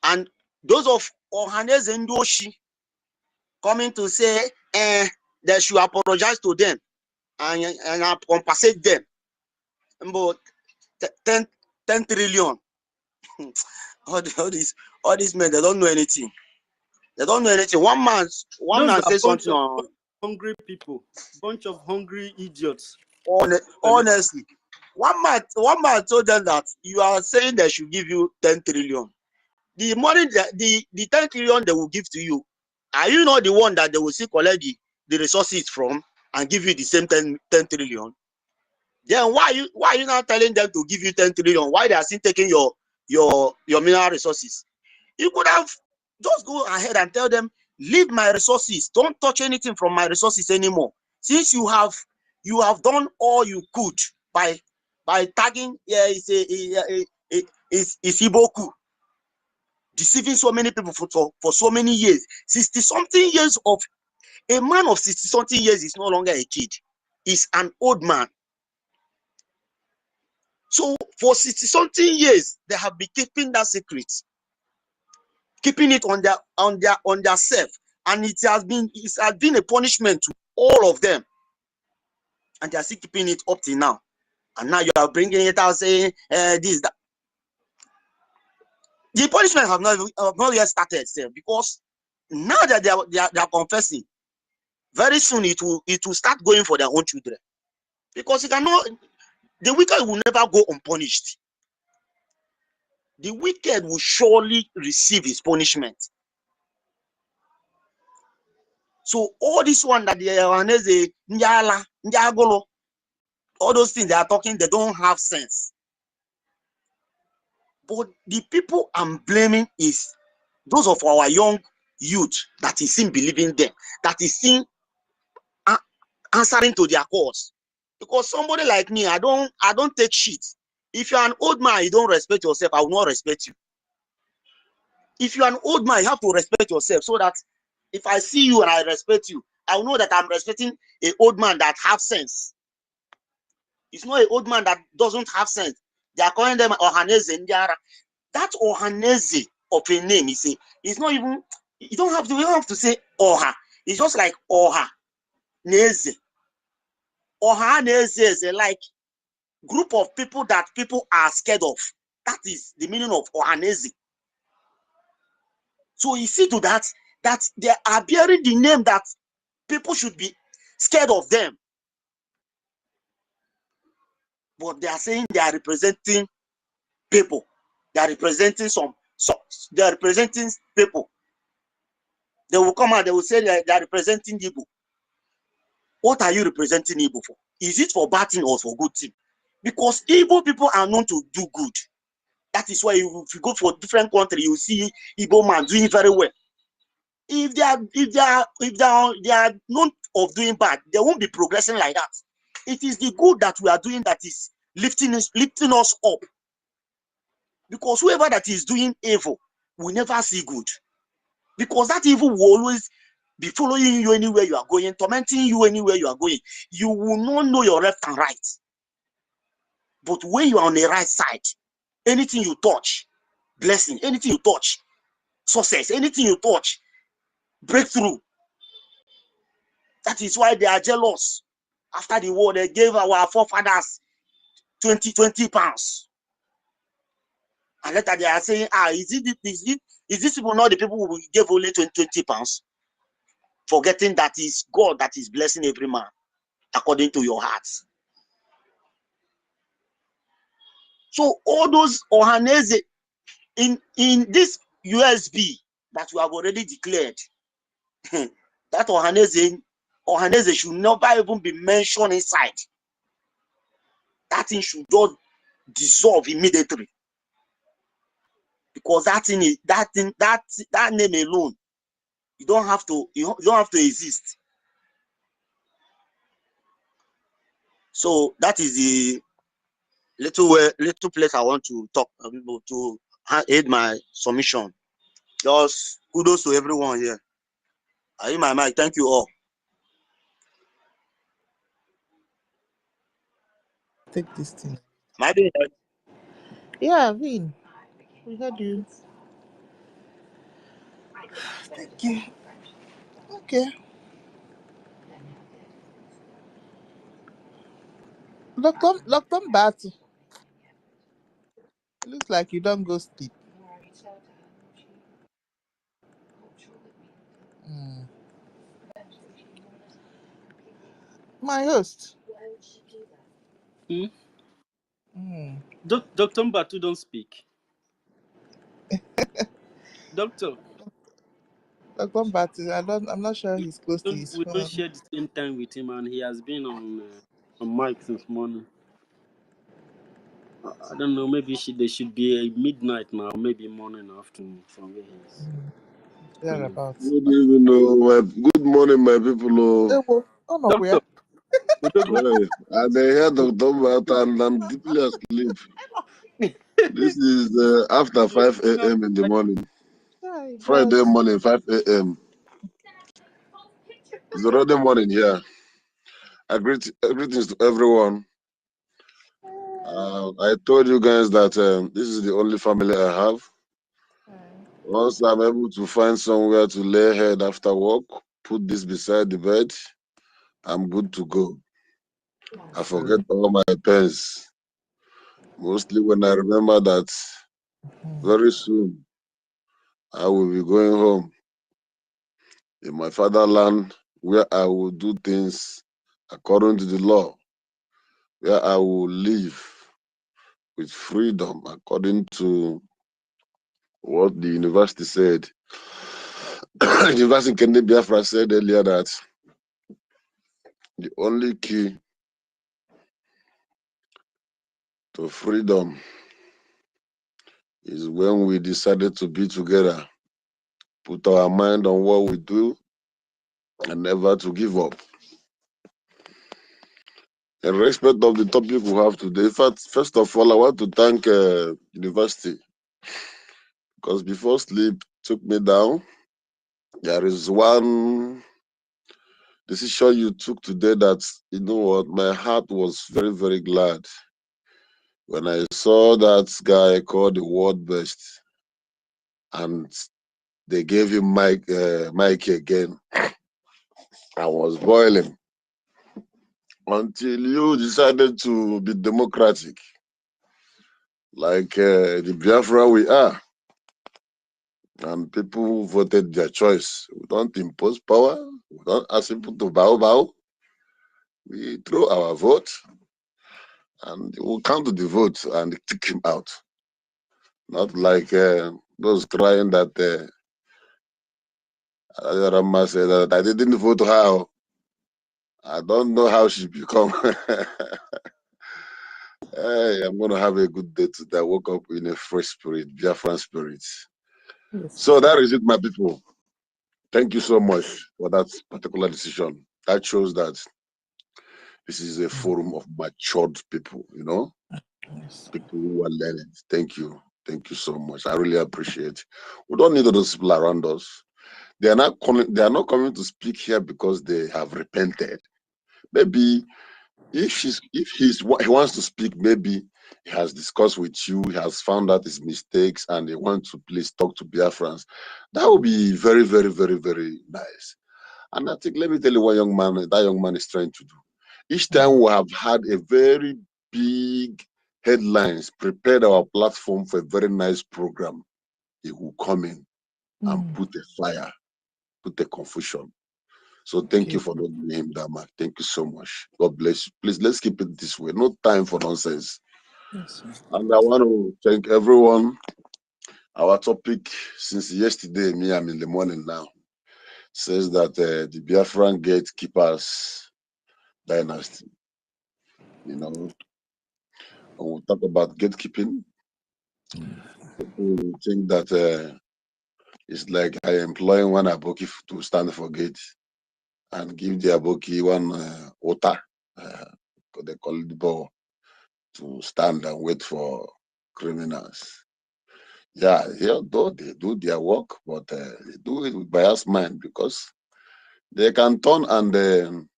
And those of Ohaneze Ndoshi coming to say they should apologize to them and compensate them. But 10 trillion. all these men, they don't know anything. They don't know anything. One man says something on hungry people, bunch of hungry idiots. Honestly, one man told them that you are saying they should give you 10 trillion. The money, the 10 trillion they will give to you, are you not the one that they will see collect the resources from and give you the same 10 trillion? Then why are you not telling them to give you 10 trillion? Why they are still taking your mineral resources? You could have just go ahead and tell them, leave my resources. Don't touch anything from my resources anymore. Since you have done all you could by tagging it's Iboku, deceiving so many people for so many years. 60-something years of a man of 60-something years is no longer a kid. He's an old man. So for 60-something years, they have been keeping that secret, keeping it on their self, and it has been a punishment to all of them, and they are still keeping it up till now. And now you are bringing it out saying this, that. The punishment have not yet started, because now that they are confessing, very soon it will start going for their own children, because the wicked will never go unpunished. The wicked will surely receive his punishment. So all this one that they are Njala, Njagolo, all those things they are talking, they don't have sense. But the people I'm blaming is those of our young youth that is in believing them, that is in answering to their cause. Because somebody like me, I don't take shit. If you're an old man, you don't respect yourself, I will not respect you. If you're an old man, you have to respect yourself, so that if I see you and I respect you, I will know that I'm respecting an old man that have sense. It's not an old man that doesn't have sense. They are calling them Ohaneze Ndiara. That Ohaneze of a name, it's not even, you don't have to say Oha. It's just like Oha Neze. Oha Neze is like group of people that people are scared of. That is the meaning of Ohaneze. So you see to that they are bearing the name that people should be scared of them. But they are saying they are representing people. They are representing they are representing people. They will come out, they will say they are representing Igbo. What are you representing Igbo for? Is it for bad thing or for good thing? Because Igbo people are known to do good. That is why if you go for different country, you see Igbo man doing very well. If they are known of doing bad, they won't be progressing like that. It is the good that we are doing that is lifting us up. Because whoever that is doing evil will never see good. Because that evil will always be following you anywhere you are going, tormenting you anywhere you are going. You will not know your left and right. But when you are on the right side, anything you touch, blessing, anything you touch, success, anything you touch, breakthrough. That is why they are jealous. After the war, they gave our forefathers 20 pounds. And later they are saying, is this people not the people who gave only 20 pounds? Forgetting that is God that is blessing every man according to your hearts. So all those Ohaneze in this USB that we have already declared, that Ohaneze should never even be mentioned inside. That thing should just dissolve immediately. Because that name alone, you don't have to exist. So that is the little place I want to talk to aid my submission. Just kudos to everyone here. I hear my mic. Thank you all. Take this thing. Am I being heard? Yeah, Vin, we heard you. Thank you. Okay. Dr. Mbati, looks like you don't go sleep. Mm. My host. Mm. Dr. Mbatu, don't speak. Doctor. Dr. Mbati, I'm not sure he's close to his We don't phone. share the same time with him, and he has been on mic since morning. I don't know. Maybe they should be midnight now, maybe morning, afternoon from where he is. Thereabouts. Good evening, good morning, my people. Doctor, I hear Dr. Mbata and I'm deeply asleep. This is after 5 a.m. in the morning. Friday morning, 5 a.m. It's already morning here. Greetings to everyone. I told you guys that this is the only family I have. Once I'm able to find somewhere to lay head after work, put this beside the bed, I'm good to go. I forget all my pens. Mostly when I remember that very soon I will be going home in my fatherland, where I will do things according to the law, where I will live with freedom according to what the university said. The University in Biafra said earlier that the only key to freedom is when we decided to be together put our mind on what we do, and never to give up. In respect of the topic we have today, in fact, first of all, I want to thank University, because before sleep took me down, there is one decision you took today that, you know what, my heart was very, very glad when I saw that guy called the world best, and they gave him Mike again. I was boiling until you decided to be democratic, like the Biafra we are, and people voted their choice. We don't impose power. We don't ask people to bow. We throw our vote, and we'll count the vote and kick him out. Not like those crying that Rama said that I didn't vote her. I don't know how she become. Hey, I'm going to have a good day today. I woke up in a fresh spirit, Biafran spirit. Yes. So that is it, my people. Thank you so much for that particular decision. That shows that this is a forum of matured people, you know, Yes. people who are learning. Thank you. Thank you so much. I really appreciate it. We don't need all those people around us. They are not coming to speak here because they have repented. Maybe if he wants to speak, maybe he has discussed with you, he has found out his mistakes, and he wants to please talk to Biafrans. That would be very, very, very, very nice. And I think, let me tell you what that young man is trying to do. Each time we have had a very big headlines, prepared our platform for a very nice program, he will come in and put a fire, put a confusion. So thank you for not doing him that much. Thank you so much. God bless you. Please, let's keep it this way. No time for nonsense. Yes, sir. And I want to thank everyone. Our topic since yesterday, I'm in the morning now, says that the Biafran gatekeepers dynasty. You know, when we talk about gatekeeping, people think that it's like I employing one aboki to stand for gate and give the aboki one ota, they call it the ball, to stand and wait for criminals. Yeah, though they do their work, but they do it with biased mind, because they can turn and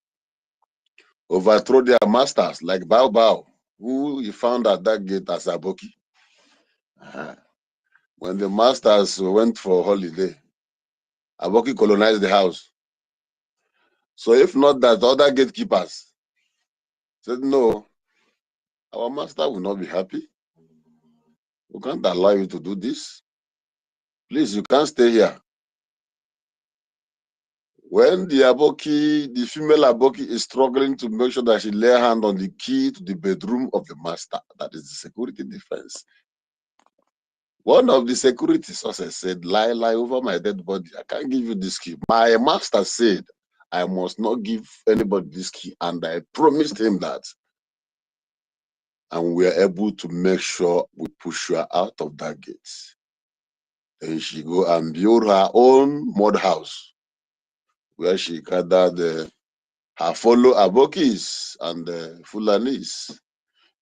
overthrow their masters, like Bao, who he found at that gate as aboki. When the masters went for holiday, Aboki colonized the house. So if not that, other gatekeepers said, no, our master will not be happy. We can't allow you to do this. Please, you can't stay here. When the female aboki is struggling to make sure that she lay hand on the key to the bedroom of the master, that is the security defense. One of the security sources said, lie over my dead body. I can't give you this key. My master said, I must not give anybody this key. And I promised him that. And we are able to make sure we push her out of that gate. Then she go and build her own mud house, where she gathered her fellow abokis and Fulanis.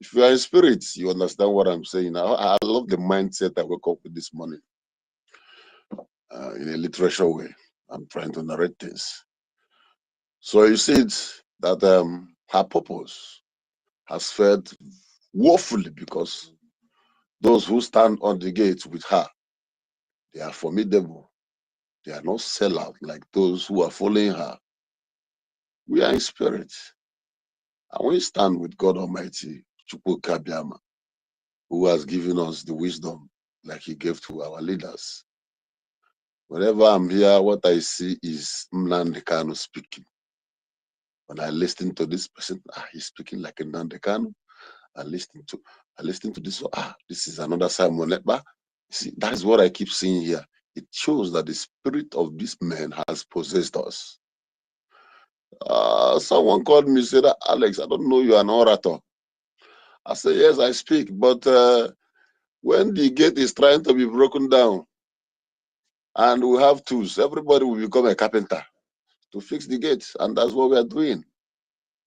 If you are in spirit, you understand what I'm saying. I love the mindset I woke up with this morning. In a literature way, I'm trying to narrate things. So you see that her purpose has failed woefully, because those who stand on the gate with her, they are formidable. They are not sellout like those who are following her. We are in spirit. And we stand with God Almighty, Chukwu Kabiama, who has given us the wisdom like he gave to our leaders. Whenever I'm here, what I see is Nnamdi Kanu speaking. When I listen to this person, he's speaking like a Nnamdi Kanu. I listen to this, this is another Simon Lekba. See, that is what I keep seeing here. It shows that the spirit of this man has possessed us. Someone called me, said, Alex, I don't know you're an orator. I said, yes, I speak, but when the gate is trying to be broken down, And we have tools. Everybody will become a carpenter to fix the gates. And that's what we are doing.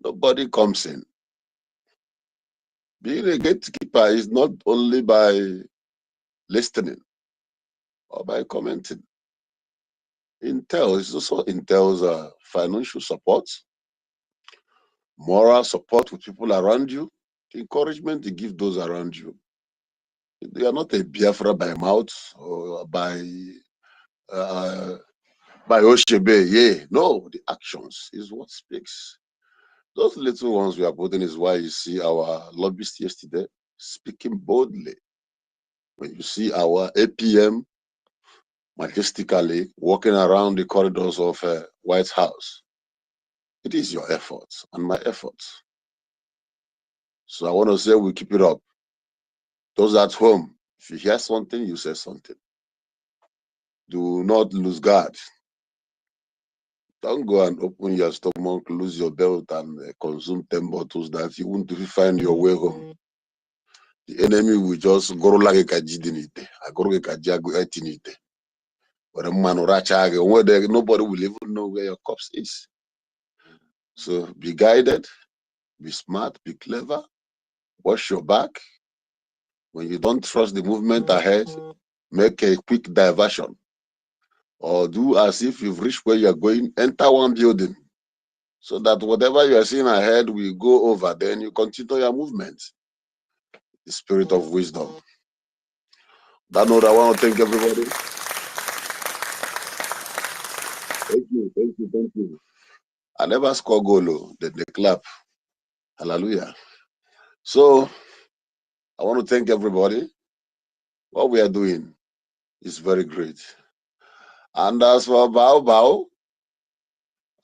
Nobody comes in. Being a gatekeeper is not only by listening or by commenting. It also entails financial support, moral support with people around you, encouragement to give those around you. They are not a Biafra by mouth or by Oshebe. Yeah, no, the actions is what speaks. Those little ones we are putting is why you see our lobbyist yesterday speaking boldly. When you see our APM majestically walking around the corridors of White House, it is your efforts and my efforts. So I want to say we keep it up. Those at home, if you hear something, you say something. Do not lose guard. Don't go and open your stomach, lose your belt, and consume 10 bottles that you won't find your way home. The enemy will just go like a kajidinite. I go like a kajago etinite. But a man nobody will even know where your corpse is. So be guided, be smart, be clever, watch your back. When you don't trust the movement ahead, make a quick diversion. Or do as if you've reached where you're going, enter one building. So that whatever you are seeing ahead will go over, then you continue your movement. The spirit of wisdom. That note, I want to thank everybody. Thank you, thank you, thank you. I never score goal, they clap. Hallelujah. So I want to thank everybody. What we are doing is very great. And as for Bao,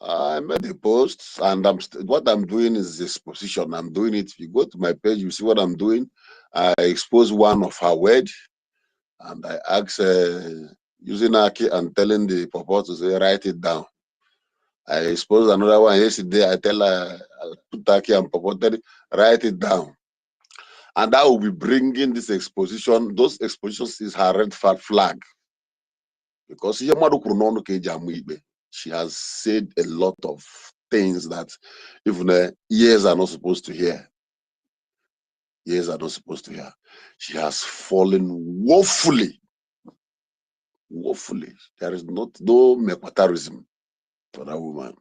I made a post, and what I'm doing is this position. I'm doing it. If you go to my page, you see what I'm doing. I expose one of her words, and I ask using Aki and telling the purport to say, write it down. I expose another one yesterday. I tell her, I put Aki and purported, write it down. And that will be bringing this exposition. Those expositions is her red flag. Because she has said a lot of things that even ears are not supposed to hear. Ears are not supposed to hear. She has fallen woefully. Woefully. There is no mekatarism for that woman.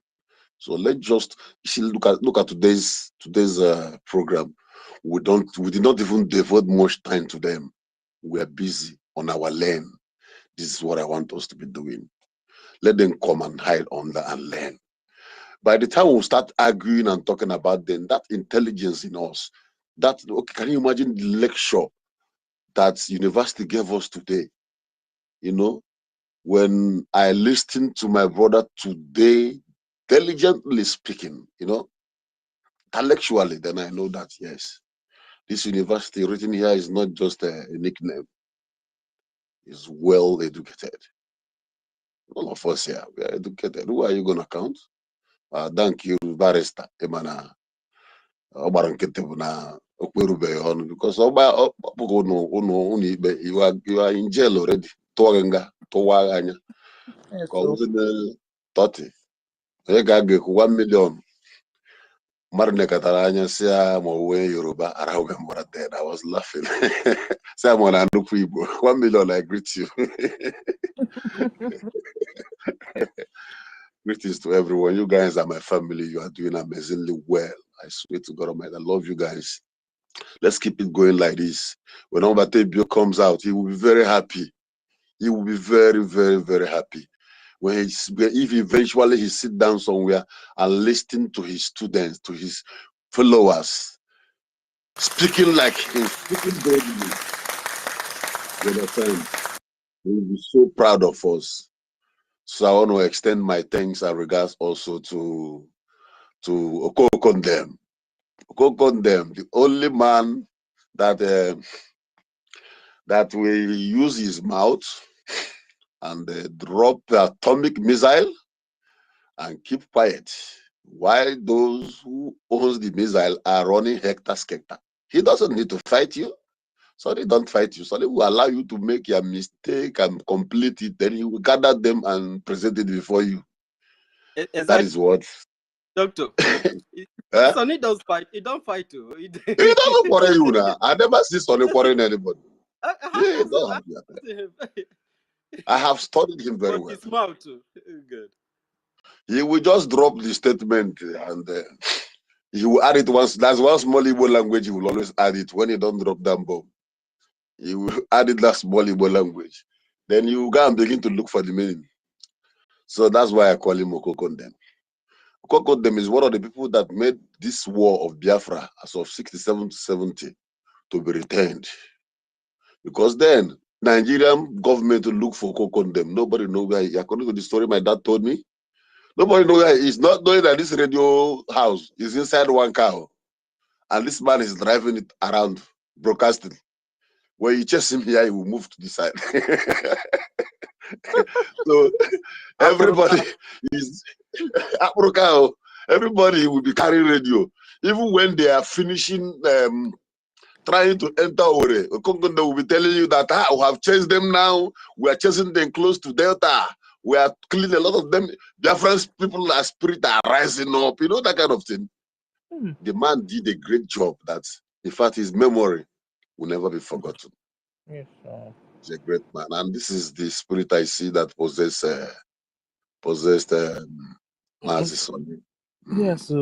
So let's just look at today's program. We did not even devote much time to them. We are busy on our lane. This is what I want us to be doing. Let them come and hide under and learn. By the time we start arguing and talking about them, that intelligence in us, can you imagine the lecture that university gave us today? You know, when I listened to my brother today, diligently speaking, intellectually, then I know that, yes, this university written here is not just a nickname. It's well educated. All of us here, we are educated. Who are you going to count? Thank you, Barrister Emana. Na okwerubeghị ọnụ because ọkpụkọ ụnụ ikpe you are in jail already. Tụọ nga tụwa anya ka ọ bụrụ na 30 onye ga-ekwu 1 million mmadụ nekọtara anya si ya ma ọ wee Yoruba arahụghị mgbara dead. I was laughing. Say I'm on a nnukwu Igbo 1 million. I greet you. Greetings to everyone. You guys are my family. You are doing amazingly well. I swear to God Almighty, I love you guys. Let's keep it going like this. When EFIK-IBIBIO comes out, he will be very happy. He will be very, very, very happy. If eventually he sit down somewhere and listen to his students, to his followers, speaking like him, speaking boldly, you understand? He will be so proud of us. So I want to extend my thanks and regards also to Okokondem. Okokondem, the only man that will use his mouth and drop the atomic missile and keep quiet while those who owns the missile are running hectare-skelter. He doesn't need to fight you. Sonny don't fight you. Sonny will allow you to make your mistake and complete it. Then he will gather them and present it before you. That is what. Doctor. Eh? Sonny does fight. He don't fight too. He doesn't quarrel you now. I never see Sonny quarreling anybody. Yeah, don't have that. I have studied him very well. His mouth too. Good. He will just drop the statement and he will add it once. That's one small Igbo language. He will always add it when he don't drop that bomb. He will add it that small Igbo language. Then you go and begin to look for the meaning. So that's why I call him Okokondem. Okokondem is one of the people that made this war of Biafra as of 67 to 70 to be retained. Because then Nigerian government to look for Okokondem. Nobody knows where he, according to the story my dad told me, nobody knows where he is. Not knowing that this radio house is inside one car. And this man is driving it around, broadcasting. When you chase him here, he will move to the side. So everybody is everybody will be carrying radio. Even when they are finishing trying to enter Ore, Okokondem will be telling you that we have chased them now. We are chasing them close to Delta. We are killing a lot of them. Biafran people, are spirit are rising up. You know, that kind of thing. The man did a great job that, in fact, his memory will never be forgotten. Yes, He's a great man. And this is the spirit I see that possessed Mazi Sonny. yes,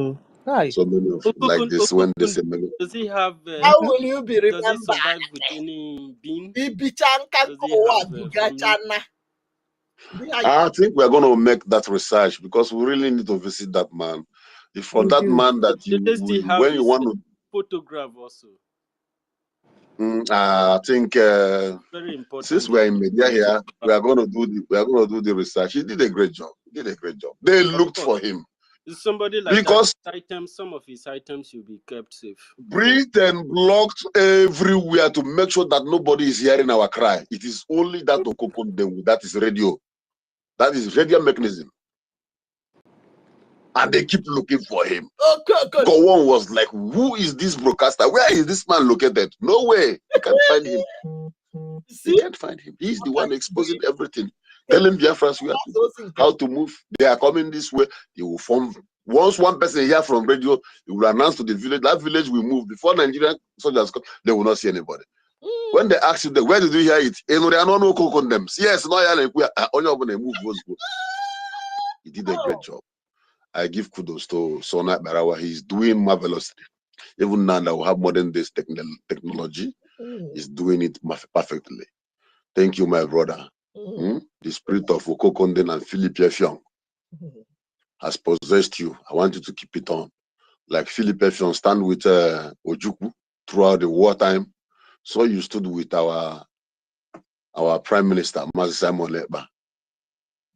hi. So many of like this when they say many. Does he have? How will you be Does he remembered? survive with any bean? Does he have I think we're going to make that research because we really need to visit that man. If for that man that when you want to photograph also. I think Very important. since we're in media here, we are going to do the research. He did a great job. They looked for him. Somebody like because that, some of his items will be kept safe. Britain blocked everywhere to make sure that nobody is hearing our cry. It is only that Okokondem, that is radio. That is radio mechanism. And they keep looking for him. Gowon was like, who is this broadcaster? Where is this man located? No way. You can't find him. You can't find him. He's the one exposing everything. Telling Biafrans how to move. They are coming this way. They will form. Once one person hear from radio, he will announce to the village. That village will move. Before Nigerian soldiers come, they will not see anybody. When they ask you, where did you hear it? Yes, no, he did a great job. I give kudos to Sona Barawa. He's doing marvelously. Even now that we have modern days technology, he's doing it perfectly. Thank you, my brother. The spirit of Okokondem and Philip Effiong has possessed you. I want you to keep it on. Like Philip Effiong stand with Ojukwu throughout the wartime. So you stood with our Prime Minister, Mazi Simon Ekpa.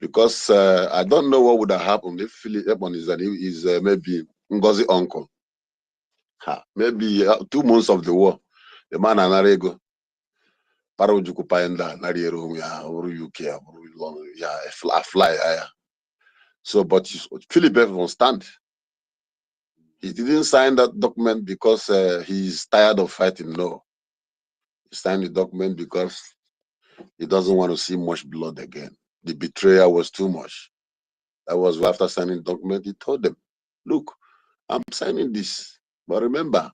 Because I don't know what would have happened if Philip Effiong is maybe NGOZI uncle. Maybe 2 months of the war, the man anarego. Parajuku paenda nariero ya or UK I fly. So, but Philip Effiong stand. He didn't sign that document because he's tired of fighting. No, he signed the document because he doesn't want to see much blood again. The betrayal was too much. That was after signing the document. He told them, "Look, I'm signing this, but remember,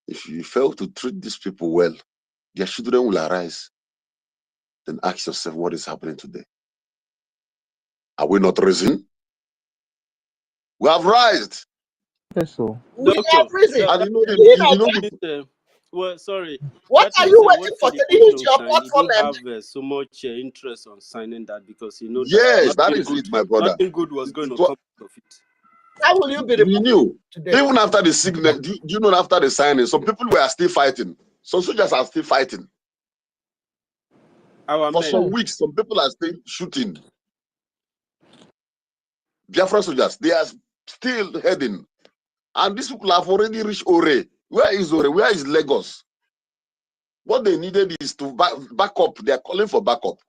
if you fail to treat these people well, their children will arise. Then ask yourself what is happening today. Are we not risen? We have risen. Yes, so. We have risen. Well, sorry. What are you waiting for? Did you use your platform? He didn't have so much interest on signing that because you know yes, that is it, my brother. Nothing good was going to come out of it. How will you be knew today? Even after the signature, do you know after the signing, some people were still fighting. Some soldiers are still fighting. For some weeks, some people are still shooting. Biafra soldiers, they are still heading. And these people have already reached Ore. Where is Ore? Where is Lagos? What they needed is to back up. They are calling for backup.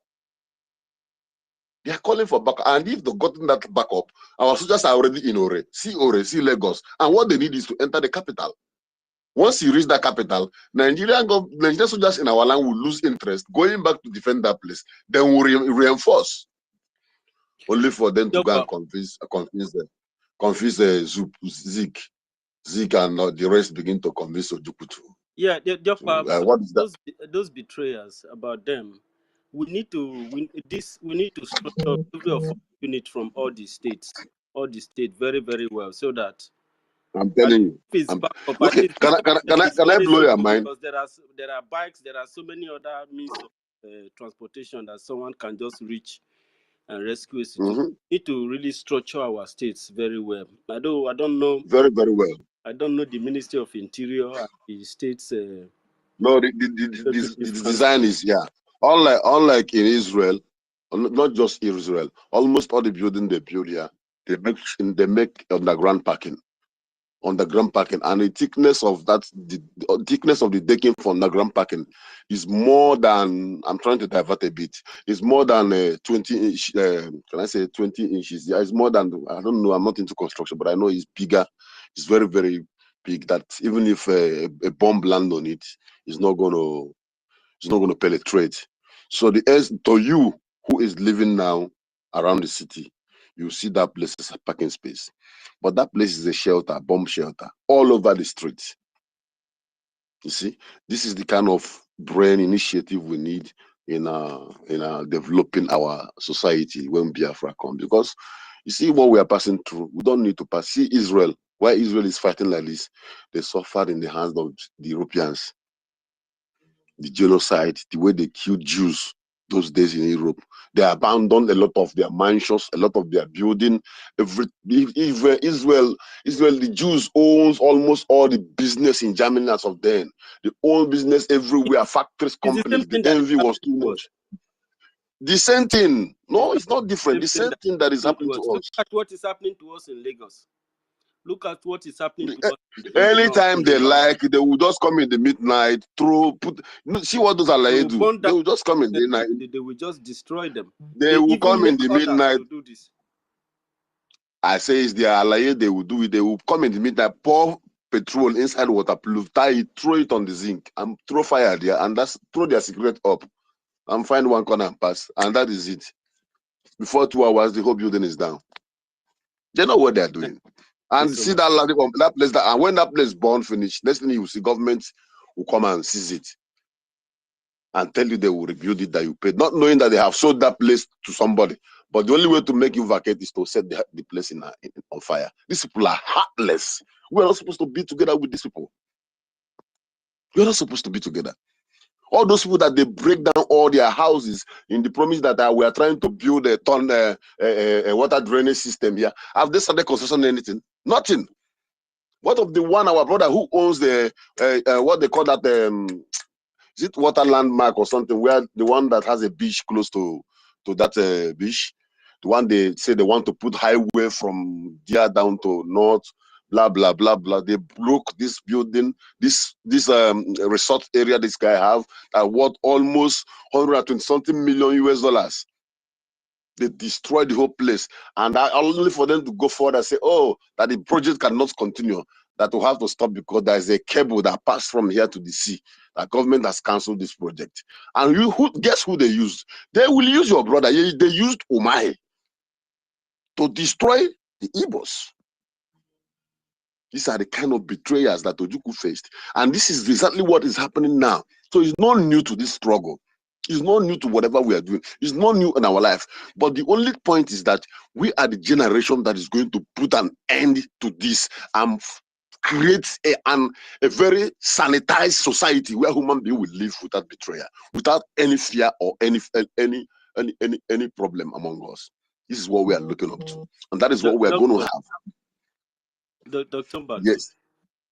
They are calling for backup. And if they've gotten that backup, our soldiers are already in Ore, see Lagos. And what they need is to enter the capital. Once you reach that capital, Nigerian soldiers in our land will lose interest going back to defend that place. Then we'll reinforce, only for them to go and convince Zeke and the rest begin to convince Ojukutu. Yeah, what is that? Those betrayers, about them, we need to structure every of unit from all the states very, very well, so that I'm telling you. if it's back up, Okay, can I blow your mind? because there are bikes, there are so many other means of transportation that someone can just reach and rescue a situation. We need to really structure our states very well. I don't know very, very well. I don't know the Ministry of Interior and the states. No, the design is unlike in Israel, not just Israel. Almost all the building they build here, they make underground parking, and the thickness of the thickness of the decking for underground parking is more than, I'm trying to divert a bit, it's more than 20 inch. Can I say 20 inches? Yeah, it's more than, I don't know, I'm not into construction, but I know it's bigger. It's very, very big, that even if a bomb land on it, it's not gonna penetrate. So to you who is living now around the city, you see that place as a parking space, but that place is a shelter, bomb shelter, all over the streets. You see, this is the kind of brain initiative we need in developing our society when Biafra comes. Because you see what we are passing through, we don't need to pass. See Israel, why Israel is fighting like this, they suffered in the hands of the Europeans. The genocide, the way they killed Jews those days in Europe. They abandoned a lot of their mansions, a lot of their building. Israel, the Jews owns almost all the business in Germany as of then. They own business everywhere, factories, companies. The envy was too much. The same thing. No, it's not different. The same thing that is happening to us. Look at what is happening to us in Lagos. Look at what is happening to us. Anytime they like, they will just come in the midnight, see what those Alaye do. They will just come in the night. They will just destroy them. They will come in the midnight. Do this. I say it's the Alaye, they will do it. They will come in the midnight, pour petrol inside waterproof, tie it, throw it on the zinc, and throw fire there, and throw their cigarette up, and find one corner and pass. And that is it. Before 2 hours, the whole building is down. They know what they're doing. And see that place, and when that place burn finish, next thing you will see, government will come and seize it and tell you they will rebuild it that you paid, not knowing that they have sold that place to somebody. But the only way to make you vacate is to set the place on fire. These people are heartless. We're not supposed to be together with these people. We're not supposed to be together. All those people that they break down all their houses in the promise that we are trying to build a water drainage system here. Have they started construction anything? Nothing. What of the one, our brother who owns the what they call that, is it water landmark or something, where the one that has a beach close to that beach, the one they say they want to put highway from there down to north, blah blah blah blah. They broke this building, this resort area this guy have, worth almost 120 something million US. They destroyed the whole place, and only for them to go forward and say, oh, that the project cannot continue, that will have to stop because there is a cable that passed from here to the sea. The government has cancelled this project. And guess who they used? They will use your brother. They used Umahi to destroy the Igbos. These are the kind of betrayers that Ojukwu faced. And this is exactly what is happening now. So it's not new to this struggle. It's not new to whatever we are doing. It's not new in our life. But the only point is that we are the generation that is going to put an end to this and create a very sanitized society where human beings will live without betrayal, without any fear or any problem among us. This is what we are looking up to. And that is what we are going to have. Dr. Mbatu,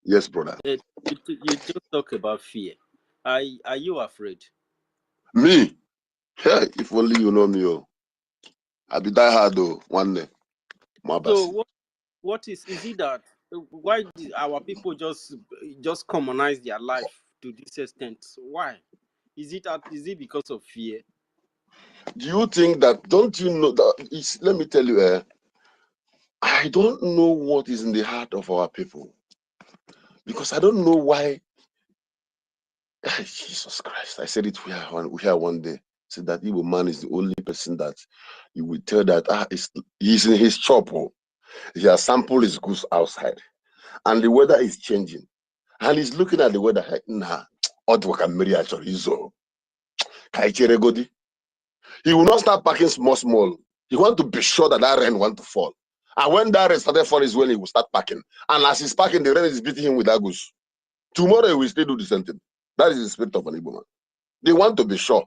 yes, brother. You just talk about fear. Are you afraid? Me? Hey, if only you know me. Oh. I'll be die hard though one day. So what is it that why our people just commonize their life to this extent? Why? Is it because of fear? Do you think that, don't you know that let me tell you, I don't know what is in the heart of our people. Because I don't know why. Jesus Christ. I said it here one day. Said that Igbo man is the only person that you will tell that he's in his shop. Oh, he has sampled his goods outside. And the weather is changing. And he's looking at the weather like, nah, he will not start packing small. He want to be sure that that rain want to fall. And when that rain started falling is when he will start packing. And as he's packing, the rain is beating him with that goose. Tomorrow he will still do the same thing. That is the spirit of an Igbo man. They want to be sure.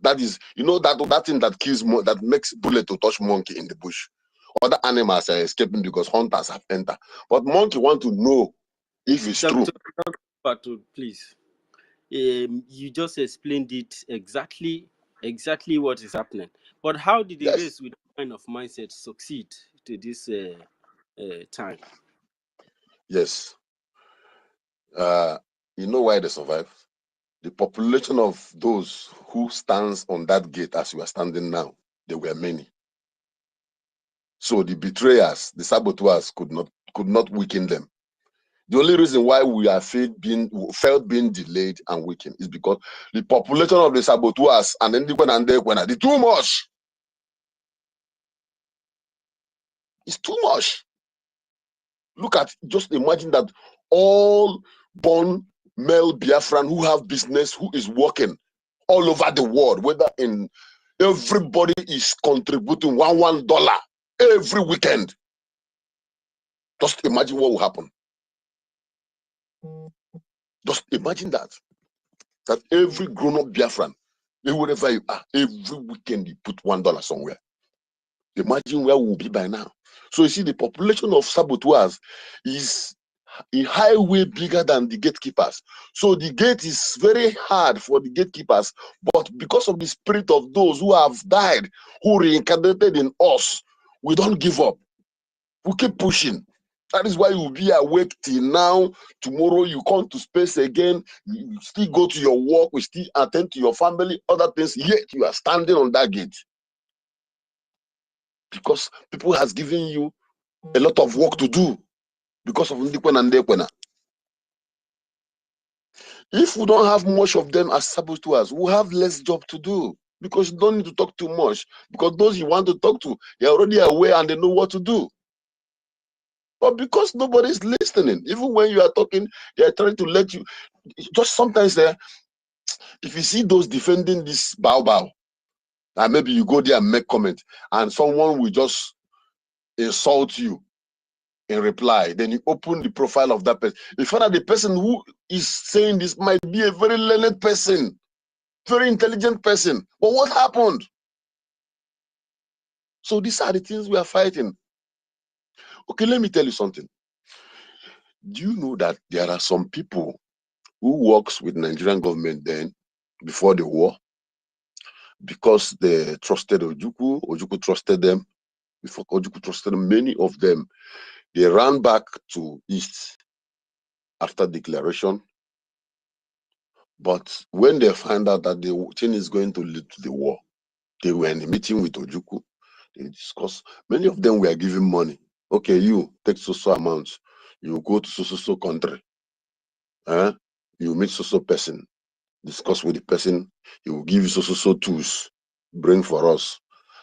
That is, you know, that thing that kills, that makes bullet to touch monkey in the bush. Other animals are escaping because hunters have entered. But monkey want to know if it's true. Dr. Please. You just explained it exactly what is happening. But how did the race with that kind of mindset succeed to this time? Yes. You know why they survive? The population of those who stands on that gate as we are standing now, they were many. So the betrayers, the saboteurs could not weaken them. The only reason why we are felt being delayed and weakened is because the population of the saboteurs and then the too much. It's too much. Look at, just imagine that all born male Biafran who have business, who is working all over the world, whether in everybody is contributing $1 every weekend. Just imagine what will happen. Just imagine that every grown-up Biafran, wherever you are, every weekend you put $1 somewhere. Imagine where we'll be by now. So you see, the population of saboteurs is a highway bigger than the gatekeepers. So the gate is very hard for the gatekeepers, but because of the spirit of those who have died, who reincarnated in us, we don't give up. We keep pushing. That is why you will be awake till now. Tomorrow you come to space again. You still go to your work. We still attend to your family, other things. Yet you are standing on that gate. Because people has given you a lot of work to do because of Ndikwen and Dekwena. If we don't have much of them as saboteurs, we'll have less job to do because you don't need to talk too much. Because those you want to talk to, they're already aware and they know what to do. But because nobody's listening, even when you are talking, they're trying to let you. Just sometimes, if you see those defending this bow, and maybe you go there and make comment, and someone will just insult you in reply, then you open the profile of that person. You find out the person who is saying this might be a very learned person, very intelligent person. But what happened? So these are the things we are fighting. Okay, let me tell you something. Do you know that there are some people who works with Nigerian government then before the war because they trusted Ojukwu. Ojukwu trusted them. Before Ojukwu trusted them, many of them, they ran back to East after declaration. But when they find out that the thing is going to lead to the war, they were in a meeting with Ojukwu. They discussed. Many of them were giving money. Okay, you take so amounts. You go to so country. You meet so person. Discuss with the person. He will give you so tools. Bring for us.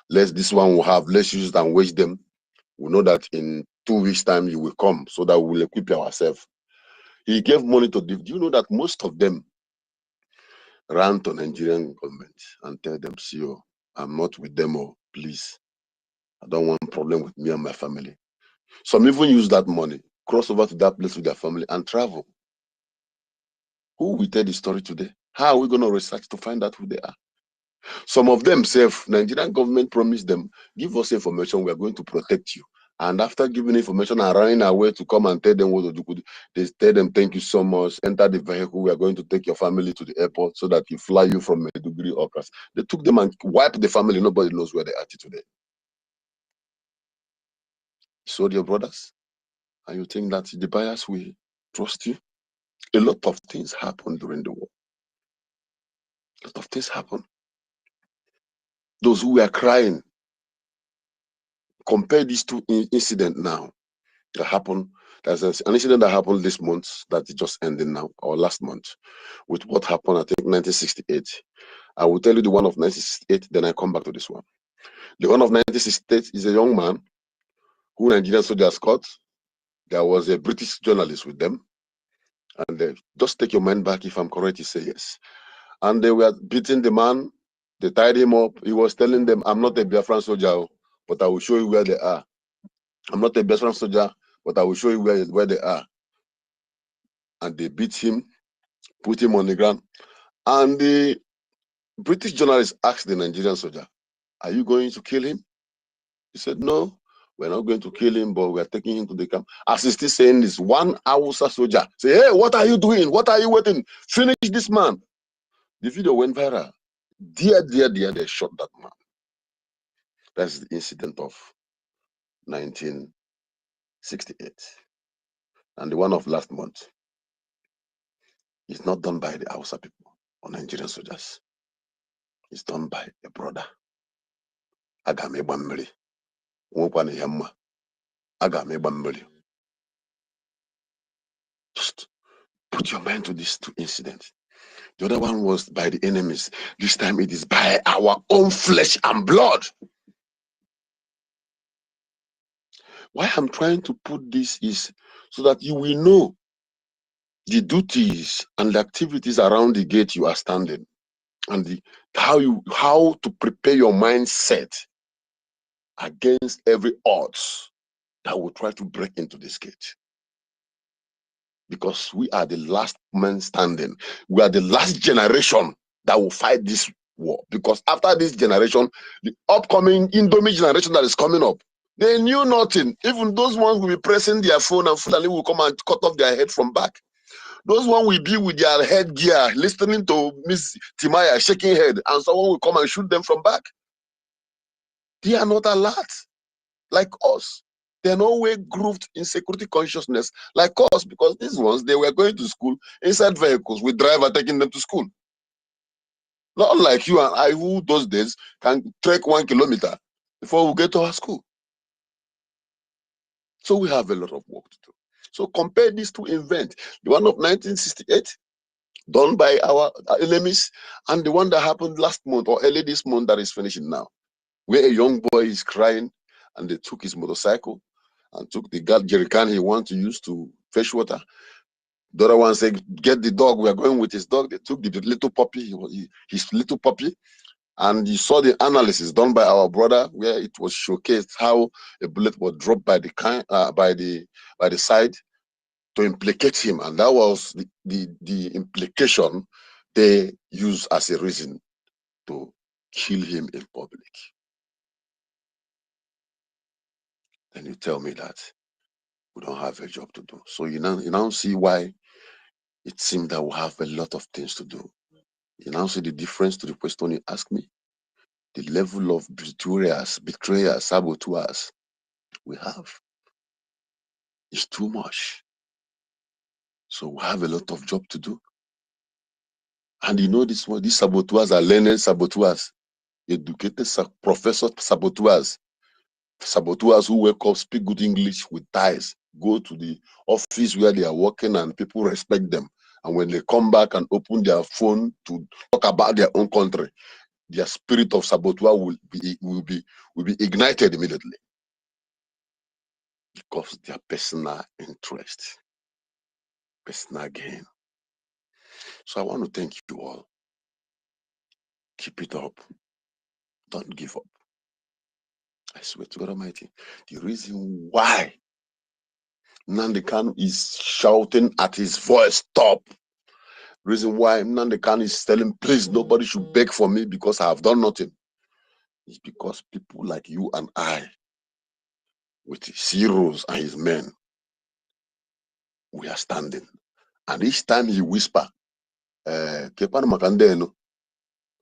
This one will have. Let's use it and wage them. We know that in 2 weeks' time you will come, so that we will equip ourselves. He gave money to. Do you know that most of them ran to Nigerian government and tell them, "CEO, I'm not with them. Oh, please, I don't want problem with me and my family." Some even use that money, cross over to that place with their family and travel. Who will tell the story today? How are we going to research to find out who they are? Some of them say, Nigerian government promised them, give us information, we are going to protect you. And after giving information and running away to come and tell them what to do, they tell them, thank you so much, enter the vehicle, we are going to take your family to the airport so that you fly you from Maiduguri or Kras. They took them and wiped the family. Nobody knows where they are today. So your brothers, and you think that the buyers will trust you? A lot of things happened during the war. A lot of things happened. Those who were crying, compare these two incidents now that happened There's an incident that happened this month that is just ending now, or last month, with what happened, I think, 1968. I will tell you the one of 1968, then I come back to this one. The one of 1968 is a young man who Nigerian soldiers caught. There was a British journalist with them. And just take your mind back, if I'm correct, you say yes. And they were beating the man. They tied him up. He was telling them, I'm not a Biafran soldier, but I will show you where they are. I'm not a Biafran soldier, but I will show you where they are. And they beat him, put him on the ground. And the British journalist asked the Nigerian soldier, are you going to kill him? He said, no, we're not going to kill him, but we're taking him to the camp. As he's still saying this, one Hausa soldier say, hey, what are you doing? What are you waiting? Finish this man. The video went viral. Dear, they shot that man. That's the incident of 1968. And the one of last month is not done by the Hausa people or Nigerian soldiers. It's done by a brother. Agame Bambari. Just put your mind to these two incidents. The other one was by the enemies. This time it is by our own flesh and blood. Why I'm trying to put this is so that you will know the duties and the activities around the gate you are standing, and how to prepare your mindset against every odds that will try to break into this gate. Because we are the last men standing. We are the last generation that will fight this war. Because after this generation, the upcoming Indomie generation that is coming up, they knew nothing. Even those ones will be pressing their phone and Fulani will come and cut off their head from back. Those ones will be with their headgear, listening to Miss Timaya shaking head, and someone will come and shoot them from back. They are not alert like us. They're no way grooved in security consciousness like us, because these ones, they were going to school inside vehicles with driver taking them to school. Not like you and I, who those days can trek 1 kilometer before we get to our school. So we have a lot of work to do. So compare these two events, the one of 1968, done by our enemies, and the one that happened last month or early this month that is finishing now, where a young boy is crying and they took his motorcycle and took the jerrycan he wanted to use to fetch water. The other one said, get the dog, we are going with his dog. They took the little puppy, his little puppy, and you saw the analysis done by our brother where it was showcased how a bullet was dropped by the side to implicate him, and that was the implication they used as a reason to kill him in public. And you tell me that we don't have a job to do. So you now see why it seems that we have a lot of things to do. You now see the difference to the question you asked me. The level of betrayers, saboteurs we have is too much. So we have a lot of job to do. And you know this one, these saboteurs are learned saboteurs, educated professor saboteurs, saboteurs who wake up, speak good English with ties, go to the office where they are working and people respect them. And when they come back and open their phone to talk about their own country, their spirit of saboteur will be ignited immediately, because their personal interest, personal gain. So I want to thank you all. Keep it up. Don't give up. I swear to God Almighty, the reason why Nnamdi Kanu is shouting at his voice, stop. Reason why Nnamdi Kanu is telling, please, nobody should beg for me because I have done nothing, is because people like you and I, with his heroes and his men, we are standing. And each time he whisper, Kepan Makandeno,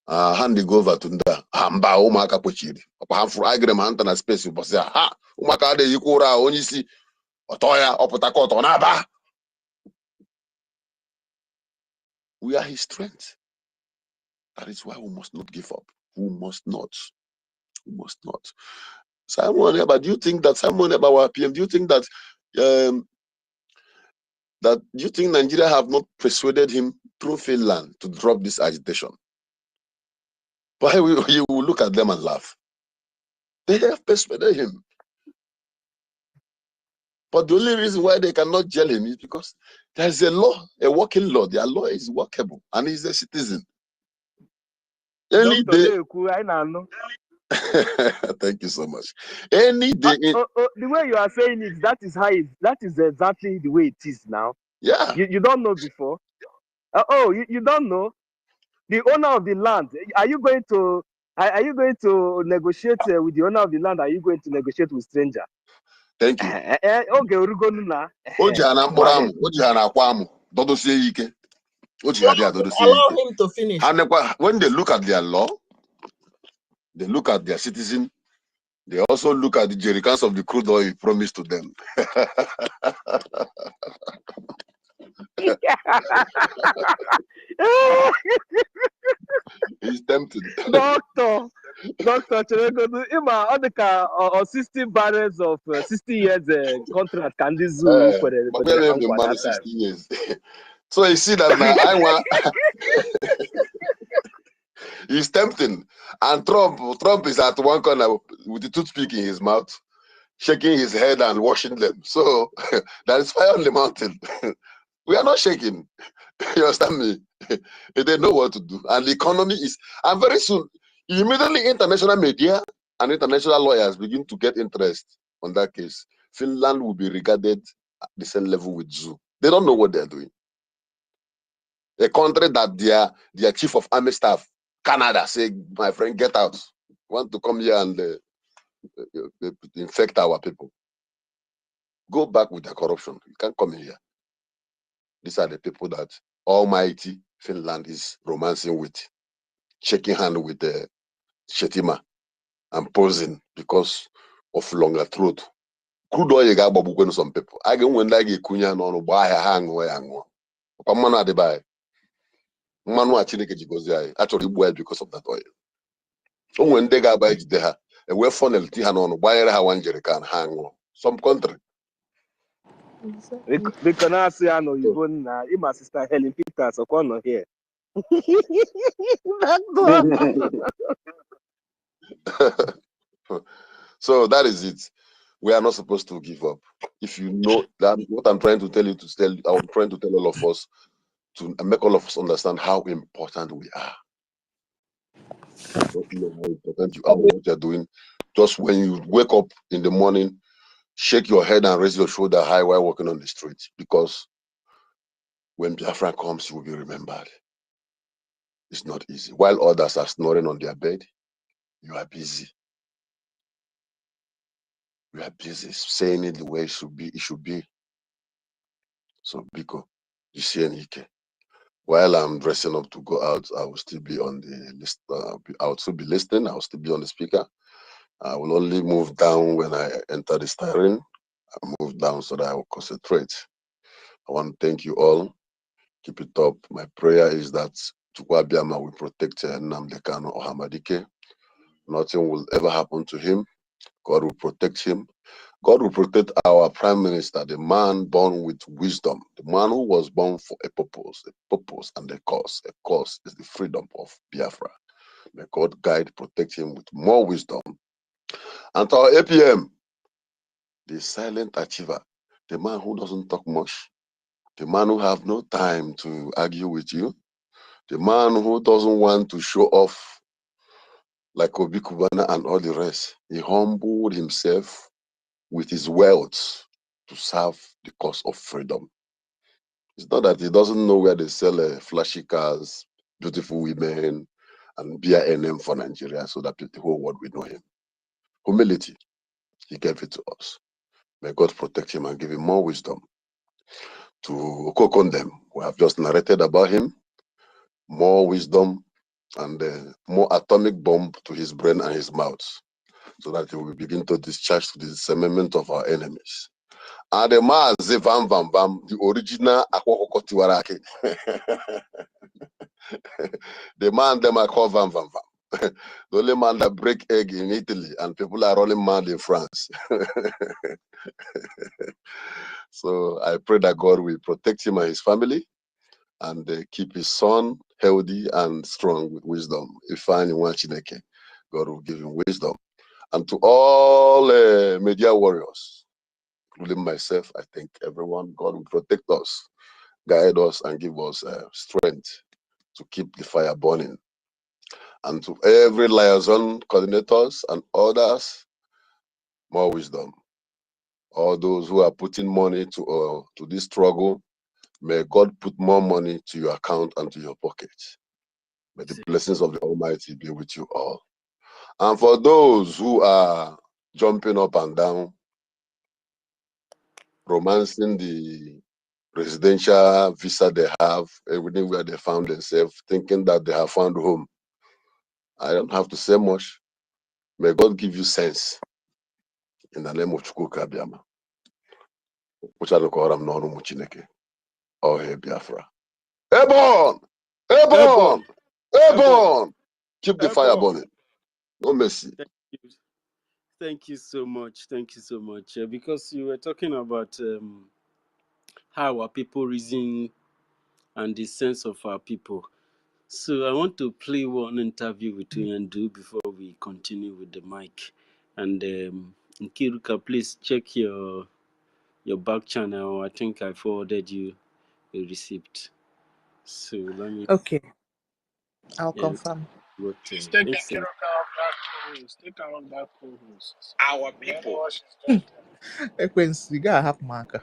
hand it over to Nda, Hamba Umaka Pochiri, Papa for agreement and a space, but say, ha, Umaka de Yukura, Onisi, Otoya, Opotakot, Onaba. We are his strength. That is why we must not give up. We must not. We must not. Simon Eba, do you think that Simon Eba, our PM, do you think that that you think Nigeria have not persuaded him through Finland to drop this agitation? Why you will look at them and laugh? They have persuaded him. But the only reason why they cannot jail him is because there's a law, a working law. Their law is workable, and he's a citizen. Any day. Thank you so much. Any day. The way you are saying it, that is exactly the way it is now. Yeah. You don't know before. You don't know. The owner of the land. Are you going to negotiate with the owner of the land? Are you going to negotiate with stranger? Thank you. Okay, Allow him to finish. And when they look at their law, they look at their citizen, they also look at the jerrycans of the crude oil he promised to them. He's tempted. Doctor, Ima 60 barrels of 60 years contract can this for the 60 years. So you see that now I want he's tempting, and Trump is at one corner with the toothpick in his mouth, shaking his head and washing them. So there is fire on the mountain. We are not shaking. You understand me? They know what to do, and the economy is. And very soon, immediately, international media and international lawyers begin to get interest on that case. Finland will be regarded at the same level with Zoo. They don't know what they're doing. A country that their chief of army staff, Canada, say, my friend, get out. Want to come here and infect our people. Go back with the corruption. You can't come in here. These are the people that almighty Finland is romancing with, shaking hand with Shetima and posing because of longer throat. Crude oil got babu some people. I get when I get kunya no buy a hang way and one. Manu adebai. Manu actually get gozi actually boil because of that oil. So when they got by there, a way funnel tihan on buy a one jerrycan hang on some country. Because now say I know you go now. My sister Helen Peters or corner here. So that is it. We are not supposed to give up. If you know that, what I'm trying to tell you I'm trying to tell all of us to make all of us understand how important we are. Don't know how important you are, what you're doing. Just when you wake up in the morning, shake your head and raise your shoulder high while walking on the street, because when Biafra comes, you will be remembered. It's not easy. While others are snoring on their bed, you are busy. You are busy saying it the way it should be. It should be. So, Biko, you see Ike. While I'm dressing up to go out, I will still be on the list. I will still be listening. I will still be on the speaker. I will only move down when I enter the steering. I move down so that I will concentrate. I want to thank you all. Keep it up. My prayer is that Chukwabiama will protect Nnamdi Kanu Ohamadike. Nothing will ever happen to him. God will protect him. God will protect our Prime Minister, the man born with wisdom, the man who was born for a purpose and a cause. A cause is the freedom of Biafra. May God guide, protect him with more wisdom. And to our APM, the silent achiever, the man who doesn't talk much, the man who have no time to argue with you, the man who doesn't want to show off like Obi Kubana and all the rest. He humbled himself with his wealth to serve the cause of freedom. It's not that he doesn't know where they sell flashy cars, beautiful women, and BINM for Nigeria, so that the whole world will know him. Humility, he gave it to us. May God protect him and give him more wisdom. To Okokondem, we have just narrated about him, more wisdom and more atomic bomb to his brain and his mouth, so that he will begin to discharge to the dismemberment of our enemies. And the Maazi Vam Vam Vam, the original Akwokoko Tiwarake. The man them I call Vam Vam Vam. The only man that break egg in Italy, and people are rolling mad in France. So I pray that God will protect him and his family, and keep his son healthy and strong with wisdom. If anyone Chineke, God will give him wisdom. And to all media warriors, including myself, I think everyone, God will protect us, guide us, and give us strength to keep the fire burning. And to every liaison coordinators and others, more wisdom. All those who are putting money to this struggle, may God put more money to your account and to your pocket. May the blessings of the Almighty be with you all. And for those who are jumping up and down, romancing the residential visa they have, everything where they found themselves, thinking that they have found home, I don't have to say much. May God give you sense in the name of Chukwuka Biama. Oh, hey, Biafra. Airborne! Airborne, Airborne! airborne, Airborne! Keep the fire airborne. burning. No mercy. Thank you. Thank you so much. Thank you so much. Because you were talking about how our people reason and the sense of our people. So I want to play one interview with you and do before we continue with the mic. And Nkiruka, please check your back channel. I think I forwarded you a receipt. So let me. Okay, I'll confirm. What, Please take thanks, care of that co-host. Take care of that co-host. Our You don't know people, what she's doing there. Ekwensu, you gotta have marker.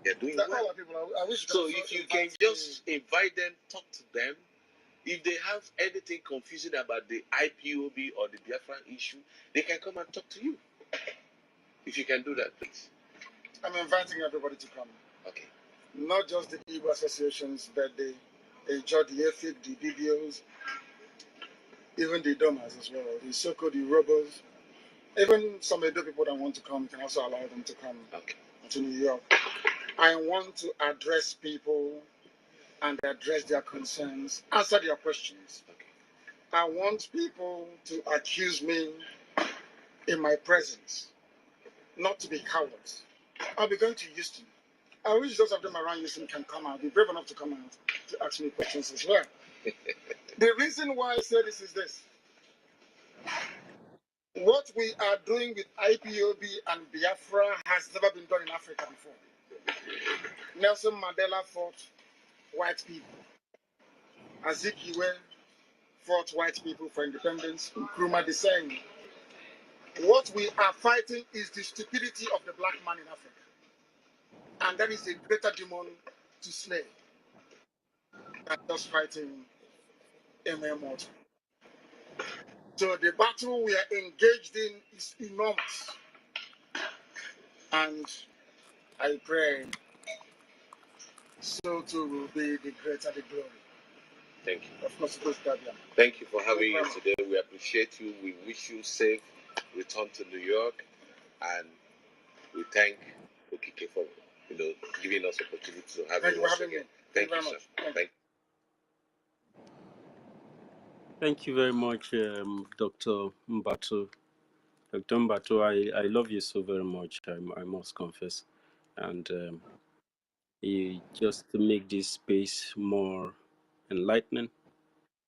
they're doing well. Our people, I wish So if you can just invite them, talk to them. If they have anything confusing about the IPOB or the Biafran issue, they can come and talk to you. If you can do that, please. I'm inviting everybody to come. Okay. Not just the Igbo associations, but the EJOD, the EFIK, the BBOs, even the Domas as well, the Soko, the Robos, even some Edo people that want to come, can also allow them to come to New York. I want to address people and address their concerns, answer their questions. I want people to accuse me in my presence, not to be cowards. I'll be going to Houston. I wish those of them around Houston can come out, be brave enough to come out to ask me questions as well. The reason why I say this is this. What we are doing with IPOB and Biafra has never been done in Africa before. Nelson Mandela fought white people. Azikiwe fought white people for independence. Nkrumah the same. What we are fighting is the stupidity of the black man in Africa. And that is a greater demon to slay than just fighting a mere mortal. So the battle we are engaged in is enormous. And I pray so too will be the greater the glory. Thank you. Of course, it goes Gabian. Thank you for having you today. We appreciate you. We wish you safe return to New York, and we thank Okike for giving us opportunity to have you once again. Thank you, sir. Thank you. Thank you very much, Dr. Mbato. Dr. Mbato, I love you so very much, I must confess. And just to make this space more enlightening,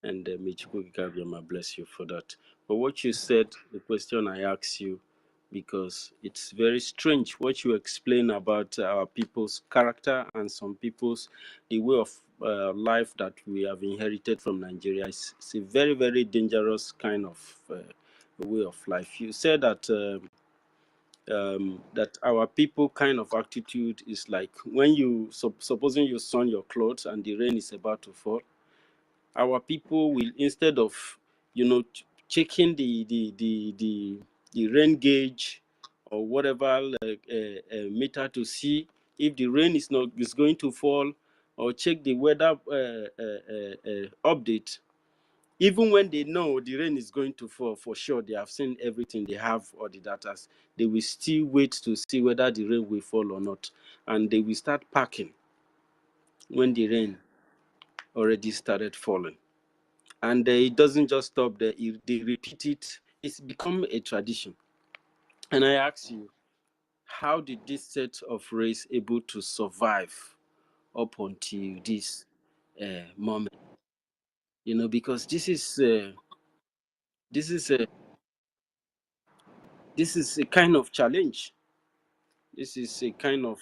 and may Chukwuka bless you for that. But what you said, the question I asked you, because it's very strange what you explain about our people's character and some people's, the way of life that we have inherited from Nigeria. It's a very, very dangerous kind of way of life. You said that that our people kind of attitude is like when you, supposing you sun your clothes and the rain is about to fall, our people will, instead of checking the rain gauge or whatever meter to see if the rain is going to fall, or check the weather update, even when they know the rain is going to fall for sure, they have seen everything, they have all the data, they will still wait to see whether the rain will fall or not, and they will start packing when the rain already started falling. And it doesn't just stop there. They repeat it. It's become a tradition. And I ask you, how did this set of race able to survive up until this moment? You know, because this is a kind of challenge. This is a kind of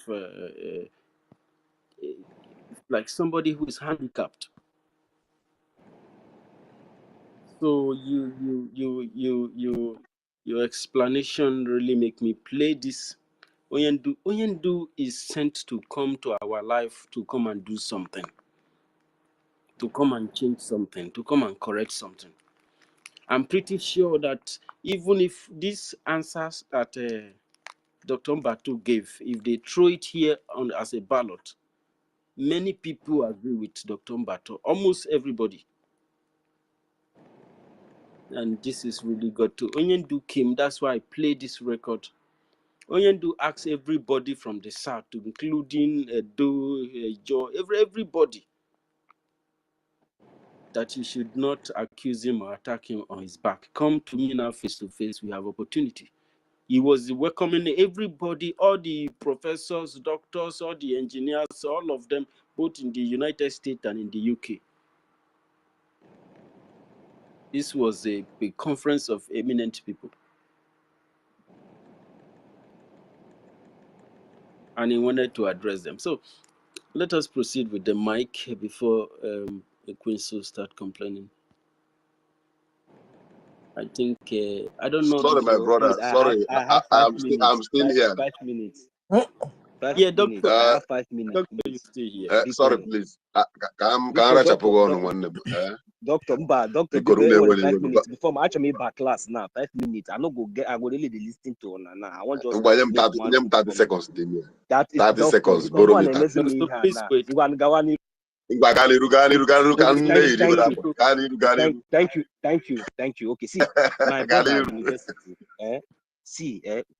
like somebody who is handicapped. So your explanation really make me play this. Oyendu is sent to come to our life to come and do something, to come and change something, to come and correct something. I'm pretty sure that even if these answers that Dr. Mbatu gave, if they throw it here on as a ballot, many people agree with Dr. Mbatu, almost everybody. And this is really good to Onyendu came. That's why I play this record. Onyendu asks everybody from the south, including Edo, Joe, everybody, that you should not accuse him or attack him on his back. Come to me now face to face. We have opportunity. He was welcoming everybody, all the professors, doctors, all the engineers, all of them, both in the United States and in the UK. This was a conference of eminent people. And he wanted to address them. So let us proceed with the mic before Queen Sue start complaining. I think, I don't know. Sorry, my brother. Sorry, I have 5 minutes. I'm still here. 5 minutes. 5 Yeah, minutes. doctor. I have 5 minutes. Doctor, you Please. stay here. Sorry, please. Can Doctor, give me only 5 minutes before my actually back class now. 5 minutes. I no go get. I go really listen to her now. I want just make 30 seconds. That is 30 doctor. seconds. Because Borrow one me. and messing No, me so here please now. wait. Thank you. Okay, see, my brother at university.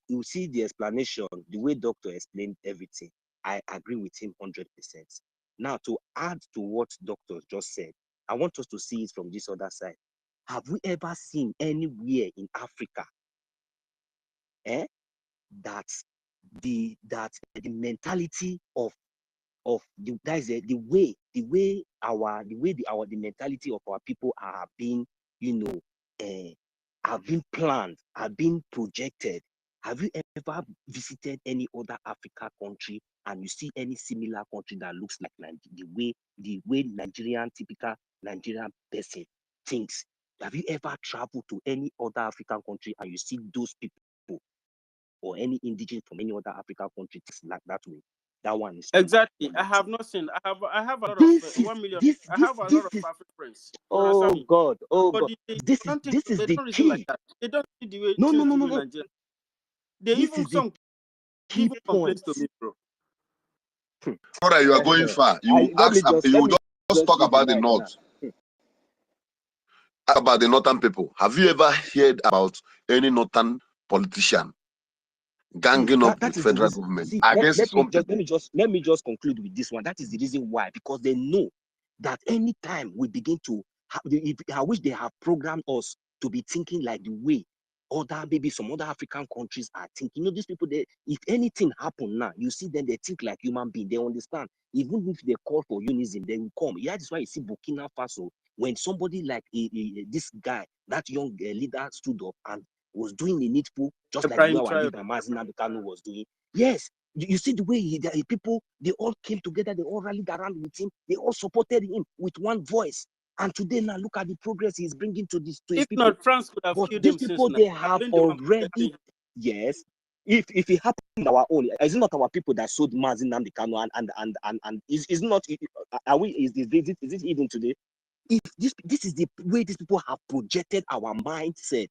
You see the explanation, the way doctor explained everything. I agree with him 100%. Now, to add to what doctor just said, I want us to see it from this other side. Have we ever seen anywhere in Africa that the mentality of the mentality of our people are being, have been planned, have been projected? Have you ever visited any other Africa country and you see any similar country that looks like the way typical Nigerian person thinks? Have you ever traveled to any other African country and you see those people or any indigenous from any other African country like that way? That one is Exactly. I have not seen. I have a lot of 1 million. I have a lot of African friends. You understand me? God. But This is they the don't reason like key. that. They don't see the way No. things to do in Nigeria. They This even is the some key even complaints point. to me, bro. Brother, you are going far. You just talk about the north. About the northern people. Have you ever heard about any northern politician ganging up with federal government against some people? Let me just conclude with this one. That is the reason why, because they know that anytime we begin to I wish they have programmed us to be thinking like the way maybe some other African countries are thinking. These people, if anything happen now, you see them, they think like human beings. They understand. Even if they call for unionism, they will come. Yeah, that's why you see Burkina Faso, when somebody like this guy, that young leader stood up and was doing the needful, just like the way our leader Mazi Nnamdi Kanu was doing. Yes, you see the way people, they all came together, they all rallied around with him, they all supported him with one voice. And today now, look at the progress he's bringing to his people. If not, France could have but killed these them people, since they have already, yes. If it happened in our own, is it not our people that sold Mazi Nnamdi Kanu and is not? Are we? Is it even today? If this is the way these people have projected our mindset,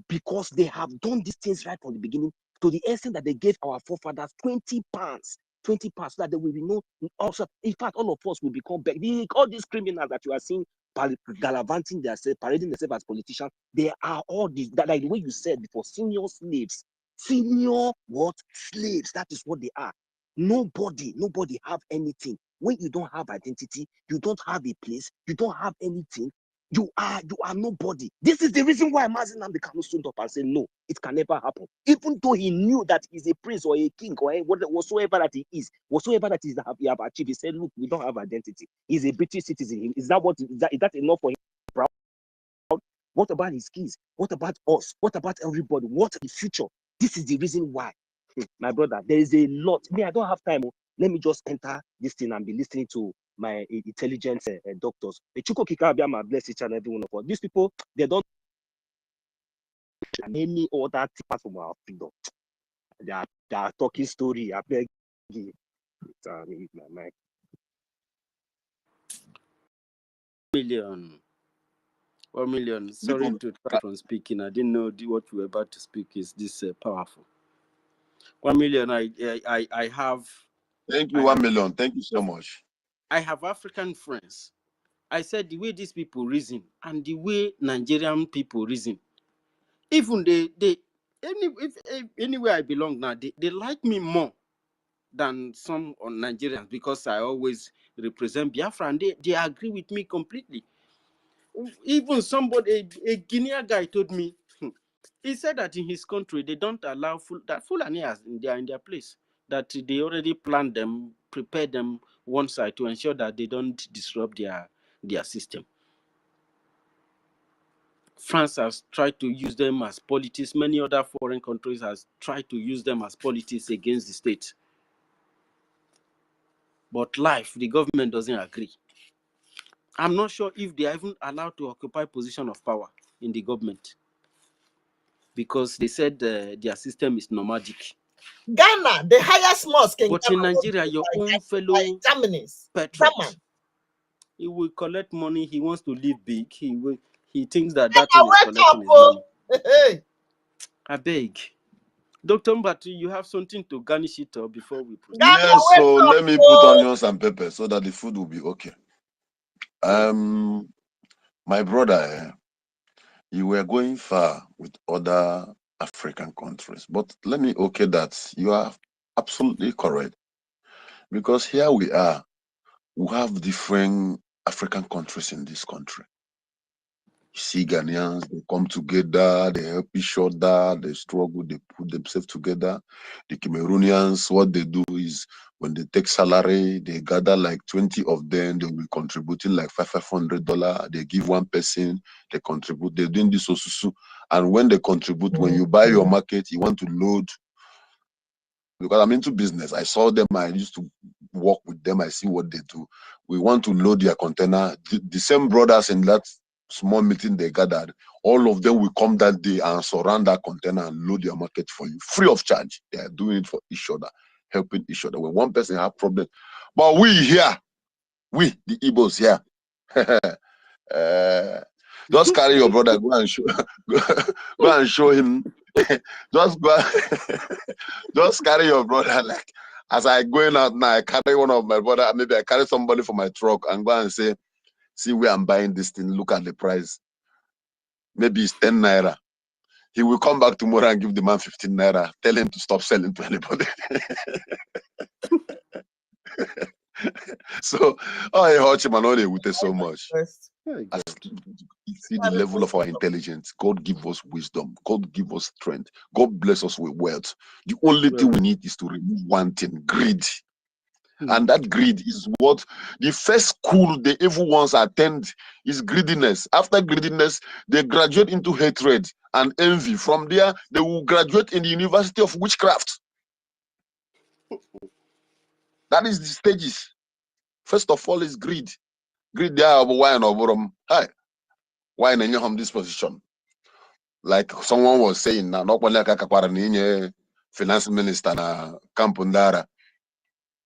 because they have done these things right from the beginning, to the extent that they gave our forefathers 20 pounds, so that they will be known. Also, in fact, all of us will become back. All these criminals that you are seeing gallivanting themselves, parading themselves as politicians, they are all these, like the way you said before, senior slaves. Senior what? Slaves. That is what they are. Nobody have anything. When you don't have identity, you don't have a place, you don't have anything. You are nobody. This is the reason why Mazi Nnamdi Kanu stood up and said, no, it can never happen. Even though he knew that he's a prince or a king or whatsoever that he is, whatsoever that is that he have achieved, he said, look, we don't have identity. He's a British citizen. Is that enough for him? Proud? What about his kids? What about us? What about everybody? What the future? This is the reason why. My brother, there is a lot. Me, I don't have time. Let me just enter this thing and be listening to my intelligent doctors. Bless each and every one of us. These people, they don't any other thing from our freedom. They are talking story. I beg you. My 1 million. Sorry to try from speaking. I didn't know what you were about to speak is this powerful. 1 million. I have. Thank you, 1 million. Thank you so much. I have African friends. I said the way these people reason and the way Nigerian people reason, even anywhere I belong now, they like me more than some Nigerians because I always represent Biafra and they agree with me completely. Even somebody, a Guinean guy told me, he said that in his country, they don't allow that Fulani they are in their place, that they already planned them, prepare them one side to ensure that they don't disrupt their system. France has tried to use them as politics. Many other foreign countries has tried to use them as politics against the state. But the government doesn't agree. I'm not sure if they are even allowed to occupy position of power in the government because they said their system is nomadic. Ghana, the highest mosque in But Ghana, in Nigeria, your own fellow patriot, he will collect money. He wants to live big. He thinks that thing is collecting his money. I beg. Dr. Mbatu, you have something to garnish it up before we proceed. Yes, so let me put onions and pepper so that the food will be okay. My brother, you were going far with other African countries, but let me okay that you are absolutely correct. Because here we are, we have different African countries in this country. You see Ghanaians, they come together, they help each other, they struggle, they put themselves together. The Cameroonians, what they do is when they take salary, they gather like 20 of them, they'll be contributing like $500. They give one person, they contribute, they're doing this also. And when they contribute, when you buy your market, you want to load. Because I'm into business, I saw them, I used to work with them, I see what they do. We want to load their container. The same brothers in that small meeting they gathered, all of them will come that day and surround that container and load your market for you, free of charge. They are doing it for each other, helping each other. When one person have problem, but we here, we the Igbos here, just carry your brother, go and show, go and show him. Just go, just carry your brother. Like as I going out now, I carry one of my brother. Maybe I carry somebody for my truck and go and say, see where I'm buying this thing. Look at the price. Maybe it's 10 naira. He will come back tomorrow and give the man 15 naira. Tell him to stop selling to anybody. So, I hurt him and all they would so much. As you see the level of our intelligence, God give us wisdom, God give us strength, God bless us with wealth. The only thing we need is to remove one thing, greed. And that greed is what the first school the evil ones attend is greediness. After greediness, they graduate into hatred and envy. From there, they will graduate in the University of Witchcraft. That is the stages. First of all is greed. Greed there of wine or bottom. Hi. Wine in your this position. Like someone was saying, now not like a finance minister na Kampundara.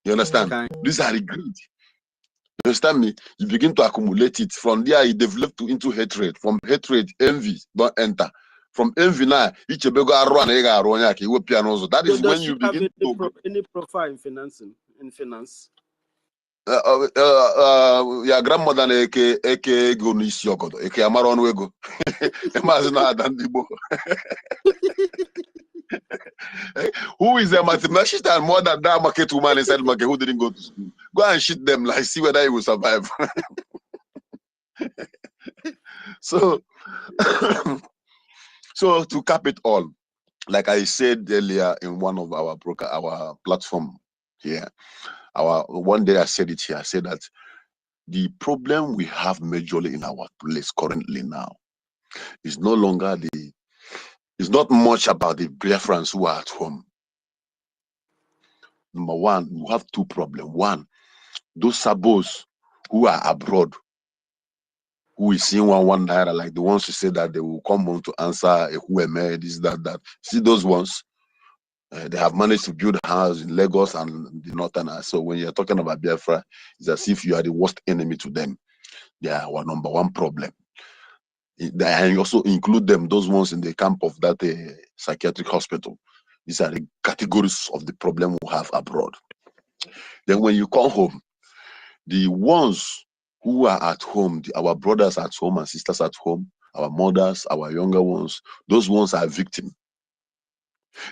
You understand? These are the greed. You understand me? You begin to accumulate it. From there, you develop into hatred. From hatred, envy don't enter. From envy now, each a bego run that is when you begin to any profile in financing in finance. Your grandmother eke go n'isi ogodo eke amara ọnụ ego maazị na-ada ndị Igbo. Who is a mathematician and more than that market woman inside market who didn't go to school? Go and shoot them, like see whether he will survive. So, so to cap it all, like I said earlier in one of our platform here, one day I said it here. I said that the problem we have majorly in our place currently now is no longer it's not much about the Biafrans who are at home. Number one, we have two problems. One, those sabos who are abroad, who is seeing one naira, like the ones who say that they will come home to answer a whoever, this, that. See those ones? They have managed to build a house in Lagos and the northern. So when you're talking about Biafra, it's as if you are the worst enemy to them. They are our number one problem. I also include them, those ones in the camp of that psychiatric hospital. These are the categories of the problem we have abroad. Then when you come home, the ones who are at home, our brothers at home and sisters at home, our mothers, our younger ones, those ones are victims.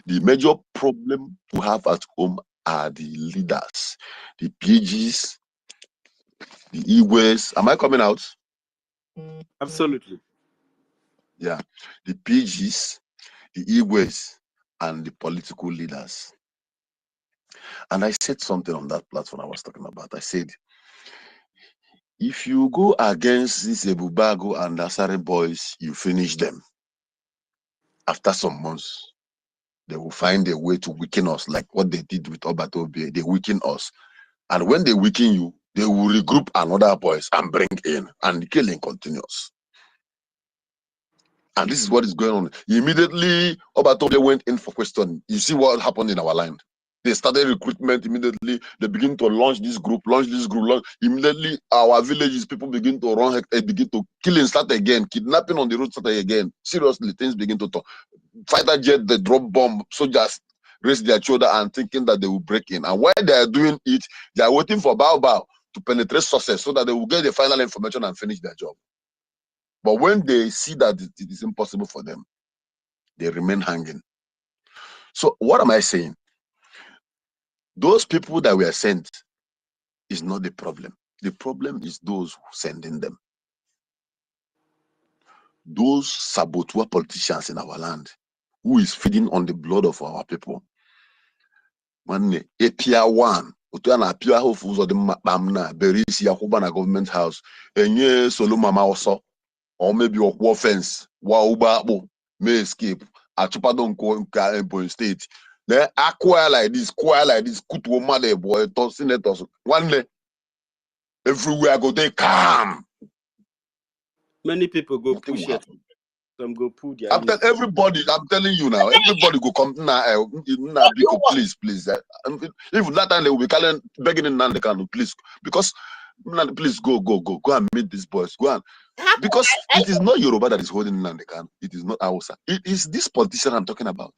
The major problem we have at home are the leaders, the PGs, the EWAs. Am I coming out? Absolutely. Yeah, the PGs, the EWAs, and the political leaders. And I said something on that platform I was talking about. I said, if you go against these Ebubago and Asare boys, you finish them. After some months, they will find a way to weaken us, like what they did with Obatobe. They weaken us. And when they weaken you, they will regroup another boys and bring in, and the killing continues. And this is what is going on. Immediately, Obatobe went in for question. You see what happened in our land. They started recruitment immediately. They begin to launch this group. Immediately, our villages, people begin to run, begin to killing start again. Kidnapping on the road start again. Seriously, things begin to talk. Fighter jet, they drop bomb. Soldiers raise their shoulder and thinking that they will break in. And while they are doing it, they are waiting for Bao to penetrate sources so that they will get the final information and finish their job. But when they see that it is impossible for them, they remain hanging. So what am I saying? Those people that were sent is not the problem. The problem is those who sending them. Those saboteur politicians in our land who is feeding on the blood of our people. One APR one, Utana Pia Hofus or the Mamna, Berisi Yakubana government house, and ye solo mama also, or maybe a war fence, Wauba may escape. Achupadon go state. Then acquire like this, kutu mother boy, senators. One day, everywhere go they calm. Many people go push it. Some go pull their I'm telling you now, everybody go come now. Please. If that time they will be calling, begging in Nandekan, please, because please go and meet these boys. Go on. Because it is not Yoruba that is holding Nandekan. It is not Hausa. It is this politician I'm talking about.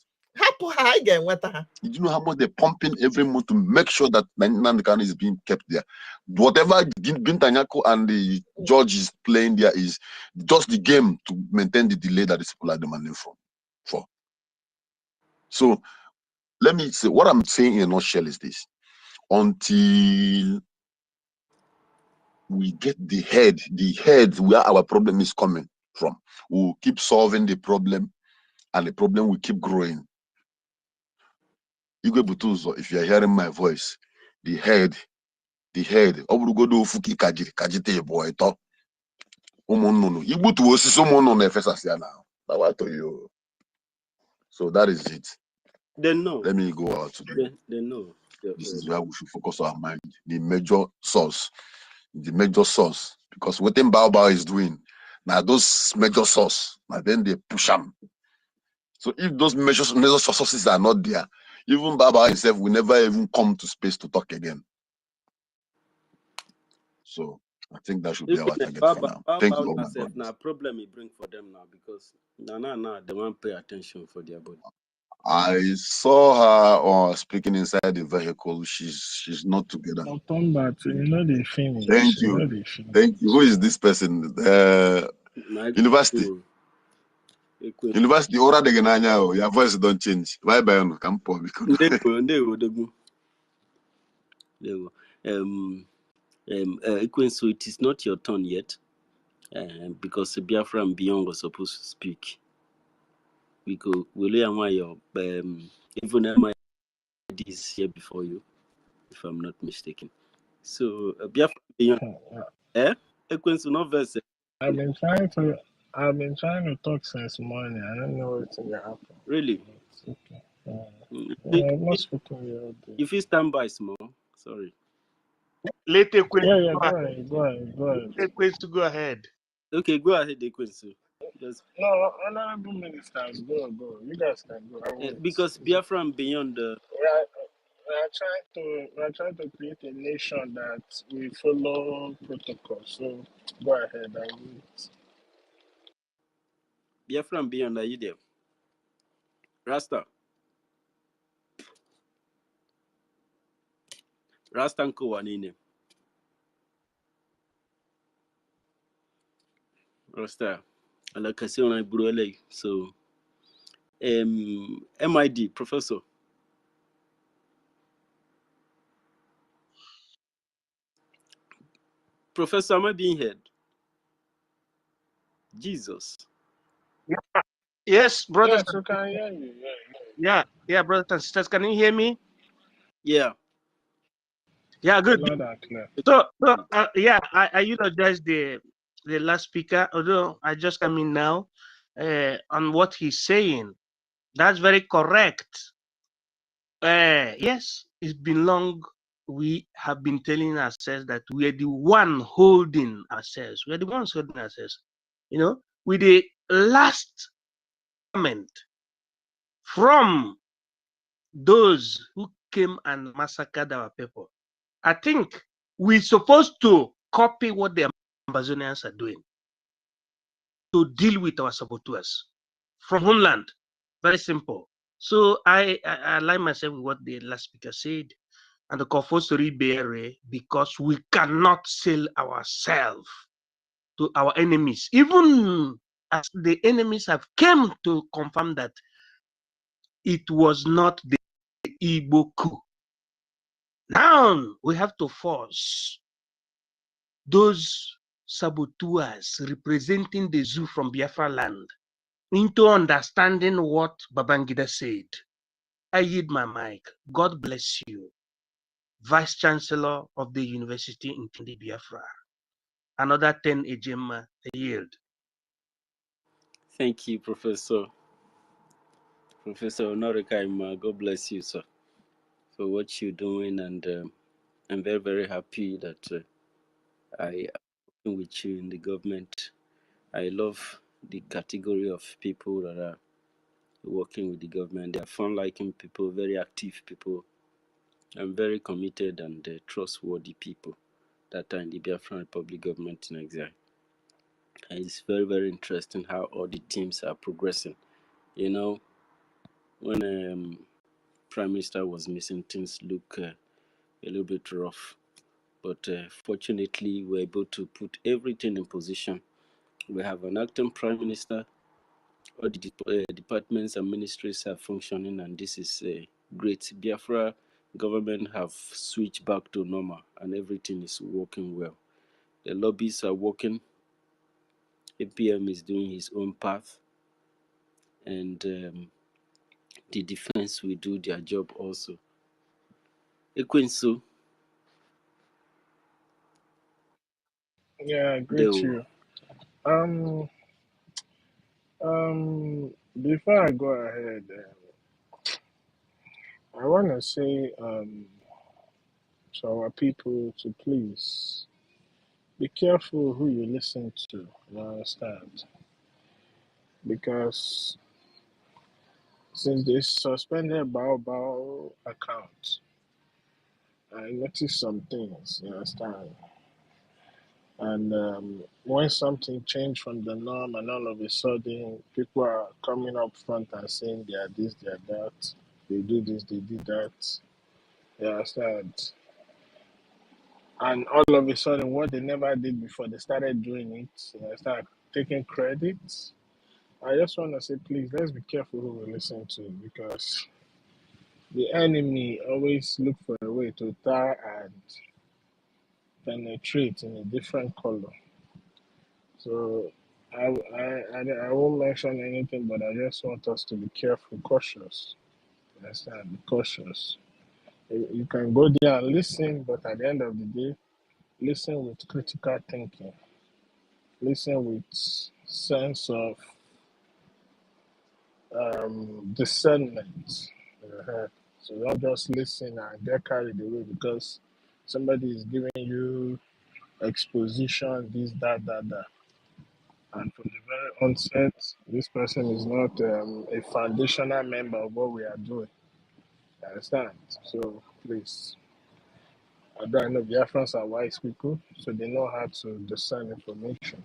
Did you know how much they're pumping every month to make sure that Nandekan is being kept there? Whatever Bintanyako and the judge is playing there is just the game to maintain the delay that these people are demanding for. So let me say, what I'm saying in a nutshell is this. Until we get the head where our problem is coming from, we'll keep solving the problem and the problem will keep growing. Igwe Butuzo, if you're hearing my voice, the head, Oburugodo Fuki Kajite boy talk. Igbutu osisi ụmụnnụnụ na-efesasị ya now. So that is it. They know. Let me go out today. They know. This is where we should focus our mind. The major source. Because what Bao is doing, now those major source, now then they push them. So if those major sources are not there, even Bao himself will never even come to space to talk again. So I think that should be our target for now. Thank you all, my brothers. Now problem we bring for them now because now they won't pay attention for their body. I saw her speaking inside the vehicle. She's not together. They finish. Thank you. Thank you. Who is this person? University. University. Ora de Genanya. Your voice don't change. Bye bye. Come for me. So it is not your turn yet. because Biafra and beyond was supposed to speak. We go, William Mayo, even my is here before you, if I'm not mistaken. So Biafra beyond, not verse. I've been trying to talk since morning. I don't know what's in your happen. Really? It's okay. I've not spoken all day. If you stand by small, sorry. Let Yeah, go ahead. go ahead. Okay, go ahead, Ekwensu. Just No, honorable ministers, go. You guys can go. because Biafra and beyond the. We are trying to create a nation that we follow protocol. So go ahead and wait. Biafra and beyond, are you there? Rasta Nko Wanine. Rasta. Alakasiona Bruele. So MID, Professor. Professor, am I being heard? Jesus. Yes, brothers. Yes, we can hear you. Yeah, brothers and sisters, can you hear me? Yeah. Yeah, good. Loud and clear. So I eulogize the last speaker, although I just come in now on what he's saying. That's very correct. Yes, it's been long. We have been telling ourselves that we are the one holding ourselves. We are the ones holding ourselves. With the last comment from those who came and massacred our people. I think we're supposed to copy what the Amazonians are doing to deal with our saboteurs from homeland. Very simple. So I align myself with what the last speaker said and the compulsory BRA because we cannot sell ourselves to our enemies, even as the enemies have come to confirm that it was not the Igbo coup. Now we have to force those saboteurs representing the zoo from Biafra land into understanding what Babangida said. I yield my mic. God bless you. Vice Chancellor of the University in Kindi Biafra. Another 10 Ejema, I yield. Thank you, Professor. Professor Honorika, God bless you, sir, for what you're doing. And I'm very, very happy that I am working with you in the government. I love the category of people that are working with the government. They are fun-liking people, very active people, and very committed and trustworthy people that are in the Biafran Republic government in exile. And it's very, very interesting how all the teams are progressing. When Prime Minister was missing, things look a little bit rough. But fortunately, we're able to put everything in position. We have an acting Prime Minister. All the departments and ministries are functioning, and this is great. Biafra government have switched back to normal, and everything is working well. The lobbies are working. APM is doing his own path, and the defense will do their job also. Ekwensu, Yeah, great you. Before I go ahead, I want to say to our people to please be careful who you listen to. You understand? Because since they suspended Bao account, I noticed some things. You understand? And when something changed from the norm, and all of a sudden people are coming up front and saying they are this, they are that, they do this, they do that. You understand? And all of a sudden, what they never did before, they started doing it. You start taking credit. I just want to say, please, let's be careful who we listen to because the enemy always look for a way to try and penetrate in a different color. So I won't mention anything, but I just want us to be careful, cautious. Understand? Be cautious. You can go there and listen, but at the end of the day, listen with critical thinking. Listen with sense of discernment. Uh-huh. So don't just listen and get carried away because somebody is giving you exposition, this, that. And from the very onset, this person is not a foundational member of what we are doing. You understand? So please, I know Biafrans are wise people, so they know how to discern information.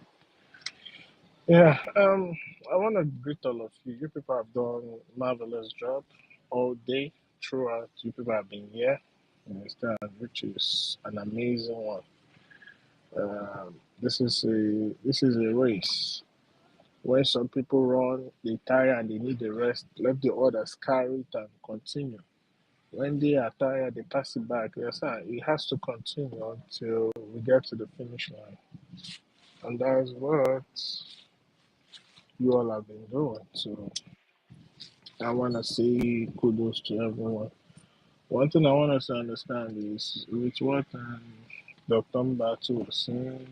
Yeah, I want to greet all of you. You people have done marvelous job all day throughout. You people have been here, you understand, which is an amazing one. This is a race. When some people run, they tire and they need the rest. Let the others carry it and continue. When they are tired, they pass it back. Yes, sir. It has to continue until we get to the finish line, and that's what you all have been doing. So I want to say kudos to everyone. One thing I want us to understand is with what Dr. Mbatu was saying,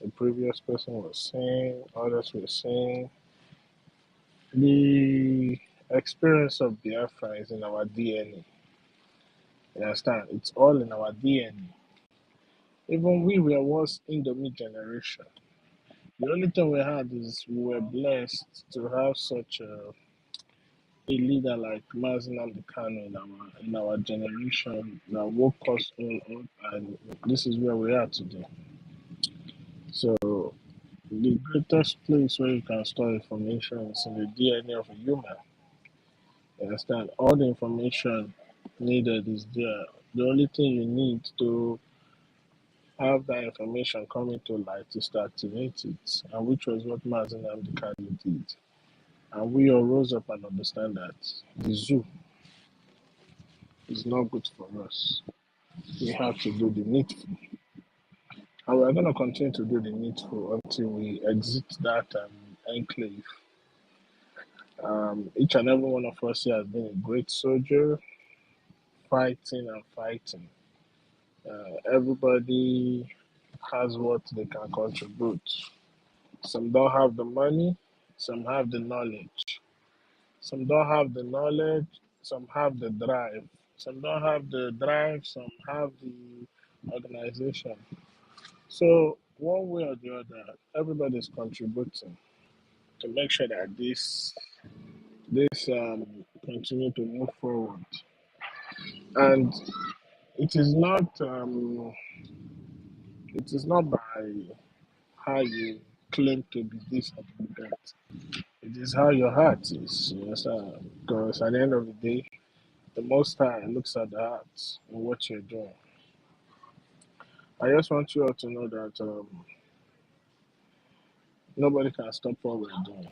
the previous person was saying, others were saying, the experience of Biafra is in our DNA. You understand? It's all in our DNA. Even we were once in the mid generation. The only thing we had is we were blessed to have such a leader like Mazen Kanu in our generation that woke us all up, and this is where we are today. So the greatest place where you can store information is in the DNA of a human. You understand? All the information needed is there. The only thing you need to have that information coming to light is to activate it, and which was what Mazen Kanu did. And we all rose up and understand that the zoo is not good for us. We have to do the needful. And we're going to continue to do the needful until we exit that enclave. Each and every one of us here has been a great soldier, fighting and fighting. Everybody has what they can contribute. Some don't have the money, some have the knowledge. Some don't have the knowledge, some have the drive. Some don't have the drive, some have the organization. So one way or the other, everybody's contributing to make sure that this continue to move forward. And it is not by how you claim to be this or to be that. It is how your heart is. Yes, because at the end of the day, the Most High looks at the heart and what you're doing. I just want you all to know that nobody can stop what we're doing.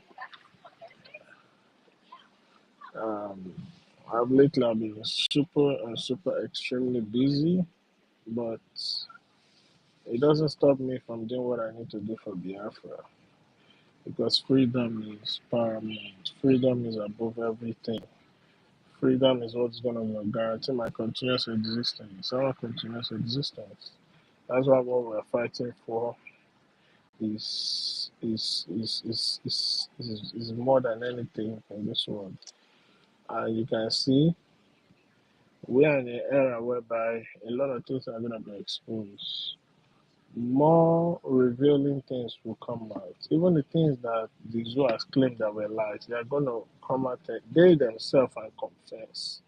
I've lately been super extremely busy, but it doesn't stop me from doing what I need to do for Biafra because freedom is paramount. Freedom is above everything. Freedom is what's going to guarantee my continuous existence, our continuous existence. That's why what we're fighting for is more than anything in this world. And you can see we are in an era whereby a lot of things are going to be exposed. More revealing things will come out. Even the things that the zoo has claimed that were lies, they are going to come out, they themselves, and confess.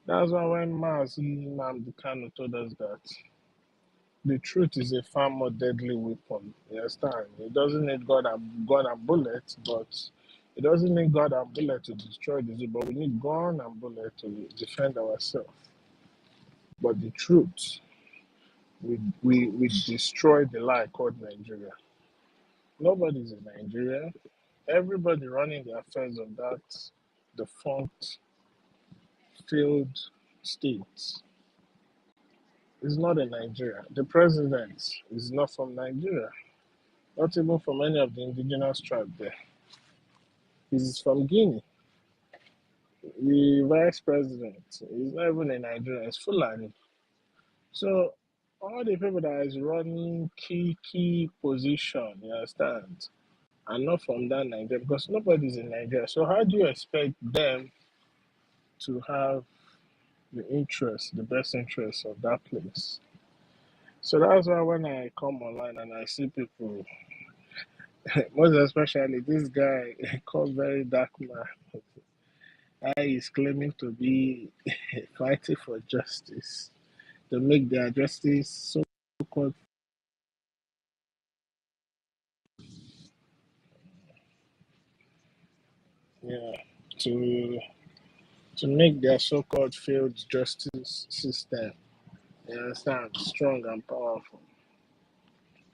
That's why when Mazi Kanu told us that the truth is a far more deadly weapon. You understand? It doesn't need gun and bullets, but it doesn't need gun and bullet to destroy the zoo, but we need gun and bullet to defend ourselves. But the truth, we destroy the lie called Nigeria. Nobody's in Nigeria. Everybody running the affairs of that defunct, failed state is not in Nigeria. The president is not from Nigeria. not even from any of the indigenous tribes there. He's from Guinea. The vice president is not even a Nigerian, it's Fulani. So all the people that is running key position, you understand, are not from that Nigeria because nobody's in Nigeria. So how do you expect them to have the interest, the best interest of that place? So that's why when I come online and I see people, most especially this guy called very dark man, guy is claiming to be fighting for justice, to make their justice so called, yeah, to make their so-called failed justice system, you understand, strong and powerful.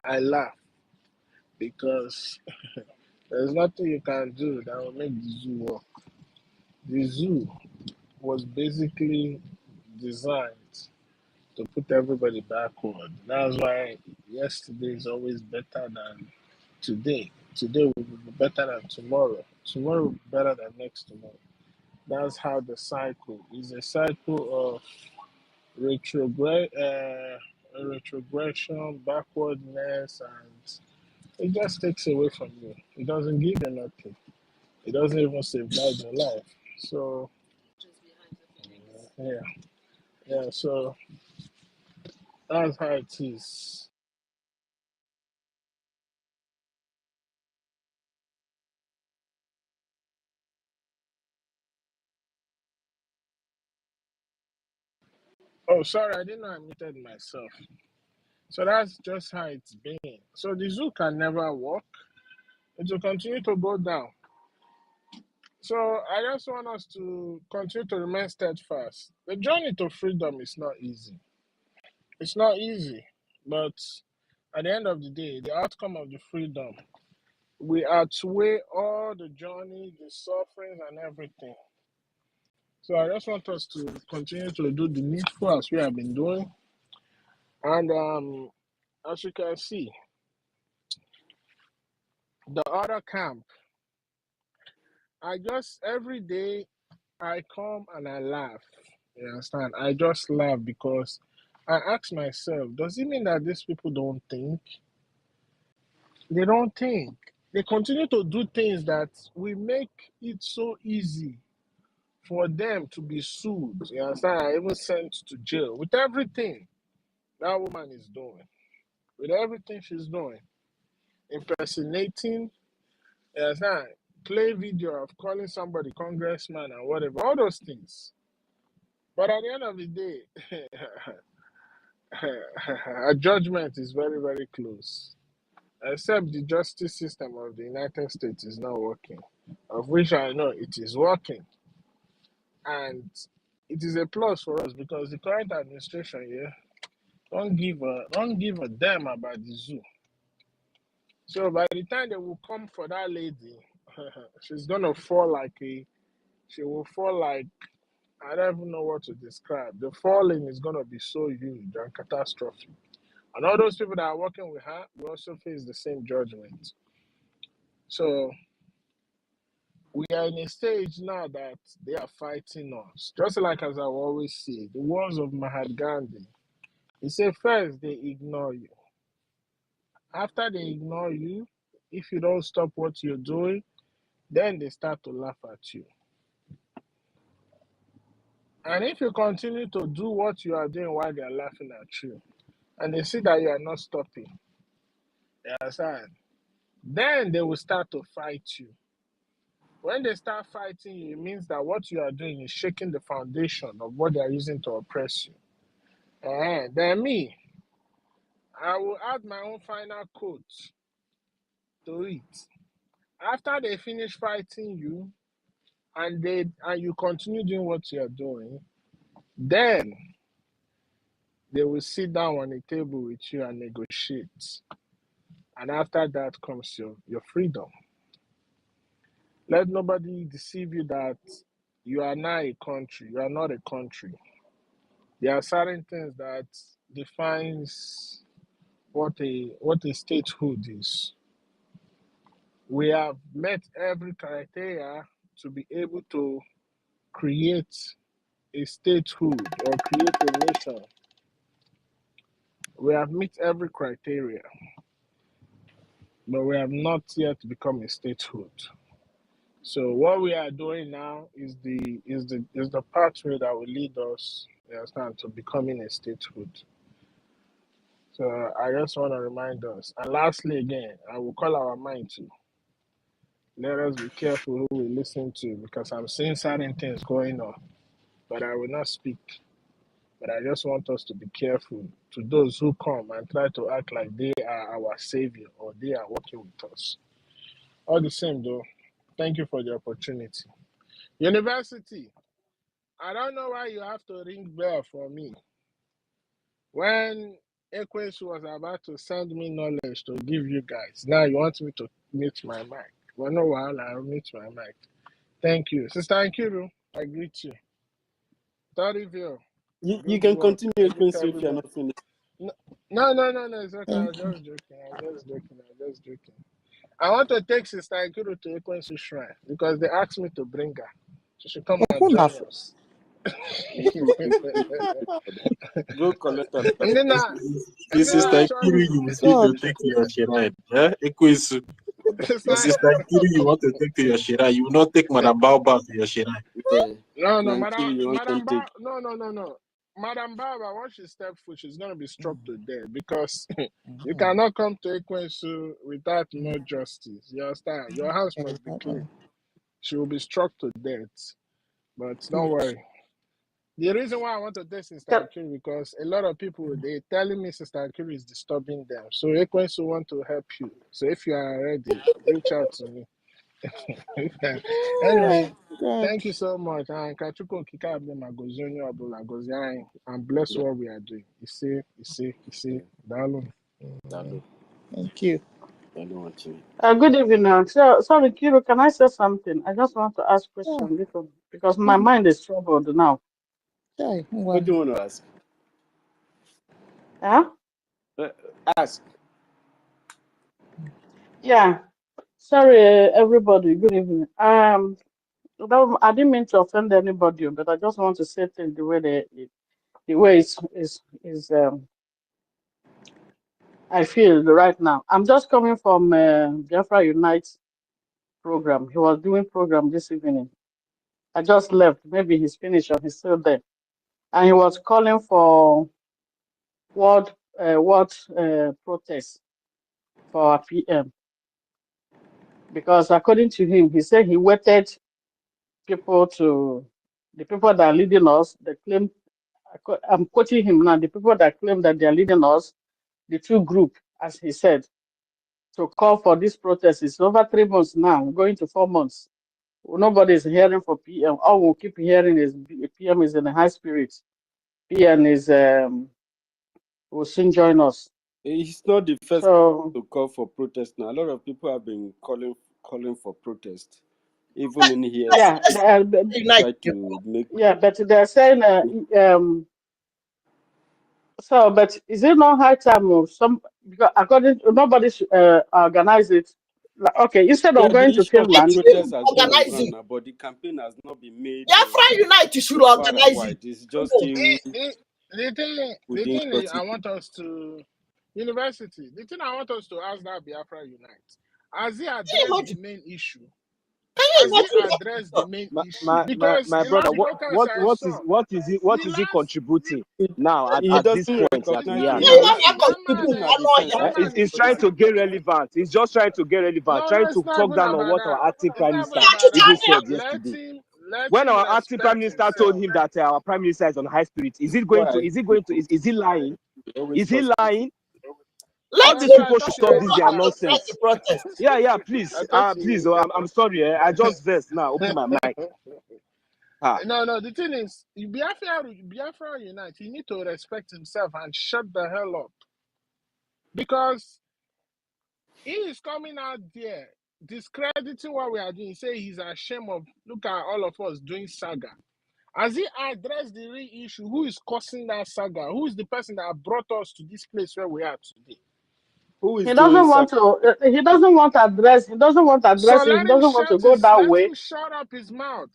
I laugh because there's nothing you can do that will make the zoo work. The zoo was basically designed to put everybody backward. That's why yesterday is always better than today. Today will be better than tomorrow. Tomorrow will be better than next tomorrow. That's how the cycle is, a cycle of retrogression, backwardness, and it just takes away from you. It doesn't give you nothing. It doesn't even safeguard your life. So yeah, yeah. So that's how it is. Oh, sorry, I didn't know I muted myself. So that's just how it's been. So the zoo can never work. It will continue to go down. So I just want us to continue to remain steadfast. The journey to freedom is not easy. It's not easy, but at the end of the day, the outcome of the freedom we outweigh all the journey, the suffering, and everything. So I just want us to continue to do the needful as we have been doing. And as you can see, the other camp, every day I come and I laugh. You understand? I just laugh because I ask myself, does it mean that these people don't think? They don't think. They continue to do things that will make it so easy for them to be sued. You understand? Even sent to jail with everything that woman is doing, with everything she's doing, impersonating, you understand? Play video of calling somebody congressman and whatever, all those things. But at the end of the day, her judgment is very, very close. Except the justice system of the United States is not working, of which I know it is working. And it is a plus for us because the current administration here don't give a damn about the zoo. So by the time they will come for that lady, she's gonna fall like she will fall like, I don't even know what to describe. The falling is gonna be so huge and catastrophic. And all those people that are working with her will also face the same judgment. So we are in a stage now that they are fighting us. Just like as I always say, the words of Mahatma Gandhi. He said first they ignore you. After they ignore you, if you don't stop what you're doing, then they start to laugh at you. And if you continue to do what you are doing while they are laughing at you, and they see that you are not stopping, you understand? Then they will start to fight you. When they start fighting you, it means that what you are doing is shaking the foundation of what they are using to oppress you. And then me, I will add my own final quote to it. After they finish fighting you and you continue doing what you are doing, then they will sit down on a table with you and negotiate. And after that comes your freedom. Let nobody deceive you that you are now a country. You are not a country. There are certain things that defines what a statehood is. We have met every criteria to be able to create a statehood or create a nation. We have met every criteria, but we have not yet become a statehood. So what we are doing now is the pathway that will lead us, you understand, to becoming a statehood. So I just want to remind us. And lastly, again, I will call our mind to let us be careful who we listen to, because I'm seeing certain things going on, but I will not speak. But I just want us to be careful to those who come and try to act like they are our savior or they are working with us. All the same, though, thank you for the opportunity. University, I don't know why you have to ring bell for me. When Equus was about to send me knowledge to give you guys, now you want me to mute my mic. Well, no, I'll mute my mic. Thank you. Sister Ankiru, I greet you. Torivio, You good can work. continue, I greet Quincy, if you're everybody. not finished. No, it's okay. I was Thank you. just joking. I want to take Sister Ankiru to Ekwensu Shrine because they asked me to bring her. She should come and Who join laugh? us. Go collect her. Ndina, This Ndina Sister Kiri, actually, you will need to God. take to your shrine. Yeah? Ekwesu. The Sister Sister Kiri you want to take to your shrine. You will not take Madam Baobab to your shrine. Yeah. No, Nankiri, you want to take. No. Madam Baba, once she step foot, she's gonna be struck to death because you Mhm. cannot come to Ekwensu without no justice. You understand? Your house must be clean. She will be struck to death. But don't worry. The reason why I want to take Sister Yep. Akiri because a lot of people they telling me Sister Akiri is disturbing them. So Ekwensu want to help you. So if you are ready, reach out to me. Anyway, God. thank you so much. And Kachuko Kikabe Magozonyo Abula Gozian and bless what we are doing. You see, Dalu. Dalu. Thank you. Dalu watching. Good evening. Sorry, Kiro, can I say something? I just want to ask a Yeah. question because my mind is troubled now. Chai, What do you want to ask? Huh? Ask. Yeah. Sorry, everybody. Good evening. I didn't mean to offend anybody, but I just want to say things the way is I feel right now. I'm just coming from Biafra Unite program. He was doing program this evening. I just left. Maybe he's finished or he's still there. And he was calling for what protest for our PM because according to him, he said he waited the people that are leading us. They claim I'm quoting him now. The people that claim that they are leading us, the two group, as he said, to call for this protest. It's over 3 months now, going to 4 months. Nobody is hearing for PM. All we'll keep hearing is PM is in a high spirit. PM is will soon join us. He's not the first So to call for protest now. A lot of people have been calling for protest. Even in here, yeah, try to make. yeah, but they're saying so, but is it not high time of some because according to nobody organize it? Like, okay, instead Yeah, of the going to issue of the It Finland, will protest has been on organize ground it. now, but the campaign has not been made Biafra Unite should far and organize it. wide. It's just still The within thing is, short. I want us to university. The thing I want us to ask that Biafra Unite, has he Can you addressed the imagine? main issue? Can you Has he imagine that? addressed the main My, issue? my, my, Because my the brother, last what, protest what, I what saw, is, what is he, what the is he last contributing He, now he at this doesn't point that we recognize are the Can you now? imagine? issue. Even at the Eh, That central man he's is trying body, to talking. get relevant. He's just trying to get relevant, No, trying it's to not talk even down on about what that. our acting It's prime not minister even about even that. said Let yesterday. him When our acting prime respect minister told himself. him that our prime minister is on high spirit, why is he lying? he always Is he frustrated. lying? Let All No, these so him I people thought should you stop follow this understand. their and organize nonsense. the protest. Yeah, I please. thought Please. you. I'm sorry. I just versed now. Open my mic. Ah. No. The thing is, Biafra Unite. He need to respect himself and shut the hell up because he is coming out there discrediting what we are doing. Say he's ashamed of. Look at all of us doing saga. Has he addressed the real issue? Who is causing that saga? Who is the person that brought us to this place where we are today? Who is He doing doesn't want something? to. He doesn't want to address. He doesn't want to So address it. He doesn't want to go that let way. him shut up his mouth.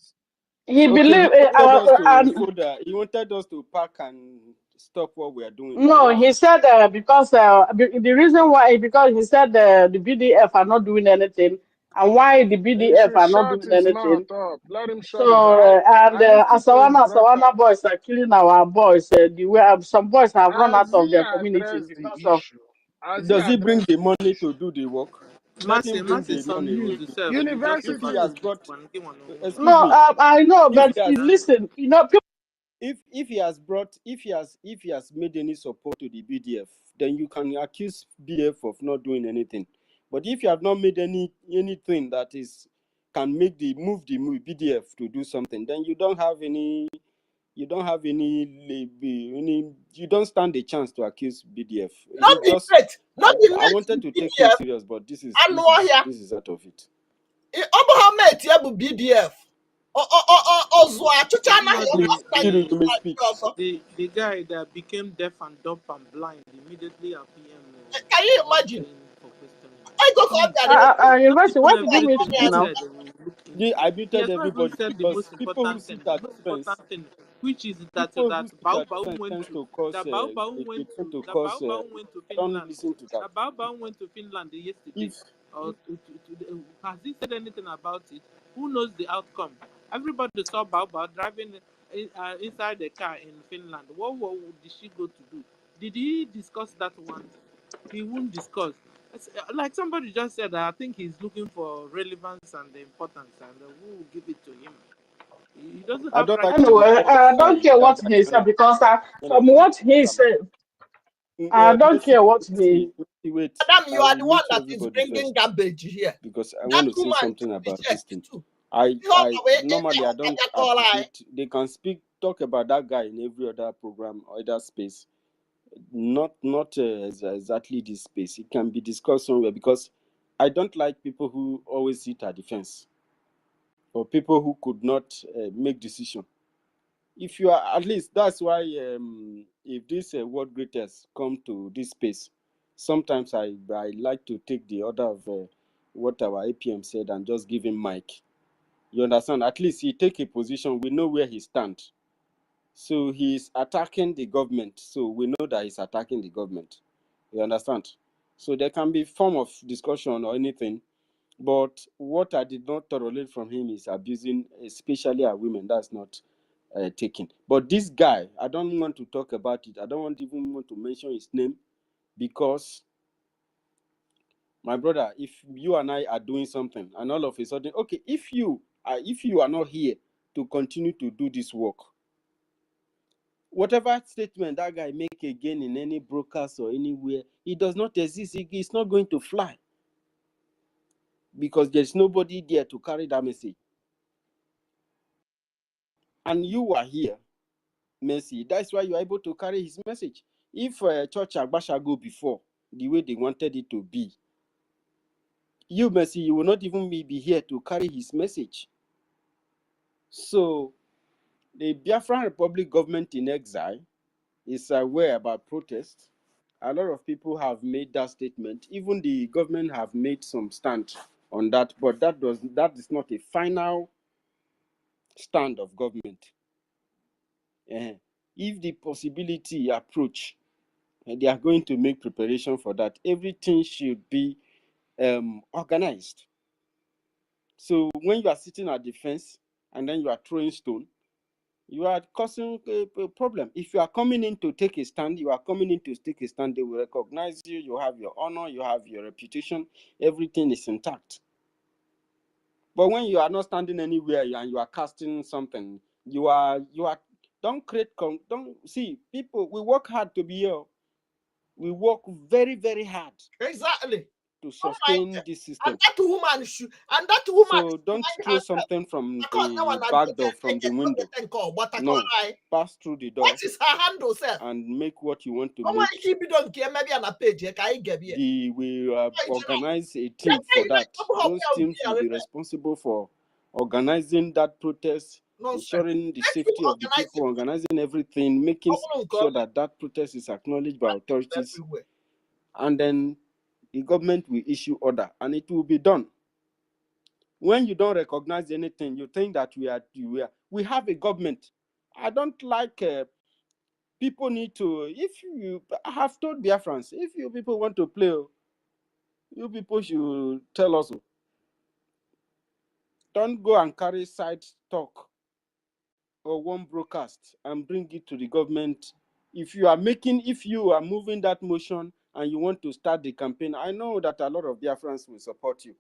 He Okay, he believe. wanted us to And further. He wanted us to pack and stop what we are doing, or no, what? he said because the reason why because he said the BDF are not doing anything, and why the He BDF should are not shut doing his mouth anything. up. Let him shut his So mouth. and I listened to his Asawana broadcast. boys are killing our boys. The way some boys have run out Has of he their community addressed the because of. issue? Has he Does he bring addressed the the money issue? to do the work? Let him Mercy, bring Mercy, the some money. news itself. You If he justify has University. this brought, one. Give one. excuse No, me, I know, if but he has, listen, if he has brought, if he has made any support to the BDF, then you can accuse BF of not doing anything. But if you have not made anything that is can make the BDF to do something, then you don't have any. You don't have you don't stand a chance to accuse BDF. Not He be just, late. Not be I late wanted to to take him BDF. serious, but this Anụ ọhịa. is out of it. Ọbụghọmet ya bụ BDF. Ọzụ achụcha Is it anaghị not ọmụpụta Still, ihe you may speak. ọzọ. the guy that became deaf and dumb and blind immediately appear Can you imagine? mountain for questioning? Ego ka ọ Please, bịara not University, even why did you mute everything me he eme. now? said they will look into. I He muted has not even everybody said the because most people who important thing. sit The at most defense, important thing, which is that people who that sit at Baobab defense went tends to to cause, that Baobab they went tend to to that cause. Baobab went to Don't Finland. listen to that. That Baobab went to Finland yesterday. If Has he said anything about it? Who knows the outcome? Everybody saw Baobab driving inside the car in Finland. What did she go to do? Did he discuss that one? He won't discuss. Like somebody just said, I think he's looking for relevance and the importance, and who will give it to him? He doesn't I have don't right like to to be Anyway, report there. I don't care that what guy he said because from I what he program. said, I don't care what he. Wait. Madam, I you are will the one mute that is everybody bringing first garbage here. because I That want to say woman something should be about this checked thing. too. I Ihe ọ gawa normally I ịga don't ọbịa kọrọ anyị. advocate. They can talk about that guy in every other program or other space. Not exactly this space. It can be discussed somewhere because I don't like people who always sit at the fence or people who could not make decision. If you are at least that's why if these world greatest come to this space, sometimes I like to take the order of what our APM said and just give him mic. You understand? At least he take a position. We know where he stands. So he's attacking the government. So we know that he's attacking the government. You understand? So there can be form of discussion or anything. But what I did not tolerate from him is abusing, especially our women. That's not taken. But this guy, I don't want to talk about it. I don't even want to mention his name because, my brother, if you and I are doing something and all of a sudden, okay, if you are not here to continue to do this work, whatever statement that guy make again in any broadcast or anywhere, it does not exist. It's not going to fly because there's nobody there to carry that message. And you are here, Mercy. That's why you are able to carry his message. If Church Agbasha go before the way they wanted it to be, you, Mercy, you will not even be here to carry his message. So the Biafran Republic government in exile is aware about protest. A lot of people have made that statement. Even the government have made some stand on that, but that is not a final stand of government. If the possibility approach, they are going to make preparation for that. Everything should be organized. So when you are sitting at the fence and then you are throwing stone, you are causing a problem. If you are coming in to take a stand, they will recognize you, you have your honor, you have your reputation, everything is intact. But when you are not standing anywhere and you are casting something, don't see people, we work hard to be here. We work very, very hard. Exactly. To sustain this system. And that woman So don't throw something from the back door, from the window. No, pass through the door. What is her handle, sir? And make what you want to make. We organize a team for that. Those teams will be responsible for organizing that protest, ensuring the safety of the people, organizing everything, making sure that protest is acknowledged by authorities. And then the government will issue order and it will be done. When you don't recognize anything, you think that we have a government. I don't like people need to, if you, I have told Biafrans, if you people want to play, you people should tell us. Don't go and carry side talk or one broadcast and bring it to the government. If you are moving that motion and you want to start the campaign, I know that a lot of Biafrans will support you.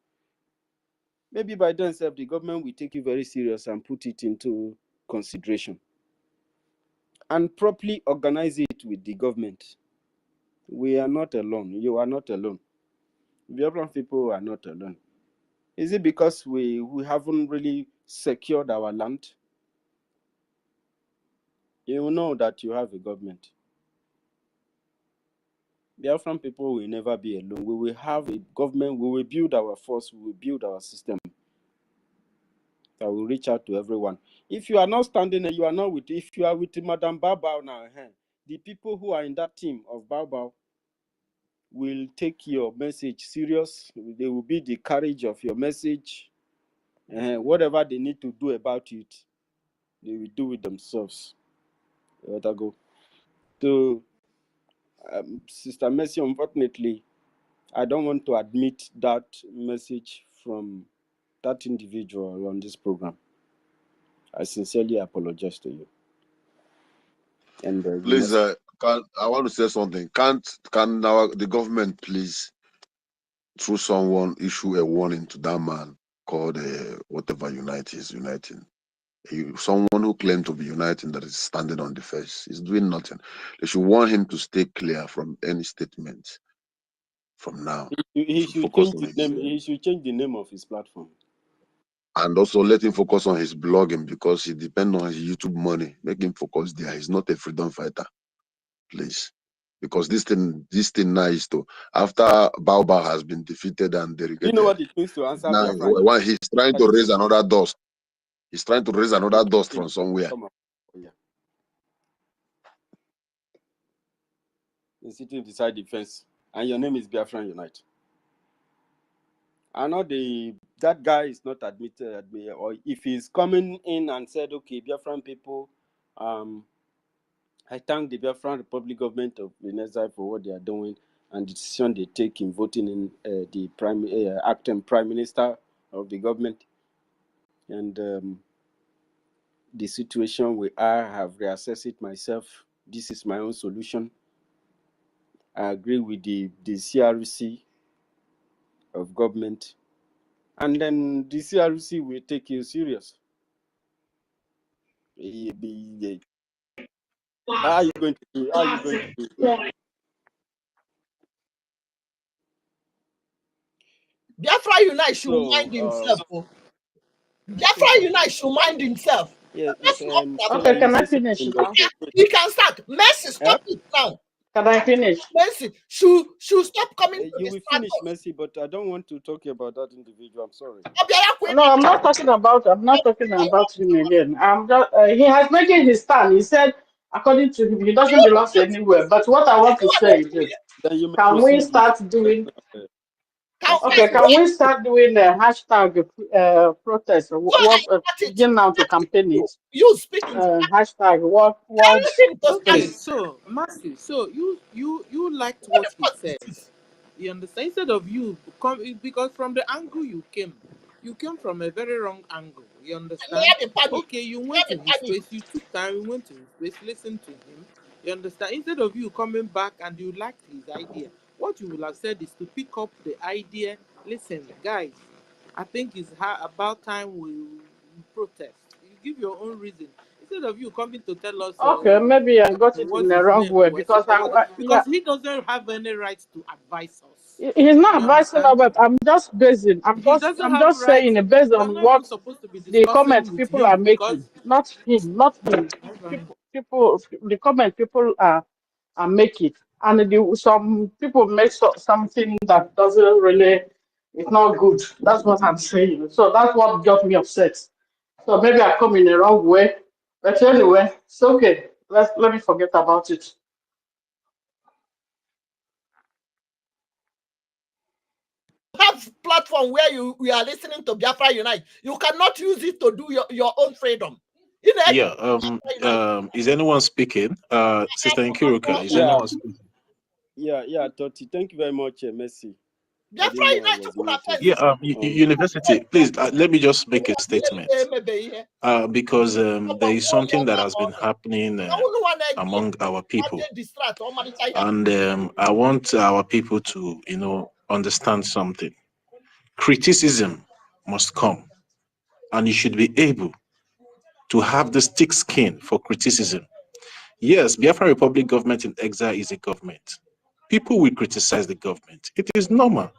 Maybe by then, the government will take you very serious and put it into consideration and properly organize it with the government. We are not alone. You are not alone. Biafran people are not alone. Is it because we haven't really secured our land? You know that you have a government. Biafran people will never be alone. We will have a government. We will build our force. We will build our system that will reach out to everyone. If you are not standing and you are not with, if you are with Madam Baobao now, the people who are in that team of Baobao will take your message serious. They will be the courage of your message. Whatever they need to do about it, they will do it themselves. Let go. So, Sister Mercy, unfortunately, I don't want to admit that message from that individual on this program. I sincerely apologize to you. And Please, I want to say something. Can the government please, through someone, issue a warning to that man called whatever Unite is uniting? Someone who claimed to be uniting that is standing on the face is doing nothing. They should warn him to stay clear from any statement from now. He should Focus change on the his name. He should change the name of his platform. and also let him focus on his blogging because he depends on his YouTube money. Make him focus there. He's not a freedom fighter, please. Because this thing now is to, after Baobab has been defeated and You know what delegated, it means to answer now Biafran? he's trying to raise another dust. He's trying to raise another dust from somewhere. Come on. Yeah. He's sitting beside the fence, and your name is Biafran Unite. I know that guy is not admitted, or if he's coming in and said, okay, Biafran people, I thank the Biafran Republic government of Venezuela for what they are doing and the decision they take in voting in the acting prime minister of the government. And the situation we are, have reassessed it myself. This is my own solution. I agree with the CRC of government. And then the CRC will take you serious. How are you going to do? How are you going to do? Biafra Unite should mind himself. Biafra Unite should mind himself. Yes, Let's not Stella, Okay, problem. you can I say finish something, but now? Okay, he can start. Mercy, eh? stop it now. Can I finish? Mercy should stop coming to You the will start finish, us. Mercy, but I don't want to talk about that individual. I'm sorry. No, I'm not talking about. I'm not talking about him again. I'm just. He has making his stand. He said, according to him, he doesn't belong to anywhere. But what I want to say is this: Then you may can we proceed with start doing? answer. Okay, can we start doing a hashtag protest? Begin now to campaign it. You speak. Hashtag what Okay, protest. so Matthew, so you liked what he said. You understand? Instead of you come, because from the angle you came from a very wrong angle. You understand? Okay, you went to his place, you took time, you went to his place, listened to him. You understand? Instead of you coming back and you liked his idea, what you will have said is to pick up the idea. Listen, guys, I think it's about time we protest. You give your own reason instead of you coming to tell us Okay, maybe I got it in what's the his wrong name, way because yeah, because he doesn't have any right to advise us. he's not You advising understand? us, but I'm just basing. He doesn't I'm have just rights. saying it based We're on not even what supposed to be the discussing comments with people are him making, because not him, not him. The comment people are making, and some people make something that doesn't really, it's not good. That's what I'm saying. So that's what got me upset. So maybe I come in the wrong way, but anyway, it's okay. Let me forget about it. platform where you are listening to Biafra Unite. You cannot use it to do your own freedom. Is anyone speaking? Sister Nkiruka, is anyone speaking? Yeah, Toti. Thank you very much, Messi. Biafra Unite. University, please let me just make a statement. Because there is something that has been happening among our people, and I want our people to, understand something. Criticism must come, and you should be able to have the thick skin for criticism. Yes, Biafra Republic government in exile is a government. People will criticize the government. It is normal.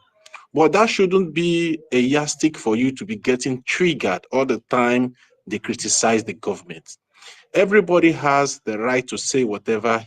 But that shouldn't be a yardstick for you to be getting triggered all the time they criticize the government. Everybody has the right to say whatever